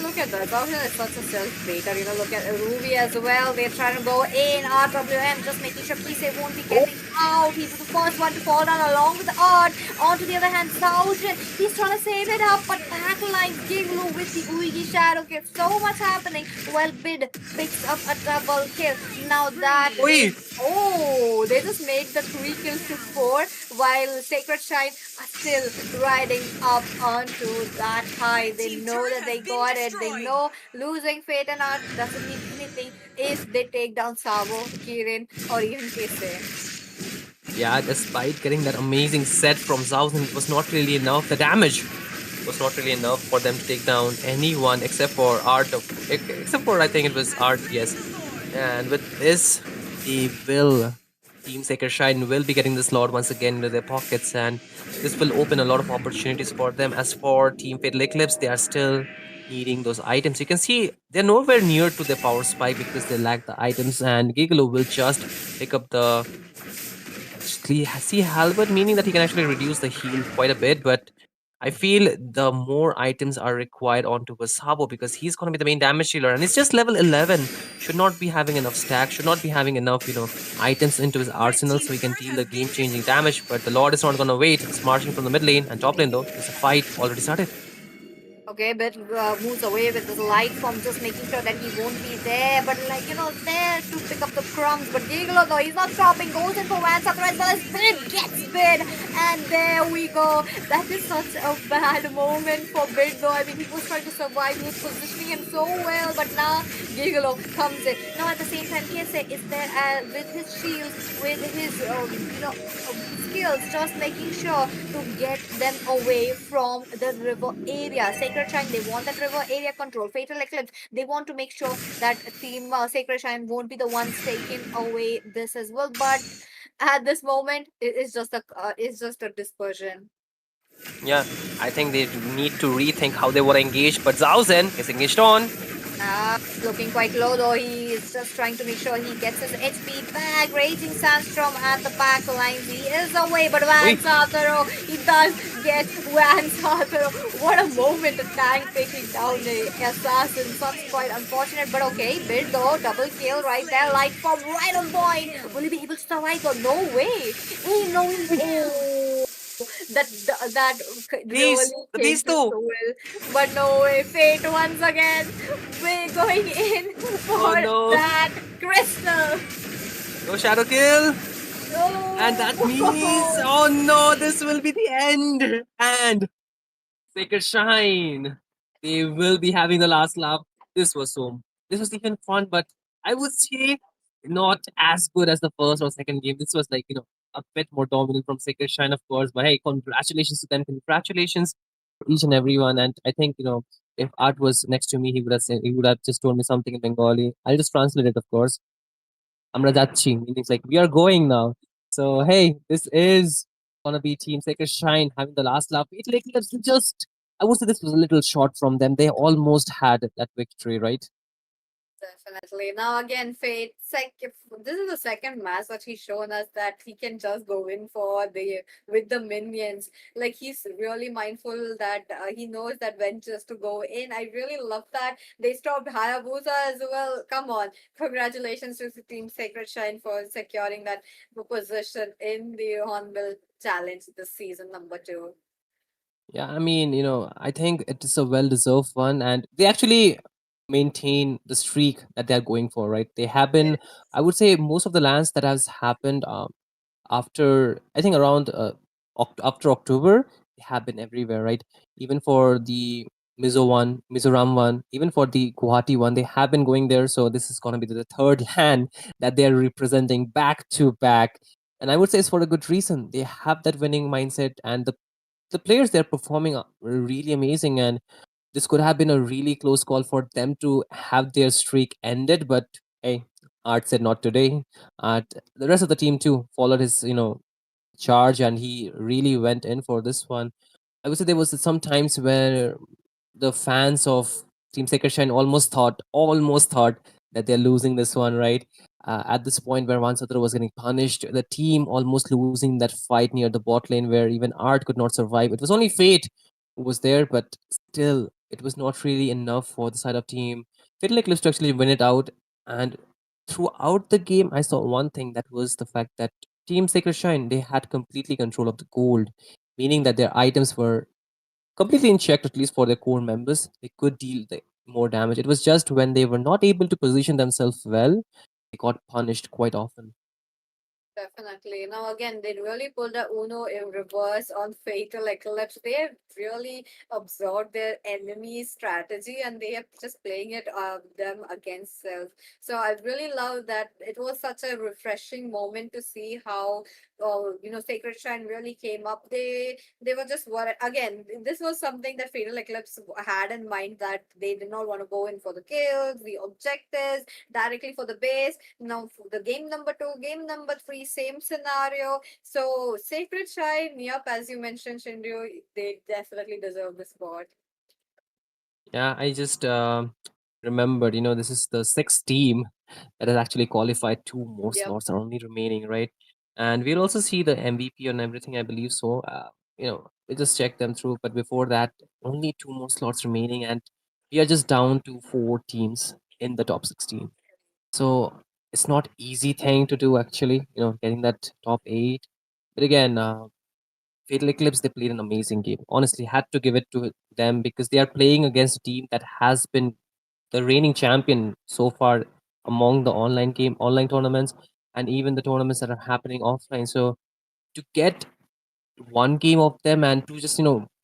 Look at that. Zaujin is such a self-baiter. Look at Ruby as well. They're trying to go in. RWM just making sure Kise won't be getting out. He's the first one to fall down along with Art. Onto the other hand, Zaujin. He's trying to save it up, but backlines Giglu with the Uigi Shadow Kill. So much happening. Well, Bid picks up a double kill. Now that... Oh, they just made the 3 kills to 4, while Sacred Shrine are still riding up onto that high. They know that they got it. They know losing Fate and Art doesn't mean anything if they take down Sabo, Kirin, or even Kise. Yeah, despite getting that amazing set from Zausen, it was not really enough. The damage was not really enough for them to take down anyone except for Art. Except for, I think it was Art, yes. And with this, Team Sacred Shrine will be getting this Lord once again into their pockets, and this will open a lot of opportunities for them. As for Team Fatal Eclipse, they are still needing those items. You can see they're nowhere near to their power spike because they lack the items, and Gigolo will just pick up the see Halberd, meaning that he can actually reduce the heal quite a bit, but I feel the more items are required onto Wasabo because he's going to be the main damage dealer, and it's just level 11. Should not be having enough stack, should not be having enough, items into his arsenal so he can deal the game-changing damage. But the Lord is not going to wait. He's marching from the mid lane, and top lane though, there's a fight already started. Okay, but moves away with his light form, just making sure that he won't be there. But there to pick up the crumbs. But Gigolo, though, he's not stopping. Goes in for Vansather as well as Bid gets Bid. And there we go. That is such a bad moment for Bid though. I mean, he was trying to survive. He was positioning him so well, but now Gigolo comes in. Now at the same time, Kese is there with his shields, with his skills, just making sure to get them away from the river area. Sacred Shrine, they want that river area control. Fatal Eclipse, they want to make sure that Team Sacred Shrine won't be the ones taking away this as well. But at this moment, it's just a dispersion. Yeah, I think they need to rethink how they want to engage. But Zhaozen is engaged on. Looking quite low though. He is just trying to make sure he gets his HP back. Raging Sandstorm at the back lines. He is away, but Van Satharo, he does get Van Satharo. What a moment, a tank taking down the assassin. Such quite unfortunate, but okay. Bid though, double kill right there. Light bomb right on point. Will he be able to survive though? No way. Oh no. Oh. That really came These to two. soul. But no way, Fate once again. We're going in for no. that crystal. No shadow kill. Oh, And that means, oh no, this will be the end. And Sacred Shine, they will be having the last laugh. This was even fun, but I would say not as good as the first or second game. This was like, a bit more dominant from Sacred Shine, of course. But hey, congratulations to them. Congratulations to each and everyone. And I think, if Art was next to me, he would have just told me something in Bengali. I'll just translate it, of course. আমরা যাচ্ছি means like we are going now. So hey, this is gonna be Team Sacred Shine having the last laugh. It like just I would say this was a little short from them. They almost had that victory, right? definitely. Now again, Fate. This is the second match that he's shown us that he can just go in for the with the minions. Like he's really mindful that he knows that when just to go in. I really love that they stopped Hayabusa as well. Come on, congratulations to the Team Sacred Shine for securing that position in the Hornbill Challenge this season number 2. Yeah, I mean, I think it is a well-deserved one, and they actually maintain the streak that they're going for, right? They have been, I would say, most of the lands that has happened after, I think around after October, they have been everywhere, right? Even for the Mizoram one, even for the Guwahati one, they have been going there. So this is gonna be the third land that they're representing back to back, and I would say it's for a good reason. They have that winning mindset, and the players they're performing are really amazing, and this could have been a really close call for them to have their streak ended, but hey, Art said not today. The rest of the team too followed his charge, and he really went in for this one. I would say there was some times where the fans of Team Sekershine almost thought that they're losing this one, right? At this point where Vansatra was getting punished, the team almost losing that fight near the bot lane where even Art could not survive. It was only Fate who was there, but still, it was not really enough for the side of team Fatal Eclipse to actually win it out. And throughout the game, I saw one thing, that was the fact that Team Sacred Shine, they had completely control of the gold, meaning that their items were completely in check, at least for their core members. They could deal more damage. It was just when they were not able to position themselves well, they got punished quite often. Definitely. Now, again, they really pulled a Uno in reverse on Fatal Eclipse. They have really absorbed their enemy's strategy and they are just playing it them against self. So I really love that. It was such a refreshing moment to see how, Sacred Shrine really came up. They were just worried. Again, this was something that Fatal Eclipse had in mind, that they did not want to go in for the kills, the objectives, directly for the base. Now, for the game number 2, game number 3, same scenario. So, Sacred Shrine, yep, as you mentioned, Shinryu, they definitely deserve the spot. Yeah, I just remembered, this is the sixth team that has actually qualified. Two more Yep. slots are only remaining, right? And we'll also see the MVP and everything, I believe so. We just check them through, but before that, only two more slots remaining, and we are just down to 4 teams in the top 16. So it's not easy thing to do actually, getting that top 8. But again, Fatal Eclipse, they played an amazing game. Honestly, had to give it to them because they are playing against a team that has been the reigning champion so far among the online tournaments, and even the tournaments that are happening offline. So to get one game of them and to just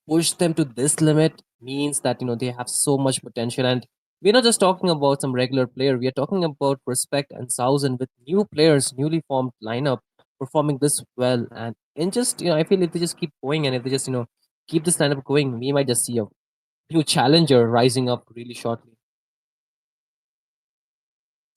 push them to this limit means that they have so much potential. And we're not just talking about some regular player, we are talking about Respect and Thousand with new players, newly formed lineup performing this well. And in just I feel if they just keep going and if they just keep this lineup going, we might just see a new challenger rising up really shortly.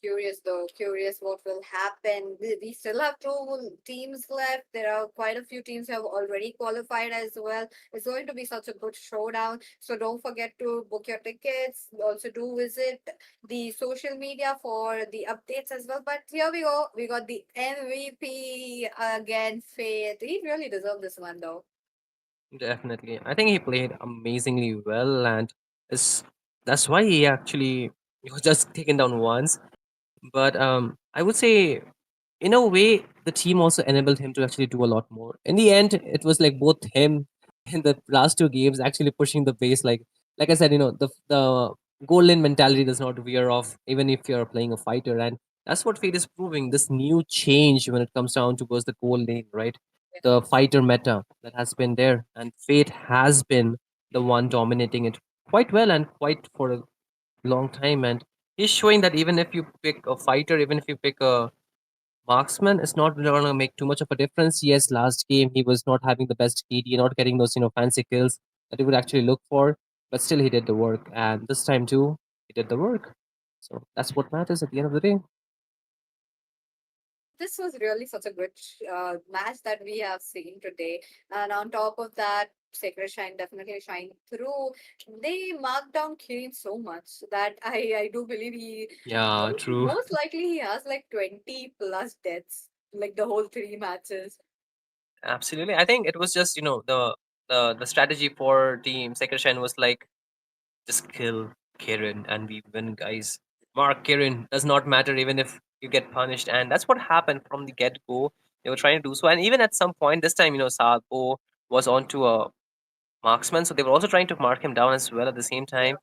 Curious though, curious what will happen. We still have two teams left. There are quite a few teams who have already qualified as well. It's going to be such a good showdown. So don't forget to book your tickets. Also do visit the social media for the updates as well. But here we go. We got the MVP again, Faith. He really deserved this one though. Definitely. I think he played amazingly well, and is that's why he actually he was just taken down once. But I would say, in a way, the team also enabled him to actually do a lot more. In the end, it was like both him in the last two games actually pushing the base. Like I said, the goal line mentality does not wear off even if you're playing a fighter, and that's what Fate is proving. This new change when it comes down towards the goal lane, right? The fighter meta that has been there, and Fate has been the one dominating it quite well and quite for a long time. And he's showing that even if you pick a fighter, even if you pick a marksman, it's not going to make too much of a difference. Yes, last game he was not having the best KD, not getting those fancy kills that he would actually look for, but still he did the work, and this time too he did the work. So that's what matters at the end of the day. This was really such a good match that we have seen today. And on top of that, Sacred Shine definitely shine through. They marked down Kirin so much that I do believe Yeah, true. most likely he has like 20 plus deaths, like the whole three matches. Absolutely. I think it was just the strategy for Team Secretary was like just kill Kieran and we win, guys. Mark Kieran does not matter even if you get punished, and that's what happened from the get go. They were trying to do so, and even at some point this time, Sabo was onto a marksman, so they were also trying to mark him down as well at the same time.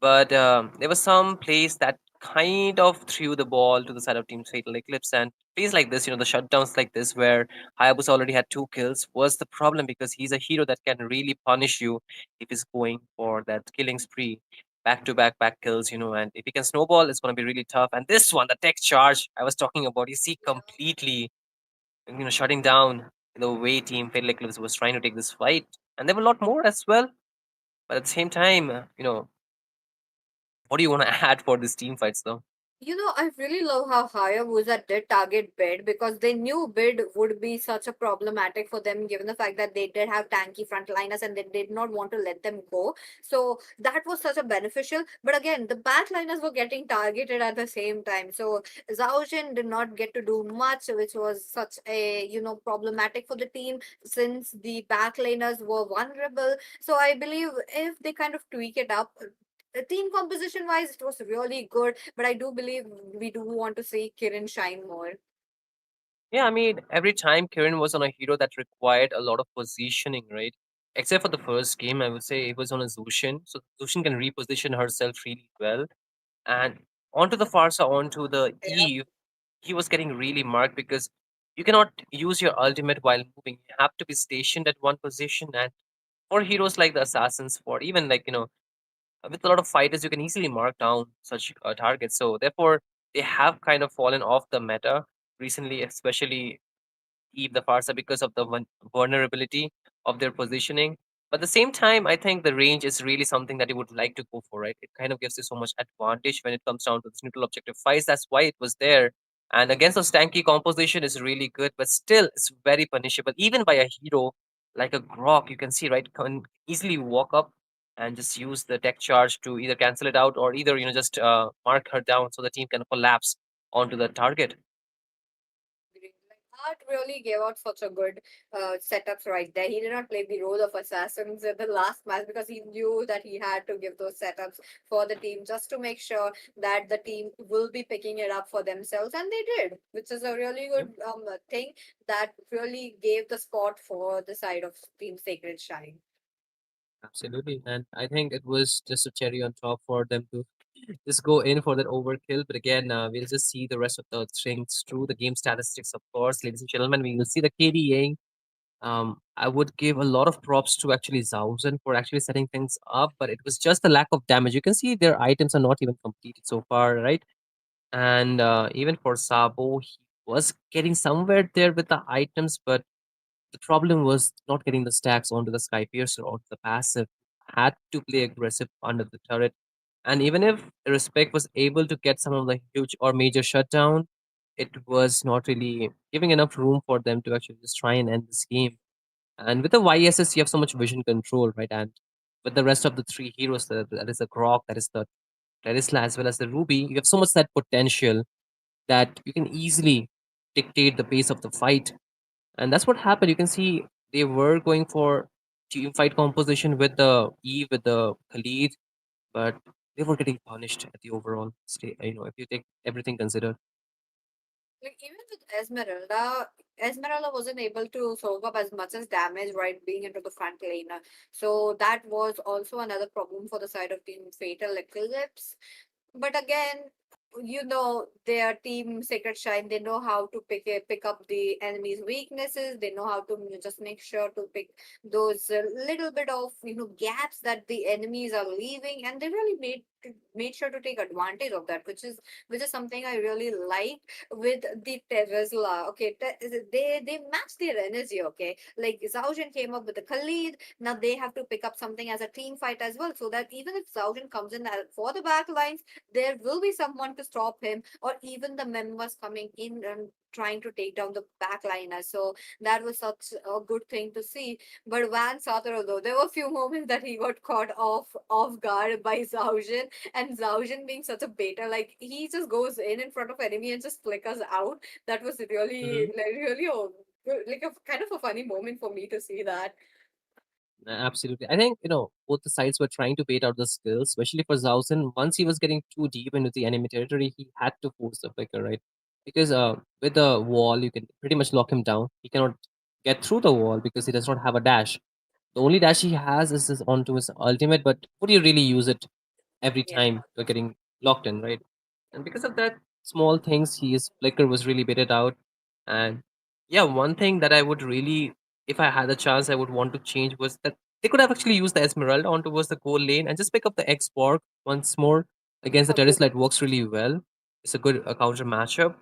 But there was some plays that kind of threw the ball to the side of Team's Fatal Eclipse, and plays like this, the shutdowns like this, where Hayabusa already had two kills, was the problem because he's a hero that can really punish you if he's going for that killing spree. Back to back kills, and if he can snowball, it's going to be really tough. And this one, the tech charge I was talking about, you see completely, shutting down the way Team Fatal Eclipse was trying to take this fight. And there were a lot more as well. But at the same time, what do you want to add for these team fights, though? I really love how Hayabusa did target Bid because they knew Bid would be such a problematic for them given the fact that they did have tanky frontliners and they did not want to let them go. So that was such a beneficial. But again, the backliners were getting targeted at the same time. So Zaujin did not get to do much, which was such a problematic for the team since the backliners were vulnerable. So I believe if they kind of tweak it up, the team composition wise, it was really good, but I do believe we do want to see Kiran shine more. Yeah, I mean, every time Kirin was on a hero that required a lot of positioning, right? Except for the first game, I would say it was on a Zushin. So Zushin can reposition herself really well. And onto the Farsa, onto the Yeah. Eve, he was getting really marked because you cannot use your ultimate while moving. You have to be stationed at one position. And for heroes like the Assassins, for even like, with a lot of fighters, you can easily mark down such targets. So therefore, they have kind of fallen off the meta recently, especially Eve the Farsa because of the vulnerability of their positioning. But at the same time, I think the range is really something that you would like to go for, right? It kind of gives you so much advantage when it comes down to this neutral objective fights. That's why it was there. And against the stanky composition is really good, but still it's very punishable. Even by a hero like a Grok, you can see, right, can easily walk up and just use the tech charge to either cancel it out or either, just mark her down so the team can collapse onto the target. Like Art really gave out such a good setups right there. He did not play the role of assassins in the last match because he knew that he had to give those setups for the team just to make sure that the team will be picking it up for themselves, and they did, which is a really good thing that really gave the spot for the side of Team Sacred Shine. Absolutely. And I think it was just a cherry on top for them to just go in for that overkill. But again, we'll just see the rest of the things through the game statistics, of course, ladies and gentlemen. We will see the KDing. I would give a lot of props to actually Zausen for actually setting things up, but it was just the lack of damage. You can see their items are not even completed so far, right? And even for Sabo, he was getting somewhere there with the items, but the problem was not getting the stacks onto the Sky Piercer or the passive. Had to play aggressive under the turret. And even if Respect was able to get some of the huge or major shutdown, it was not really giving enough room for them to actually just try and end this game. And with the YSS, you have so much vision control, right? And with the rest of the three heroes, that is the Grok, that is the Terisla, as well as the Ruby, you have so much that potential that you can easily dictate the pace of the fight. And that's what happened. You can see they were going for team fight composition with the Eve, with the Khalid, but they were getting punished at the overall state. If you take everything considered. Like even with Esmeralda wasn't able to soak up as much as damage, right, being into the front lane. So that was also another problem for the side of Team Fatal Eclipse. But again, their team Sacred Shine, they know how to pick up the enemy's weaknesses. They know how to just make sure to pick those little bit of gaps that the enemies are leaving, and they really made sure to take advantage of that, which is something I really like with the Tesla. Okay, they match their energy. Okay, like Zaujian came up with the Khalid. Now they have to pick up something as a team fight as well, so that even if Zaujian comes in for the back lines, there will be someone to stop him, or even the members coming in and trying to take down the backliner. So that was such a good thing to see. But Van Sataro, though, there were a few moments that he got caught off guard by Zaujin, and Zaujin being such a beta, like he just goes in front of enemy and just flickers out. That was really, like, really like a kind of a funny moment for me to see that. Absolutely. I think, both the sides were trying to bait out the skills, especially for Zausen. Once he was getting too deep into the enemy territory, he had to force the flicker, right? Because with the wall, you can pretty much lock him down. He cannot get through the wall because he does not have a dash. The only dash he has is onto his ultimate, but would you really use it every Yeah. time you're getting locked in, right? And because of that small things, his flicker was really baited out. And yeah, one thing that I would really, if I had a chance, I would want to change was that they could have actually used the Esmeralda on towards the goal lane and just pick up the X-Borg once more against the Agree. Terrace Light works really well. It's a good counter matchup.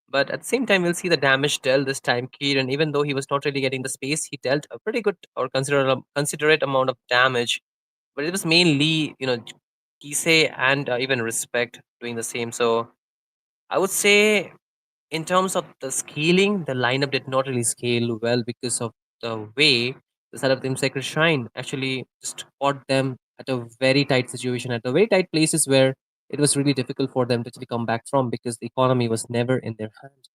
But at the same time, we'll see the damage dealt this time. Kieran, even though he was not really getting the space, he dealt a pretty good or considerate amount of damage. But it was mainly, Kisei and even Respect doing the same. So I would say, in terms of the scaling, the lineup did not really scale well because of the way the side of Team Sacred Shrine actually just caught them at a very tight situation, at a very tight places where it was really difficult for them to actually come back from because the economy was never in their hands.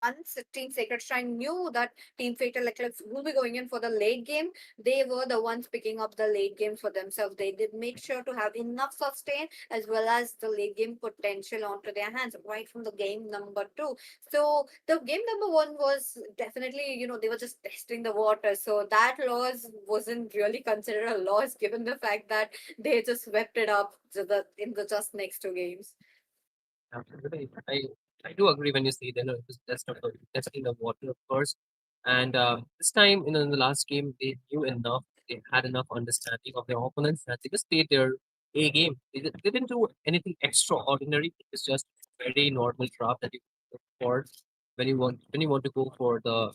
Once Team Sacred Shrine knew that Team Fatal Eclipse will be going in for the late game, they were the ones picking up the late games for themselves. They did make sure to have enough sustain as well as the late game potential onto their hands right from the game number two. So the game number one was definitely, they were just testing the water. So that loss wasn't really considered a loss given the fact that they just swept it up in the just next two games. Absolutely. I do agree when you say that that's not testing the water, of course. And this time, in the last game, they knew enough. They had enough understanding of their opponents that they just played their A game. They didn't do anything extraordinary. It's just very normal draft that you look for when you want to go for the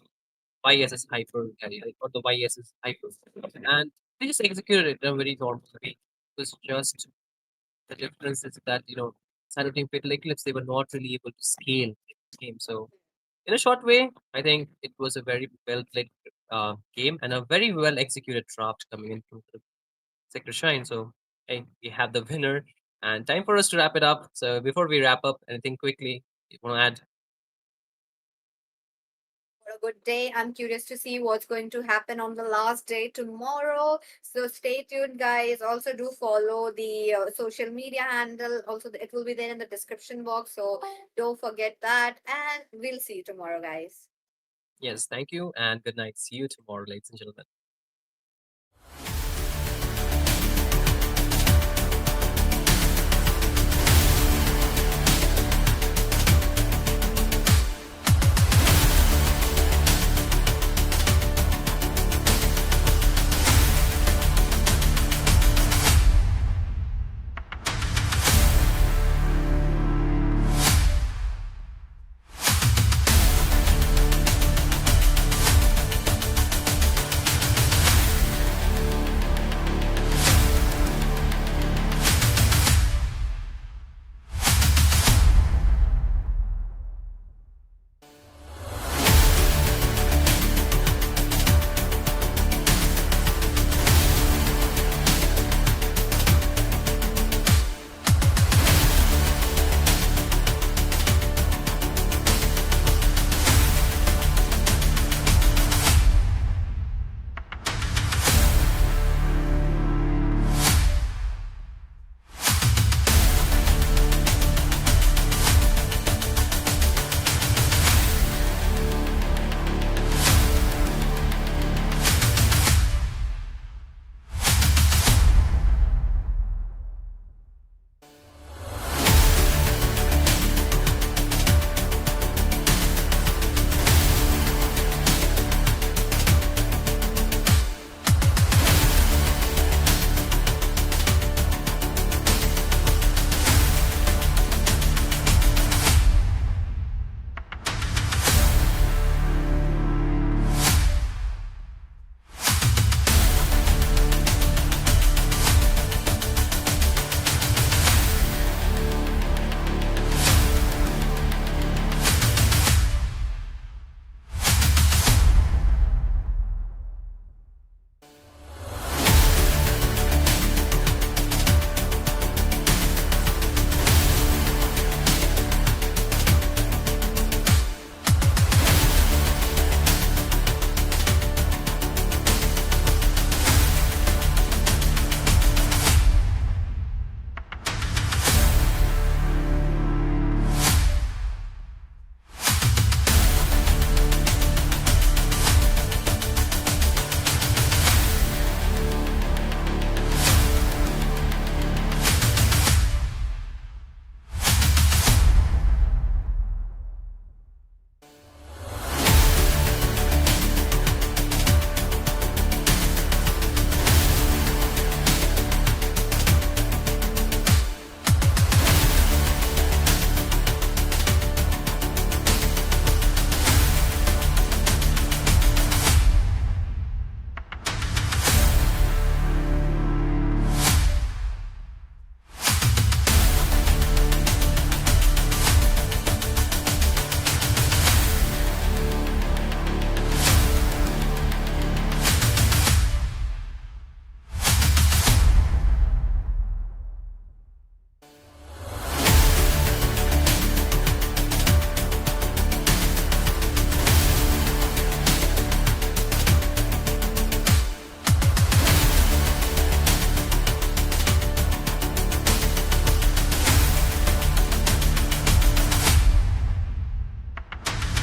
YSS hyper carry, right, or the YSS hyper, and they just executed it in a very normal way. It was just the difference is that, Sino Team Fatal Eclipse, they were not really able to scale the game. So, in a short way, I think it was a very well played game and a very well executed draft coming into the Sector Shine. So, hey, we have the winner. And time for us to wrap it up. So, before we wrap up, anything quickly you want to add? For a good day. I'm curious to see what's going to happen on the last day tomorrow. So stay tuned, guys. Also, do follow the social media handle. Also, it will be there in the description box. So don't forget that. And we'll see you tomorrow, guys. Yes, thank you and good night. See you tomorrow, ladies and gentlemen.